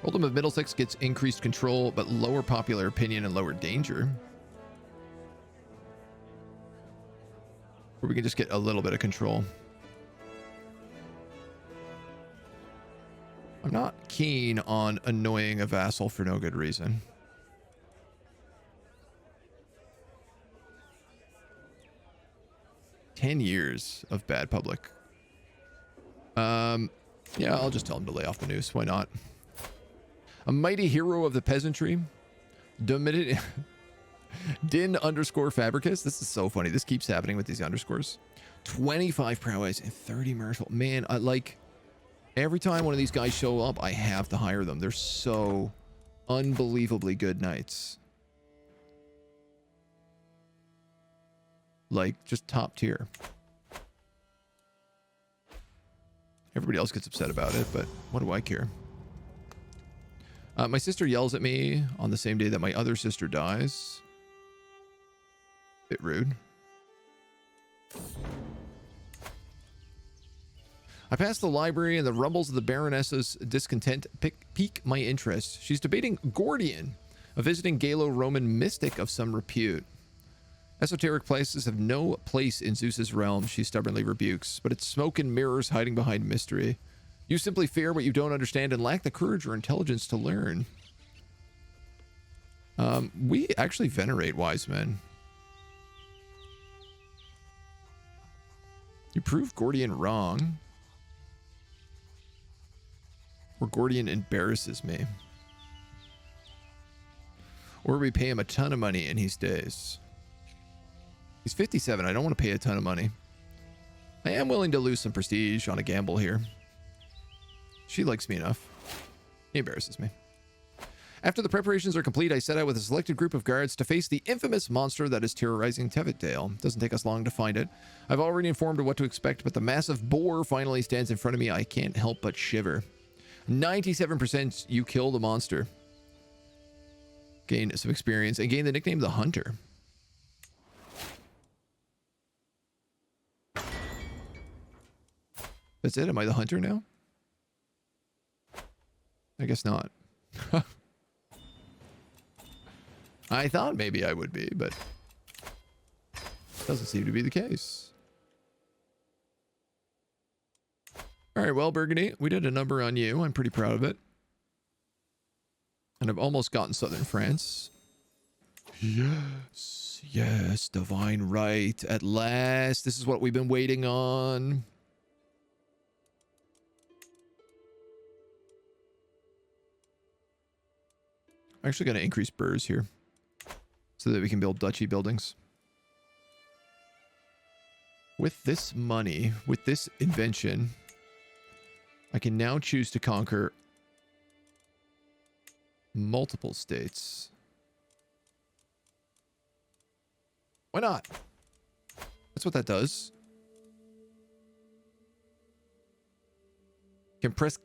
Earldom of Middlesex gets increased control, but lower popular opinion and lower danger. Or we can just get a little bit of control. I'm not keen on annoying a vassal for no good reason. "10 years of bad public." Yeah, I'll just tell him to lay off the noose. Why not? A mighty hero of the peasantry. Din underscore Fabricus. This is so funny. This keeps happening with these underscores. 25 prowess and 30 martial. Man, I like every time one of these guys show up, I have to hire them. They're so unbelievably good knights. Like just top tier. Everybody else gets upset about it, but what do I care? My sister yells at me on the same day that my other sister dies. Bit rude. I passed the library and the rumbles of the Baroness's discontent pique my interest. She's debating Gordian, a visiting Gallo-Roman mystic of some repute. Esoteric places have no place in Zeus's realm, she stubbornly rebukes, but it's smoke and mirrors hiding behind mystery. You simply fear what you don't understand and lack the courage or intelligence to learn. We actually venerate wise men. You prove Gordian wrong. Or Gordian embarrasses me. Or we pay him a ton of money and he stays. He's 57. I don't want to pay a ton of money. I am willing to lose some prestige on a gamble here. She likes me enough. He embarrasses me. After the preparations are complete, I set out with a selected group of guards to face the infamous monster that is terrorizing Tevittdale. Doesn't take us long to find it. I've already informed of what to expect, but the massive boar finally stands in front of me. I can't help but shiver. 97% you kill the monster. Gain some experience and gain the nickname the Hunter. That's it? Am I the Hunter now? I guess not. I thought maybe I would be, but doesn't seem to be the case. All right, well, Burgundy, we did a number on you. I'm pretty proud of it. And I've almost gotten southern France. Yes, yes, divine right. At last, this is what we've been waiting on. I'm actually going to increase burrs here so that we can build duchy buildings. With this money, with this invention, I can now choose to conquer multiple states. Why not? That's what that does. Can press,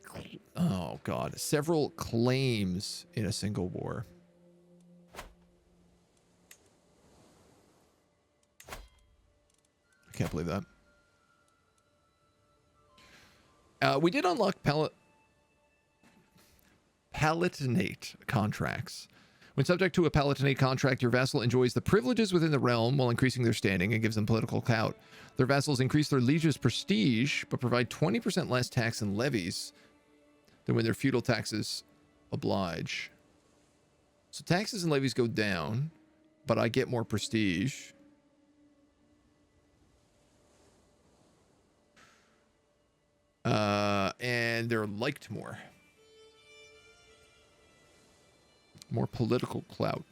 oh god, several claims in a single war. I can't believe that. We did unlock Palatinate contracts. When subject to a Palatinate contract, your vassal enjoys the privileges within the realm while increasing their standing and gives them political clout. Their vassals increase their liege's prestige, but provide 20% less tax and levies than when their feudal taxes oblige. So taxes and levies go down, but I get more prestige. And they're liked more. More political clout.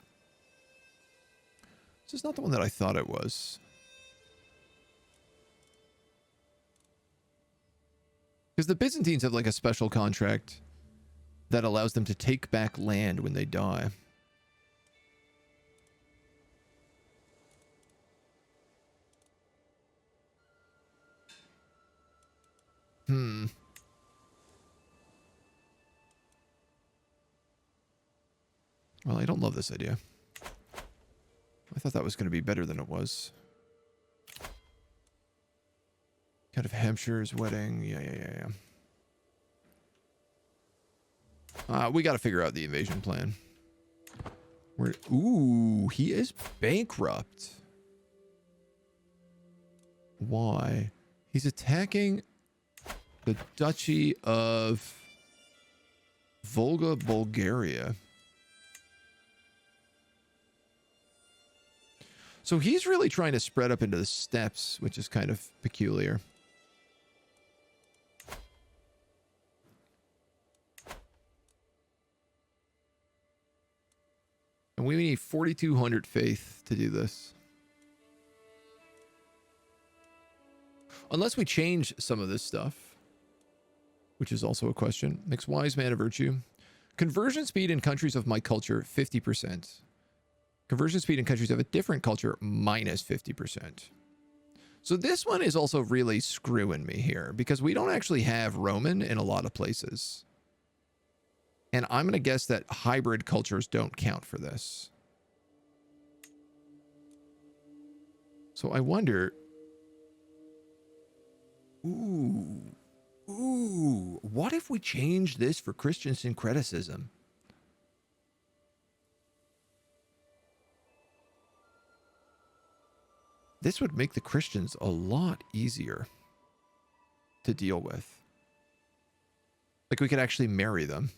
This is not the one that I thought it was. Because the Byzantines have like a special contract that allows them to take back land when they die. Well, I don't love this idea. I thought that was going to be better than it was. Kind of Hampshire's wedding. Yeah. We got to figure out the invasion plan. Ooh, he is bankrupt. Why? He's attacking the Duchy of Volga, Bulgaria. So he's really trying to spread up into the steppes, which is kind of peculiar. And we need 4,200 faith to do this. Unless we change some of this stuff, which is also a question. Makes wise man a virtue. Conversion speed in countries of my culture, 50%. Conversion speed in countries of a different culture, minus 50%. So this one is also really screwing me here because we don't actually have Roman in a lot of places. And I'm going to guess that hybrid cultures don't count for this. So I wonder... Ooh, what if we change this for Christian syncretism? This would make the Christians a lot easier to deal with. Like we could actually marry them.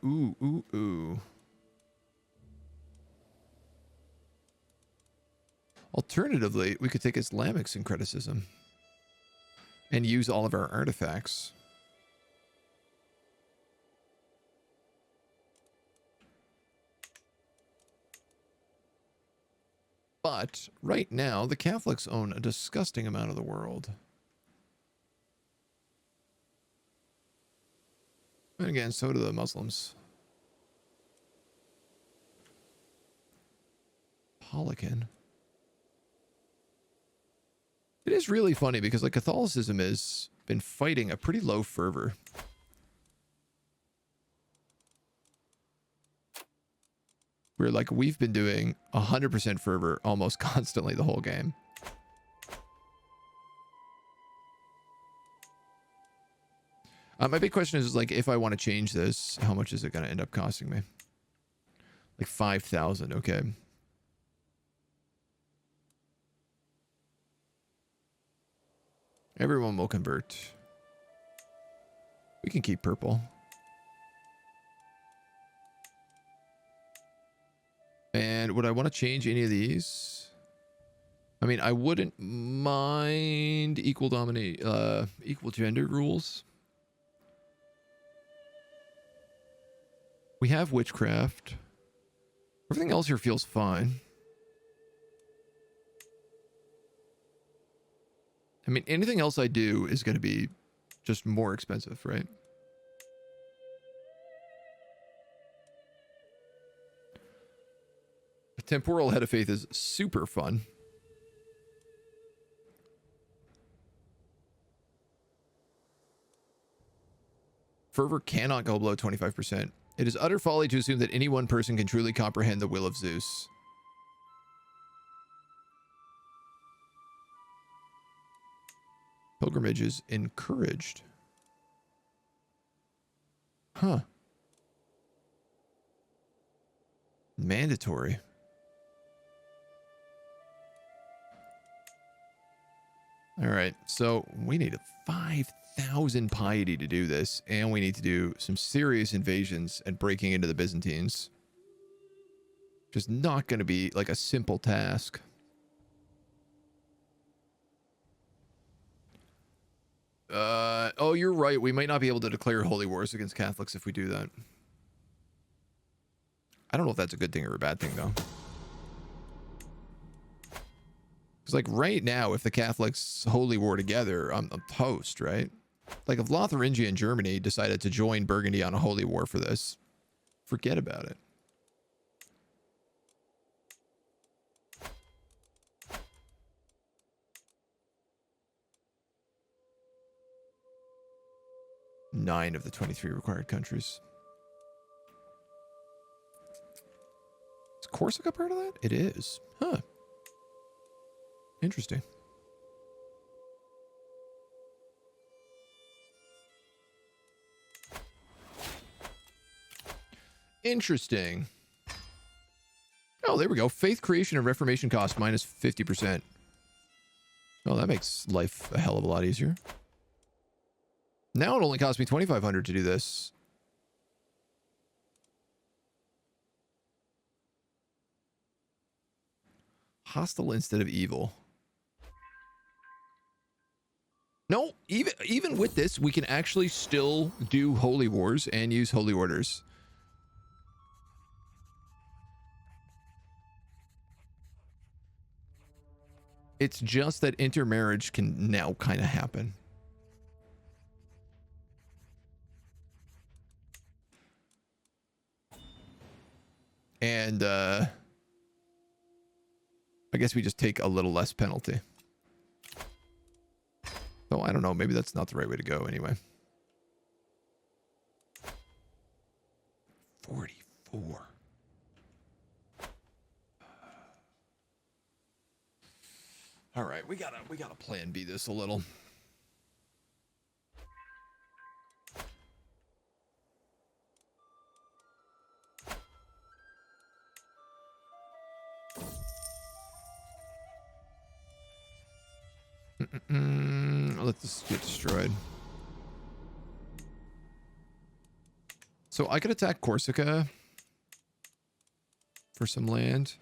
Ooh. Alternatively, we could take Islamic syncretism and use all of our artifacts. But right now, the Catholics own a disgusting amount of the world. And again, so do the Muslims. Polican. It is really funny because like Catholicism has been fighting a pretty low fervor. Where like we've been doing 100% fervor almost constantly the whole game. My big question is like, if I want to change this, how much is it going to end up costing me? Like 5,000. Okay. Everyone will convert. We can keep purple. And would I want to change any of these? I mean, I wouldn't mind equal gender rules. We have witchcraft. Everything else here feels fine. I mean, anything else I do is going to be just more expensive, right? Temporal Head of Faith is super fun. Fervor cannot go below 25%. It is utter folly to assume that any one person can truly comprehend the will of Zeus. Pilgrimage is encouraged. Huh. Mandatory. All right, so we need 5,000 piety to do this, and we need to do some serious invasions and breaking into the Byzantines. Just not going to be like a simple task. Oh, you're right. We might not be able to declare holy wars against Catholics if we do that. I don't know if that's a good thing or a bad thing, though. Because, like, right now, if the Catholics holy war together, I'm toast, right? Like, if Lotharingia and Germany decided to join Burgundy on a holy war for this, forget about it. Nine of the 23 required countries. Is Corsica part of that? It is. Huh. Interesting. Interesting. Oh, there we go. Faith creation and reformation cost minus 50%. Oh, that makes life a hell of a lot easier. Now it only costs me 2,500 to do this. Hostile instead of evil. No, even with this, we can actually still do holy wars and use holy orders. It's just that intermarriage can now kind of happen. And I guess we just take a little less penalty. Oh, I don't know. Maybe that's not the right way to go anyway. 44. All right, we gotta plan B this a little. Let this get destroyed. So I could attack Corsica for some land.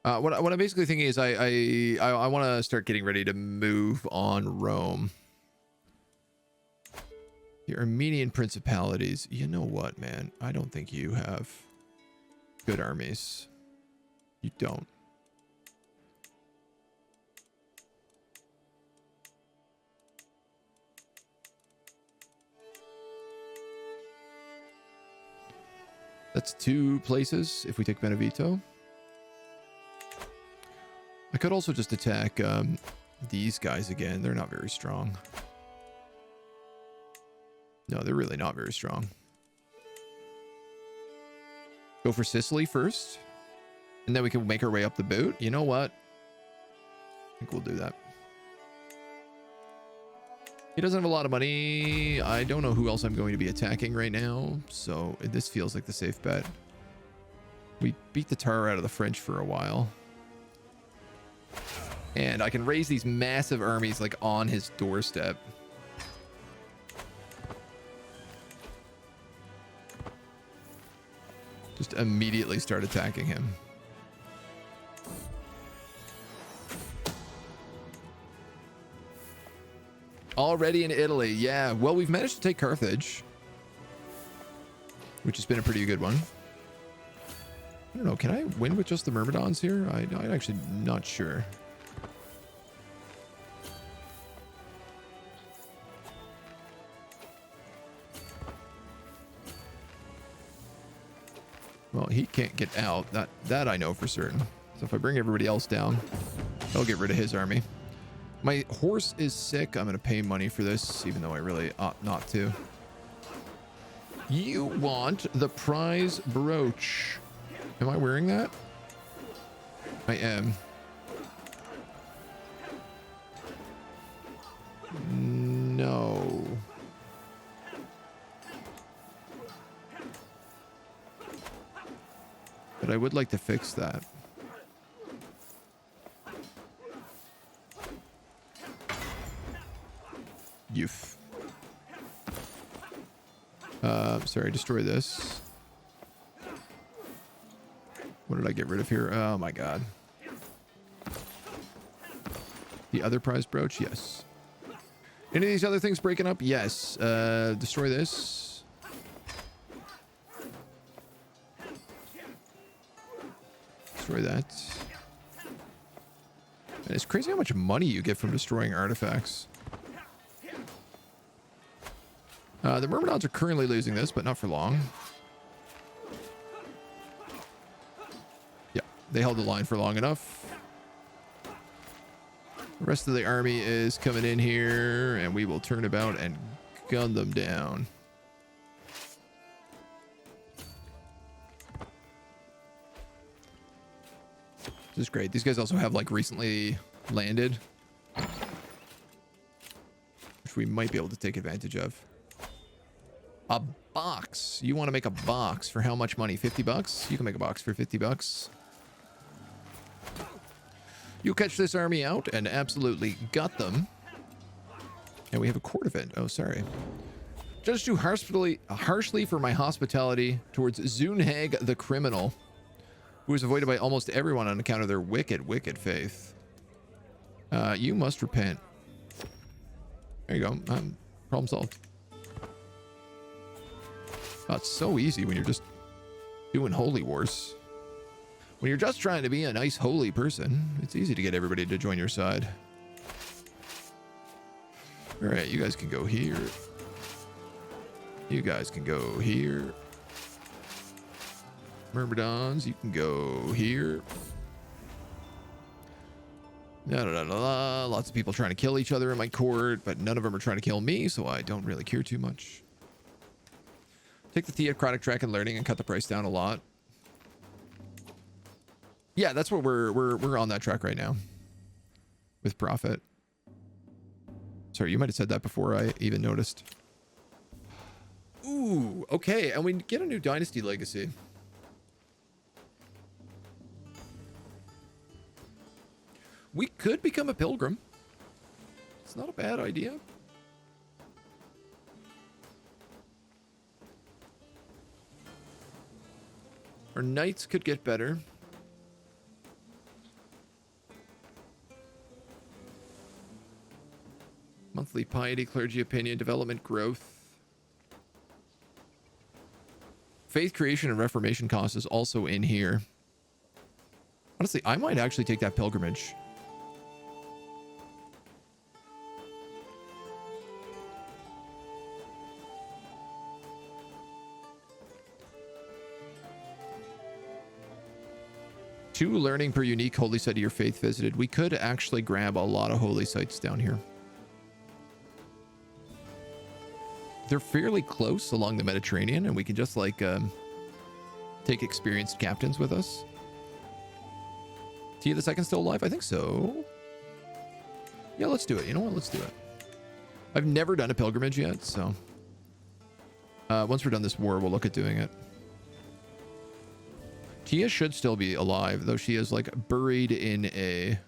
What I'm basically thinking is I want to start getting ready to move on Rome. Your Armenian principalities. You know what, man? I don't think you have good armies. You don't. That's 2 places if we take Benevento. I could also just attack these guys again. They're not very strong. No, they're really not very strong. Go for Sicily first. And then we can make our way up the boot. You know what? I think we'll do that. He doesn't have a lot of money. I don't know who else I'm going to be attacking right now. So this feels like the safe bet. We beat the tar out of the French for a while. And I can raise these massive armies like on his doorstep. Just immediately start attacking him. Already in Italy. Yeah, well, we've managed to take Carthage, which has been a pretty good one. I don't know. Can I win with just the Myrmidons here? I'm actually not sure. Well, he can't get out. That I know for certain. So if I bring everybody else down, I'll get rid of his army. My horse is sick. I'm going to pay money for this, even though I really ought not to. You want the prize brooch. Am I wearing that? I am. No. But I would like to fix that. Youth. Sorry, destroy this. What did I get rid of here? Oh my god. The other prize brooch? Yes. Any of these other things breaking up? Yes. Destroy this. Destroy that. And it's crazy how much money you get from destroying artifacts. The Myrmidons are currently losing this, but not for long. Yeah, they held the line for long enough. The rest of the army is coming in here, and we will turn about and gun them down. This is great. These guys also have, like, recently landed, which we might be able to take advantage of. A box. You want to make a box for how much money? 50 bucks? You can make a box for 50 bucks. You catch this army out and absolutely got them. And we have a court event. Oh, sorry. Judged too harshly for my hospitality towards Zunhag the criminal, who is avoided by almost everyone on account of their wicked, wicked faith. You must repent. There you go. Problem solved. Oh, it's so easy when you're just doing holy wars. When you're just trying to be a nice, holy person, it's easy to get everybody to join your side. All right, you guys can go here. You guys can go here. Myrmidons, you can go here. Lots of people trying to kill each other in my court, but none of them are trying to kill me, so I don't really care too much. Take the theocratic track and learning and cut the price down a lot. Yeah, that's what we're on that track right now. With profit. Sorry, you might have said that before I even noticed. Ooh, okay, and we get a new dynasty legacy. We could become a pilgrim. It's not a bad idea. Our knights could get better. Monthly piety, clergy opinion, development growth. Faith creation and reformation cost is also in here. Honestly, I might actually take that pilgrimage. Two learning per unique holy site of your faith visited. We could actually grab a lot of holy sites down here. They're fairly close along the Mediterranean, and we can just like take experienced captains with us. Tia the Second still alive? I think so. Yeah, let's do it. You know what? Let's do it. I've never done a pilgrimage yet, so once we're done this war, we'll look at doing it. Tia should still be alive, though she is like buried in a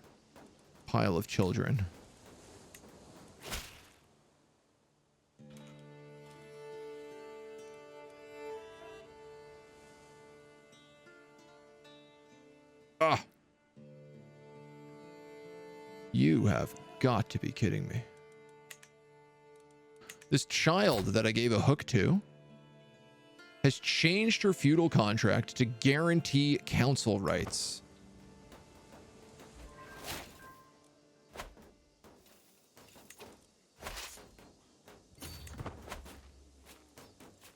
pile of children. Ah! You have got to be kidding me. This child that I gave a hook to has changed her feudal contract to guarantee council rights.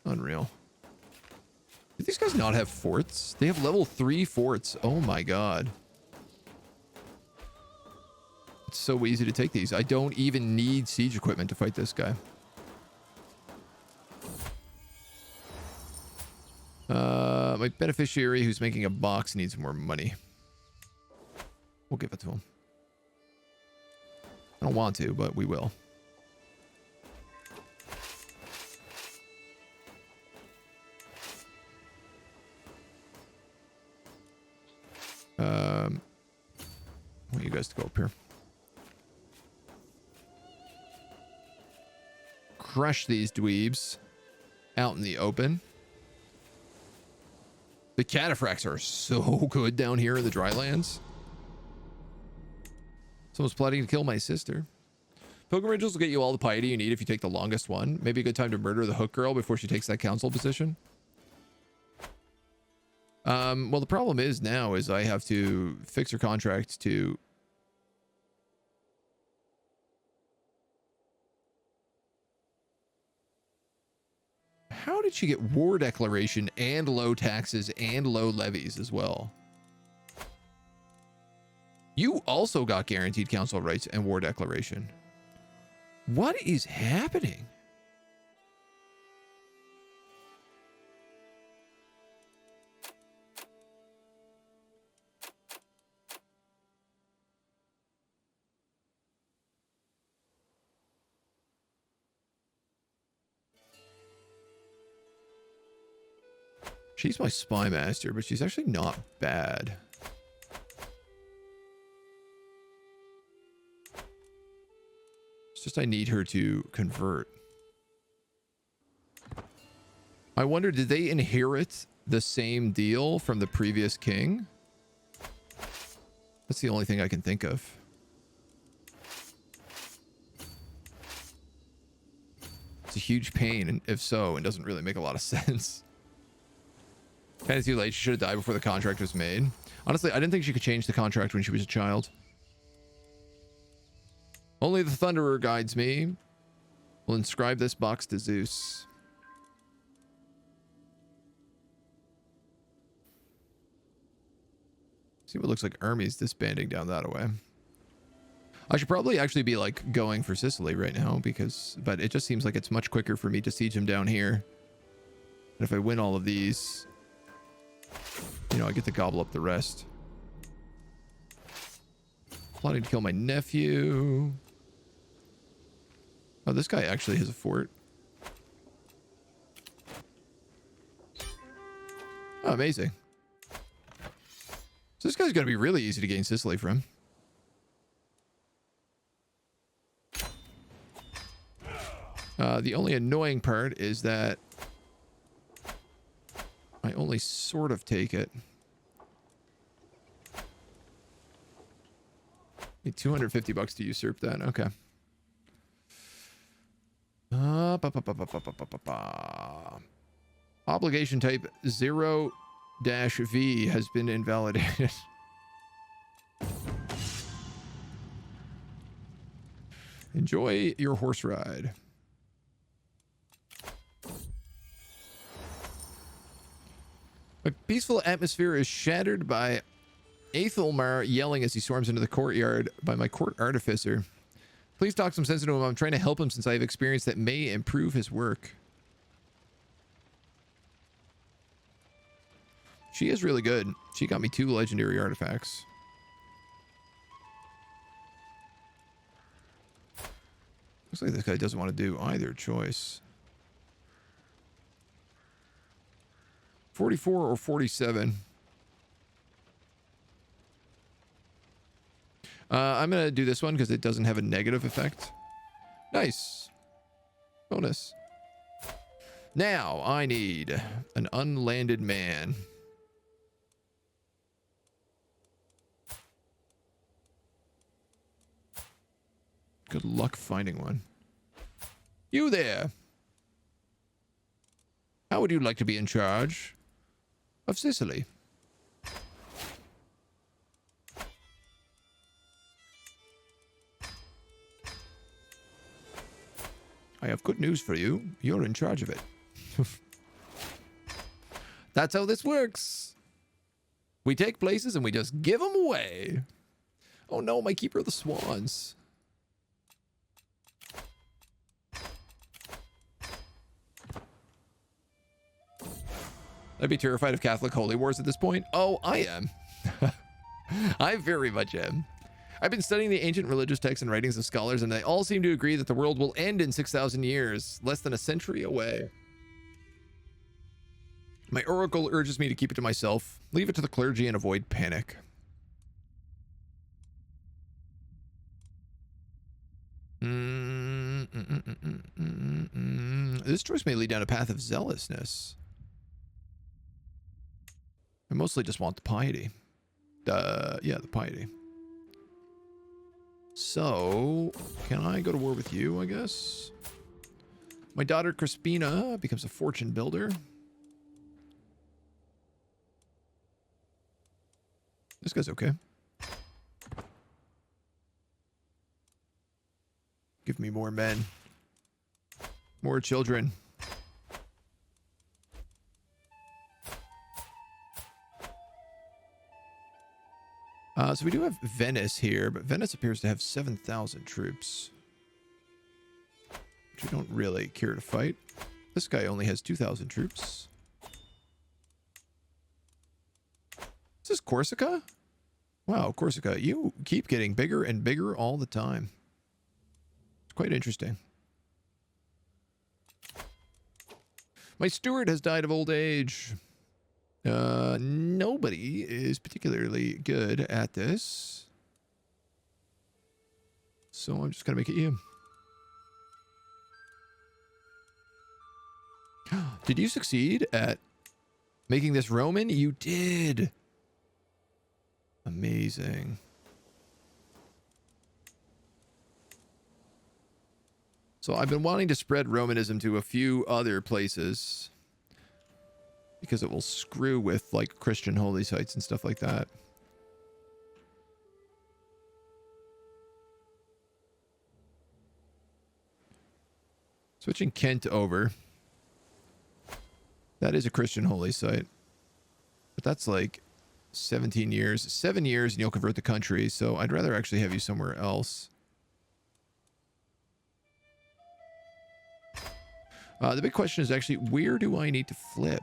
Unreal. Do these guys not have forts? They have level 3 forts. Oh my god. It's so easy to take these. I don't even need siege equipment to fight this guy. My beneficiary who's making a box needs more money. We'll give it to him. I don't want to, but we will. I want you guys to go up here. Crush these dweebs out in the open. The cataphracts are so good down here in the drylands. Someone's plotting to kill my sister. Pilgrimages will get you all the piety you need if you take the longest one. Maybe a good time to murder the hook girl before she takes that council position. Well, the problem is now is I have to fix her contract to... How did she get war declaration and low taxes and low levies as well? You also got guaranteed council rights and war declaration. What is happening? She's my spy master, but she's actually not bad. It's just I need her to convert. I wonder, did they inherit the same deal from the previous king? That's the only thing I can think of. It's a huge pain, and if so, it doesn't really make a lot of sense. Kind of too late. She should have died before the contract was made. Honestly, I didn't think she could change the contract when she was a child. Only the Thunderer guides me. We'll inscribe this box to Zeus. See what looks like armies disbanding down that way. I should probably actually be like going for Sicily right now but it just seems like it's much quicker for me to siege them down here. And if I win all of these, you know, I get to gobble up the rest. Plotting to kill my nephew. Oh, this guy actually has a fort. Oh, amazing. So this guy's going to be really easy to gain Sicily from. The only annoying part is that I only sort of take it. Need $250 to usurp that. Okay. Obligation type 0-V has been invalidated. Enjoy your horse ride. A peaceful atmosphere is shattered by Aethelmar yelling as he storms into the courtyard by my court artificer. Please talk some sense into him. I'm trying to help him since I have experience that may improve his work. She is really good. She got me 2 legendary artifacts. Looks like this guy doesn't want to do either choice. 44 or 47. I'm going to do this one because it doesn't have a negative effect. Nice. Bonus. Now, I need an unlanded man. Good luck finding one. You there. How would you like to be in charge of Sicily? I have good news for you. You're in charge of it. That's how this works. We take places and we just give them away. Oh no, my keeper of the swans. I'd be terrified of Catholic holy wars at this point. Oh, I am. I very much am. I've been studying the ancient religious texts and writings of scholars, and they all seem to agree that the world will end in 6,000 years, less than a century away. My oracle urges me to keep it to myself, leave it to the clergy, and avoid panic. This choice may lead down a path of zealousness. I mostly just want the piety. Yeah, the piety. So, can I go to war with you, I guess? My daughter Crispina becomes a fortune builder. This guy's okay. Give me more men. More children. So we do have Venice here, but Venice appears to have 7,000 troops, which I don't really care to fight. This guy only has 2,000 troops. Is this Corsica? Wow, Corsica, you keep getting bigger and bigger all the time. It's quite interesting. My steward has died of old age. Nobody is particularly good at this. So I'm just going to make it you. Did you succeed at making this Roman? You did. Amazing. So I've been wanting to spread Romanism to a few other places, because it will screw with, like, Christian holy sites and stuff like that. Switching Kent over. That is a Christian holy site. But that's like 17 years. 7 years and you'll convert the country, so I'd rather actually have you somewhere else. The big question is actually, where do I need to flip?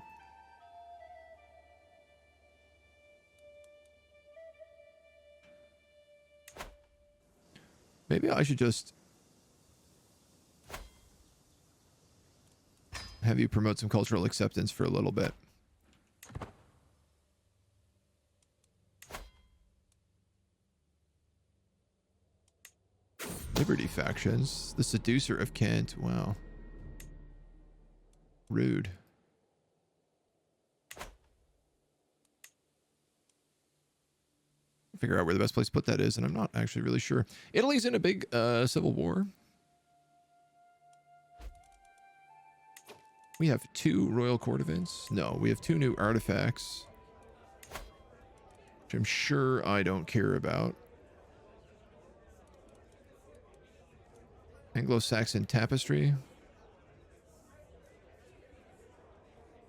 Maybe I should just have you promote some cultural acceptance for a little bit. Liberty factions. The seducer of Kent. Wow. Rude. Figure out where the best place to put that is, and I'm not actually really sure. Italy's in a big civil war. We have 2 royal court events. No, we have 2 new artifacts, which I'm sure I don't care about. Anglo-Saxon tapestry.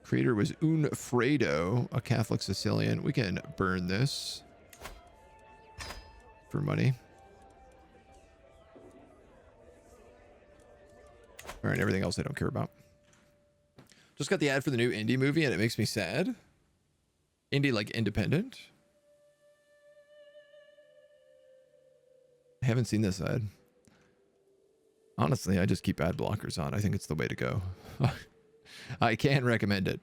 Creator was Unfredo, a Catholic Sicilian. We can burn this for money. All right, everything else I don't care about. Just got the ad for the new indie movie and it makes me sad. Indie, like independent. I haven't seen this ad. Honestly, I just keep ad blockers on. I think it's the way to go. I can recommend it.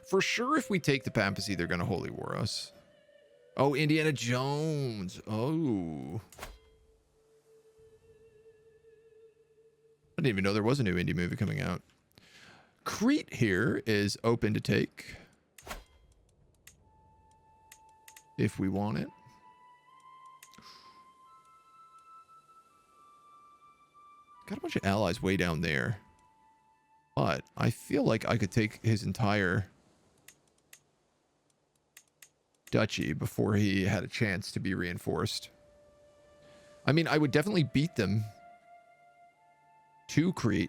For sure, if we take the papacy, they're going to holy war us. Oh, Indiana Jones. Oh. I didn't even know there was a new indie movie coming out. Crete here is open to take. If we want it. Got a bunch of allies way down there. But I feel like I could take his entire duchy before he had a chance to be reinforced. I mean, I would definitely beat them to Crete.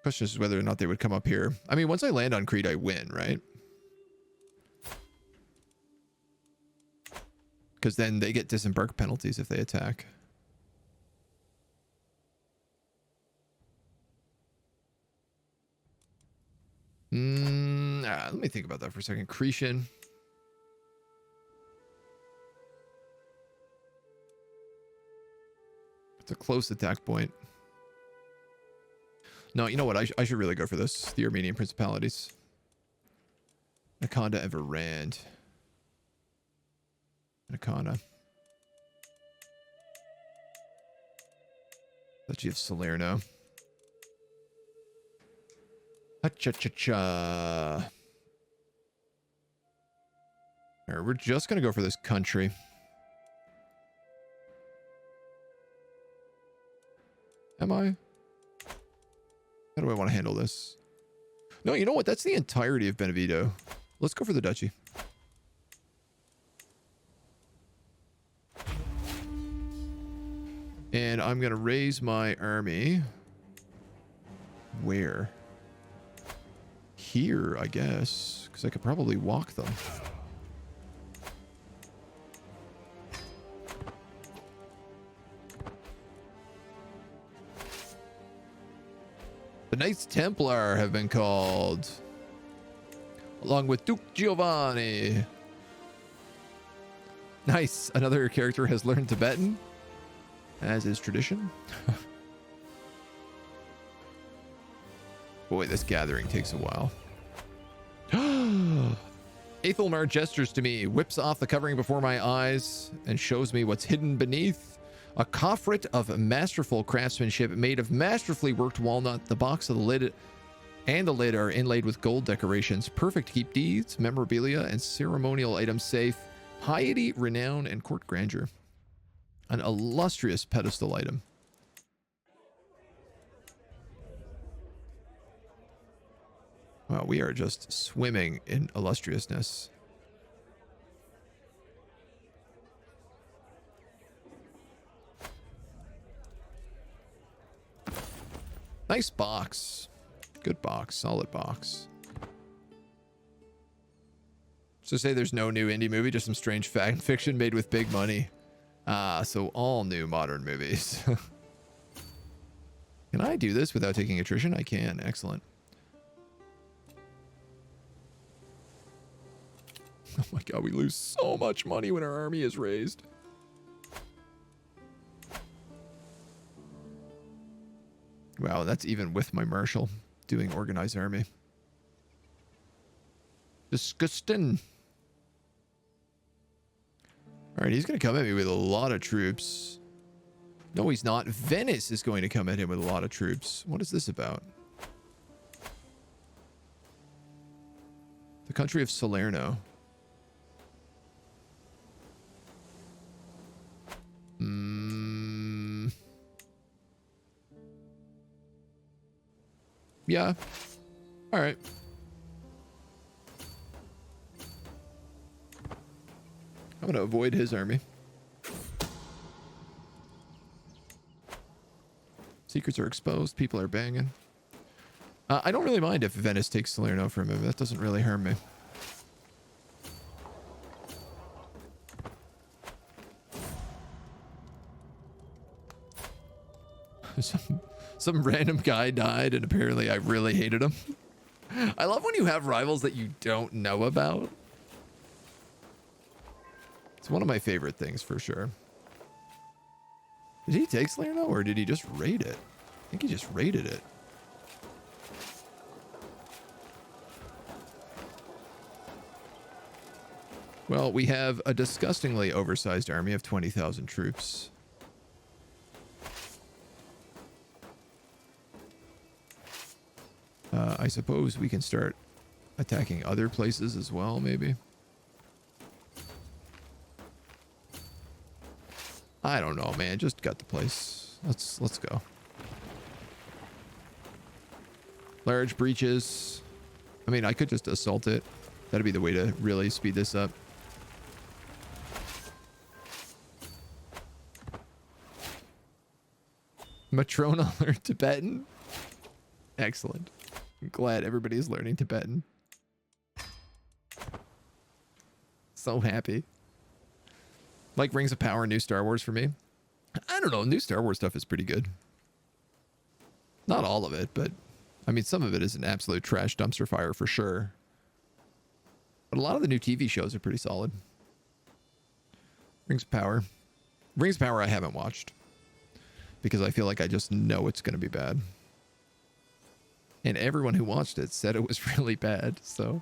Question is whether or not they would come up here. I mean, once I land on Crete, I win, right? Because then they get disembark penalties if they attack. Let me think about that for a second. Cretan. It's a close attack point. No, you know what? I should really go for this. The Armenian Principalities. Nakonda and Varand. Nakana. Duchy of Salerno. Ha-cha-cha-cha. Alright, we're just gonna go for this country. Am I? How do I want to handle this? No, you know what? That's the entirety of Benevito. Let's go for the duchy. And I'm going to raise my army. Where? Here, I guess. Because I could probably walk them. The Knights Templar have been called. Along with Duke Giovanni. Nice. Another character has learned Tibetan. As is tradition. Boy, this gathering takes a while. Aethelmar gestures to me, whips off the covering before my eyes, and shows me what's hidden beneath. A coffret of masterful craftsmanship made of masterfully worked walnut. The box of the lid and the lid are inlaid with gold decorations. Perfect to keep deeds, memorabilia, and ceremonial items safe. Piety, renown, and court grandeur. An illustrious pedestal item. Wow, we are just swimming in illustriousness. Nice box. Good box. Solid box. So say there's no new indie movie, just some strange fan fiction made with big money. So all new modern movies. Can I do this without taking attrition? I can. Excellent. Oh my god, we lose so much money when our army is raised. Wow, that's even with my marshal doing organized army. Disgusting. All right, he's going to come at me with a lot of troops. No, he's not. Venice is going to come at him with a lot of troops. What is this about? The country of Salerno. Yeah. All right. I'm gonna avoid his army. Secrets are exposed. People are banging. I don't really mind if Venice takes Salerno from him. That doesn't really harm me. Some random guy died, and apparently I really hated him. I love when you have rivals that you don't know about. It's one of my favorite things for sure. Did he take Salerno, or did he just raid it? I think he just raided it. Well, we have a disgustingly oversized army of 20,000 troops. I suppose we can start attacking other places as well, maybe. I don't know, man. Just got the place. Let's go. Large breaches. I mean, I could just assault it. That'd be the way to really speed this up. Matrona learned Tibetan. Excellent. I'm glad everybody's learning Tibetan. So happy. Like Rings of Power, new Star Wars for me. I don't know. New Star Wars stuff is pretty good. Not all of it, but I mean, some of it is an absolute trash dumpster fire for sure. But a lot of the new TV shows are pretty solid. Rings of Power. Rings of Power I haven't watched because I feel like I just know it's going to be bad. And everyone who watched it said it was really bad, so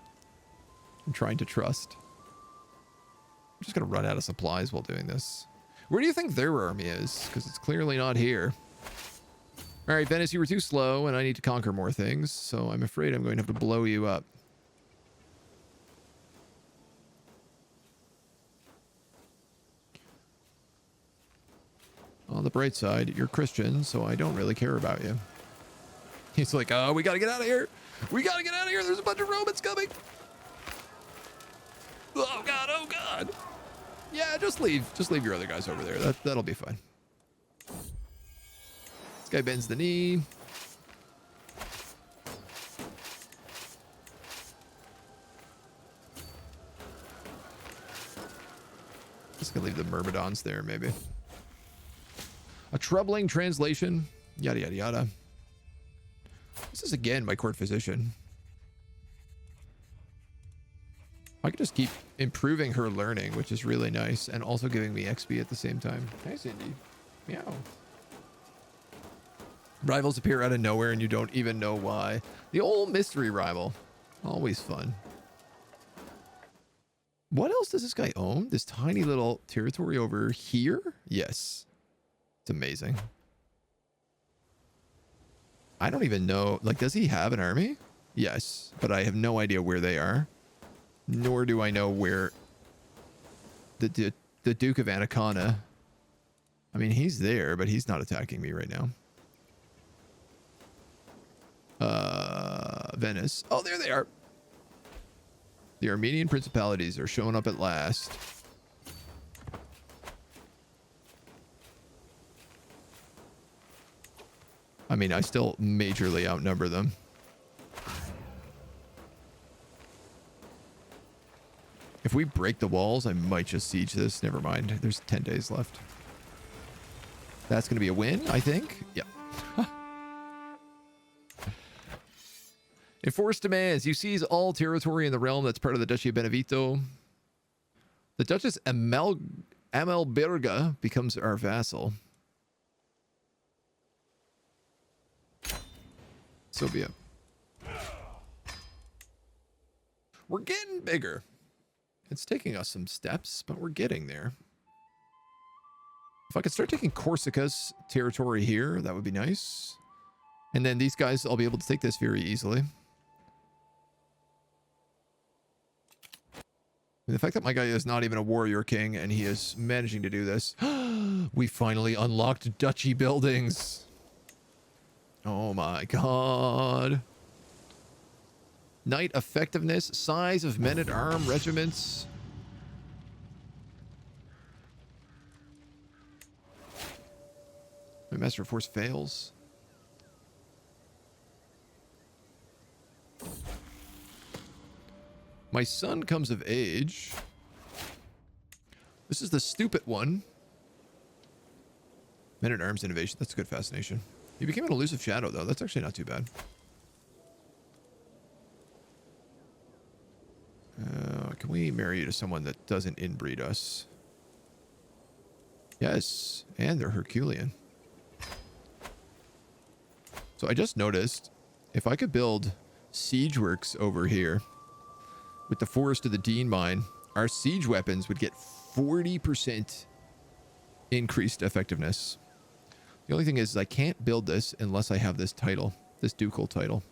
I'm trying to trust. I'm just going to run out of supplies while doing this. Where do you think their army is? Because it's clearly not here. All right, Venice, you were too slow, and I need to conquer more things, so I'm afraid I'm going to have to blow you up. On the bright side, you're Christian, so I don't really care about you. He's like, oh, we gotta get out of here. We gotta get out of here. There's a bunch of Romans coming. Oh, God. Oh, God. Yeah, just leave. Just leave your other guys over there. That'll be fine. This guy bends the knee. Just gonna leave the Myrmidons there, maybe. A troubling translation. Yada, yada, yada. This is again my court physician. I could just keep improving her learning, which is really nice, and also giving me XP at the same time. Nice, Indy. Meow. Rivals appear out of nowhere and you don't even know why. The old mystery rival. Always fun. What else does this guy own? This tiny little territory over here? Yes. It's amazing. I don't even know. Like, does he have an army? Yes, but I have no idea where they are. Nor do I know where the Duke of Anaconda. I mean, he's there, but he's not attacking me right now. Venice. Oh, there they are. The Armenian principalities are showing up at last. I mean, I still majorly outnumber them. If we break the walls, I might just siege this. Never mind. There's 10 days left. That's going to be a win, I think. Yep. Enforced demands. You seize all territory in the realm that's part of the Duchy of Benevento. The Duchess Amelberga becomes our vassal. So be it. We're getting bigger. It's taking us some steps, but we're getting there. If I could start taking Corsica's territory here, that would be nice. And then these guys, I'll be able to take this very easily. The fact that my guy is not even a warrior king and he is managing to do this. We finally unlocked duchy buildings. Oh my god. Knight effectiveness, size of men-at-arm regiments. My master of force fails. My son comes of age. This is the stupid one. Men-at-arms innovation. That's a good fascination. He became an elusive shadow, though. That's actually not too bad. Can we marry you to someone that doesn't inbreed us? Yes, and they're Herculean. So I just noticed, if I could build siege works over here with the Forest of the Dean mine, our siege weapons would get 40% increased effectiveness. The only thing is I can't build this unless I have this title, this ducal title.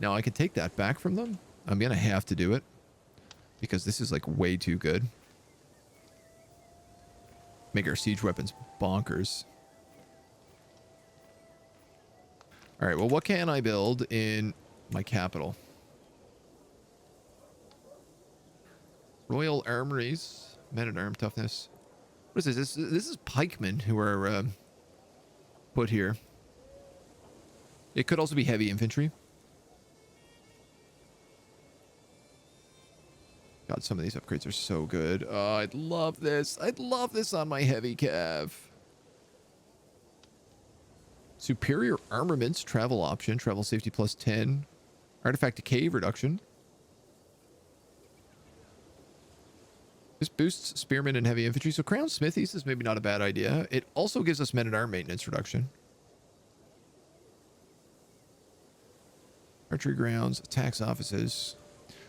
Now I can take that back from them. I'm going to have to do it because this is like way too good. Make our siege weapons bonkers. All right, well, what can I build in my capital? Royal armories, men-at-arm toughness. What is this? This is pikemen who are put here. It could also be heavy infantry. God, some of these upgrades are so good. Oh, I'd love this. I'd love this on my heavy cav. Superior armaments, travel option, travel safety plus 10. Artifact decay reduction. This boosts spearmen and heavy infantry. So crown smithies is maybe not a bad idea. It also gives us men-at-arm maintenance reduction. Archery grounds, tax offices,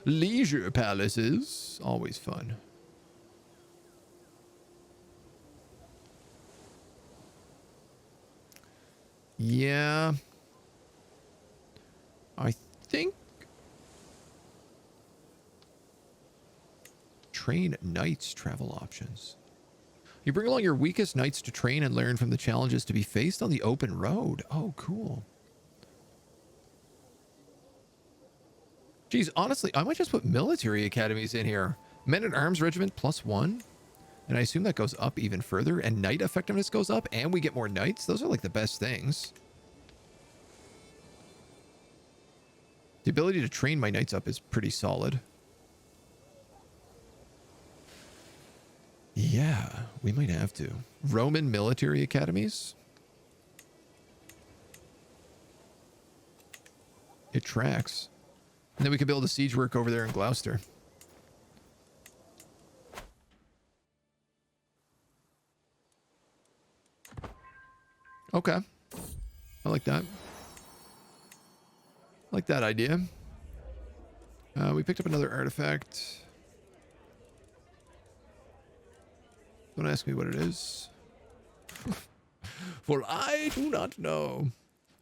leisure palaces. Always fun. Yeah. I think train knights travel options. You bring along your weakest knights to train and learn from the challenges to be faced on the open road. Oh, cool. Geez, honestly, I might just put military academies in here. Men-at-arms regiment +1. And I assume that goes up even further. And knight effectiveness goes up. And we get more knights. Those are like the best things. The ability to train my knights up is pretty solid. Yeah, we might have to. Roman military academies. It tracks. And then we could build a siege work over there in Gloucester. Okay. I like that. I like that idea. We picked up another artifact. Don't ask me what it is. For I do not know.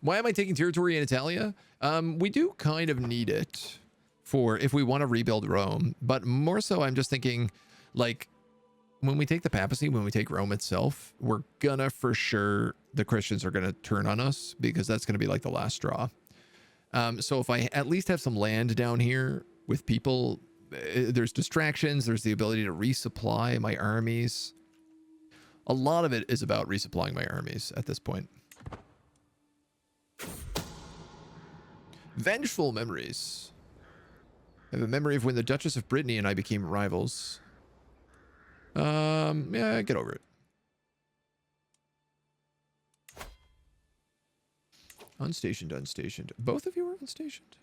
Why am I taking territory in Italia? We do kind of need it for if we want to rebuild Rome. But more so, I'm just thinking, like, when we take the papacy, when we take Rome itself, we're gonna, for sure, the Christians are gonna turn on us because that's gonna be like the last straw. So if I at least have some land down here with people, there's distractions, there's the ability to resupply my armies. A lot of it is about resupplying my armies at this point. Vengeful memories. I have a memory of when the Duchess of Brittany and I became rivals. Yeah, get over it. Unstationed, unstationed. Both of you were unstationed?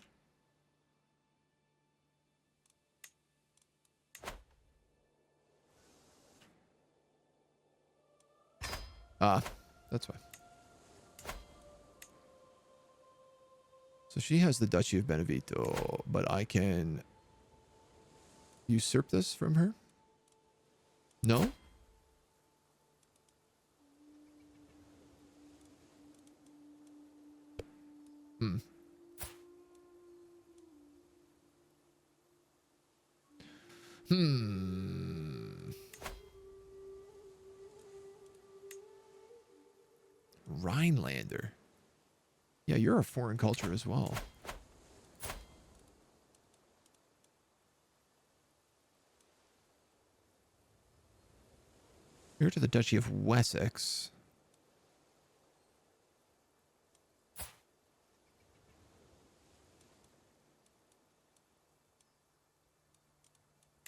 Ah, that's fine. So she has the Duchy of Benevento, but I can usurp this from her? No? Hmm. Rhinelander. Yeah, you're a foreign culture as well. Here to the Duchy of Wessex.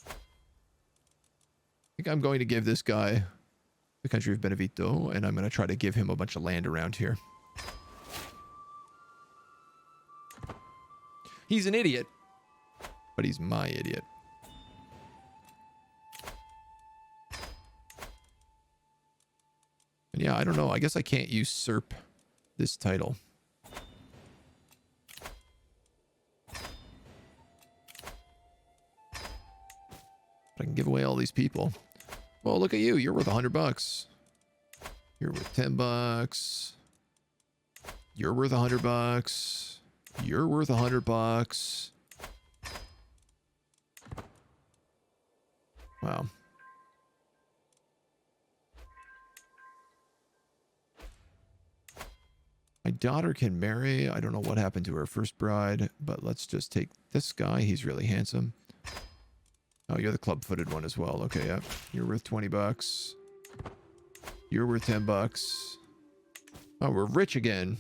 I think I'm going to give this guy the country of Benevento, and I'm going to try to give him a bunch of land around here. He's an idiot, but he's my idiot. And yeah, I don't know. I guess I can't usurp this title. But I can give away all these people. Well, look at you. You're worth $100. You're worth $10. You're worth $100. You're worth $100. Wow. My daughter can marry. I don't know what happened to her first bride, but let's just take this guy. He's really handsome. Oh, you're the club-footed one as well. Okay, yep. You're worth $20. You're worth $10. Oh, we're rich again.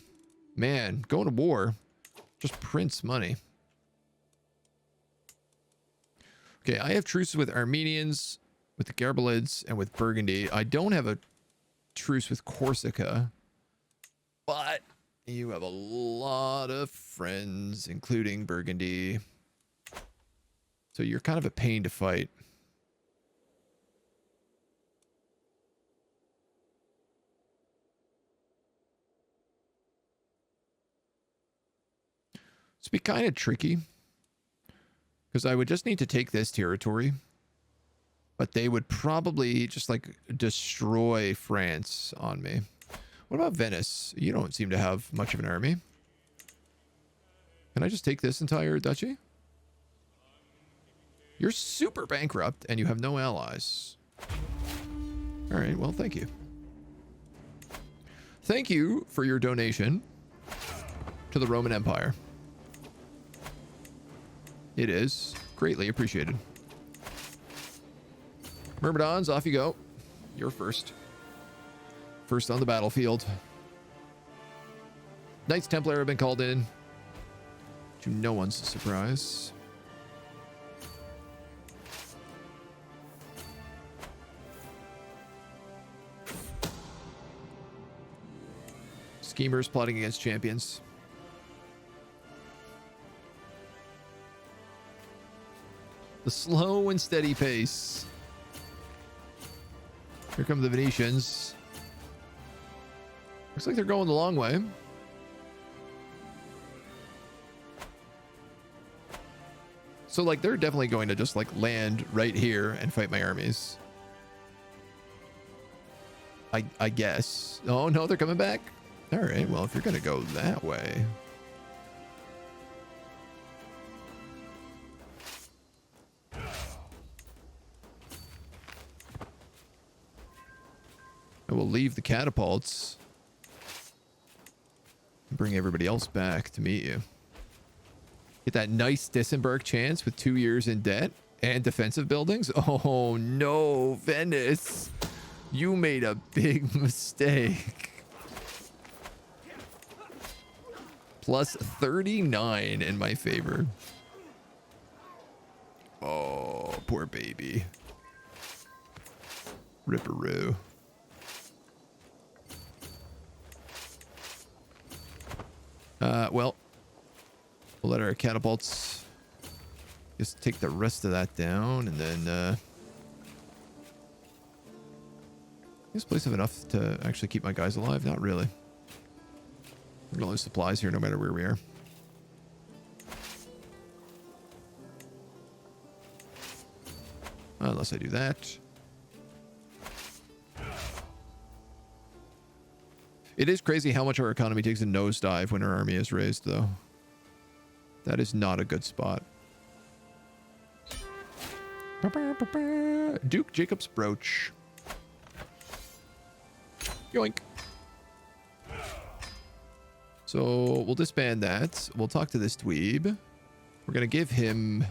Man, going to war just prints money. Okay, I have truces with Armenians, with the Garbalids, and with Burgundy. I don't have a truce with Corsica, but you have a lot of friends, including Burgundy. So you're kind of a pain to fight. It's be kind of tricky, because I would just need to take this territory, but they would probably just like destroy France on me. What about Venice? You don't seem to have much of an army. Can I just take this entire duchy? You're super bankrupt and you have no allies. All right, well, thank you. Thank you for your donation to the Roman Empire. It is greatly appreciated. Myrmidons, off you go. You're first. First on the battlefield. Knights Templar have been called in. To no one's surprise. Schemers plotting against champions. The slow and steady pace. Here come the Venetians. Looks like they're going the long way. So, like, they're definitely going to just, like, land right here and fight my armies. I guess. Oh, no, they're coming back? All right, well, if you're going to go that way... I will leave the catapults and bring everybody else back to meet you. Get that nice disembark chance with 2 years in debt and defensive buildings. Oh no, Venice. You made a big mistake. Plus 39 in my favor. Oh, poor baby. Ripperoo. Well, we'll let our catapults just take the rest of that down, and then this place have enough to actually keep my guys alive? Not really. We're gonna lose supplies here no matter where we are. Unless I do that. It is crazy how much our economy takes a nosedive when our army is raised, though. That is not a good spot. Duke Jacob's brooch. Yoink. So we'll disband that. We'll talk to this dweeb. We're going to give him...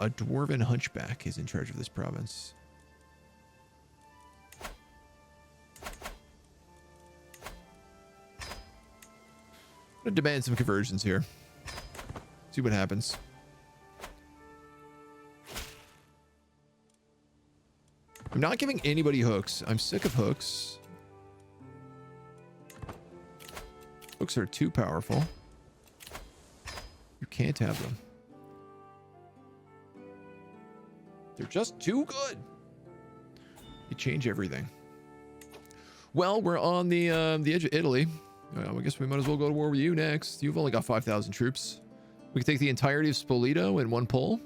dwarven hunchback is in charge of this province. I'm gonna demand some conversions here. See what happens. I'm not giving anybody hooks. I'm sick of hooks. Hooks are too powerful. You can't have them. They're just too good. They change everything. Well, we're on the edge of Italy. I guess we might as well go to war with you next. You've only got 5,000 troops. We can take the entirety of Spoleto in one pull.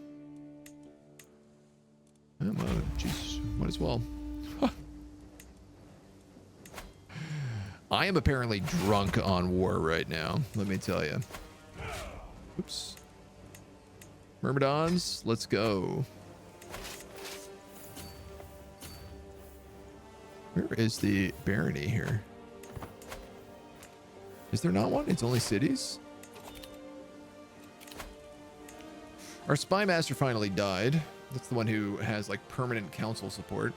Jeez, might as well. I am apparently drunk on war right now, let me tell you. Oops. Myrmidons, let's go. Where is the barony here? Is there not one? It's only cities? Our spy master finally died. That's the one who has like permanent council support.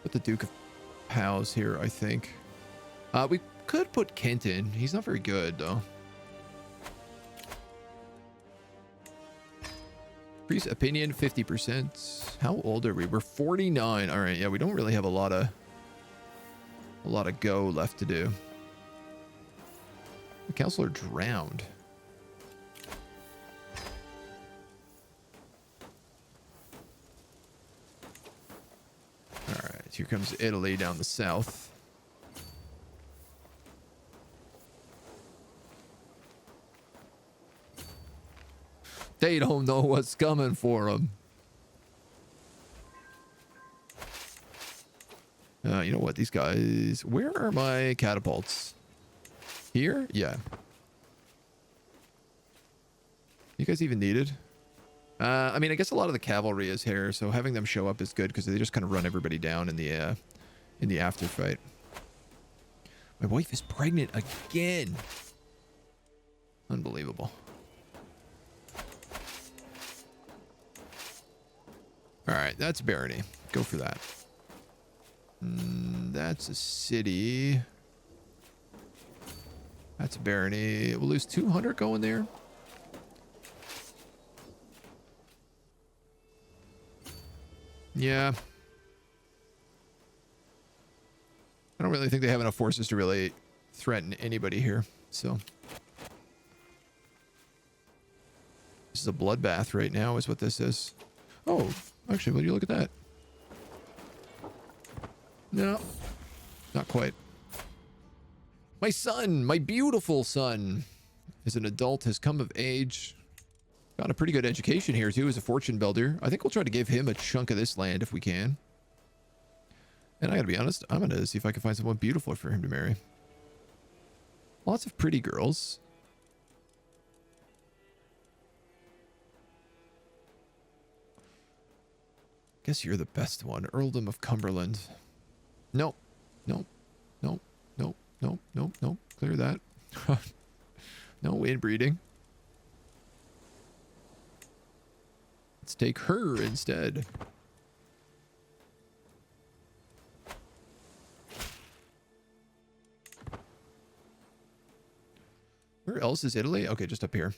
Put the Duke of Pow's here, I think. We could put Kent in. He's not very good though. Priest opinion 50%. How old are we? We're 49. All right, yeah, we don't really have a lot of go left to do. The counselor drowned. All right, here comes Italy down the south. They don't know what's coming for them. You know what? These guys... Where are my catapults? Here? Yeah. You guys even needed? I mean, I guess a lot of the cavalry is here, so having them show up is good because they just kind of run everybody down in the after fight. My wife is pregnant again. Unbelievable. All right, that's barony. Go for that. That's a city. That's barony. We'll lose 200 going there. Yeah. I don't really think they have enough forces to really threaten anybody here, so. This is a bloodbath right now, is what this is. Oh, actually, will you look at that? No, not quite. My son, my beautiful son, is an adult, has come of age. Got a pretty good education here, too, as a fortune builder. I think we'll try to give him a chunk of this land if we can. And I gotta be honest, I'm gonna see if I can find someone beautiful for him to marry. Lots of pretty girls. Guess you're the best one. Earldom of Cumberland. Nope. Nope. Nope. Nope. Nope. Nope. Nope. Clear that. No inbreeding. Let's take her instead. Where else is Italy? Okay, just up here.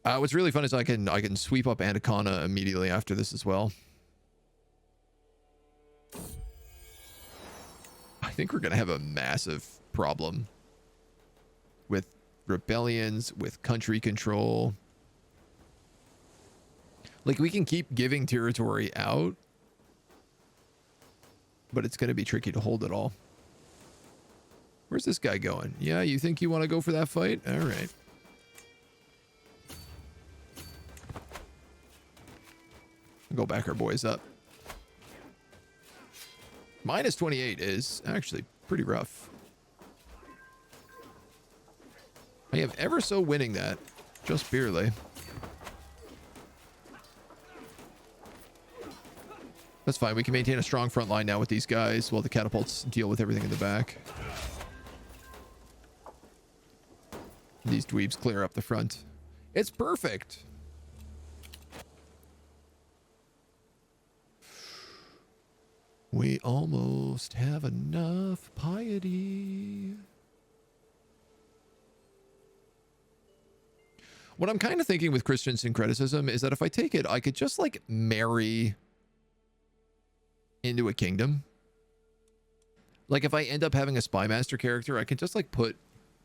What's really fun is I can sweep up Ancona immediately after this as well. I think we're gonna have a massive problem with rebellions, with country control. Like, we can keep giving territory out, but it's gonna be tricky to hold it all. Where's this guy going? Yeah, you think you want to go for that fight? All right. Go back our boys up. Minus 28 is actually pretty rough. I am ever so winning that. Just barely. That's fine. We can maintain a strong front line now with these guys while the catapults deal with everything in the back. These dweebs clear up the front. It's perfect. We almost have enough piety. What I'm kind of thinking with Christian syncretism is that if I take it, I could just like marry into a kingdom. Like if I end up having a spy master character, I could just like put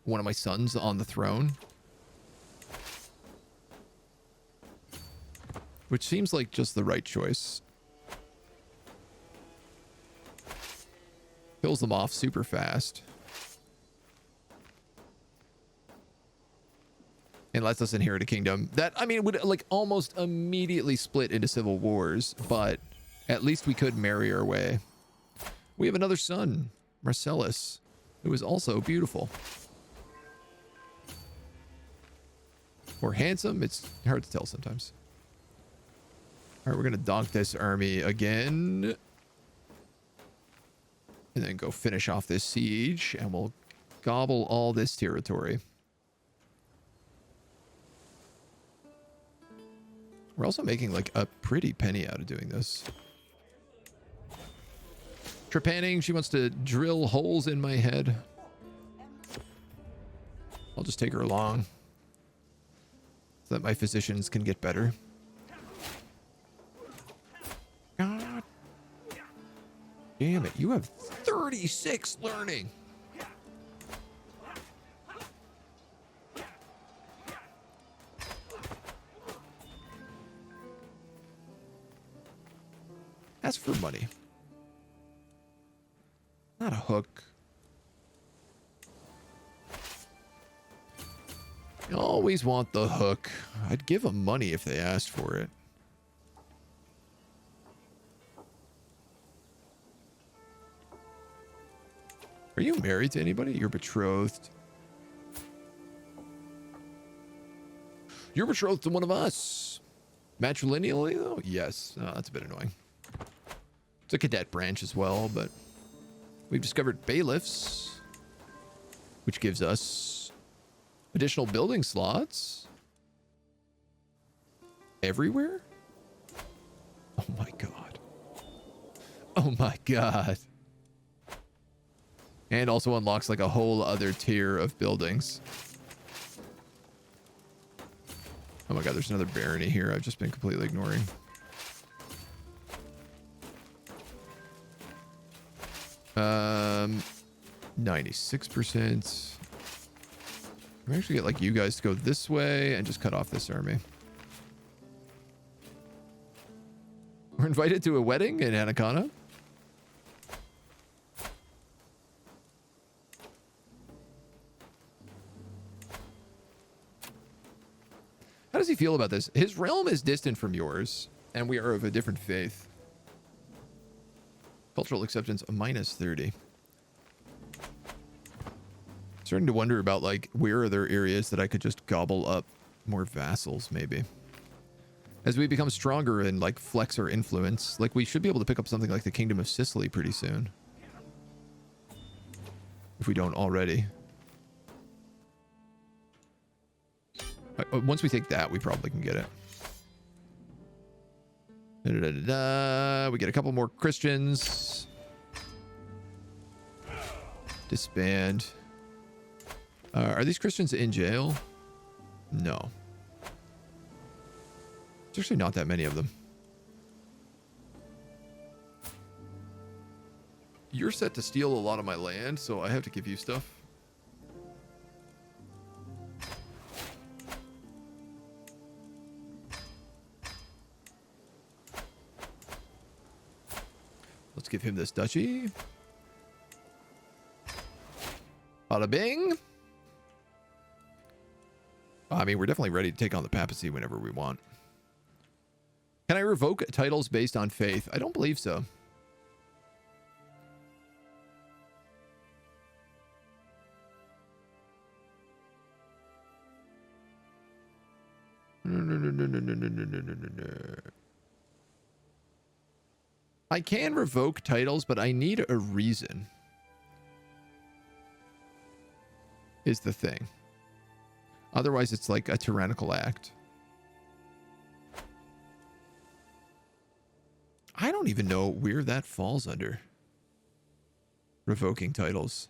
one of my sons on the throne. Which seems like just the right choice. Kills them off super fast. And lets us inherit a kingdom that, I mean, would like almost immediately split into civil wars, but at least we could marry our way. We have another son, Marcellus, who is also beautiful. Or handsome, it's hard to tell sometimes. All right, we're going to donk this army again. And then go finish off this siege, and we'll gobble all this territory. We're also making like a pretty penny out of doing this. Trepanning, she wants to drill holes in my head. I'll just take her along so that my physicians can get better. God damn it, you have 36 learning. Ask for money. Not a hook. You always want the hook. I'd give them money if they asked for it. Are you married to anybody? You're betrothed. You're betrothed to one of us. Matrilineally, though? Yes. Oh, that's a bit annoying. It's a cadet branch as well, but we've discovered bailiffs, which gives us additional building slots everywhere. Oh my god. Oh my god. And also unlocks like a whole other tier of buildings. Oh my god, there's another barony here I've just been completely ignoring. Um, 96%. We actually get like you guys to go this way and just cut off this army. We're invited to a wedding in Anaconda. How does he feel about this? His realm is distant from yours, and we are of a different faith. Cultural acceptance, a -30. Starting to wonder about, like, where are there areas that I could just gobble up more vassals, maybe. As we become stronger and, like, flex our influence, like, we should be able to pick up something like the Kingdom of Sicily pretty soon. If we don't already. Once we take that, we probably can get it. We get a couple more Christians. Disband. Are these Christians in jail? No. There's actually not that many of them. You're set to steal a lot of my land, so I have to give you stuff. Let's give him this duchy. Bada bing. I mean, we're definitely ready to take on the papacy whenever we want. Can I revoke titles based on faith? I don't believe so. No. I can revoke titles, but I need a reason. Is the thing. Otherwise, it's like a tyrannical act. I don't even know where that falls under. Revoking titles.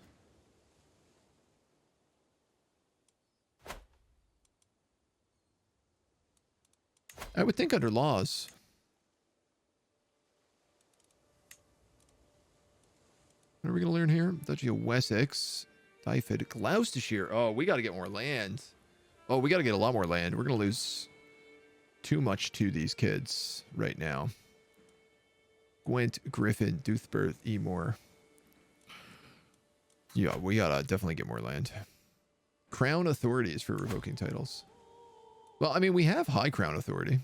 I would think under laws. What are we going to learn here? Duchy of Wessex. Dyfed. Gloucestershire. Oh, we got to get more land. Oh, we got to get a lot more land. We're going to lose too much to these kids right now. Gwent, Griffin, Doothbirth, Emor. Yeah, we got to definitely get more land. Crown authority is for revoking titles. Well, I mean, we have high crown authority.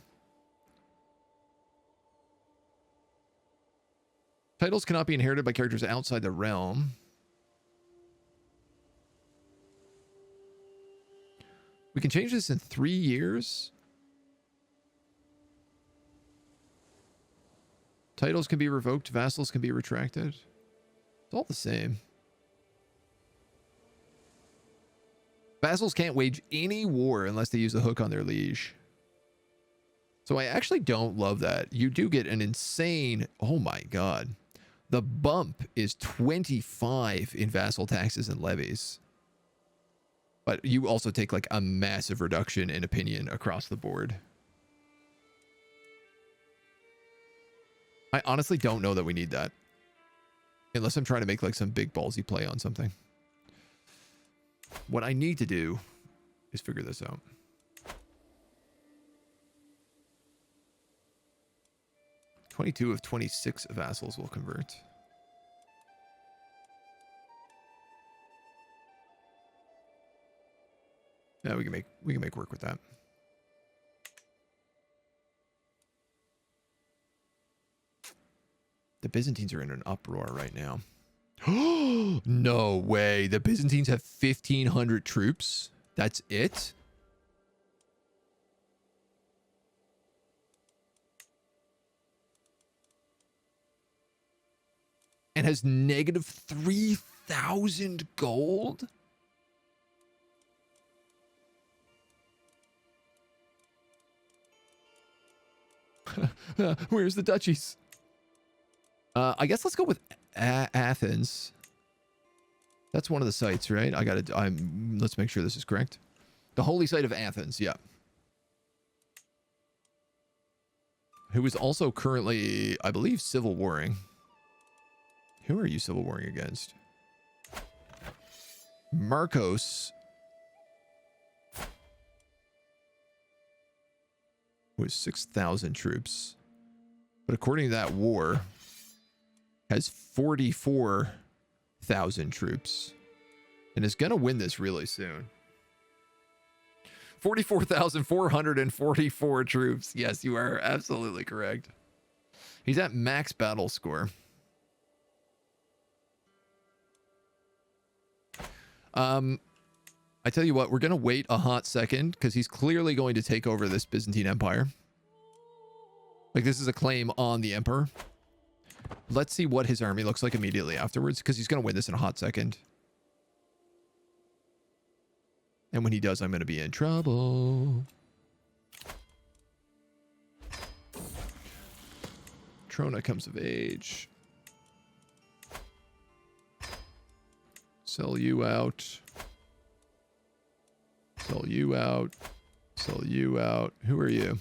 Titles cannot be inherited by characters outside the realm. We can change this in 3 years. Titles can be revoked. Vassals can be retracted. It's all the same. Vassals can't wage any war unless they use a hook on their liege. So I actually don't love that. You do get an insane... Oh my god. The bump is 25 in vassal taxes and levies. But you also take like a massive reduction in opinion across the board. I honestly don't know that we need that. Unless I'm trying to make like some big ballsy play on something. What I need to do is figure this out. "22 of 26 vassals will convert. Yeah, we can make work with that. The Byzantines are in an uproar right now. No way. The Byzantines have 1,500 troops. That's it? And has negative 3,000 gold? Where's the duchies? I guess let's go with Athens. That's one of the sites, right? Let's make sure this is correct. The holy site of Athens, yeah. Who is also currently, I believe, civil warring. Who are you civil warring against? Marcos. Was 6,000 troops. But according to that war, has 44,000 troops. And is going to win this really soon. 44,444 troops. Yes, you are absolutely correct. He's at max battle score. I tell you what, we're going to wait a hot second because he's clearly going to take over this Byzantine Empire. Like, this is a claim on the emperor. Let's see what his army looks like immediately afterwards because he's going to win this in a hot second. And when he does, I'm going to be in trouble. Trona comes of age. Sell you out. Sell you out. Sell you out. Who are you?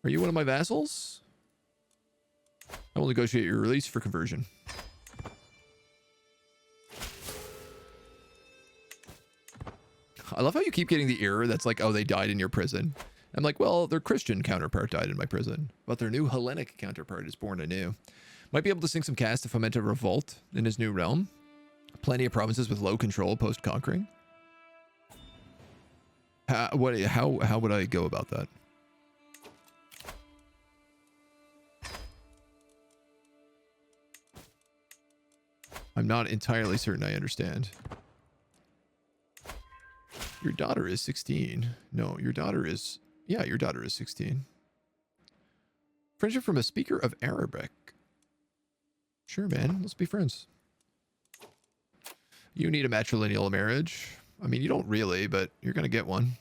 Are you one of my vassals? I will negotiate your release for conversion. I love how you keep getting the error that's like, oh, they died in your prison. I'm like, well, their Christian counterpart died in my prison, but their new Hellenic counterpart is born anew. Might be able to sink some cash to foment a revolt in his new realm. Plenty of provinces with low control post-conquering. How would I go about that? I'm not entirely certain I understand. Your daughter is 16. No, your daughter is... Yeah, your daughter is 16. Friendship from a speaker of Arabic. Sure, man. Let's be friends. You need a matrilineal marriage. I mean, you don't really, but you're going to get one.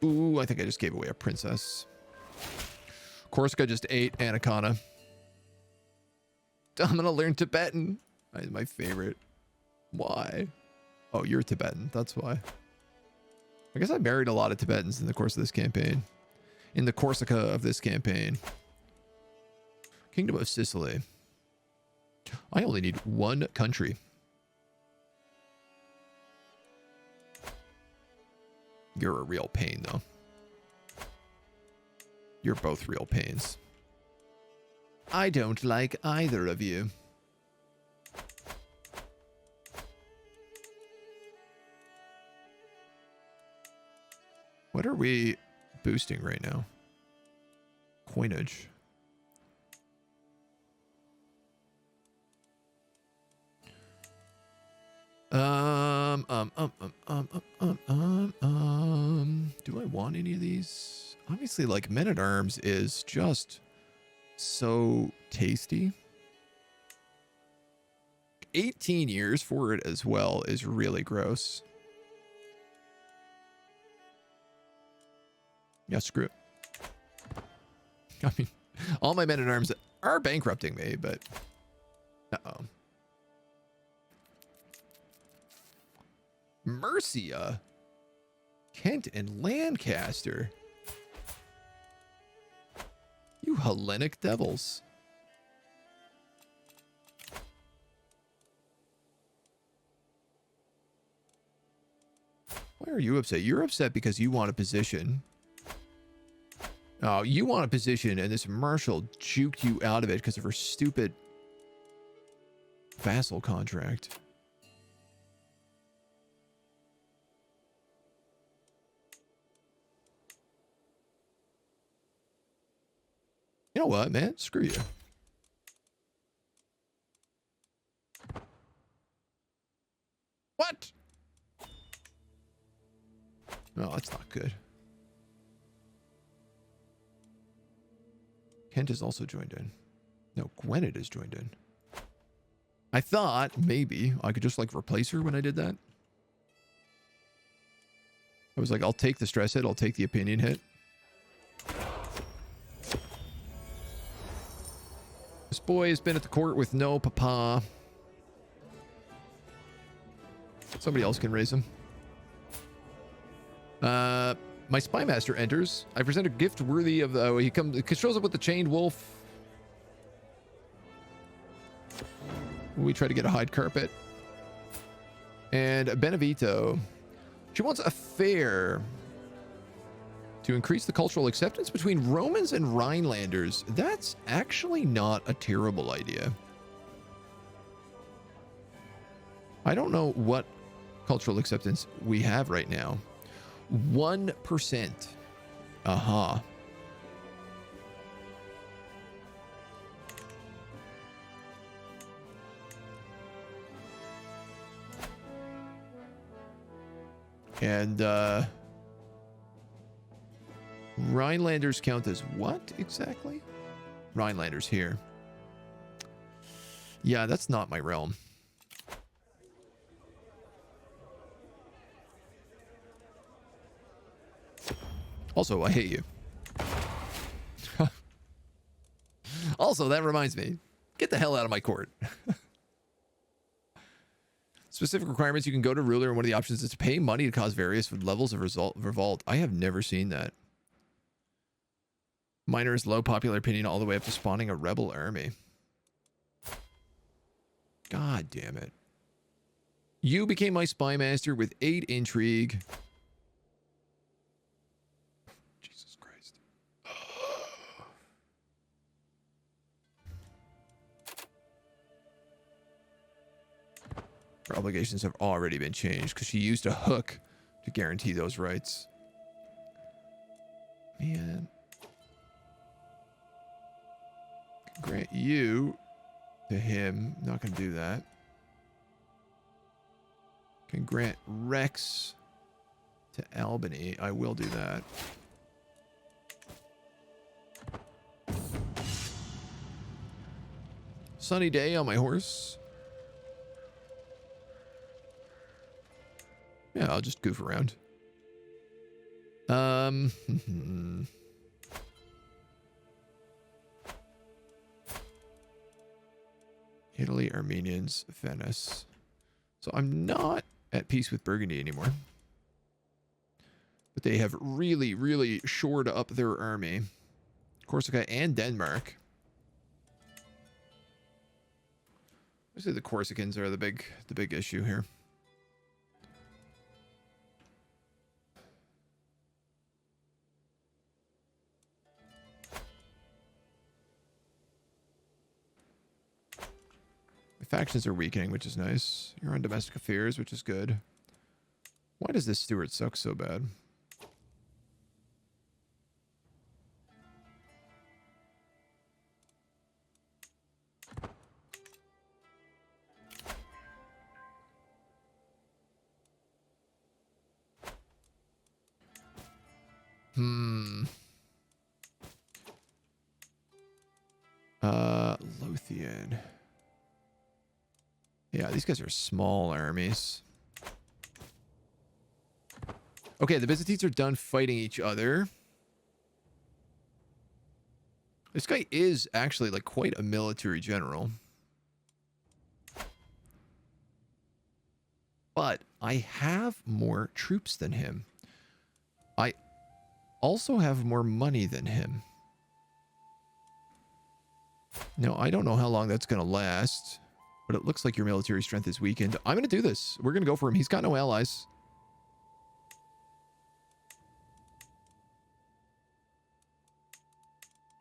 Ooh, I think I just gave away a princess. Corsica just ate Anaconda. I'm going to learn Tibetan. My favorite. Why? Oh, you're Tibetan. That's why. I guess I married a lot of Tibetans in the course of this campaign. In the Corsica of this campaign. Kingdom of Sicily. I only need one country. You're a real pain, though. You're both real pains. I don't like either of you. What are we boosting right now? Coinage. Do I want any of these? Obviously, like, Men-at-Arms is just so tasty. 18 years for it as well is really gross. Yeah, screw it. I mean, all my Men-at-Arms are bankrupting me, but... Uh-oh. Mercia, Kent, and Lancaster. You Hellenic devils. Why are you upset? You're upset because you want a position. Oh, you want a position, and this marshal juked you out of it because of her stupid vassal contract. You know what, man? Screw you. What? No, that's not good. Kent is also joined in. No, Gwynedd is joined in. I thought maybe I could just like replace her when I did that. I was like, I'll take the stress hit. I'll take the opinion hit. This boy has been at the court with no papa. Somebody else can raise him. My spy master enters. I present a gift worthy of the... he shows up with the chained wolf. We try to get a hide carpet. And Benevito. She wants a fair to increase the cultural acceptance between Romans and Rhinelanders. That's actually not a terrible idea. I don't know what cultural acceptance we have right now. 1%. Aha. And Rhinelanders count as what exactly? Rhinelanders here. Yeah, that's not my realm. Also, I hate you. Also, that reminds me. Get the hell out of my court. Specific requirements. You can go to ruler, and one of the options is to pay money to cause various levels of revolt. I have never seen that. Minor is low popular opinion all the way up to spawning a rebel army. God damn it. You became my spy master with 8 intrigue. Jesus Christ. Her obligations have already been changed because she used a hook to guarantee those rights. Man. Grant you to him. Not going to do that. Can grant Rex to Albany. I will do that. sunny day on my horse. Yeah, I'll just goof around. Italy, Armenians, Venice. So I'm not at peace with Burgundy anymore. But they have really, really shored up their army. Corsica and Denmark. I say the Corsicans are the big issue here. The factions are weakening, which is nice. You're on domestic affairs, which is good. Why does this Stuart suck so bad? Lothian. Yeah, these guys are small armies. Okay, the Byzantines are done fighting each other. This guy is actually like quite a military general. But I have more troops than him. I also have more money than him. Now, I don't know how long that's going to last, but it looks like your military strength is weakened. I'm going to do this. We're going to go for him. He's got no allies.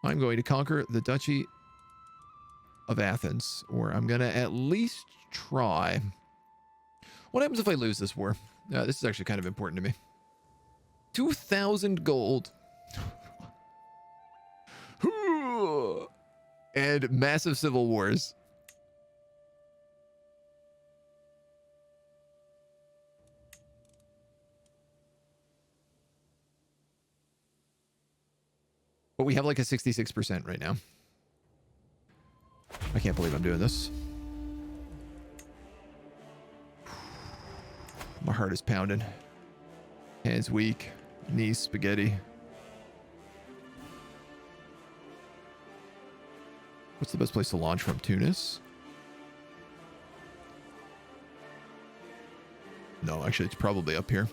I'm going to conquer the Duchy of Athens, or I'm going to at least try. What happens if I lose this war? This is actually kind of important to me. 2,000 gold. And massive civil wars. But we have like a 66% right now. I can't believe I'm doing this. My heart is pounding. Hands weak. Knees spaghetti. What's the best place to launch from? Tunis? No, actually, it's probably up here.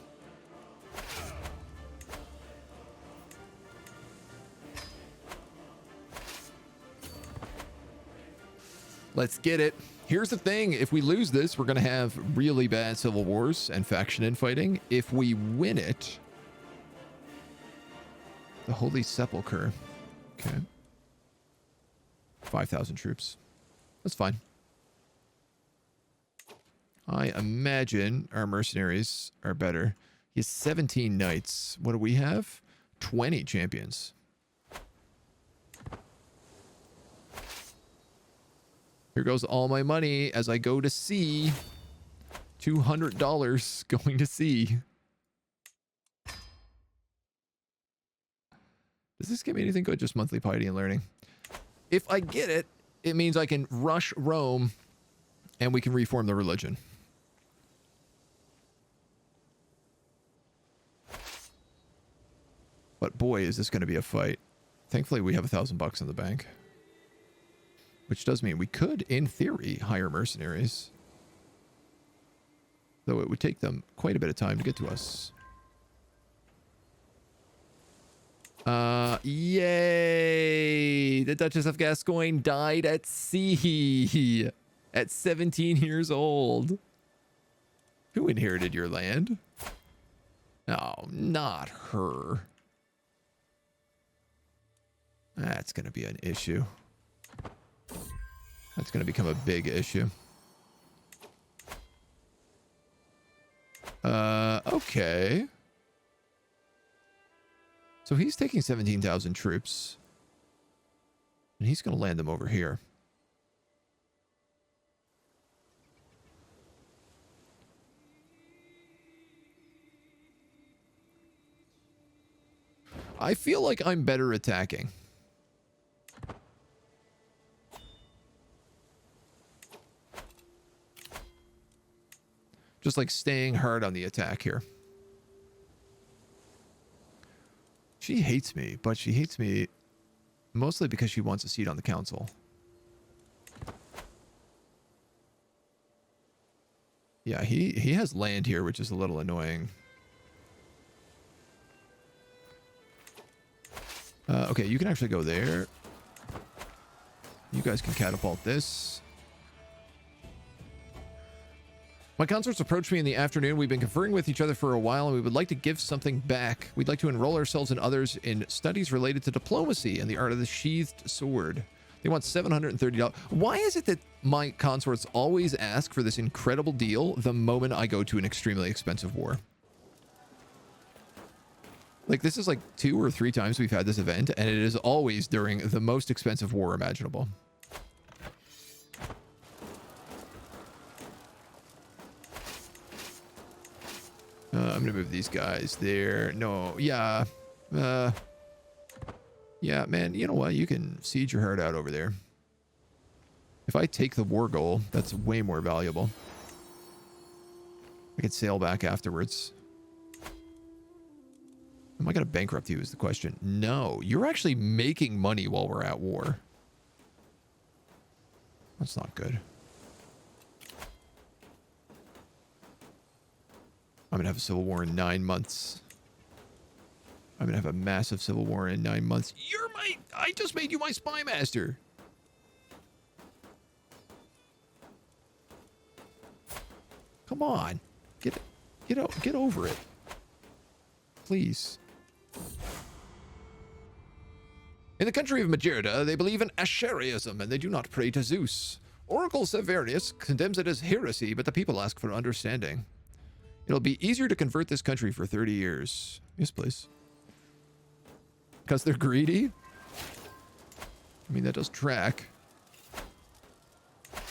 Let's get it. Here's the thing. If we lose this, we're going to have really bad civil wars and faction infighting. If we win it... The Holy Sepulchre. Okay. 5,000 troops. That's fine. I imagine our mercenaries are better. He has 17 knights. What do we have? 20 champions. Here goes all my money as I go to sea. $200 going to sea. Does this give me anything good? Just monthly piety and learning. If I get it, it means I can rush Rome and we can reform the religion. But boy, is this going to be a fight. Thankfully, we have $1,000 in the bank. Which does mean we could, in theory, hire mercenaries. Though it would take them quite a bit of time to get to us. Yay! The Duchess of Gascoigne died at sea at 17 years old. Who inherited your land? Oh, not her. That's going to be an issue. That's going to become a big issue. Okay. So he's taking 17,000 troops. And he's going to land them over here. I feel like I'm better attacking. Just like staying hard on the attack here. She hates me, but she hates me mostly because she wants a seat on the council. Yeah, he has land here, which is a little annoying. Okay, you can actually go there. You guys can catapult this. My consorts approached me in the afternoon. We've been conferring with each other for a while, and we would like to give something back. We'd like to enroll ourselves and others in studies related to diplomacy and the art of the sheathed sword. They want $730. Why is it that my consorts always ask for this incredible deal the moment I go to an extremely expensive war? Like, this is like 2 or 3 times we've had this event, and it is always during the most expensive war imaginable. I'm gonna move these guys there. No, yeah. Yeah, man, you know what? You can siege your heart out over there. If I take the war goal, that's way more valuable. I can sail back afterwards. Am I going to bankrupt you is the question. No, you're actually making money while we're at war. That's not good. I'm going to have a civil war in 9 months. I'm going to have a massive civil war in 9 months. I just made you my spy master. Come on. Get over it. Please. In the country of Majerda, they believe in Asherianism, and they do not pray to Zeus. Oracle Severius condemns it as heresy, but the people ask for understanding. It'll be easier to convert this country for 30 years. Yes, please. Because they're greedy? I mean, that does track.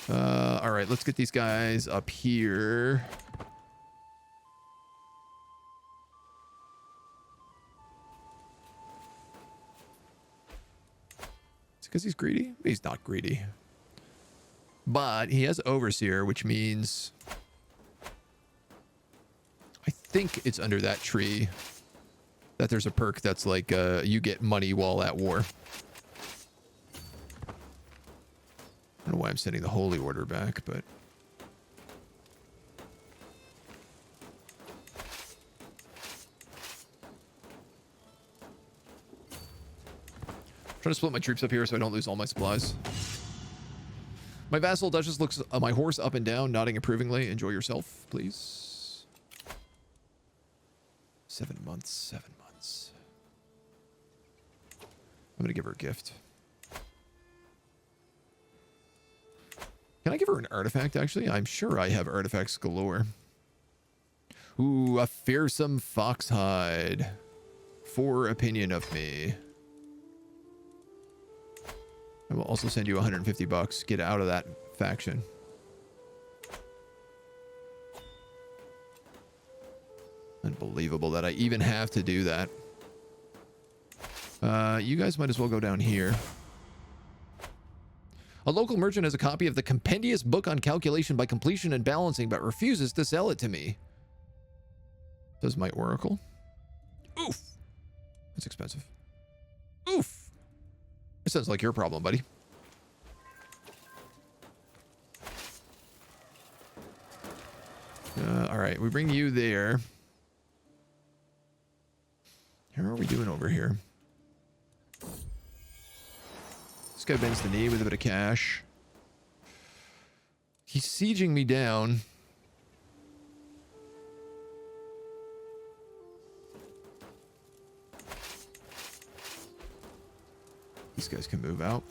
Alright, let's get these guys up here. Is it because he's greedy? He's not greedy. But he has Overseer, which means... I think it's under that tree that there's a perk that's like, you get money while at war. I don't know why I'm sending the Holy Order back, but... I'm trying to split my troops up here so I don't lose all my supplies. My vassal Duchess looks my horse up and down, nodding approvingly. Enjoy yourself, please. 7 months, 7 months. I'm gonna give her a gift. Can I give her an artifact, actually? I'm sure I have artifacts galore. Ooh, a fearsome foxhide. 4 opinion of me. I will also send you 150 bucks. Get out of that faction. Unbelievable that I even have to do that. You guys might as well go down here. A local merchant has a copy of the compendious book on calculation by completion and balancing, but refuses to sell it to me. Does my oracle? Oof. That's expensive. Oof. It sounds like your problem, buddy. All right, we bring you there. How are we doing over here? This guy bends the knee with a bit of cash. He's sieging me down. These guys can move out.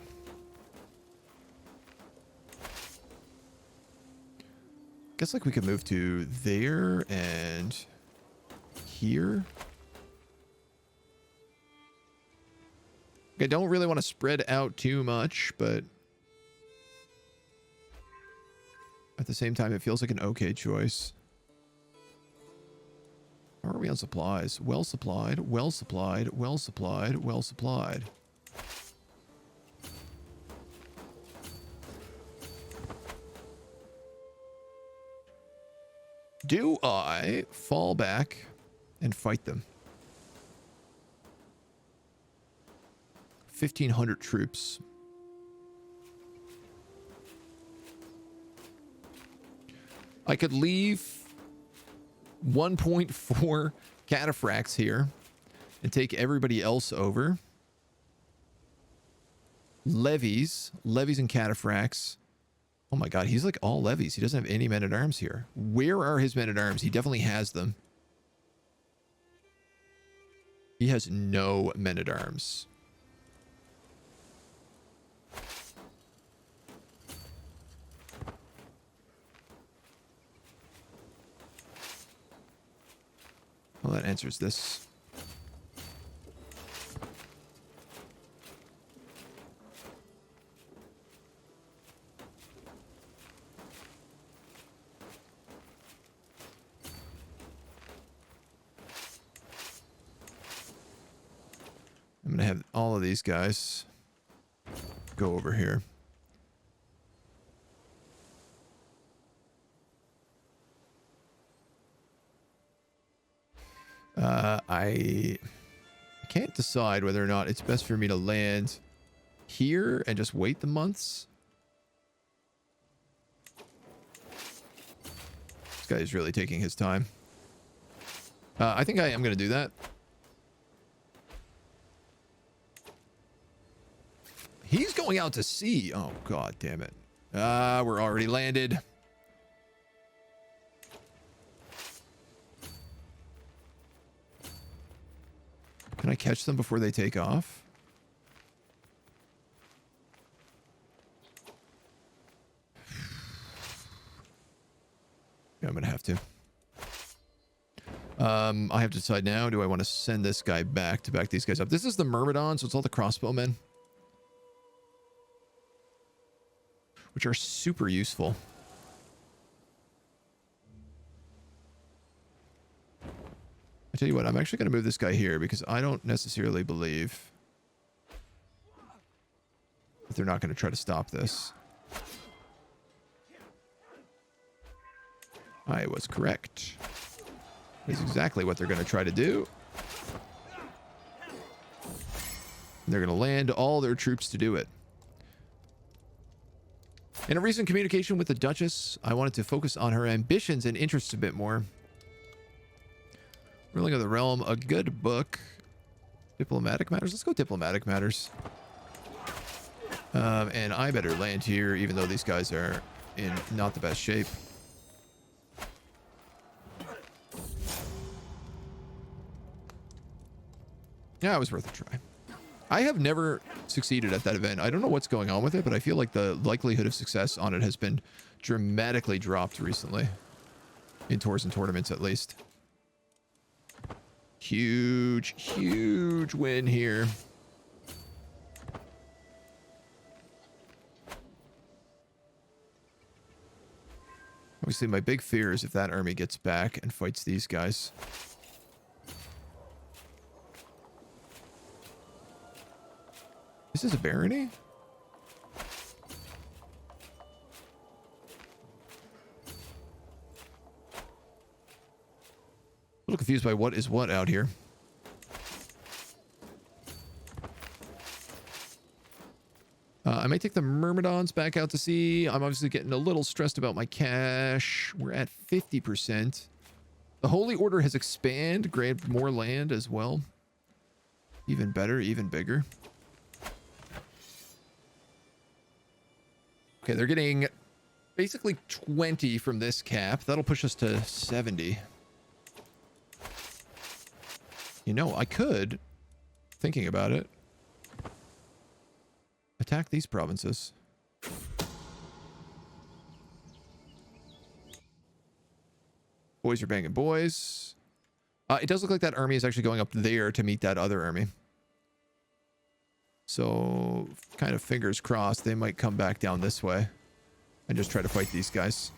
Guess like we could move to there and here. I don't really want to spread out too much, but at the same time, it feels like an okay choice. How are we on supplies? Well supplied, well supplied, well supplied, well supplied. Do I fall back and fight them? 1,500 troops. I could leave 1.4 cataphracts here and take everybody else over. Levies and cataphracts. Oh my god, he's like all levies. He doesn't have any men-at-arms here. Where are his men-at-arms? He definitely has them. He has no men-at-arms. Well, that answers this. I'm going to have all of these guys go over here. I can't decide whether or not it's best for me to land here and just wait the months. This guy is really taking his time. I think I am going to do that. He's going out to sea. Oh, god damn it. We're already landed. Can I catch them before they take off? Yeah, I'm gonna have to. I have to decide now. Do I want to send this guy back to back these guys up? This is the Myrmidon, so it's all the crossbowmen, which are super useful. I tell you what, I'm actually going to move this guy here because I don't necessarily believe that they're not going to try to stop this. I was correct. That's exactly what they're going to try to do. They're going to land all their troops to do it. In a recent communication with the Duchess, I wanted to focus on her ambitions and interests a bit more. Ruling of the Realm, a good book. Diplomatic matters. Let's go diplomatic matters. And I better land here, even though these guys are in not the best shape. Yeah, it was worth a try. I have never succeeded at that event. I don't know what's going on with it, but I feel like the likelihood of success on it has been dramatically dropped recently. In tours and tournaments, at least. Huge, huge win here. Obviously, my big fear is if that army gets back and fights these guys. This is a barony? A little confused by what is what out here. I may take the Myrmidons back out to sea. I'm obviously getting a little stressed about my cash. We're at 50%. The Holy Order has expanded, grabbed more land as well. Even better, even bigger. Okay, they're getting basically 20 from this cap. That'll push us to 70. You know, I could, thinking about it, attack these provinces. Boys are banging boys. It does look like that army is actually going up there to meet that other army. So, kind of fingers crossed, they might come back down this way and just try to fight these guys.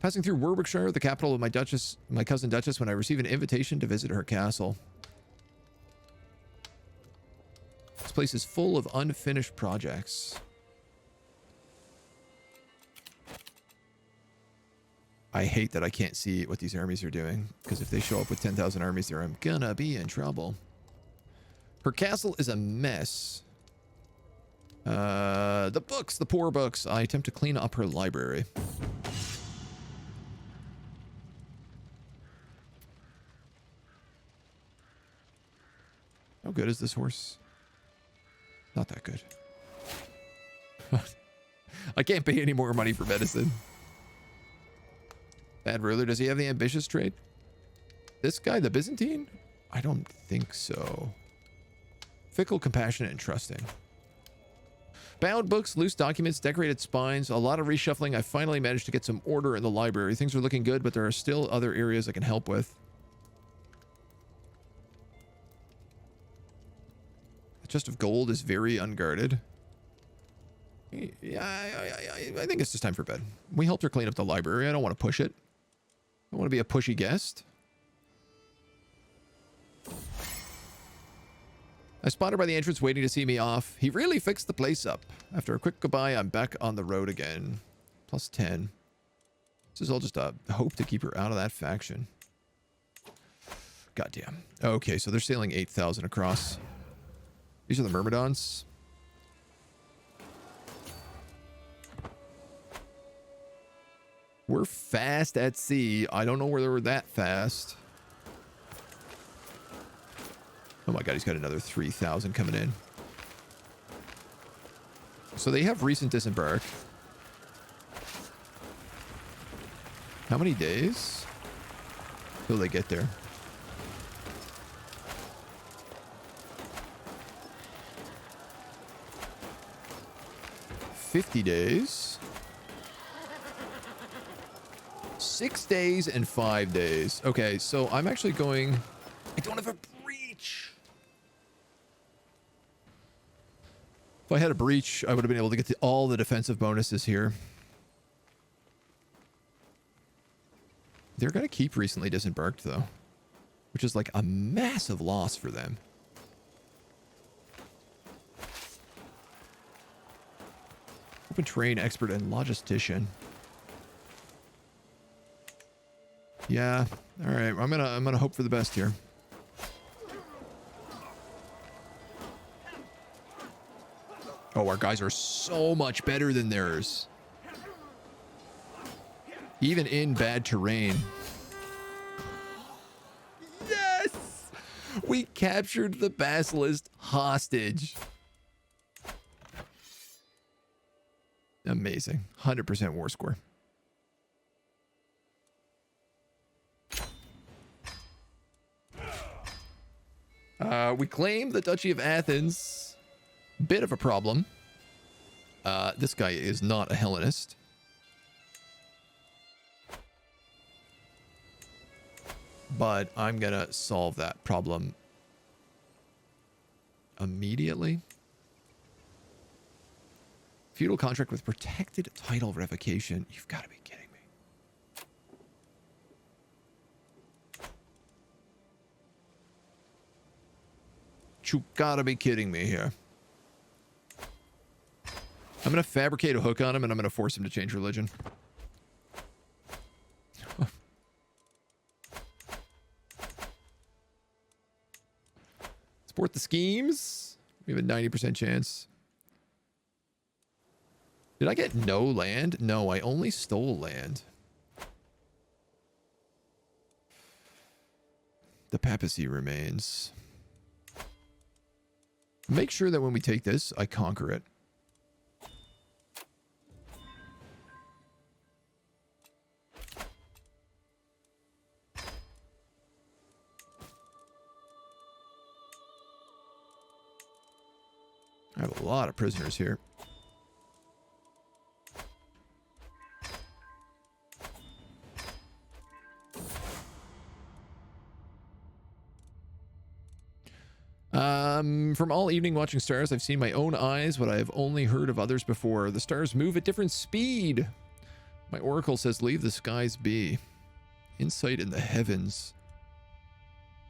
Passing through Warwickshire, the capital of my cousin Duchess, when I receive an invitation to visit her castle. This place is full of unfinished projects. I hate that I can't see what these armies are doing, because if they show up with 10,000 armies there, I'm gonna be in trouble. Her castle is a mess. The books, the poor books. I attempt to clean up her library. How good is this horse? Not that good. I can't pay any more money for medicine. Bad ruler. Does he have the ambitious trait? This guy, the Byzantine? I don't think so. Fickle, compassionate, and trusting. Bound books, loose documents, decorated spines, a lot of reshuffling. I finally managed to get some order in the library. Things are looking good, but there are still other areas I can help with. The chest of gold is very unguarded. Yeah, I think it's just time for bed. We helped her clean up the library. I don't want to push it. I want to be a pushy guest. I spotted her by the entrance waiting to see me off. He really fixed the place up. After a quick goodbye, I'm back on the road again. Plus 10. This is all just a hope to keep her out of that faction. Goddamn. Okay, so they're sailing 8,000 across. These are the Myrmidons. We're fast at sea. I don't know where they were that fast. Oh my god, he's got another 3,000 coming in. So they have recent disembark. How many days till they get there? $50 days. 6 days and 5 days. Okay, so I'm actually going... I don't have a breach. If I had a breach, I would have been able to get to all the defensive bonuses here. They're going to keep recently disembarked, though, which is like a massive loss for them. Open terrain expert and logistician. Yeah, all right. I'm gonna hope for the best here. Oh, our guys are so much better than theirs. Even in bad terrain. Yes! We captured the Basilisk hostage. Amazing. 100% war score. We claim the Duchy of Athens. Bit of a problem. This guy is not a Hellenist. But I'm gonna solve that problem immediately. Feudal contract with protected title revocation. You've got to be kidding me. You gotta be kidding me here. I'm gonna fabricate a hook on him and I'm gonna force him to change religion. Support the schemes. We have a 90% chance. Did I get no land? No, I only stole land. The papacy remains. Make sure that when we take this, I conquer it. I have a lot of prisoners here. From all evening watching stars, I've seen my own eyes what I have only heard of others before. The stars move at different speed. My oracle says leave the skies be. Insight in the heavens.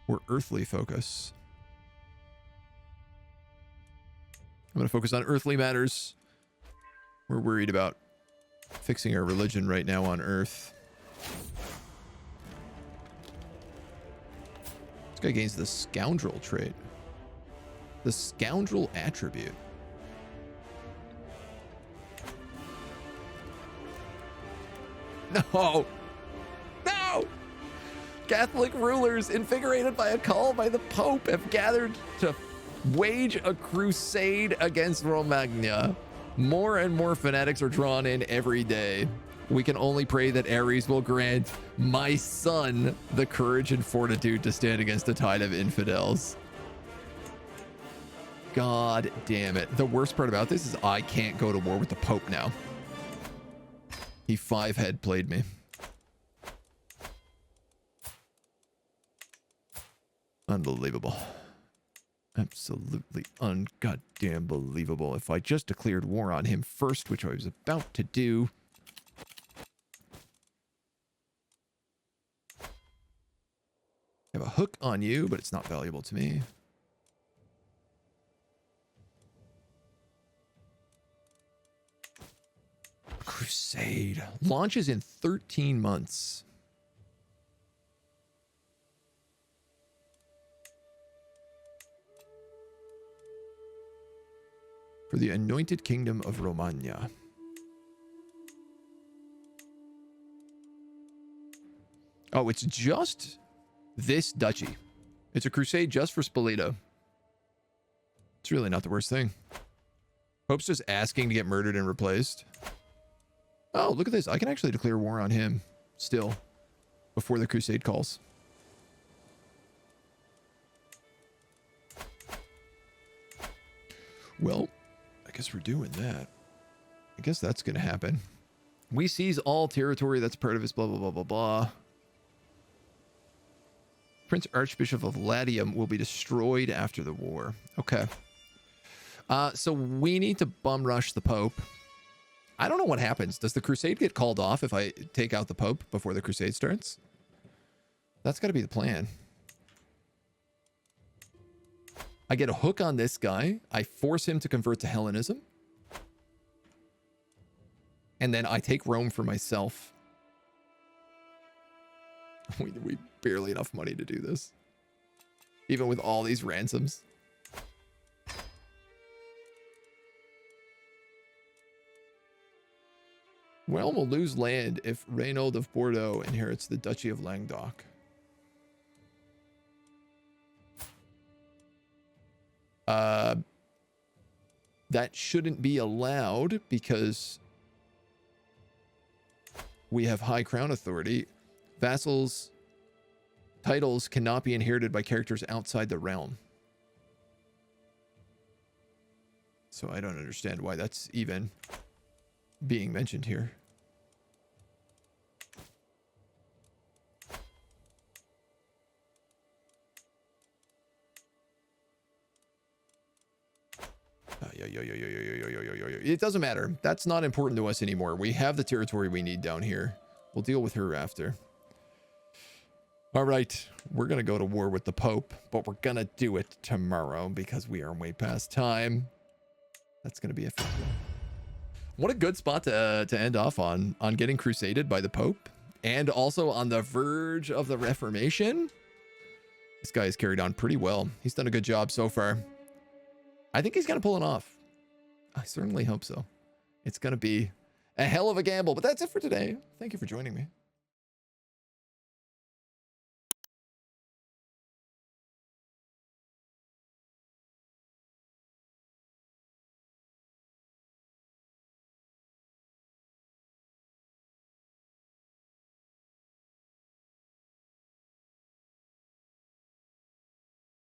Or earthly focus. I'm going to focus on earthly matters. We're worried about fixing our religion right now on Earth. Guy gains the scoundrel trait. The scoundrel attribute. No! No! Catholic rulers, invigorated by a call by the Pope, have gathered to wage a crusade against Romagna. More and more fanatics are drawn in every day. We can only pray that Ares will grant my son the courage and fortitude to stand against a tide of infidels. God damn it. The worst part about this is I can't go to war with the Pope now. He 5-head played me. Unbelievable. Absolutely ungoddamn believable. If I just declared war on him first, which I was about to do. I have a hook on you, but it's not valuable to me. Crusade. Launches in 13 months. For the anointed kingdom of Romagna. Oh, it's just this duchy. It's a crusade just for Spoleto. It's really not the worst thing. Pope's just asking to get murdered and replaced. Oh, look at this. I can actually declare war on him still before the crusade calls. Well, I guess we're doing that. I guess that's going to happen. We seize all territory that's part of his blah, blah, blah, blah, blah. Prince Archbishop of Latium will be destroyed after the war. Okay. So we need to bum rush the Pope. I don't know what happens. Does the crusade get called off if I take out the Pope before the crusade starts? That's got to be the plan. I get a hook on this guy. I force him to convert to Hellenism. And then I take Rome for myself. We barely enough money to do this. Even with all these ransoms. Realm will lose land if Reynold of Bordeaux inherits the Duchy of Languedoc. That shouldn't be allowed because we have high crown authority. Vassals' titles cannot be inherited by characters outside the realm. So I don't understand why that's even being mentioned here. It doesn't matter. That's not important to us anymore. We have the territory we need down here. We'll deal with her after. All right. We're going to go to war with the Pope, but we're going to do it tomorrow because we are way past time. That's going to be a fun one. What a good spot to end off on getting crusaded by the Pope and also on the verge of the Reformation. This guy has carried on pretty well. He's done a good job so far. I think he's going to pull it off. I certainly hope so. It's going to be a hell of a gamble, but that's it for today. Thank you for joining me.